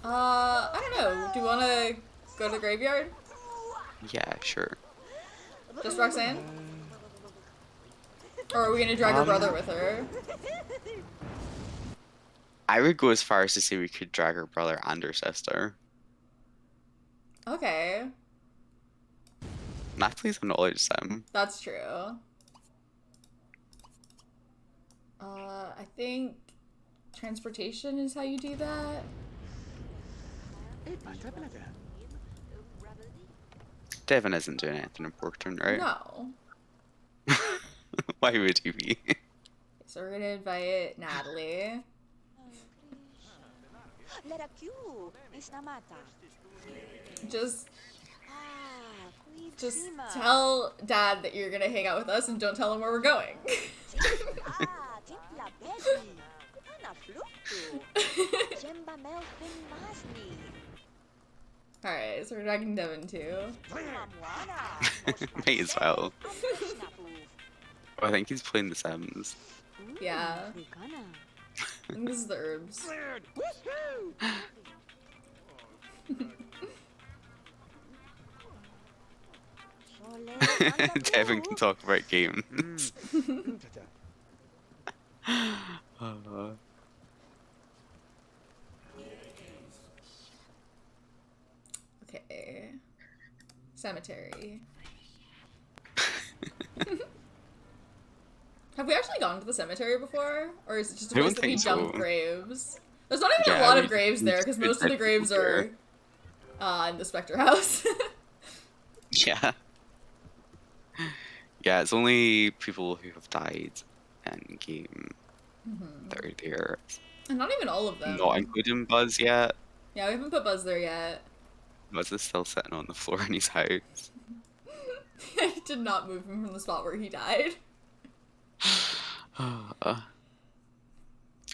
Speaker 1: I don't know. Do you want to go to the graveyard?
Speaker 8: Yeah, sure.
Speaker 1: Just Roxanne? Or are we gonna drag her brother with her?
Speaker 8: I would go as far as to say we could drag her brother and her sister.
Speaker 1: Okay,
Speaker 8: Natalie's a knowledge sim.
Speaker 1: that's true. I think transportation is how you do that.
Speaker 8: Devin isn't doing anything important, right?
Speaker 1: No.
Speaker 8: Why would he be?
Speaker 1: So we're gonna invite Natalie. Just tell Dad that you're gonna hang out with us and don't tell him where we're going. Alright, so we're dragging Devin too.
Speaker 8: May as well. Oh, I think he's playing the Sims.
Speaker 1: Yeah. I think this is the herbs.
Speaker 8: Devin can talk about games. Uh,
Speaker 1: Okay. Cemetery. Have we actually gone to the cemetery before? Or is it just a
Speaker 8: I
Speaker 1: place
Speaker 8: don't
Speaker 1: that we
Speaker 8: think
Speaker 1: dump
Speaker 8: so.
Speaker 1: graves? There's not even a
Speaker 8: Yeah,
Speaker 1: lot
Speaker 8: we-
Speaker 1: of graves there, because most of the graves
Speaker 8: there.
Speaker 1: are in the Spectre house.
Speaker 8: yeah. Yeah, it's only people who have died in game that are there.
Speaker 1: And not even all of them.
Speaker 8: Not including Buzz yet.
Speaker 1: Yeah, we haven't put Buzz there yet.
Speaker 8: Buzz is still sitting on the floor in his house.
Speaker 1: I did not move him from the spot where he died.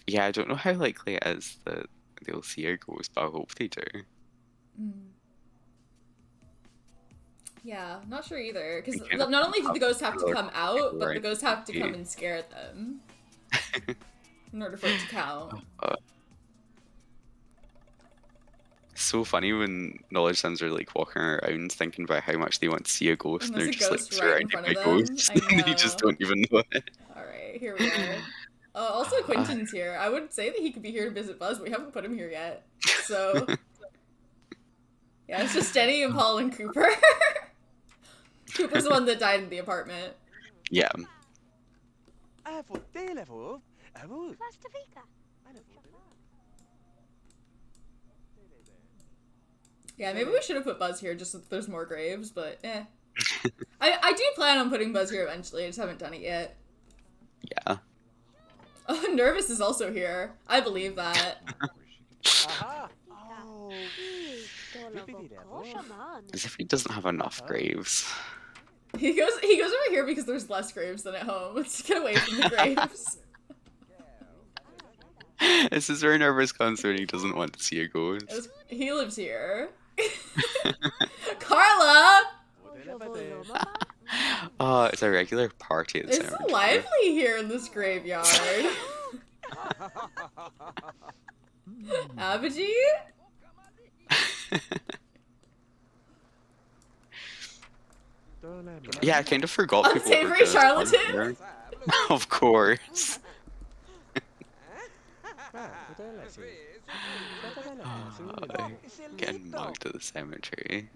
Speaker 8: Yeah, I don't know how likely it is that they'll see a ghost, but I hope they do.
Speaker 1: Yeah, not sure either. Because
Speaker 8: Okay,
Speaker 1: not only do the ghosts have to come out, but the
Speaker 8: right.
Speaker 1: ghosts have to come and scare them in order for it to count.
Speaker 8: So funny when knowledge sims are like walking around thinking about how much they want to see a ghost,
Speaker 1: And
Speaker 8: and they're
Speaker 1: there's a
Speaker 8: just like
Speaker 1: ghost right in
Speaker 8: surrounded
Speaker 1: front
Speaker 8: by
Speaker 1: of them.
Speaker 8: ghosts,
Speaker 1: I
Speaker 8: and you just
Speaker 1: know.
Speaker 8: don't even know it.
Speaker 1: Alright, here we are. Also, Quentin's here. I would say that he could be here to visit Buzz, but we haven't put him here yet. So... yeah, it's just Denny and Paul and Cooper. Cooper's the one that died in the apartment.
Speaker 8: Yeah.
Speaker 1: Yeah, maybe we should have put Buzz here just so that there's more graves, but eh. I do plan on putting Buzz here eventually, I just haven't done it yet.
Speaker 8: Yeah.
Speaker 1: Oh, Nervous is also here. I believe that.
Speaker 8: As if he doesn't have enough graves.
Speaker 1: He goes over here because there's less graves than at home. Let's get away from the graves.
Speaker 8: This is where Nervous comes when he doesn't want to see a ghost.
Speaker 1: He lives here. Carla!
Speaker 8: Oh, it's a regular party at the
Speaker 1: It's
Speaker 8: cemetery.
Speaker 1: lively here in this graveyard. Apogee?
Speaker 8: Yeah, I kind of forgot people were
Speaker 1: Unsavory
Speaker 8: gonna spawn
Speaker 1: charlatan?
Speaker 8: here. Of course. Getting mugged at the cemetery.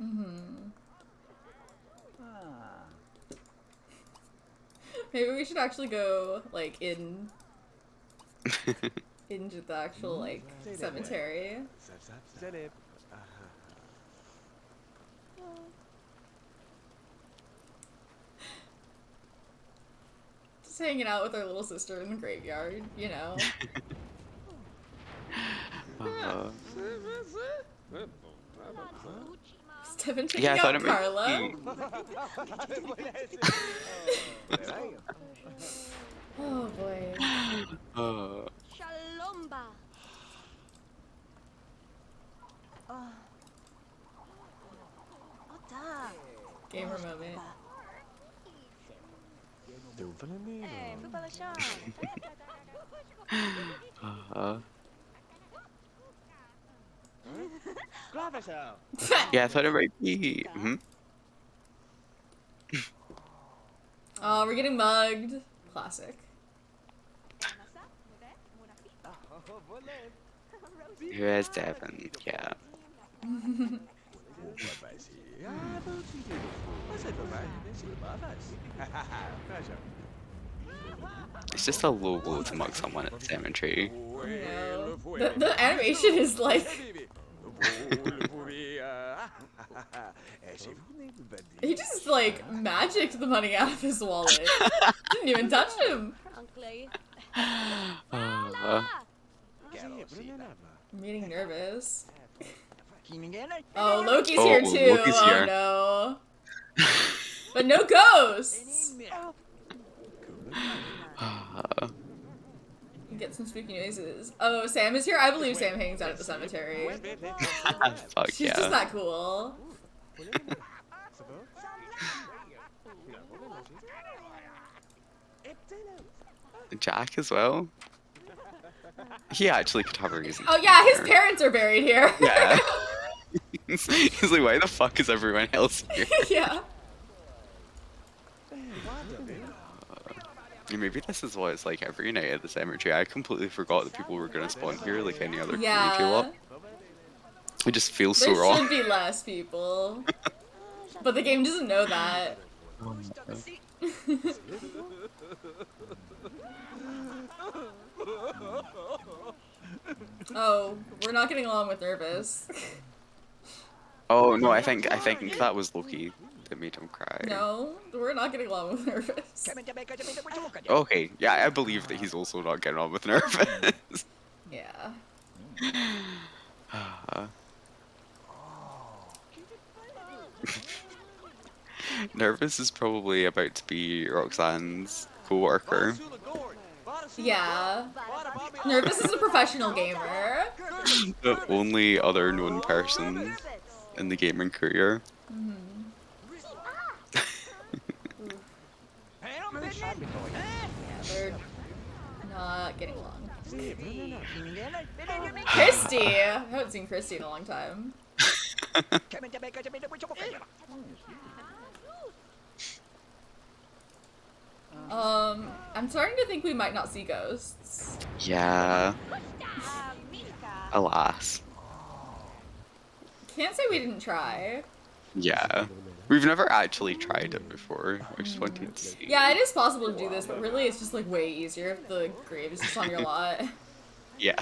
Speaker 1: Maybe we should actually go, like, into the actual, like, cemetery. Just hanging out with our little sister in the graveyard, you know. Stephen checking
Speaker 8: Yeah, I thought
Speaker 1: out
Speaker 8: it might
Speaker 1: Carla. Oh boy.
Speaker 2: Shalomba.
Speaker 1: Gamer moment.
Speaker 8: Yeah, I thought it might be.
Speaker 1: Oh, we're getting mugged. Classic.
Speaker 8: Who has Devin? Yeah. It's just a low blow to mug someone at the cemetery.
Speaker 1: No. The animation is like... He just, like, magicked the money out of his wallet. Didn't even touch him. I'm getting nervous. Oh, Loki's here too.
Speaker 8: Loki's here.
Speaker 1: Oh no. But no ghosts! Get some spooky noises. Oh, Sam is here? I believe Sam hangs out at the cemetery.
Speaker 8: Fuck
Speaker 1: She's
Speaker 8: yeah.
Speaker 1: just that cool.
Speaker 8: Jack as well? He actually could have a reason.
Speaker 1: Oh yeah, his parents are buried here.
Speaker 8: Yeah. He's like, why the fuck is everyone else here?
Speaker 1: Yeah.
Speaker 8: Maybe this is what it's like every night at the cemetery. I completely forgot that people were gonna spawn here like any other community
Speaker 1: Yeah.
Speaker 8: lot. It just feels so
Speaker 1: There
Speaker 8: wrong.
Speaker 1: should be less people. But the game doesn't know that. Oh, we're not getting along with Nervous.
Speaker 8: Oh no, I think that was Loki that made him cry.
Speaker 1: No, we're not getting along with Nervous.
Speaker 8: Okay, yeah, I believe that he's also not getting on with Nervous.
Speaker 1: Yeah.
Speaker 8: Nervous is probably about to be Roxanne's co-worker.
Speaker 1: Yeah. Nervous is a professional gamer.
Speaker 8: The only other known person in the gaming career.
Speaker 1: They're not getting along. Christy! I haven't seen Christy in a long time. I'm starting to think we might not see ghosts.
Speaker 8: Yeah. Alas.
Speaker 1: Can't say we didn't try.
Speaker 8: Yeah. We've never actually tried it before. I just wanted to see.
Speaker 1: Yeah, it is possible to do this, but really it's just like way easier if the grave is just on your lot.
Speaker 8: Yeah.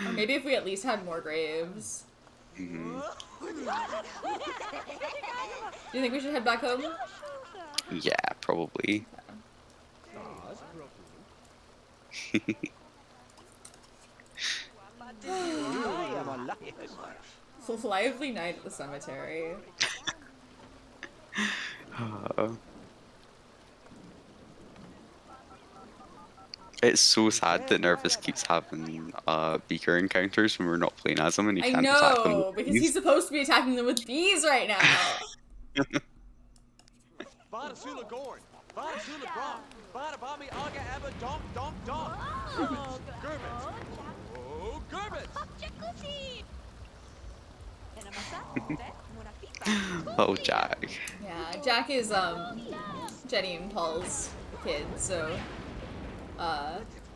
Speaker 1: Or maybe if we at least had more graves.
Speaker 8: Mhm.
Speaker 1: Do you think we should head back home?
Speaker 8: Yeah, probably.
Speaker 1: Lively night at the cemetery.
Speaker 8: It's so sad that Nervous keeps having beaker encounters when we're not playing as him and he
Speaker 1: I
Speaker 8: can't attack them
Speaker 1: know,
Speaker 8: with
Speaker 1: because
Speaker 8: bees.
Speaker 1: he's supposed to be attacking them with bees right now.
Speaker 8: Little Jack.
Speaker 1: Yeah, Jack is Jenny and Paul's kid, so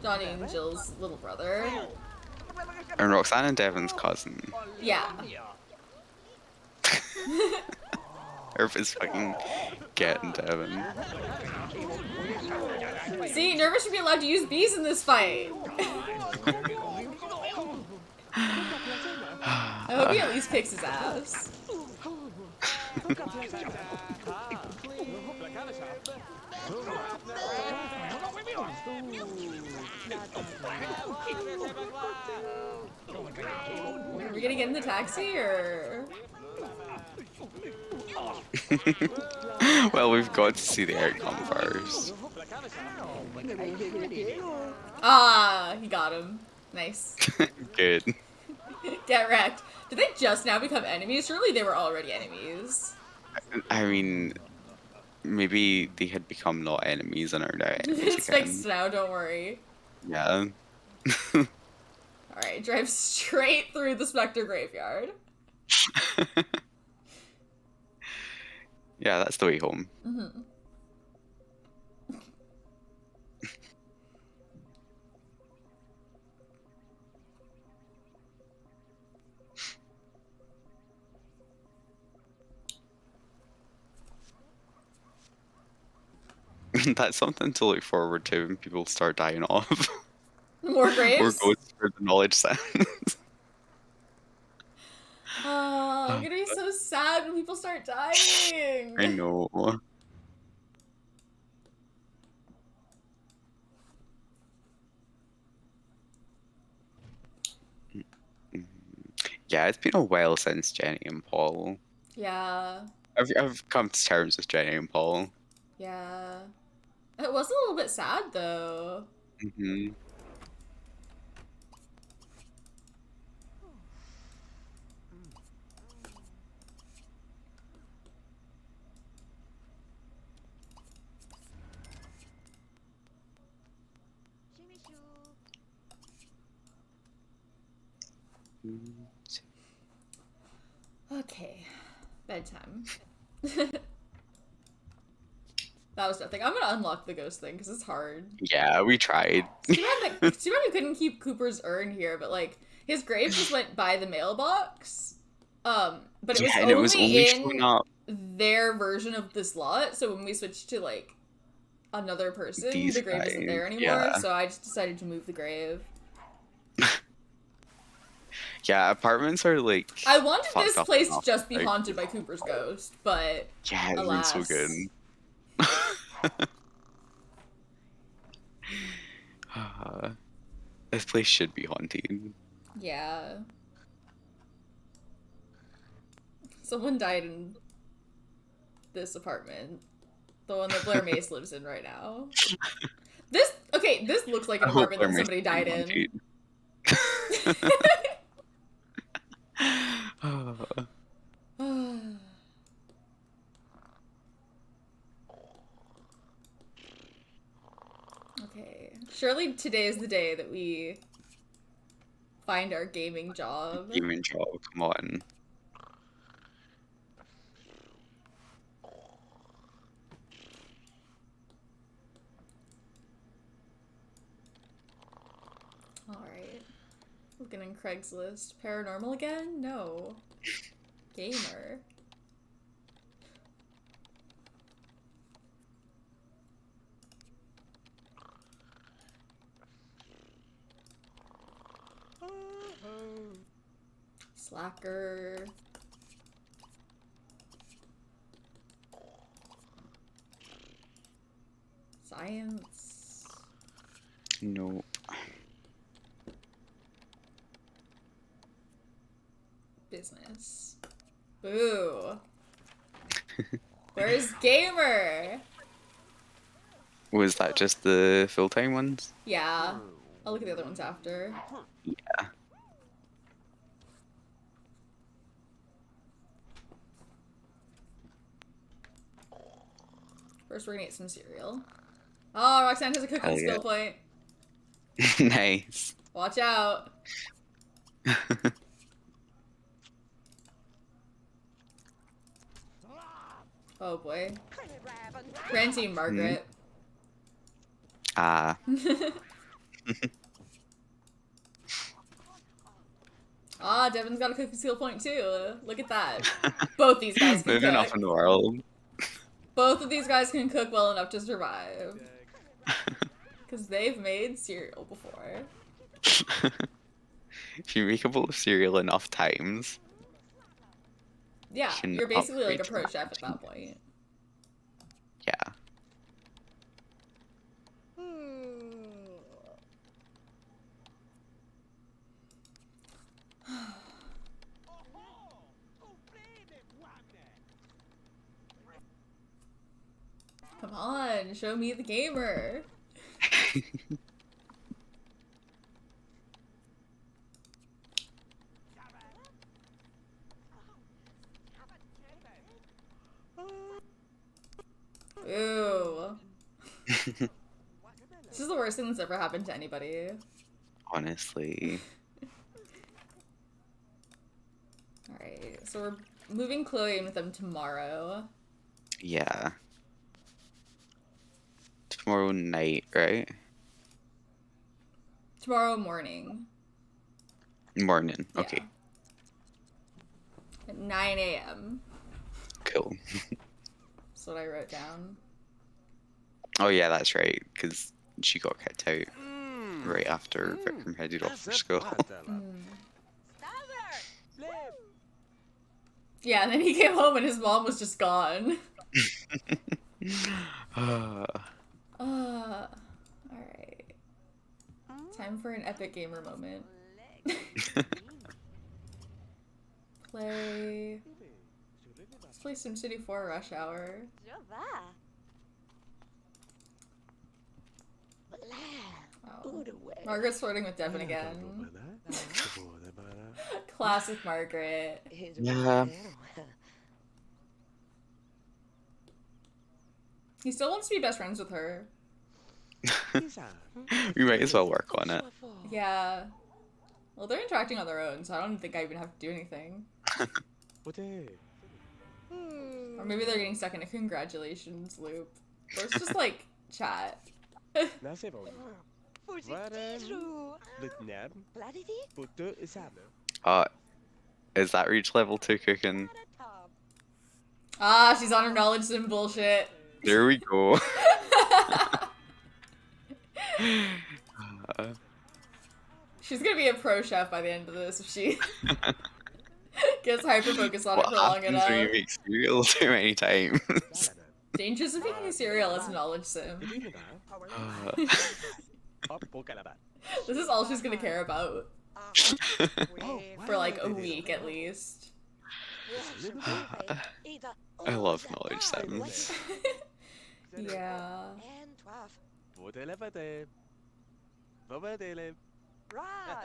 Speaker 1: Johnny and Jill's little brother.
Speaker 8: And Roxanne and Devin's cousin.
Speaker 1: Yeah.
Speaker 8: Nervous fucking getting Devin.
Speaker 1: See, Nervous should be allowed to use bees in this fight. I hope he at least kicks his ass. Are we gonna get in the taxi or?
Speaker 8: Well, we've got to see the outcome first.
Speaker 1: Ah, he got him. Nice.
Speaker 8: Good.
Speaker 1: Get wrecked. Did they just now become enemies? Surely they were already enemies.
Speaker 8: I mean, maybe they had become not enemies and are now enemies
Speaker 1: It's
Speaker 8: again.
Speaker 1: fixed now, don't worry.
Speaker 8: Yeah.
Speaker 1: Alright, drive straight through the Spectre graveyard.
Speaker 8: Yeah, that's the way home.
Speaker 1: Mm-hmm.
Speaker 8: That's something to look forward to when people start dying off.
Speaker 1: More
Speaker 8: Or
Speaker 1: graves?
Speaker 8: ghosts for the knowledge sense.
Speaker 1: Oh, I'm gonna be so sad when people start dying.
Speaker 8: I know. Yeah, it's been a while since Jenny and Paul.
Speaker 1: Yeah,
Speaker 8: I've come to terms with Jenny and Paul.
Speaker 1: yeah. It was a little bit sad though.
Speaker 8: Hmm.
Speaker 1: Okay, bedtime. That was nothing. I'm gonna unlock the ghost thing because it's hard.
Speaker 8: Yeah, we tried.
Speaker 1: It's too bad we couldn't keep Cooper's urn here, but like his grave just went by the mailbox. But
Speaker 8: Yeah, and it was only
Speaker 1: in
Speaker 8: showing up.
Speaker 1: their version of this lot. So when we switched to like another person,
Speaker 8: These
Speaker 1: the grave isn't
Speaker 8: guys,
Speaker 1: there anymore.
Speaker 8: yeah.
Speaker 1: So I just decided to move the grave.
Speaker 8: Yeah, apartments are like.
Speaker 1: I wanted
Speaker 8: fucked
Speaker 1: this
Speaker 8: up
Speaker 1: place to
Speaker 8: enough,
Speaker 1: just be
Speaker 8: like-
Speaker 1: haunted by Cooper's ghost, but
Speaker 8: Yeah, it was so
Speaker 1: alas.
Speaker 8: good. This place should be haunted.
Speaker 1: yeah. Someone died in this apartment. The one that Blair Mace lives in right now. This looks like an
Speaker 8: I hope
Speaker 1: apartment
Speaker 8: Blair
Speaker 1: that
Speaker 8: Mace
Speaker 1: somebody died
Speaker 8: is
Speaker 1: in.
Speaker 8: indeed.
Speaker 1: Okay. Surely today is the day that we find our gaming job.
Speaker 8: Gaming job, come on.
Speaker 1: Alright. Looking in Craigslist. Paranormal again? No. Gamer. Slacker. Science.
Speaker 8: Nope.
Speaker 1: Business. Boo. Where's Gamer?
Speaker 8: Was that just the full-time ones?
Speaker 1: Yeah. I'll look at the other ones after.
Speaker 8: Yeah.
Speaker 1: First, we're gonna eat some cereal. Oh, Roxanne has a cooking
Speaker 8: Hell yeah.
Speaker 1: skill point.
Speaker 8: Nice.
Speaker 1: Watch out. Oh boy. Ranty Margaret.
Speaker 8: Ah.
Speaker 1: Ah, Devin's got a cooking skill point too. Look at that. Both these guys can
Speaker 8: Moving off
Speaker 1: cook.
Speaker 8: in the world.
Speaker 1: Both of these guys can cook well enough to survive. Because they've made cereal before.
Speaker 8: If you make a bowl of cereal enough times.
Speaker 1: Yeah,
Speaker 8: Can
Speaker 1: you're basically like a
Speaker 8: upgrade
Speaker 1: pro chef at
Speaker 8: to
Speaker 1: that point.
Speaker 8: Yeah.
Speaker 1: Come on, show me the gamer. Ooh. This is the worst thing that's ever happened to anybody.
Speaker 8: Honestly.
Speaker 1: Alright, so we're moving Chloe in with them tomorrow.
Speaker 8: Yeah. Tomorrow night, right?
Speaker 1: Tomorrow morning.
Speaker 8: Morning.
Speaker 1: Yeah.
Speaker 8: Okay.
Speaker 1: At 9 a.m.
Speaker 8: Cool.
Speaker 1: That's what I wrote down.
Speaker 8: Oh yeah, that's right. Because she got kicked out right after Vikram headed off for school.
Speaker 1: Yeah, and then he came home and his mom was just gone. Alright. Time for an epic gamer moment. Play... Let's play SimCity 4 Rush Hour. Oh. Margaret's flirting with Devin again. Classic Margaret.
Speaker 8: Yeah.
Speaker 1: He still wants to be best friends with her.
Speaker 8: We might as well work on it.
Speaker 1: Yeah. Well, they're interacting on their own, so I don't think I even have to do anything. Or maybe they're getting stuck in a congratulations loop. Or it's just like chat.
Speaker 8: Is that reach level 2 cooking?
Speaker 1: Ah, she's on her knowledge sim bullshit.
Speaker 8: There we go.
Speaker 1: She's gonna be a pro chef by the end of this if she gets hyper focused on it
Speaker 8: What
Speaker 1: for long
Speaker 8: happens
Speaker 1: enough.
Speaker 8: when you make cereal too many times?
Speaker 1: Dangers of making a cereal as a knowledge sim. This is all she's gonna care about. For like a week at least.
Speaker 8: I love knowledge stems.
Speaker 1: Yeah.
Speaker 3: And 12.
Speaker 4: Vodelevade. Vodeleve.
Speaker 3: Ra,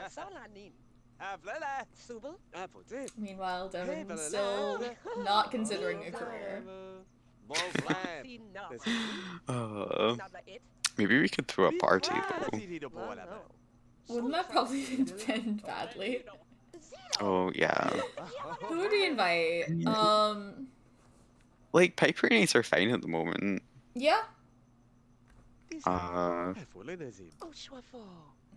Speaker 3: Salanin.
Speaker 4: Avlela.
Speaker 3: Subal.
Speaker 4: Avodet.
Speaker 1: Meanwhile, Devin's still not considering a career.
Speaker 3: Sina.
Speaker 8: Uh,
Speaker 3: Nada it.
Speaker 8: maybe we could throw a party though.
Speaker 3: No, no.
Speaker 1: Wouldn't that probably end badly?
Speaker 8: Oh yeah.
Speaker 1: Who would we invite?
Speaker 8: Like Piper and Ace are fine at the moment.
Speaker 1: Yeah,
Speaker 8: Uh,
Speaker 3: Oh, Schwaffo.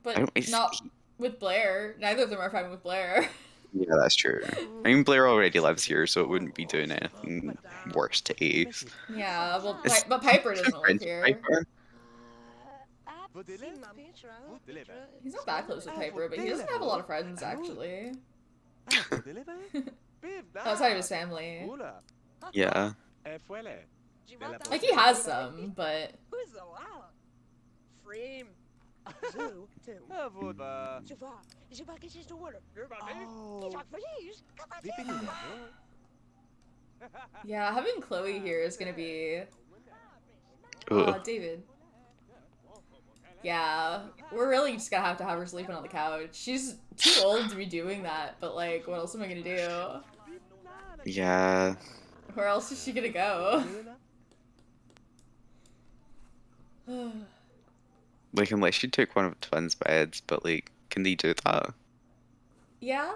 Speaker 1: but
Speaker 8: I don't.
Speaker 1: not with Blair. Neither of them are fine with Blair.
Speaker 8: Yeah, that's true. I mean, Blair already lives here, so it wouldn't be doing anything worse to Ace.
Speaker 1: Yeah, well,
Speaker 8: It's-
Speaker 1: but Piper doesn't live
Speaker 8: Friends
Speaker 1: here.
Speaker 8: Piper?
Speaker 1: He's not that close with Piper, but he doesn't have a lot of friends, actually. Outside of his family.
Speaker 8: Yeah.
Speaker 1: Like, he has some, but...
Speaker 3: Who's the wow? Frame. Zoo, too.
Speaker 1: Yeah, having Chloe here is gonna be...
Speaker 8: Ugh.
Speaker 1: David. Yeah, we're really just gonna have to have her sleeping on the couch. She's too old to be doing that, but like, what else am I gonna do?
Speaker 8: Yeah.
Speaker 1: Where else is she gonna go?
Speaker 8: Like, unless you took one of twins' beds, but like, can they do that?
Speaker 1: Yeah?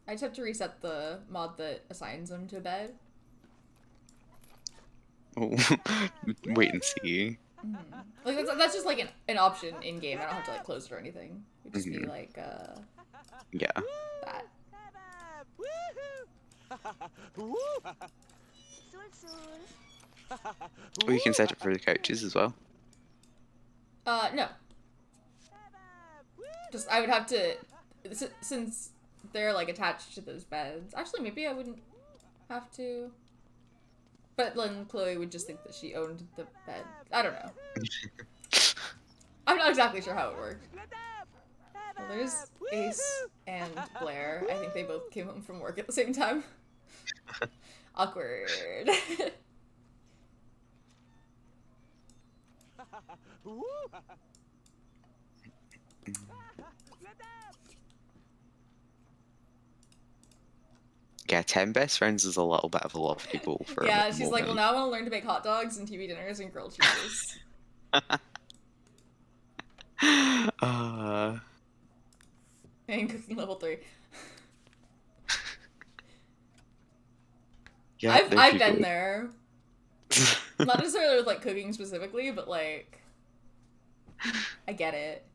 Speaker 1: I just have to reset the mod that assigns them to a bed.
Speaker 8: Oh, wait and see.
Speaker 1: Like, that's just like an option in-game. I don't have to like close it or anything. It would just be like,
Speaker 8: Yeah.
Speaker 1: that.
Speaker 8: Oh, you can set it for the couches as well.
Speaker 1: No. Just, I would have to, since they're like attached to those beds. Actually, maybe I wouldn't have to. But then Chloe would just think that she owned the bed. I don't know. I'm not exactly sure how it worked. Well, there's Ace and Blair. I think they both came home from work at the same time. Awkward.
Speaker 8: Yeah, 10 best friends is a little bit of a lot of people for
Speaker 1: Yeah,
Speaker 8: a
Speaker 1: she's like, well,
Speaker 8: moment.
Speaker 1: now I want to learn to make hot dogs and TV dinners and grilled cheese. And cooking level 3.
Speaker 8: Yeah,
Speaker 1: I've
Speaker 8: there you
Speaker 1: been
Speaker 8: go.
Speaker 1: there. Not necessarily with like cooking specifically, but like I get it.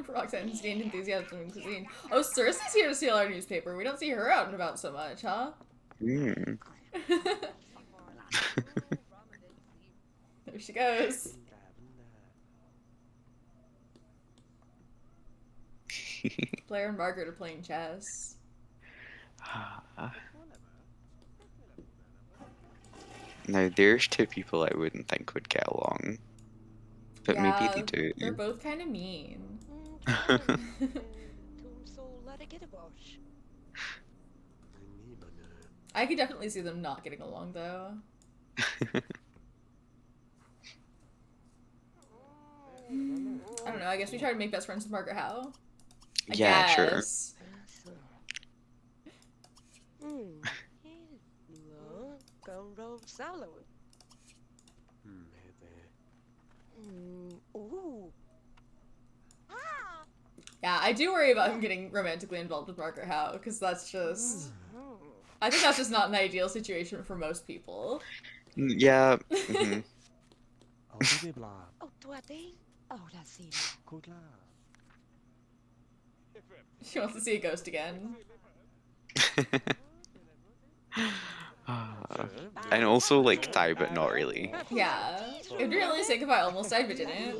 Speaker 1: Roxanne's gained enthusiasm in cuisine. Oh, Cersei's here to steal our newspaper. We don't see her out and about so much, huh?
Speaker 8: Hmm.
Speaker 1: There she goes. Blair and Margaret are playing chess.
Speaker 8: Now, there's two people I wouldn't think would get along. But maybe they do.
Speaker 1: They're both kind of mean. I could definitely see them not getting along, though. I don't know, I guess we try to make best friends with Margaret Howe. I
Speaker 8: Yeah, sure.
Speaker 1: guess. Yeah, I do worry about him getting romantically involved with Margaret Howe, because that's just... I think that's just not an ideal situation for most people.
Speaker 8: Yeah. Hmm.
Speaker 1: She wants to see a ghost again.
Speaker 8: And also, like, die, but not really.
Speaker 1: Yeah. It'd be really sick if I almost died but didn't.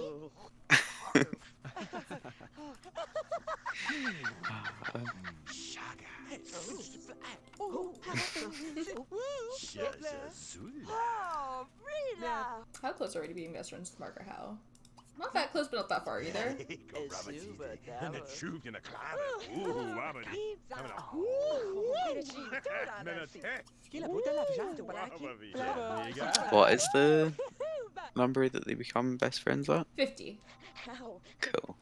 Speaker 1: How close are we to being best friends with Margaret Howe? Not that close, but not that far either.
Speaker 4: En het zoekt in de klare. Oeh, wabbedy. Men het hek.
Speaker 8: What is the number that they become best friends at?
Speaker 1: 50.
Speaker 8: Cool.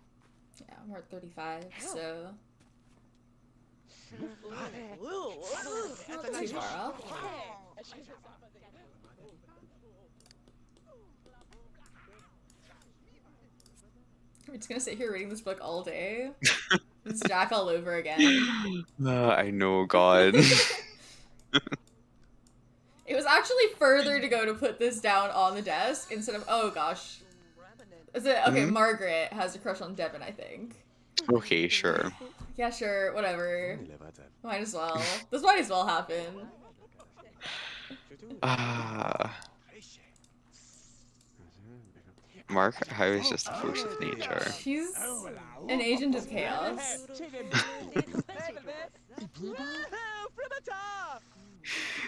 Speaker 1: Yeah, we're at 35, so too far off. We're just gonna sit here reading this book all day. It's Jack all over again.
Speaker 8: I know, God.
Speaker 1: It was actually further to go to put this down on the desk instead of, oh gosh. Is it, okay, Margaret has a crush on Devin, I think.
Speaker 8: Okay, sure.
Speaker 1: Yeah, sure, whatever. Might as well. This might as well happen.
Speaker 8: Mark, how is just a force of nature?
Speaker 1: She's an agent of chaos.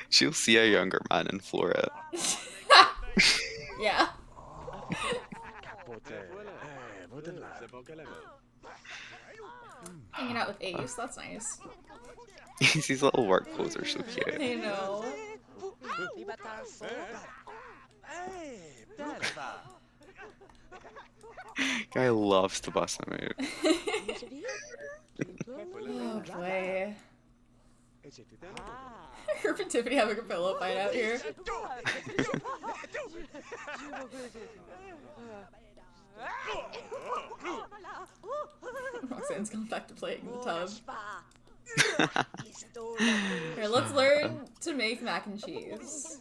Speaker 8: She'll see a younger man and floor it.
Speaker 1: Yeah. Hanging out with Ace, that's nice.
Speaker 8: These little work clothes are so cute.
Speaker 1: I know.
Speaker 8: Guy loves to bust a move.
Speaker 1: Oh boy. Herb and Tiffany having a pillow fight out here. Roxanne's gone back to playing in the tub. Here, let's learn to make mac and cheese.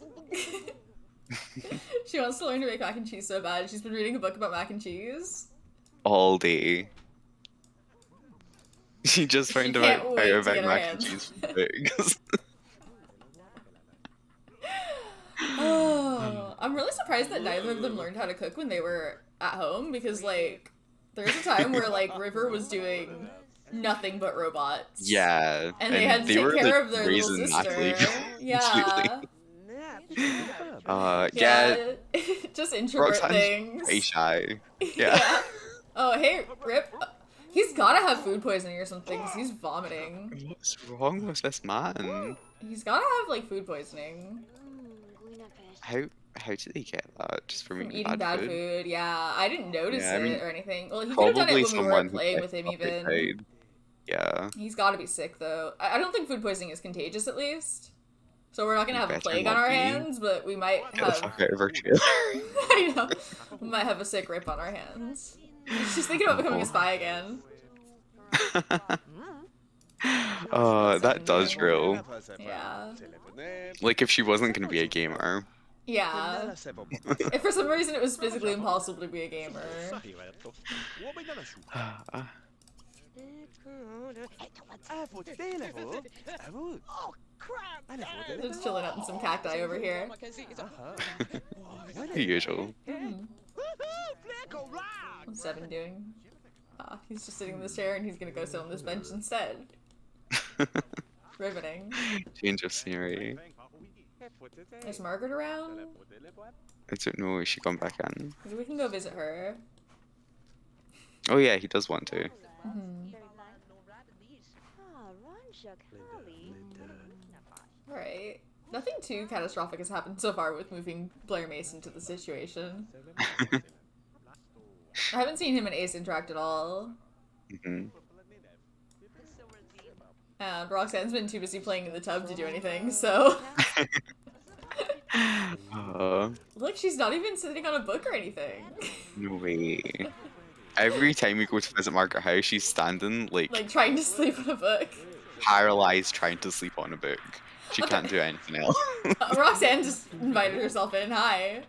Speaker 1: She wants to learn to make mac and cheese so bad. She's been reading a book about mac and cheese.
Speaker 8: All day. She just found out how to make mac and cheese from books.
Speaker 1: Oh, I'm really surprised that neither of them learned how to cook when they were at home because, like, there was a time where, like, River was doing nothing but robots.
Speaker 8: Yeah.
Speaker 1: And they had to take care of their little sister. Yeah.
Speaker 8: Yeah.
Speaker 1: Just introvert
Speaker 8: Roxanne's
Speaker 1: things.
Speaker 8: very shy. Yeah.
Speaker 1: Oh, hey, Rip. He's gotta have food poisoning or something because he's vomiting.
Speaker 8: What's wrong with this man?
Speaker 1: He's gotta have, like, food poisoning.
Speaker 8: How did he get that? Just from
Speaker 1: Eating bad food? Yeah, I didn't notice
Speaker 8: Yeah, I mean,
Speaker 1: it or anything. Well, he could have done it when we
Speaker 8: someone
Speaker 1: were playing with him even.
Speaker 8: paid. Yeah.
Speaker 1: He's gotta be sick though. I don't think food poisoning is contagious at least. So we're not gonna have a
Speaker 8: Better
Speaker 1: plague
Speaker 8: not
Speaker 1: on our
Speaker 8: be.
Speaker 1: hands, but we might
Speaker 8: Get the
Speaker 1: have
Speaker 8: fuck out of our trailer.
Speaker 1: I know. We might have a sick Rip on our hands. She's thinking about becoming a spy again.
Speaker 8: That does real.
Speaker 1: Yeah.
Speaker 8: Like if she wasn't gonna be a gamer.
Speaker 1: Yeah. If for some reason it was physically impossible to be a gamer. Just chilling out in some cacti over here.
Speaker 8: Usual.
Speaker 1: What's Devin doing? He's just sitting in this chair and he's gonna go sit on this bench instead. Riveting.
Speaker 8: Change of scenery.
Speaker 1: Is Margaret around?
Speaker 8: I don't know, is she gone back in?
Speaker 1: Maybe we can go visit her.
Speaker 8: Oh yeah, he does want to.
Speaker 1: Right. Nothing too catastrophic has happened so far with moving Blair Mason to the situation. I haven't seen him and Ace interact at all. And Roxanne's been too busy playing in the tub to do anything, so... Look, she's not even sitting on a book or anything.
Speaker 8: No way. Every time we go to visit Margaret House, she's standing, like
Speaker 1: trying to sleep on a book.
Speaker 8: Paralyzed trying to sleep on a book. She can't do anything else.
Speaker 1: Roxanne just invited herself in. Hi.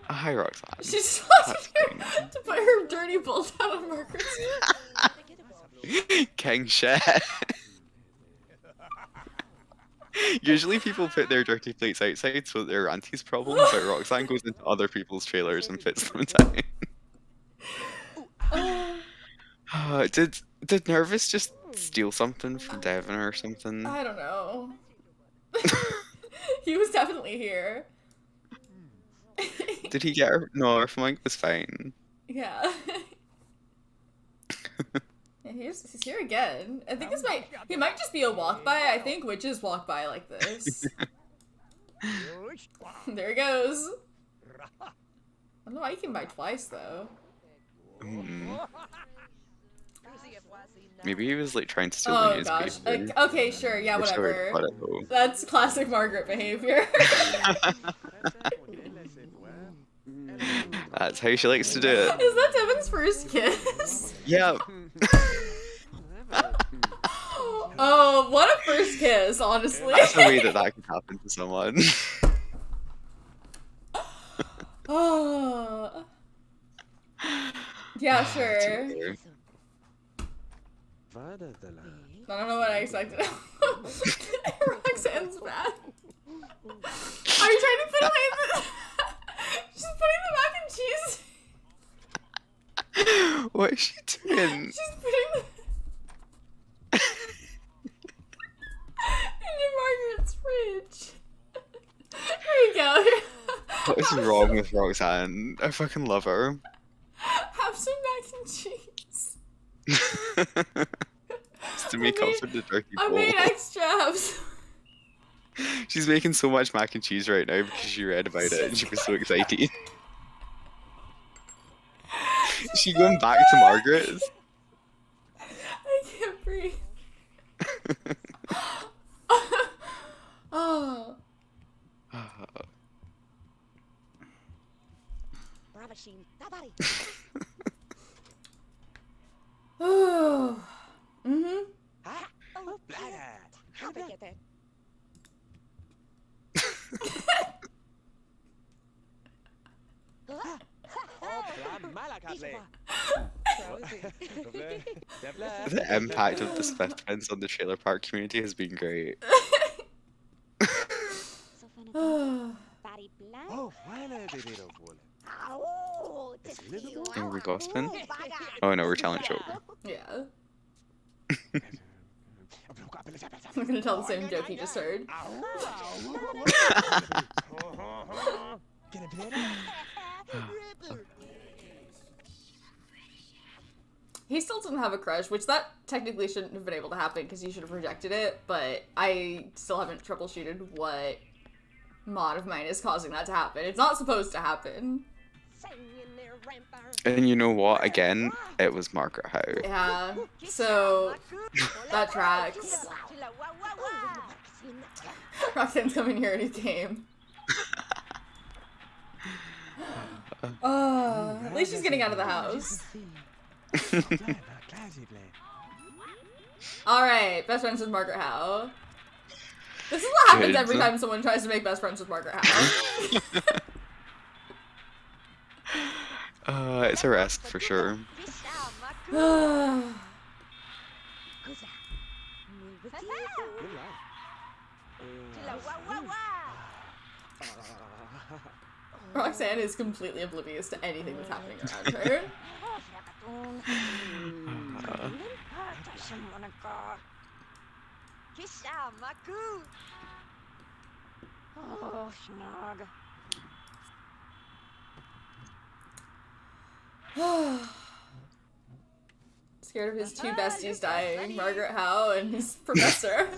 Speaker 8: Hi, Roxanne.
Speaker 1: She just wants to put her dirty bowl down on Margaret's.
Speaker 8: King shit. Usually people put their dirty plates outside so they're auntie's problem, but Roxanne goes into other people's trailers and puts them down. Did Nervous just steal something from Devin or something?
Speaker 1: I don't know. He was definitely here.
Speaker 8: Did he get her? No, her mic was fine.
Speaker 1: Yeah. Yeah, he's here again. I think he might just be a walk by. I think witches walk by like this. There he goes. I don't know why he came by twice though.
Speaker 8: Maybe he was like trying to steal
Speaker 1: Oh
Speaker 8: his
Speaker 1: gosh.
Speaker 8: paper.
Speaker 1: Okay, sure. Yeah,
Speaker 8: Which I would
Speaker 1: whatever.
Speaker 8: cut it, though.
Speaker 1: That's classic Margaret behavior.
Speaker 8: That's how she likes to do it.
Speaker 1: Is that Devin's first kiss?
Speaker 8: Yeah.
Speaker 1: Oh, what a first kiss, honestly.
Speaker 8: That's the way that could happen to someone.
Speaker 1: Oh. Yeah, sure. I don't know what I expected. Roxanne's bad. Are you trying to put away the... She's putting the mac and cheese...
Speaker 8: What is she doing?
Speaker 1: She's putting the... into Margaret's fridge. There you go.
Speaker 8: What is wrong with Roxanne? I fucking love her.
Speaker 1: Have some mac and cheese.
Speaker 8: Just to make up for the turkey
Speaker 1: I
Speaker 8: bowl.
Speaker 1: made extra. Have some...
Speaker 8: She's making so much mac and cheese right now because she read about it and she was so excited. Is she going back to Margaret's?
Speaker 1: I can't breathe. Oh. Oh. Mhm.
Speaker 8: The impact of the Smith twins on the trailer park community has been great.
Speaker 1: Oh.
Speaker 4: Oh, voilà, bébé roule.
Speaker 8: Are we gossiping? Oh no, we're telling a joke.
Speaker 1: Yeah. I'm gonna tell the same joke he just heard. He still doesn't have a crush, which that technically shouldn't have been able to happen because he should have rejected it, but I still haven't troubleshooted what mod of mine is causing that to happen. It's not supposed to happen.
Speaker 8: And you know what? Again, it was Margaret Howe.
Speaker 1: Yeah, so that tracks. Roxanne's coming here any game. At least she's getting out of the house. Alright, best friends with Margaret Howe. This is what happens every time someone tries to make best friends with Margaret Howe.
Speaker 8: It's a risk for sure.
Speaker 1: Roxanne is completely oblivious to anything that's happening around her.
Speaker 6: Oh, snog.
Speaker 1: Scared of his two besties dying, Margaret Howe and his professor.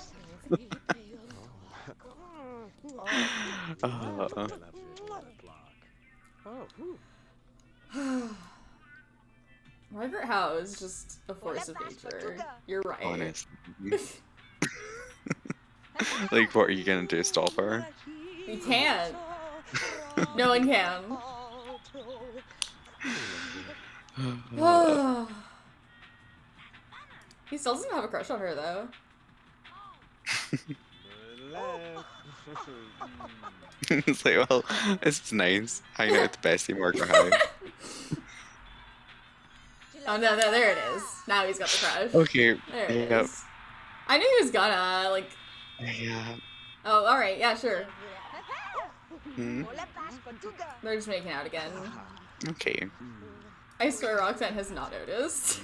Speaker 1: Margaret Howe is just a force of nature. You're right.
Speaker 8: Honestly. Like, what are you gonna do? Stop her?
Speaker 1: You can't. No one can. He still doesn't have a crush on her, though.
Speaker 8: It's like, well, it's nice hanging out with the bestie Margaret Howe.
Speaker 1: Oh no, there it is. Now he's got the crush.
Speaker 8: Okay.
Speaker 1: There it
Speaker 8: Yep.
Speaker 1: is. I knew he was gonna, like...
Speaker 8: Yeah.
Speaker 1: Oh, alright, yeah, sure.
Speaker 8: Hmm?
Speaker 1: They're just making out again.
Speaker 8: Okay.
Speaker 1: I swear Roxanne has not noticed.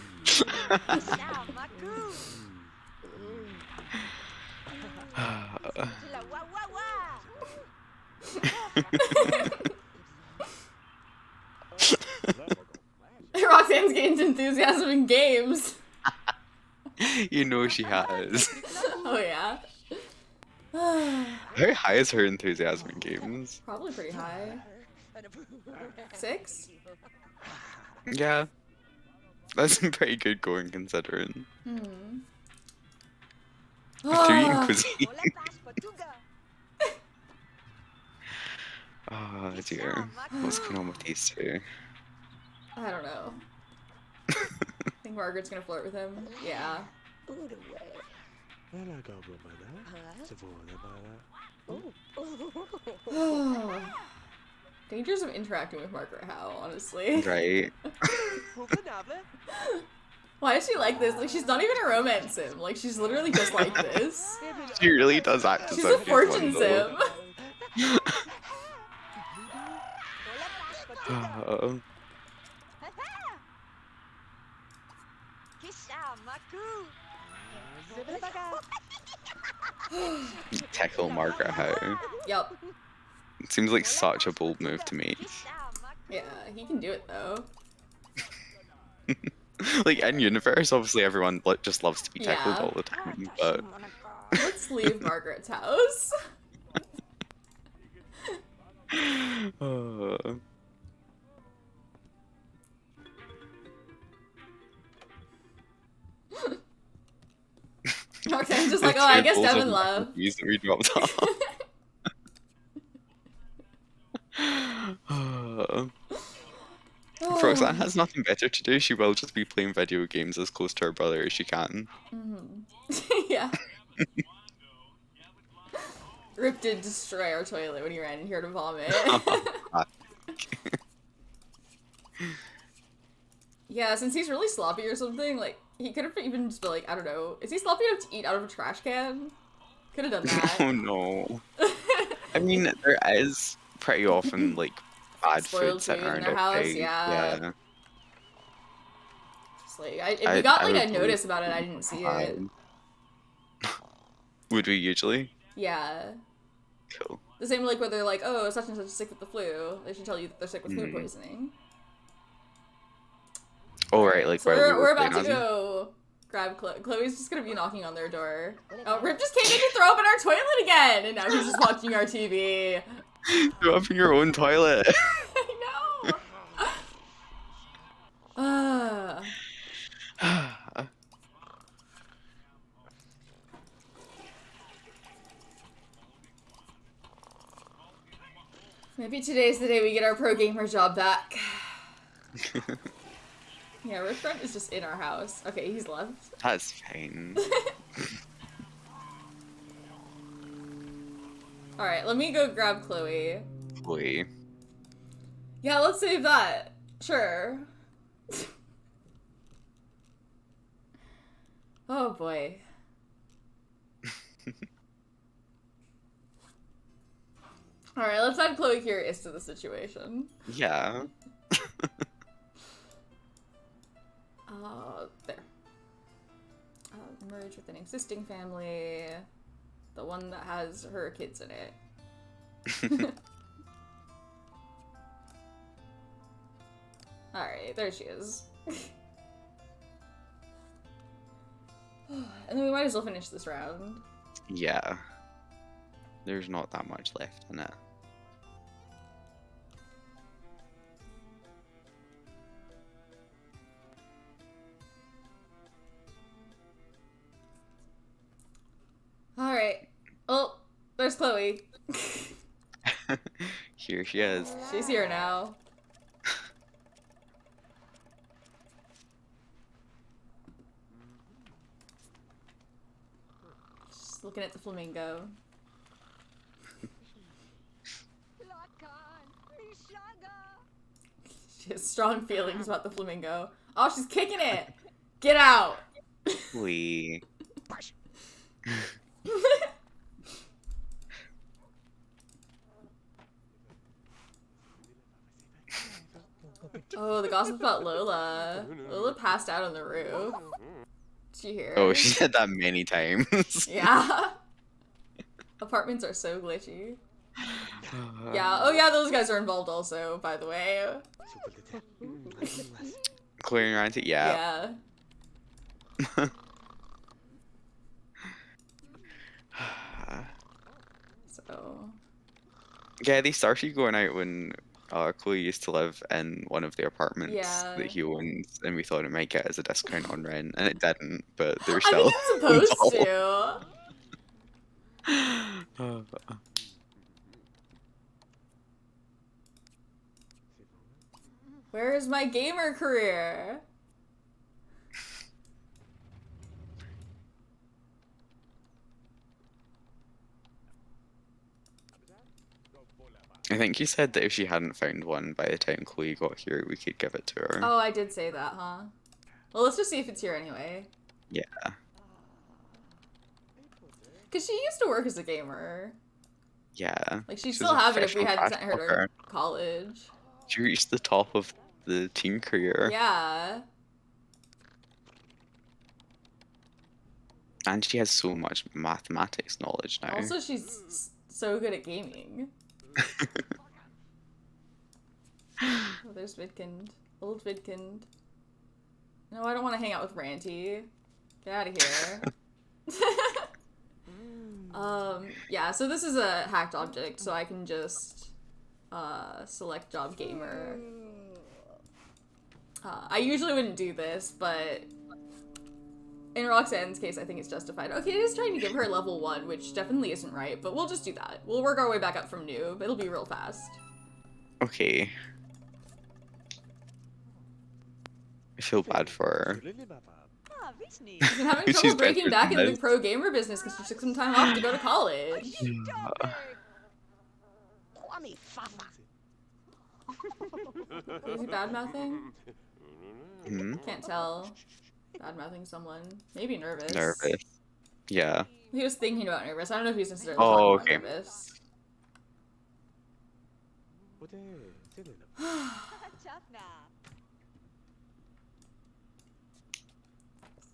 Speaker 1: heightened enthusiasm in games.
Speaker 8: You know she has.
Speaker 1: Oh yeah.
Speaker 8: How high is her enthusiasm in games?
Speaker 1: Probably pretty high. 6?
Speaker 8: Yeah. That's pretty good going considering.
Speaker 1: Hmm.
Speaker 8: 3 in cuisine. Oh dear. What's going on with these two?
Speaker 1: I don't know. I think Margaret's gonna flirt with him. Yeah. Dangers of interacting with Margaret Howe, honestly.
Speaker 8: Right.
Speaker 1: Why is she like this? Like, she's not even a romance sim. Like, she's literally just like this.
Speaker 8: She really does act as
Speaker 1: She's
Speaker 8: if
Speaker 1: a fortune
Speaker 8: one, though.
Speaker 1: sim.
Speaker 8: Tackle Margaret Howe.
Speaker 1: Yup.
Speaker 8: It seems like such a bold move to make.
Speaker 1: Yeah, he can do it though.
Speaker 8: Like in universe, obviously everyone just loves to be tackled
Speaker 1: Yeah.
Speaker 8: all the time, but
Speaker 1: Let's leave Margaret's house. Roxanne's just like, oh, I guess Devin left.
Speaker 8: That we dropped off. If Roxanne has nothing better to do, she will just be playing video games as close to her brother as she can.
Speaker 1: Yeah. Rip did destroy our toilet when he ran in here to vomit. Yeah, since he's really sloppy or something, like, he could have even just been like, I don't know, is he sloppy enough to eat out of a trash can? Could have done that.
Speaker 8: Oh no. I mean, there is pretty often, like, bad
Speaker 1: Spoiled
Speaker 8: food sitting
Speaker 1: food in
Speaker 8: around
Speaker 1: their house,
Speaker 8: outside.
Speaker 1: yeah. Just like, if we got like a
Speaker 8: would
Speaker 1: notice about it, I didn't see it.
Speaker 8: Would we usually?
Speaker 1: Yeah.
Speaker 8: Cool.
Speaker 1: The same like where they're like, oh, such and such is sick with the flu. They should tell you that they're sick with food poisoning.
Speaker 8: Oh right, like
Speaker 1: So
Speaker 8: where
Speaker 1: we're about to
Speaker 8: playing
Speaker 1: go grab Chloe's just gonna be knocking on their door. Oh, Rip just came in to throw up in our toilet again, and now he's just watching our TV.
Speaker 8: Throw up in your own toilet.
Speaker 1: I know. Maybe today's the day we get our pro gamer job back. Yeah, Grunt is just in our house. Okay, he's left.
Speaker 8: That's fine.
Speaker 1: Alright, let me go grab Chloe.
Speaker 8: Chloe.
Speaker 1: Yeah, let's save that. Sure. Oh boy. Alright, let's add Chloe Curious to the situation.
Speaker 8: Yeah.
Speaker 1: There. Merge with an existing family. The one that has her kids in it. Alright, there she is. And then we might as well finish this round.
Speaker 8: Yeah. There's not that much left in it.
Speaker 1: Alright. Oh, there's Chloe.
Speaker 8: Here she is.
Speaker 1: She's here now. Just looking at the flamingo. She has strong feelings about the flamingo. Oh, she's kicking it! Get out!
Speaker 8: We.
Speaker 1: Oh, the gossip about Lola. Lola passed out on the roof. Did you hear?
Speaker 8: Oh, she said that many times.
Speaker 1: Yeah. Apartments are so glitchy. Yeah. Oh yeah, those guys are involved also, by the way.
Speaker 8: Chloe and Ajay, yeah.
Speaker 1: Yeah. So.
Speaker 8: Yeah, they started going out when Chloe used to live in one of the apartments
Speaker 1: Yeah.
Speaker 8: that he owns, and we thought it might get as a discount on rent, and it didn't, but they're
Speaker 1: I
Speaker 8: still
Speaker 1: think it's supposed
Speaker 8: involved.
Speaker 1: to. Where is my gamer career?
Speaker 8: I think you said that if she hadn't found one by the time Chloe got here, we could give it to her.
Speaker 1: Oh, I did say that, huh? Well, let's just see if it's here anyway.
Speaker 8: Yeah.
Speaker 1: Because she used to work as a gamer.
Speaker 8: Yeah.
Speaker 1: Like, she'd
Speaker 8: She's
Speaker 1: still
Speaker 8: a
Speaker 1: have it if we
Speaker 8: professional
Speaker 1: hadn't sent her to
Speaker 8: player.
Speaker 1: college.
Speaker 8: She reached the top of the teen career.
Speaker 1: Yeah.
Speaker 8: And she has so much mathematics knowledge now.
Speaker 1: Also, she's so good at gaming. Oh, there's Vidkind. Old Vidkind. No, I don't want to hang out with Ranty. Get out of here. Yeah, so this is a hacked object, so I can just select job gamer. I usually wouldn't do this, but in Roxanne's case, I think it's justified. Okay, it is trying to give her level 1, which definitely isn't right, but we'll just do that. We'll work our way back up from noob. It'll be real fast.
Speaker 8: Okay. I feel bad for her.
Speaker 1: She's been having
Speaker 8: She's
Speaker 1: trouble breaking
Speaker 8: better
Speaker 1: back
Speaker 8: than
Speaker 1: into the
Speaker 8: this.
Speaker 1: pro gamer business because she took some time off to go to college. Is he bad-mouthing?
Speaker 8: Hmm?
Speaker 1: Can't tell. Bad-mouthing someone. Maybe nervous.
Speaker 8: Nervous. Yeah.
Speaker 1: He was thinking about nervous. I don't know if he's necessarily
Speaker 8: Oh,
Speaker 1: talking
Speaker 8: okay.
Speaker 1: about nervous.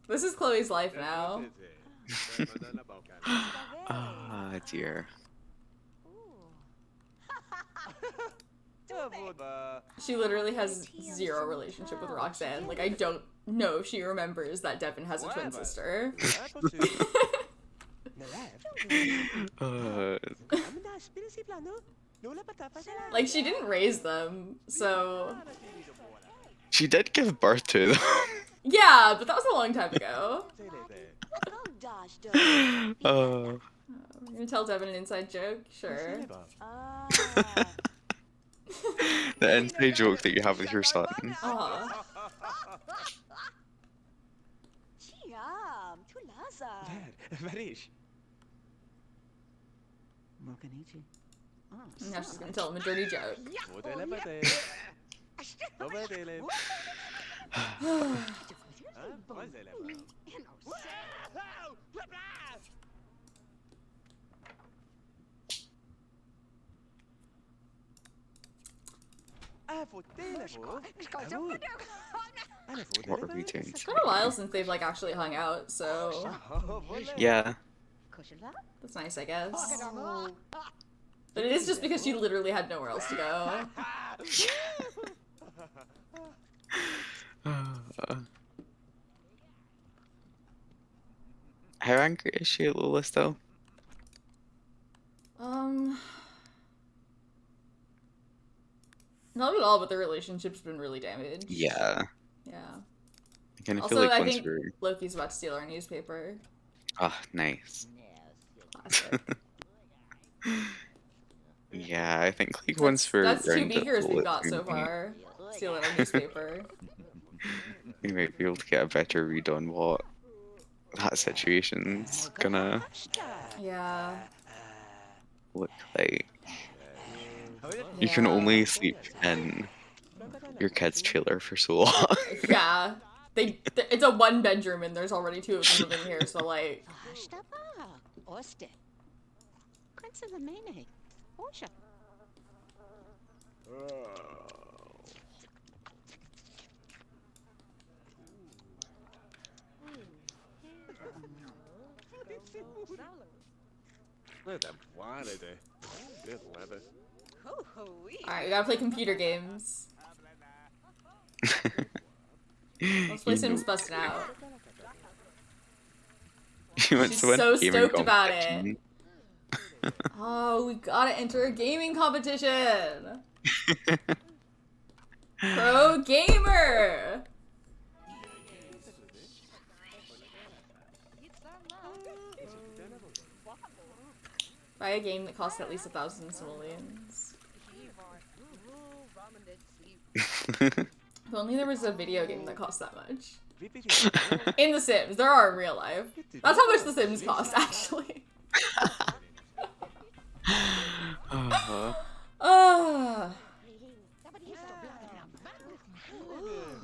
Speaker 1: This is Chloe's life now.
Speaker 8: Ah, dear.
Speaker 1: She literally has zero relationship with Roxanne. Like, I don't know if she remembers that Devin has a twin sister. Like, she didn't raise them, so...
Speaker 8: She did give birth to them.
Speaker 1: Yeah, but that was a long time ago.
Speaker 8: Oh.
Speaker 1: I'm gonna tell Devin an inside joke? Sure.
Speaker 8: The inside joke that you have with your son.
Speaker 1: Aw.
Speaker 7: Varish.
Speaker 1: Now she's gonna tell him a dirty joke.
Speaker 8: What are we doing?
Speaker 1: It's been a while since they've, like, actually hung out, so...
Speaker 8: Yeah.
Speaker 1: That's nice, I guess. But it is just because she literally had nowhere else to go.
Speaker 8: How angry is she at Lola still?
Speaker 1: Not at all, but their relationship's been really damaged.
Speaker 8: Yeah.
Speaker 1: Yeah.
Speaker 8: I kind of
Speaker 1: Also,
Speaker 8: feel like
Speaker 1: I
Speaker 8: once
Speaker 1: think
Speaker 8: we're...
Speaker 1: Loki's about to steal our newspaper.
Speaker 8: Oh, nice.
Speaker 1: Classic.
Speaker 8: Yeah, I think like once we're
Speaker 1: That's 2
Speaker 8: round at
Speaker 1: beakers we've
Speaker 8: Lola,
Speaker 1: got so
Speaker 8: we might-
Speaker 1: far. Stealing our newspaper.
Speaker 8: we might be able to get a better read on what that situation's gonna
Speaker 1: Yeah.
Speaker 8: look like. You can
Speaker 1: Yeah.
Speaker 8: only sleep in your kid's trailer for so long.
Speaker 1: Yeah. It's a 1-bedroom and there's already 2 of them living here, so like... Alright, we gotta play computer games. Let's play Sims Bustin' Out.
Speaker 8: You went
Speaker 1: She's
Speaker 8: to win
Speaker 1: so
Speaker 8: gaming
Speaker 1: stoked about it.
Speaker 8: competition.
Speaker 1: Oh, we gotta enter a gaming competition! Pro gamer! Buy a game that costs at least 1,000 simoleons. If only there was a video game that cost that much. In The Sims, there are in real life. That's how much The Sims cost, actually.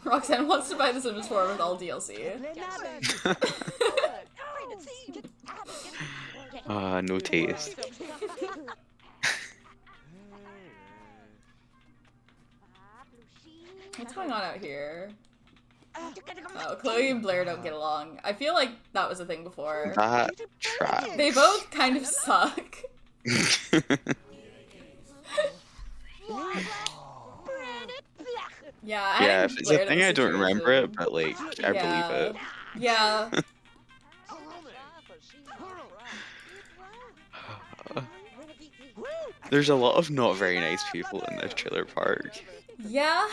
Speaker 1: Roxanne wants to buy The Sims 4 with all DLC.
Speaker 8: No taste.
Speaker 1: What's going on out here? Oh, Chloe and Blair don't get along. I feel like that was a thing before.
Speaker 8: That trash.
Speaker 1: They both kind of suck. Yeah,
Speaker 8: Yeah, if it's a thing, I don't remember it, but like, I believe it.
Speaker 1: Yeah.
Speaker 8: There's a lot of not very nice people in this trailer park.
Speaker 1: Yeah.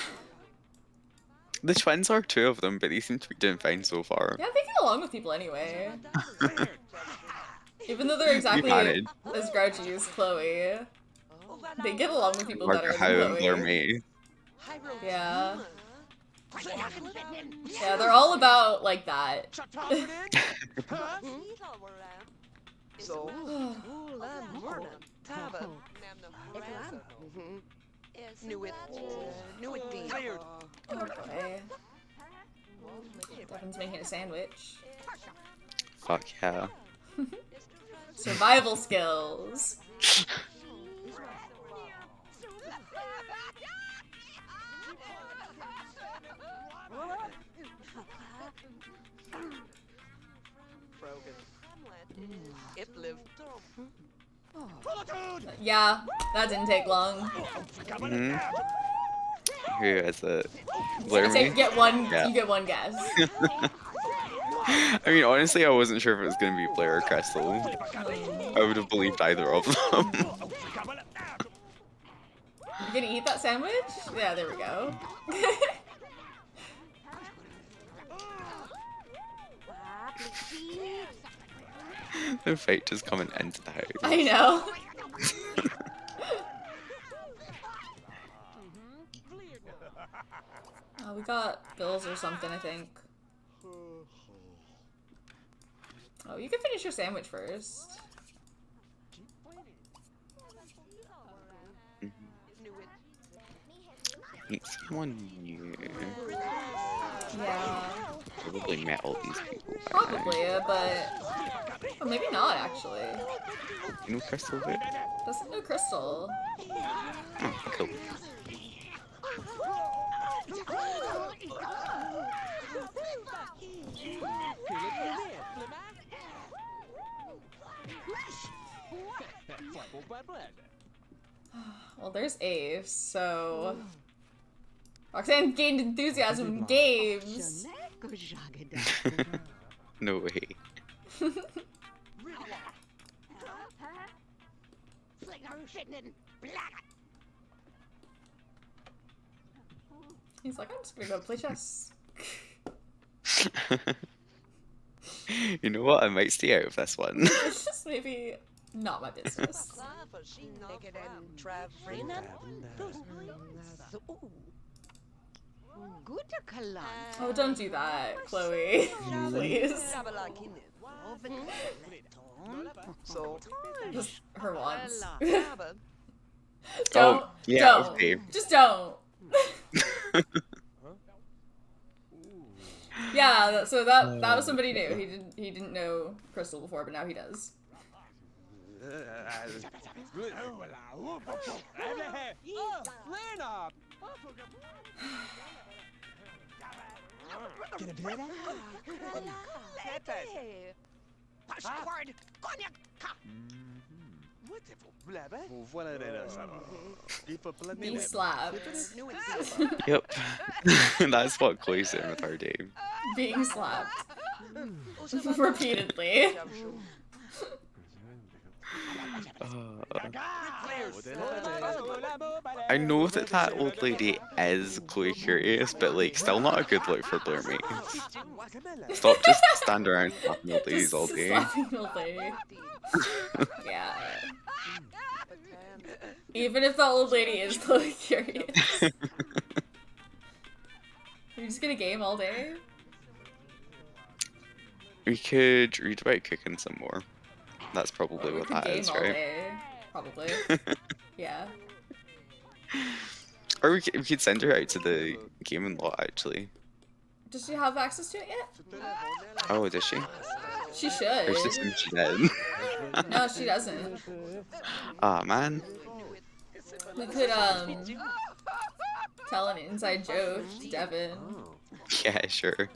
Speaker 8: The twins are two of them, but they seem to be doing fine so far.
Speaker 1: Yeah, they get along with people anyway. Even though they're exactly
Speaker 8: managed.
Speaker 1: as grouchy as Chloe, they get along with people better
Speaker 8: Mark
Speaker 1: than
Speaker 8: how
Speaker 1: Chloe.
Speaker 8: they're made.
Speaker 1: Yeah. Yeah, they're all about like that. Okay. Devin's making a sandwich.
Speaker 8: Fuck yeah.
Speaker 1: Survival skills. Yeah, that didn't take long.
Speaker 8: Who is it? Blair
Speaker 1: You
Speaker 8: me?
Speaker 1: get one.
Speaker 8: Yeah.
Speaker 1: You get one guess.
Speaker 8: I mean, honestly, I wasn't sure if it was gonna be Blair or Crystal. I would have believed either of them.
Speaker 1: You gonna eat that sandwich? Yeah, there we go.
Speaker 8: The fight just coming into the house.
Speaker 1: I know. We got bills or something, I think. Oh, you can finish your sandwich first.
Speaker 8: Meet someone new.
Speaker 1: Yeah.
Speaker 8: Probably met all these people. by now.
Speaker 1: Probably, but... Or maybe not, actually.
Speaker 8: You know Crystal bit?
Speaker 1: Doesn't know Crystal.
Speaker 8: Oh, cool.
Speaker 1: Well, there's Ace, so... Roxanne gained enthusiasm in games!
Speaker 8: No way.
Speaker 1: He's like, I'm just gonna go play chess.
Speaker 8: You know what? I might stay out of this one.
Speaker 1: It's just maybe not my business. Oh, don't do that, Chloe. Please. Just her once. Don't.
Speaker 8: Oh, yeah,
Speaker 1: don't.
Speaker 8: okay.
Speaker 1: Just don't. Yeah, so that was somebody new. He didn't know Crystal before, but now he does. Being slapped.
Speaker 8: Yep. That's what Chloe's doing with her game.
Speaker 1: Being slapped. Repeatedly.
Speaker 8: I know that that old lady is Chloe Curious, but like, still not a good look for Blair mates. Stop just standing around slapping old ladies all day.
Speaker 1: Slapping old lady. Yeah. Even if the old lady is Chloe Curious. You're just gonna game all day?
Speaker 8: We could read about cooking some more. That's probably
Speaker 1: Or we
Speaker 8: what
Speaker 1: could
Speaker 8: that
Speaker 1: game
Speaker 8: is,
Speaker 1: all
Speaker 8: right?
Speaker 1: day. Probably. Yeah.
Speaker 8: Or we could send her out to the gaming lot, actually.
Speaker 1: Does she have access to it yet?
Speaker 8: Oh, does she?
Speaker 1: She
Speaker 8: I was just
Speaker 1: should.
Speaker 8: assuming she did.
Speaker 1: No, she doesn't.
Speaker 8: Aw, man.
Speaker 1: We could, tell an inside joke to Devin.
Speaker 8: Yeah, sure.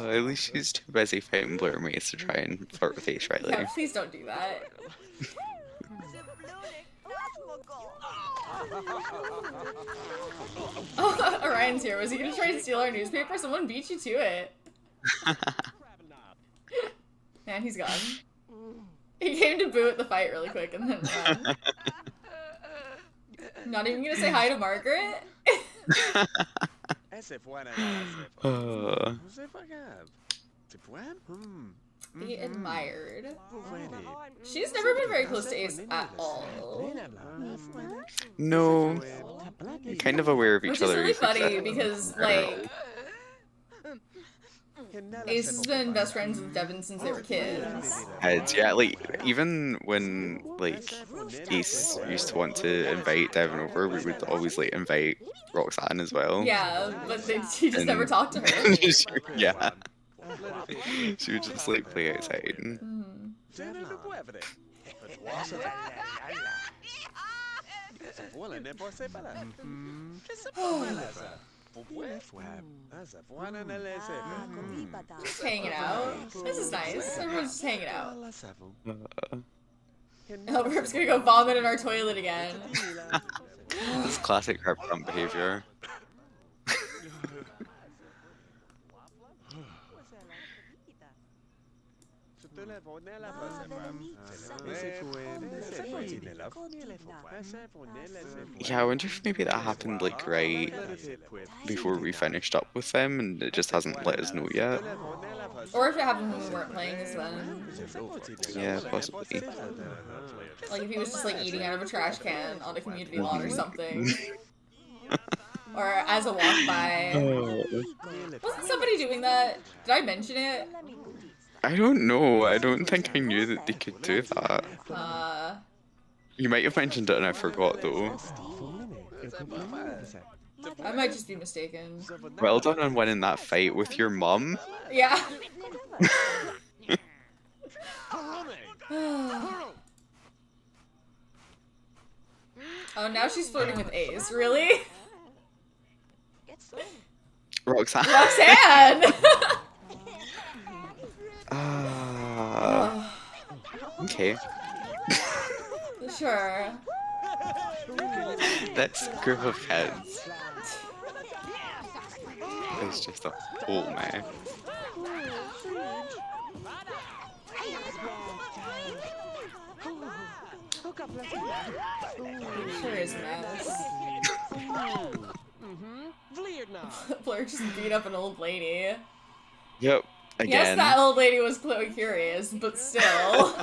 Speaker 8: At least she's too busy fighting Blair mates to try and flirt with Ace Riley.
Speaker 1: Yeah, please don't do that. Oh, Orion's here. Was he gonna try and steal our newspaper? Someone beat you to it. Man, he's gone. He came to boo at the fight really quick and then run. Not even gonna say hi to Margaret? Be admired. She's never been very close to Ace at all.
Speaker 8: No. You're kind of aware of each
Speaker 1: Which is
Speaker 8: other.
Speaker 1: really funny because, like, Ace has been best friends with Devin since they were kids.
Speaker 8: Yeah, like, even when, like, Ace used to want to invite Devin over, we would always, like, invite Roxanne as well.
Speaker 1: Yeah, but he just never
Speaker 8: And-
Speaker 1: talked to her.
Speaker 8: Yeah. She would just, like, play outside.
Speaker 1: Just hanging out. This is nice. Everyone's just hanging out. Oh, Rip's gonna go vomit in our toilet again.
Speaker 8: This classic Grunt behavior. Yeah, I wonder if maybe that happened, like, right before we finished up with them and it just hasn't let us know yet.
Speaker 1: Or if it happened when we weren't playing as then.
Speaker 8: Yeah, possibly.
Speaker 1: Like if he was just like eating out of a trash can on a community lawn or something. Or as a walk by. Wasn't somebody doing that? Did I mention it?
Speaker 8: I don't know. I don't think I knew that they could do that. You might have mentioned it and I forgot though.
Speaker 1: I might just be mistaken.
Speaker 8: Well done on winning that fight with your mum.
Speaker 1: Yeah. Oh, now she's flirting with Ace. Really?
Speaker 8: Roxanne.
Speaker 1: Roxanne!
Speaker 8: Okay.
Speaker 1: Sure.
Speaker 8: This group of kids is just a whole mess.
Speaker 1: Sure is a mess. Blair just beat up an old lady.
Speaker 8: Yep.
Speaker 1: Yes,
Speaker 8: Again.
Speaker 1: that old lady was Chloe Curious, but still.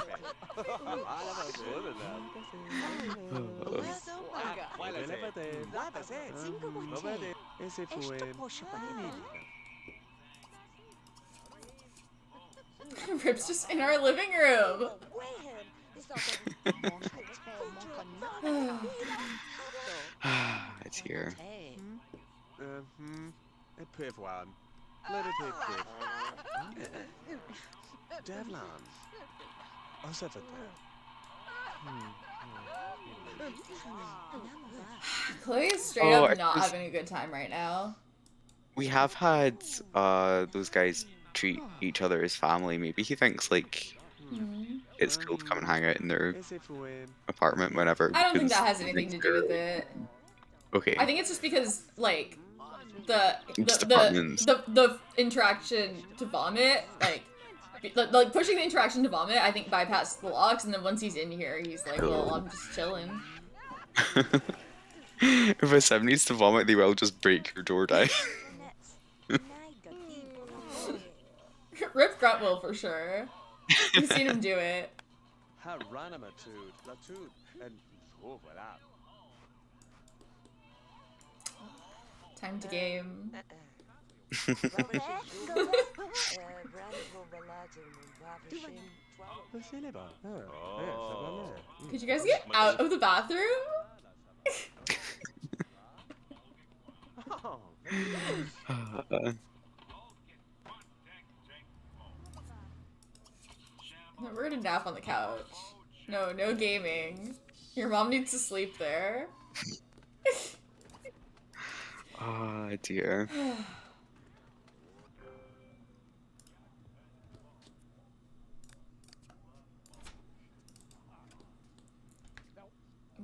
Speaker 1: Rip's just in our living room.
Speaker 8: It's here.
Speaker 4: Let it hit it. Devlan. Osefete.
Speaker 1: Chloe's straight
Speaker 8: Oh,
Speaker 1: up
Speaker 8: I
Speaker 1: not
Speaker 8: was-
Speaker 1: having a good time right now.
Speaker 8: We have had those guys treat each other as family. Maybe he thinks like it's cool to come and hang out in their
Speaker 4: Ese fue.
Speaker 8: apartment whenever.
Speaker 1: I don't think
Speaker 8: because
Speaker 1: that has
Speaker 8: he
Speaker 1: anything to
Speaker 8: thinks
Speaker 1: do with
Speaker 8: they're-
Speaker 1: it.
Speaker 8: Okay.
Speaker 1: I think it's just because, like, the
Speaker 8: Just apartments.
Speaker 1: the interaction to vomit, like pushing the interaction to vomit, I think bypassed the locks, and then once he's in here, he's like, well, I'm just chilling.
Speaker 8: If a 7 needs to vomit, they will just break your door down.
Speaker 1: Rip Grunt will for sure. You've seen him do it.
Speaker 4: Haranamatude. Latude. And oh, voilà.
Speaker 1: Time to game.
Speaker 4: Célèbre. Oh.
Speaker 1: Could you guys get out of the bathroom? No, we're gonna nap on the couch. No, no gaming. Your mom needs to sleep there.
Speaker 8: Oh dear.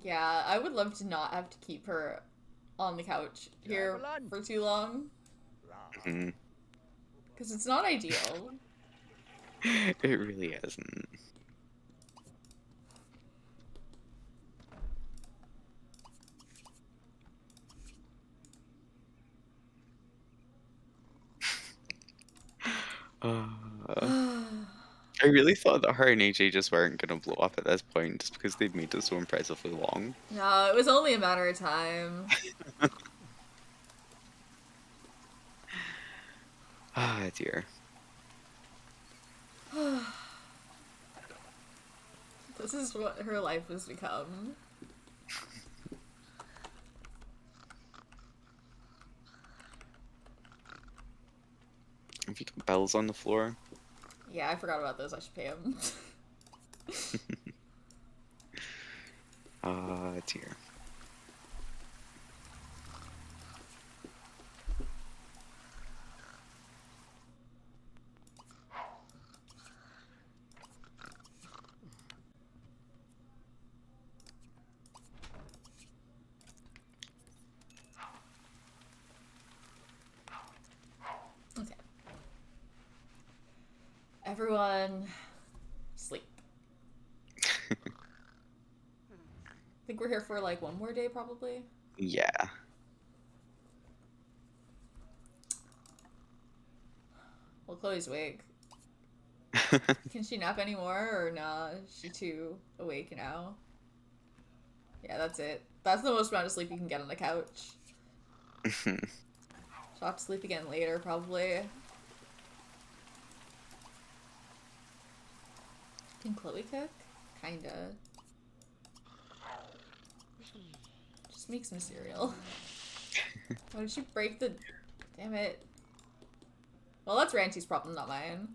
Speaker 1: Yeah, I would love to not have to keep her on the couch here for too long.
Speaker 8: Mhm.
Speaker 1: Because it's not ideal.
Speaker 8: It really isn't. I really thought that her and AJ just weren't gonna blow up at this point just because they'd made it so impressively long.
Speaker 1: No, it was only a matter of time.
Speaker 8: Ah, dear.
Speaker 1: This is what her life has become.
Speaker 8: Have you got bells on the floor?
Speaker 1: Yeah, I forgot about those. I should pay him.
Speaker 8: Ah, dear.
Speaker 1: Okay. Everyone, sleep. I think we're here for like one more day, probably.
Speaker 8: Yeah.
Speaker 1: Well, Chloe's awake. Can she nap anymore, or nah? Is she too awake now? Yeah, that's it. That's the most amount of sleep you can get on the couch. She'll have to sleep again later, probably. Can Chloe cook? Kinda. Just make some cereal. Why did she break the... Damn it. Well, that's Ranty's problem, not mine.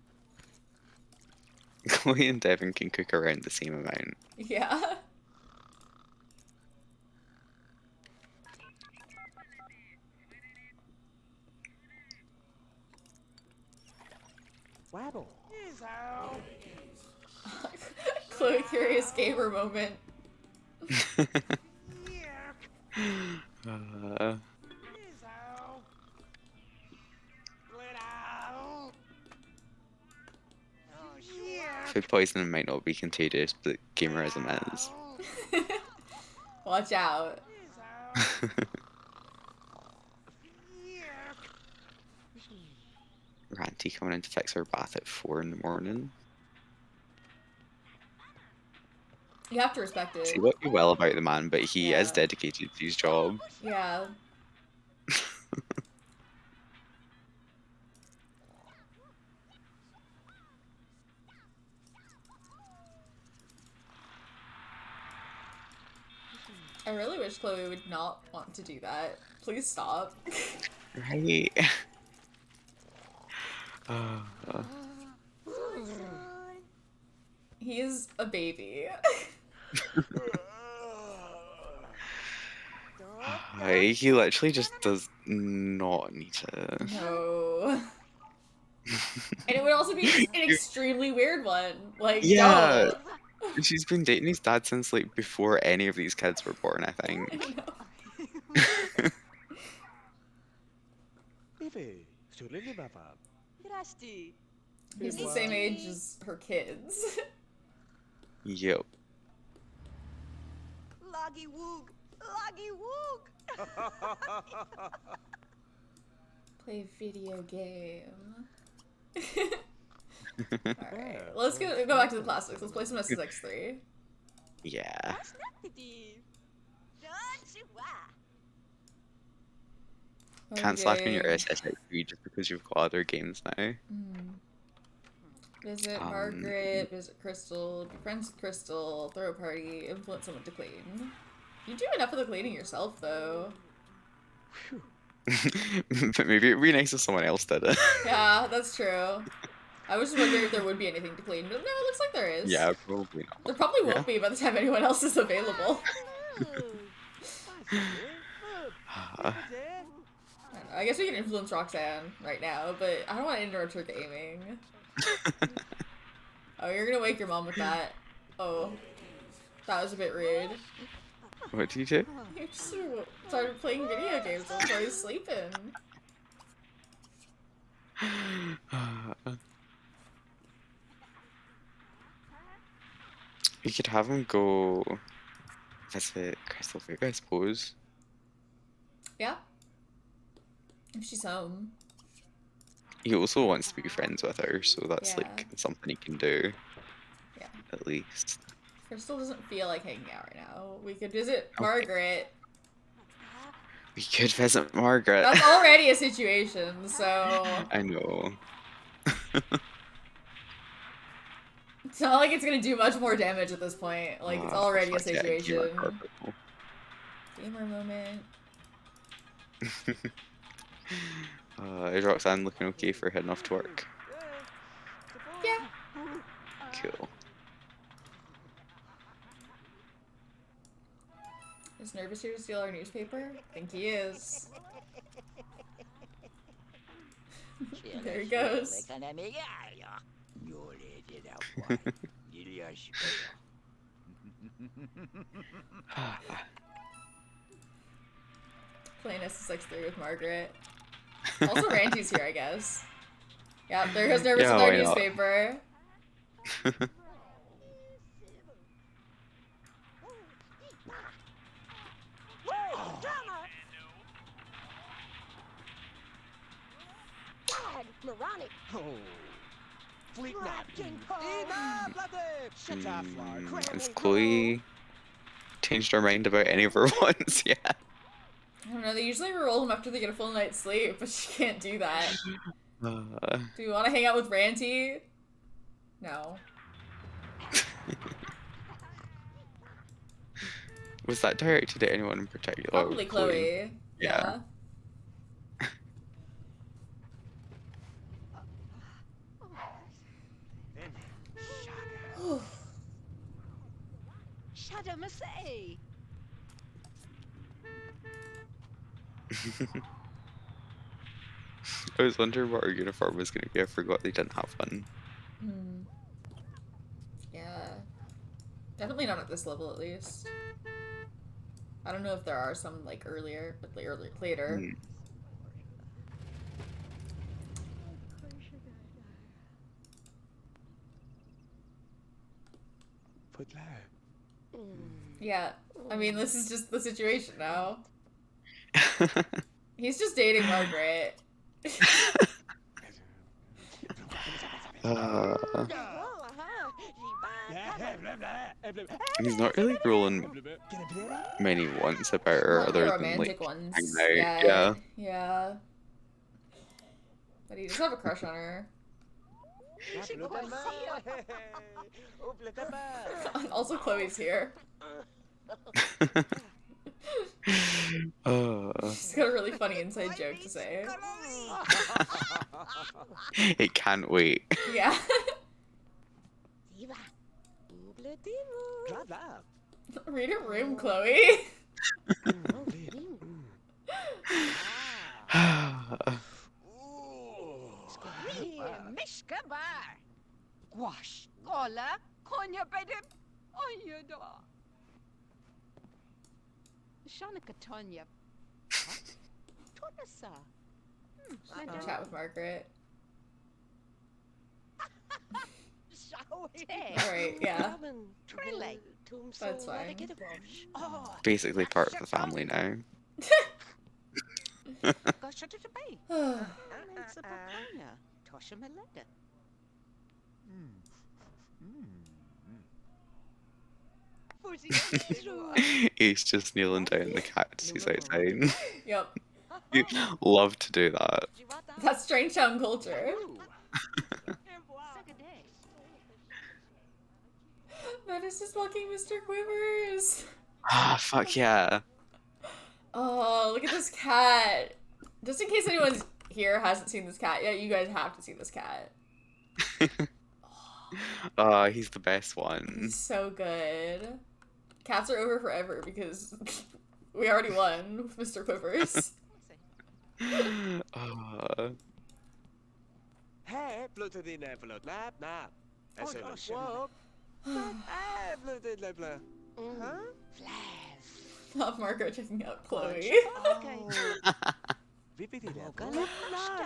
Speaker 8: Chloe and Devin can cook around the same amount.
Speaker 1: Yeah.
Speaker 4: Wabble.
Speaker 1: Chloe Curious Gamer moment.
Speaker 8: uh, food poisoning might not be contagious, but gamerism is.
Speaker 1: Watch out.
Speaker 8: Ranty coming in to fix her bath at 4 in the morning.
Speaker 1: You have to respect it.
Speaker 8: See what you will about the man, but he
Speaker 1: Yeah.
Speaker 8: is dedicated to his job.
Speaker 1: Yeah. I really wish Chloe would not want to do that. Please stop.
Speaker 8: Right. Uh,
Speaker 1: He is a baby.
Speaker 8: he literally just does not need to.
Speaker 1: No. And it would also be an extremely weird one. Like,
Speaker 8: Yeah.
Speaker 1: don't.
Speaker 8: She's been dating his dad since like before any of these kids were born, I think.
Speaker 1: I know.
Speaker 4: Vive, surely papa.
Speaker 6: Irasti.
Speaker 1: He's the same age as her kids.
Speaker 8: Yep.
Speaker 6: Loggy woog. Loggy woog.
Speaker 1: Play video game. Alright, let's go back to the plastics. Let's play some SSX3.
Speaker 8: Yeah. Can't slack on your SSX3 just because you've got other games now.
Speaker 1: Visit Margaret, visit Crystal, be friends with Crystal, throw a party, influence someone to clean. You do enough of the cleaning yourself, though.
Speaker 8: But maybe it'd be nice if someone else did it.
Speaker 1: Yeah, that's true. I was just wondering if there would be anything to clean, but no, it looks like there is.
Speaker 8: Yeah, probably not.
Speaker 1: There probably won't be by the time anyone else is available. I guess we can influence Roxanne right now, but I don't want to interrupt her gaming. Oh, you're gonna wake your mom with that. Oh. That was a bit rude.
Speaker 8: What do you do?
Speaker 1: You just started playing video games while I was sleeping.
Speaker 8: You could have him go visit Crystal Vega, I suppose.
Speaker 1: Yeah. If she's home.
Speaker 8: He also wants to be friends with her, so that's
Speaker 1: Yeah.
Speaker 8: like something he can do.
Speaker 1: Yeah.
Speaker 8: At least.
Speaker 1: Crystal doesn't feel like hanging out right now. We could visit Margaret.
Speaker 8: We could visit Margaret.
Speaker 1: That's already a situation, so...
Speaker 8: I know.
Speaker 1: It's not like it's gonna do much more damage at this point. Like, it's already a
Speaker 8: fuck yeah,
Speaker 1: situation.
Speaker 8: gamer
Speaker 1: Gamer moment.
Speaker 8: Is Roxanne looking okay for heading off to work?
Speaker 1: Yeah.
Speaker 8: Cool.
Speaker 1: Is Nervous here to steal our newspaper? I think he is. There he goes. Playing SSX3 with Margaret. Also, Randy's here, I guess. Yeah, there goes Nervous
Speaker 8: Yeah,
Speaker 1: with our
Speaker 8: why not?
Speaker 1: newspaper.
Speaker 6: Moronic.
Speaker 4: Oh. Fleet napkin.
Speaker 8: Has Chloe changed her mind about any of her ones yet?
Speaker 1: I don't know, they usually roll them after they get a full night's sleep, but she can't do that. Do you want to hang out with Ranty? No.
Speaker 8: Was that directed at anyone in particular?
Speaker 1: Probably Chloe.
Speaker 8: Yeah.
Speaker 6: Shadow Masay.
Speaker 8: I was wondering what our uniform was going to be. I forgot they didn't have one.
Speaker 1: Yeah. Definitely not at this level, at least. I don't know if there are some, like, earlier, but later. Yeah. I mean, this is just the situation now. He's just dating Margaret.
Speaker 8: He's not really rolling many ones about her
Speaker 1: Not the
Speaker 8: other than
Speaker 1: romantic
Speaker 8: like
Speaker 1: ones.
Speaker 8: hanging out. Yeah.
Speaker 1: Yeah. But he does have a crush on her. Also, Chloe's here. She's got a really funny inside joke to say.
Speaker 8: It can't wait.
Speaker 1: Yeah.
Speaker 6: Diva. Ooble divu.
Speaker 4: Glad lab.
Speaker 1: Read her room, Chloe.
Speaker 6: Mishka bar. Gwash. Gola. Konya bedim. Oyuda. Shanika Tonya. Tonasa.
Speaker 1: I'll chat with Margaret. Alright, yeah. That's fine.
Speaker 8: Basically part of the family now. He's just kneeling down the cactuses outside.
Speaker 1: Yep.
Speaker 8: You love to do that.
Speaker 1: That's Strangetown culture. Venice is walking Mr. Quivers.
Speaker 8: Ah, fuck yeah.
Speaker 1: Oh, look at this cat. Just in case anyone here hasn't seen this cat yet, you guys have to see this cat.
Speaker 8: He's the best one.
Speaker 1: He's so good. Cats are over forever because we already won with Mr. Quivers.
Speaker 4: Hey, bloody never lab nap. As a walk. Bloody never. Huh?
Speaker 1: Not Margaret checking out Chloe.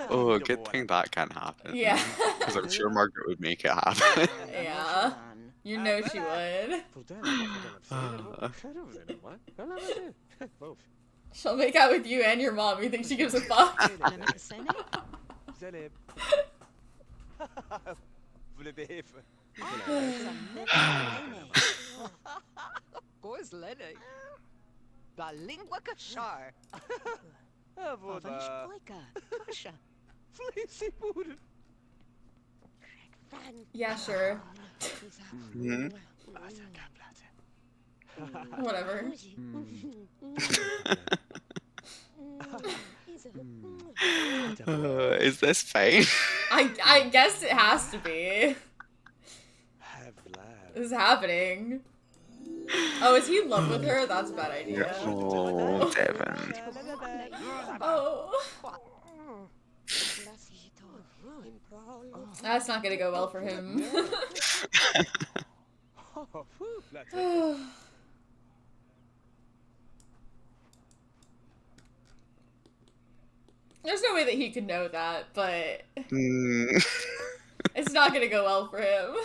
Speaker 8: Oh, good thing that can't happen.
Speaker 1: Yeah.
Speaker 8: Because I'm sure Margaret would make it happen.
Speaker 1: Yeah. You know she would. She'll make out with you and your mom. You think she gives a fuck?
Speaker 6: Boys Lenny. La lingua kashar.
Speaker 1: Yeah, sure. Whatever.
Speaker 8: Is this fine?
Speaker 1: I guess it has to be. This is happening. Oh, is he in love with her? That's a bad idea.
Speaker 8: Oh, Devin.
Speaker 1: Oh. That's not gonna go well for him. There's no way that he could know that, but it's not gonna go well for him.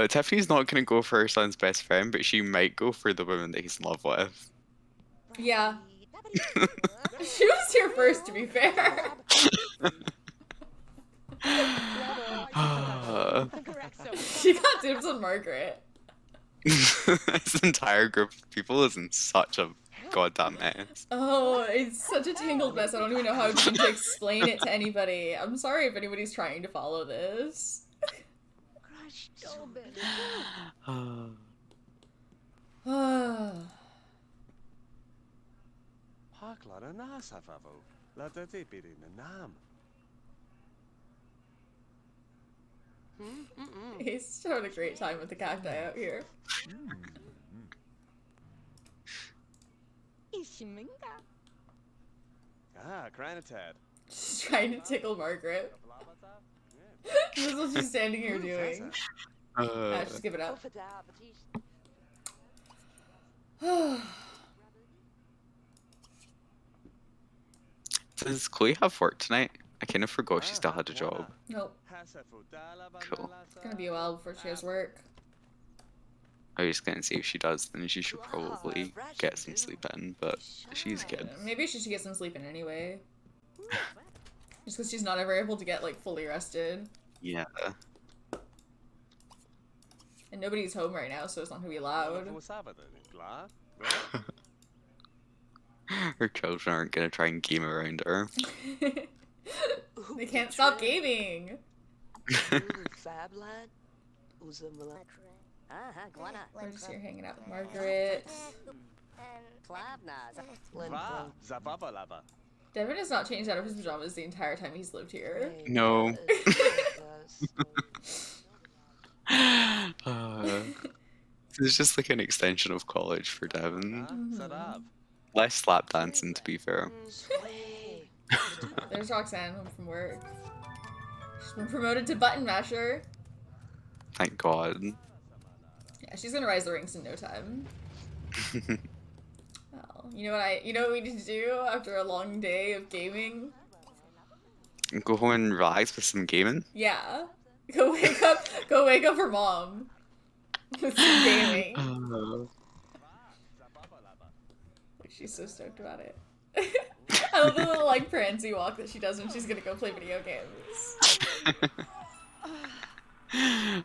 Speaker 8: Tiffany's not gonna go for her son's best friend, but she might go for the woman that he's in love with.
Speaker 1: Yeah. She was here first, to be fair. She got dibs on Margaret.
Speaker 8: This entire group of people is in such a goddamn mess.
Speaker 1: Oh, it's such a tangled mess. I don't even know how to explain it to anybody. I'm sorry if anybody's trying to follow this. He's having a great time with the cacti out here.
Speaker 4: Crying a tad.
Speaker 1: She's trying to tickle Margaret. This is what she's standing here doing. Just give it up.
Speaker 8: Does Chloe have work tonight? I kind of forgot she still had a job.
Speaker 1: Nope.
Speaker 8: Cool.
Speaker 1: It's gonna be a while before she has work.
Speaker 8: I was gonna say if she does, then she should probably get some sleep in, but she's good.
Speaker 1: Maybe she should get some sleep in anyway. Just because she's not ever able to get, like, fully rested.
Speaker 8: Yeah.
Speaker 1: And nobody's home right now, so it's not gonna be loud.
Speaker 8: Her children aren't gonna try and game around her.
Speaker 1: They can't stop gaming.
Speaker 3: Fabland? Uzumala.
Speaker 1: We're just here hanging out with Margaret.
Speaker 4: Va, zababa lava.
Speaker 1: Devin has not changed out of his pajamas the entire time he's lived here.
Speaker 8: No. It's just like an extension of college for Devin.
Speaker 4: Sarab.
Speaker 8: Less slap dancing, to be fair.
Speaker 3: Sway.
Speaker 1: There's Roxanne home from work. She's been promoted to button masher.
Speaker 8: Thank God.
Speaker 1: Yeah, she's gonna rise the ranks in no time. Well, you know what we need to do after a long day of gaming?
Speaker 8: Go home and relax with some gaming.
Speaker 1: Yeah. Go wake up her mom. With some gaming. She's so stoked about it. I love the little like prancy walk that she does when she's gonna go play video games.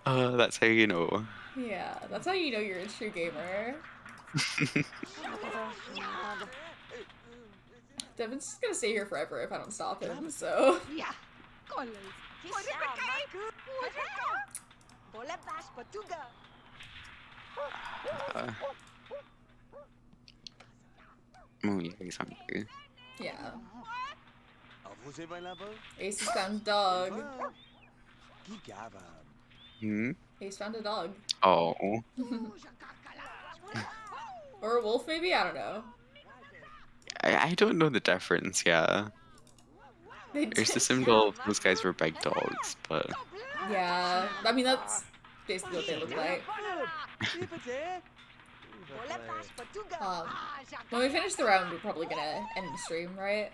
Speaker 8: That's how you know.
Speaker 1: Yeah, that's how you know you're a true gamer. Devin's just gonna stay here forever if I don't stop him, so.
Speaker 6: Yeah.
Speaker 8: Oh yeah, he's hungry.
Speaker 1: Yeah.
Speaker 4: Vous avez là-bas?
Speaker 1: Ace has found a dog.
Speaker 4: Qui gave?
Speaker 8: Hmm?
Speaker 1: Ace found a dog.
Speaker 8: Oh.
Speaker 1: Or a wolf, maybe? I don't know.
Speaker 8: I don't know the difference, yeah.
Speaker 1: They
Speaker 8: There's
Speaker 1: did-
Speaker 8: the symbol those guys were big dogs, but
Speaker 1: Yeah, I mean, that's basically what they look like. When we finish the round, we're probably gonna end the stream, right?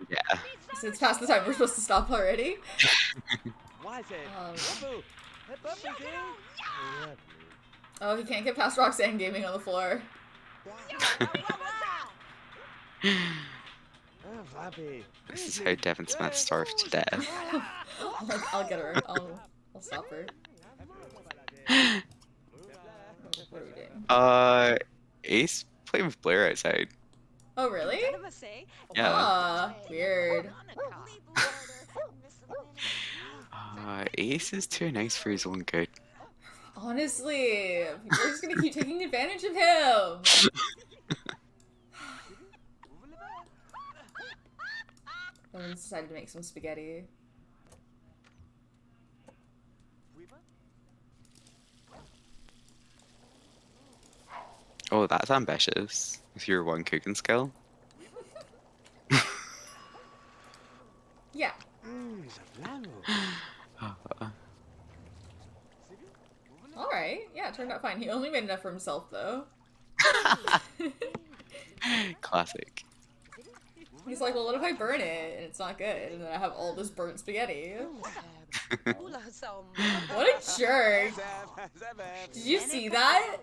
Speaker 8: yeah.
Speaker 1: So it's past the time we're supposed to stop already. Oh, he can't get past Roxanne gaming on the floor.
Speaker 8: This is how Devin Smith starved to death.
Speaker 1: I'll get her. I'll stop her. What are we doing?
Speaker 8: Ace played with Blair outside.
Speaker 1: Oh, really?
Speaker 8: Yeah.
Speaker 1: Ah, weird.
Speaker 8: Ace is too nice for his own good.
Speaker 1: Honestly, people are just gonna keep taking advantage of him. Someone's decided to make some spaghetti.
Speaker 8: Oh, that's ambitious. With your one cooking skill.
Speaker 1: Yeah. Alright, yeah, it turned out fine. He only made enough for himself, though.
Speaker 8: Classic.
Speaker 1: He's like, well, what if I burn it and it's not good? And then I have all this burnt spaghetti. What a jerk! Did you see that?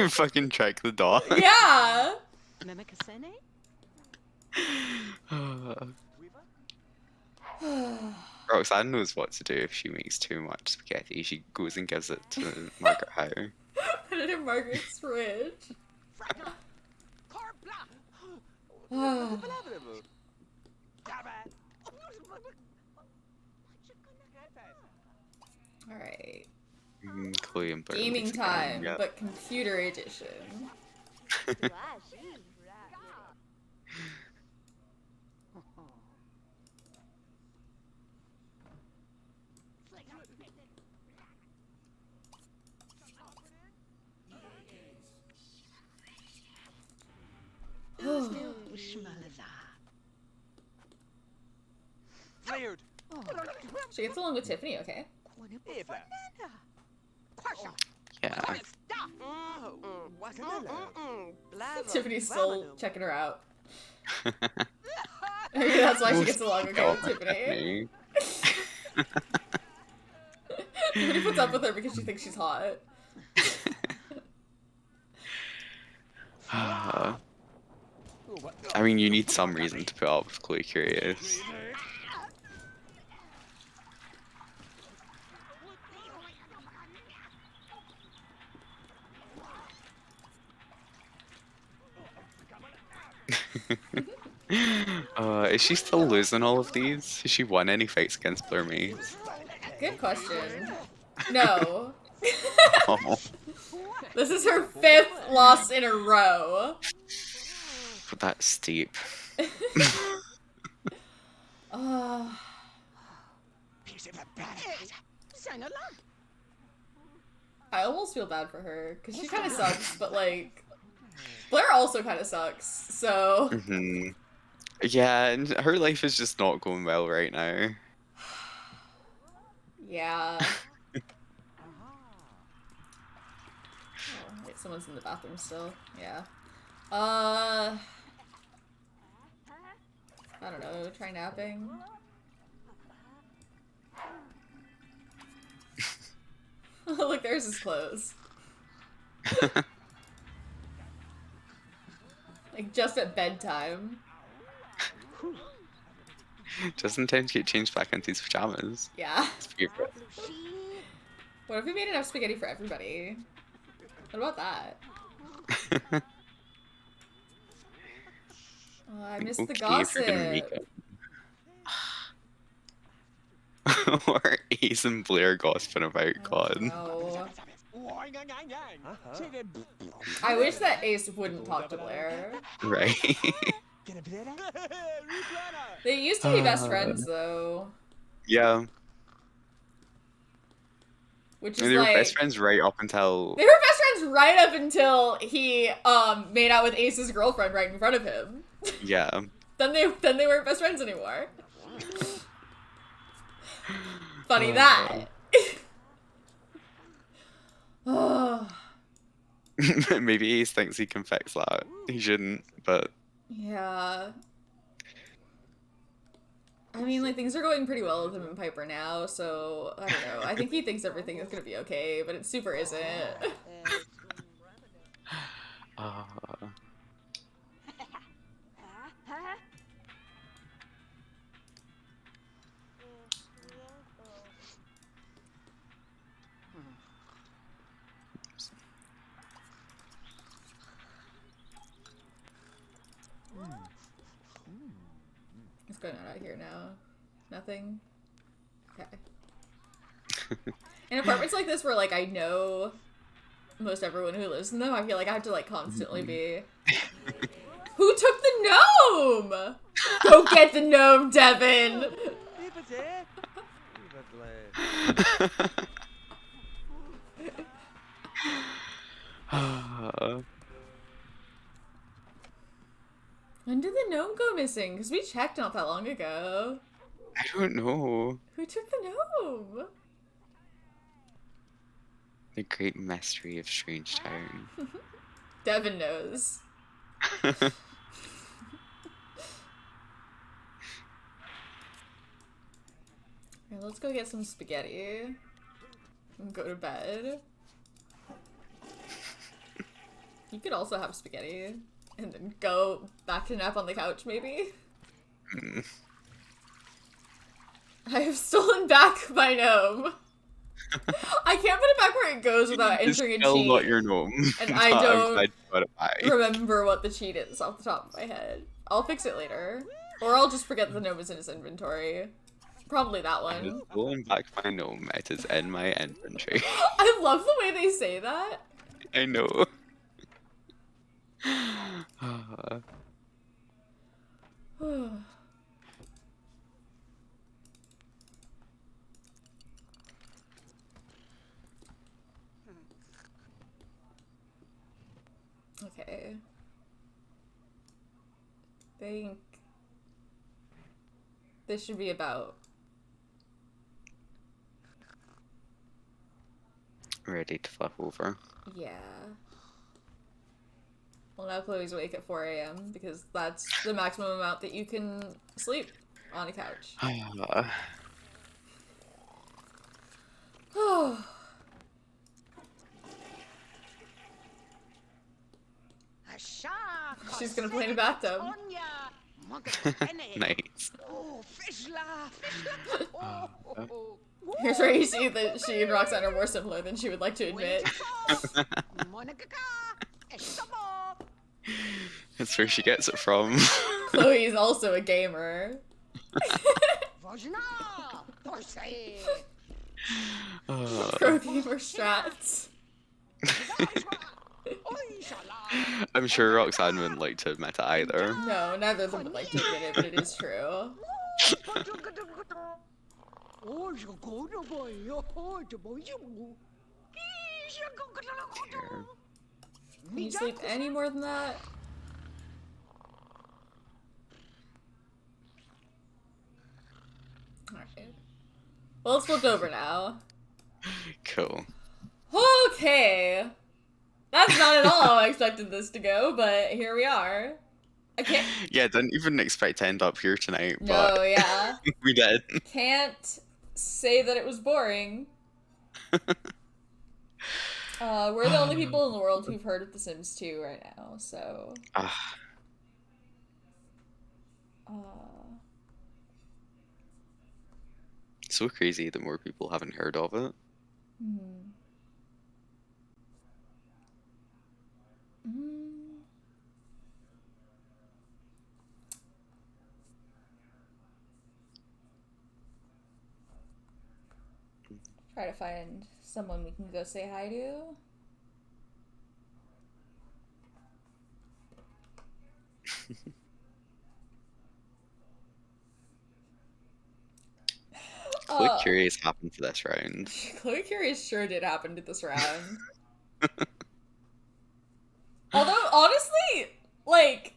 Speaker 8: Fucking track the dog.
Speaker 1: Yeah!
Speaker 8: Roxanne knows what to do if she makes too much spaghetti. She goes and gives it to Margaret Howe.
Speaker 1: Put it in Margaret's fridge. Alright.
Speaker 8: Chloe and Blair
Speaker 1: Gaming
Speaker 8: makes it
Speaker 1: time,
Speaker 8: yeah.
Speaker 1: but computer edition.
Speaker 4: Fired.
Speaker 1: She gets along with Tiffany, okay?
Speaker 8: Yeah.
Speaker 1: Tiffany's still checking her out. Maybe that's why she gets along okay with Tiffany. Tiffany puts up with her because she thinks she's hot.
Speaker 8: I mean, you need some reason to put up with Chloe Curious. Is she still losing all of these? Has she won any fights against Blur Maze?
Speaker 1: Good question. No.
Speaker 8: Oh,
Speaker 1: This is her 5th loss in a row.
Speaker 8: but that's steep.
Speaker 1: I almost feel bad for her, because she kind of sucks, but, like, Blair also kind of sucks, so...
Speaker 8: Yeah, and her life is just not going well right now.
Speaker 1: Yeah. Wait, someone's in the bathroom still. Yeah. I don't know, try napping. Look, there's his clothes. Like, just at bedtime.
Speaker 8: Just in time to get changed back into his pajamas.
Speaker 1: Yeah.
Speaker 8: Favorite.
Speaker 1: What if we made enough spaghetti for everybody? What about that? Oh, I missed the gossip.
Speaker 8: Or Ace and Blair gossiping about God.
Speaker 1: No. I wish that Ace wouldn't talk to Blair.
Speaker 8: Right.
Speaker 1: They used to be best friends, though.
Speaker 8: Yeah.
Speaker 1: Which is
Speaker 8: And they were
Speaker 1: like...
Speaker 8: best friends right up until...
Speaker 1: They were best friends right up until he, made out with Ace's girlfriend right in front of him.
Speaker 8: Yeah.
Speaker 1: Then they weren't best friends anymore. Funny that. Oh.
Speaker 8: Maybe Ace thinks he can fix that. He shouldn't, but...
Speaker 1: Yeah. I mean, like, things are going pretty well with him and Piper now, so, I don't know. I think he thinks everything is gonna be okay, but it super isn't. What's going on out here now? Nothing? Okay. In apartments like this where, like, I know most everyone who lives in them, I feel like I have to, like, constantly be... Who took the gnome? Go get the gnome, Devin! When did the gnome go missing? Because we checked not that long ago.
Speaker 8: I don't know.
Speaker 1: Who took the gnome?
Speaker 8: The great mystery of Strangetown.
Speaker 1: Devin knows. Alright, let's go get some spaghetti. And go to bed. You could also have spaghetti. And then go back to nap on the couch, maybe? I have stolen back my gnome. I can't put it back where it goes without entering a cheat.
Speaker 8: Still not your gnome.
Speaker 1: And I don't
Speaker 8: it
Speaker 1: remember what the cheat is off the top of my head. I'll fix it later. Or I'll just forget that the gnome is in his inventory. Probably that
Speaker 8: I'm
Speaker 1: one.
Speaker 8: just pulling back my gnome. It is in my inventory.
Speaker 1: I love the way they say that.
Speaker 8: I know.
Speaker 1: Okay. Think this should be about
Speaker 8: Ready to flip over.
Speaker 1: yeah. Well, now Chloe's awake at 4 a.m. because that's the maximum amount that you can sleep on a couch. She's gonna play in a bathtub.
Speaker 8: Nice.
Speaker 1: Here's where you see that she and Roxanne are more similar than she would like to admit.
Speaker 8: That's where she gets it from.
Speaker 1: Chloe's also a gamer.
Speaker 6: Vojna! Forsay!
Speaker 1: Pro gamer strats.
Speaker 8: I'm sure Roxanne wouldn't like to admit it either.
Speaker 1: No, neither of them would like to admit it, but it is true.
Speaker 8: Dear.
Speaker 1: Can you sleep any more than that? Alright. Well, it's flipped over now.
Speaker 8: Cool.
Speaker 1: Okay! That's not at all how I expected this to go, but here we are. I can't-
Speaker 8: Yeah, didn't even expect to end up here tonight,
Speaker 1: No,
Speaker 8: but
Speaker 1: yeah.
Speaker 8: we did.
Speaker 1: Can't say that it was boring. We're the only people in the world who've heard of The Sims 2 right now, so...
Speaker 8: Ah, so crazy that more people haven't heard of it.
Speaker 1: Try to find someone we can go say hi to.
Speaker 8: Click Curious happened to this round.
Speaker 1: Chloe Curious sure did happen to this round. Although, honestly, like...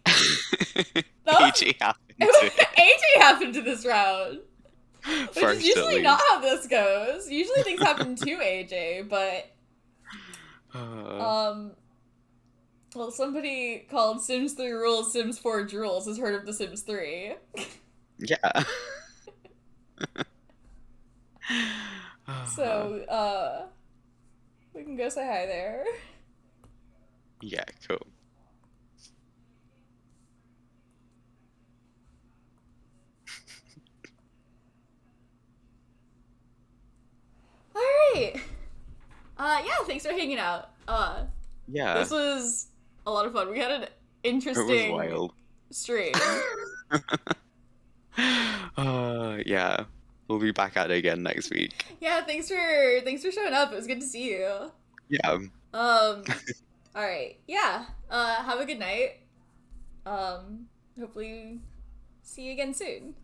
Speaker 8: AJ happened to it.
Speaker 1: AJ happened to this round. Which
Speaker 8: First,
Speaker 1: is usually
Speaker 8: at
Speaker 1: not how this goes. Usually things happen to AJ, but... Well, somebody called Sims 3 Rules, Sims 4 Drools has heard of The Sims 3.
Speaker 8: Yeah.
Speaker 1: So, we can go say hi there.
Speaker 8: Yeah, cool.
Speaker 1: Alright! Yeah, thanks for hanging out.
Speaker 8: Yeah,
Speaker 1: This was a lot of fun. We had an
Speaker 8: it was
Speaker 1: interesting
Speaker 8: wild.
Speaker 1: stream.
Speaker 8: Yeah, we'll be back at it again next week.
Speaker 1: Yeah, thanks for showing up. It was good to see you.
Speaker 8: Yeah.
Speaker 1: Alright. Yeah. Have a good night. Hopefully see you again soon.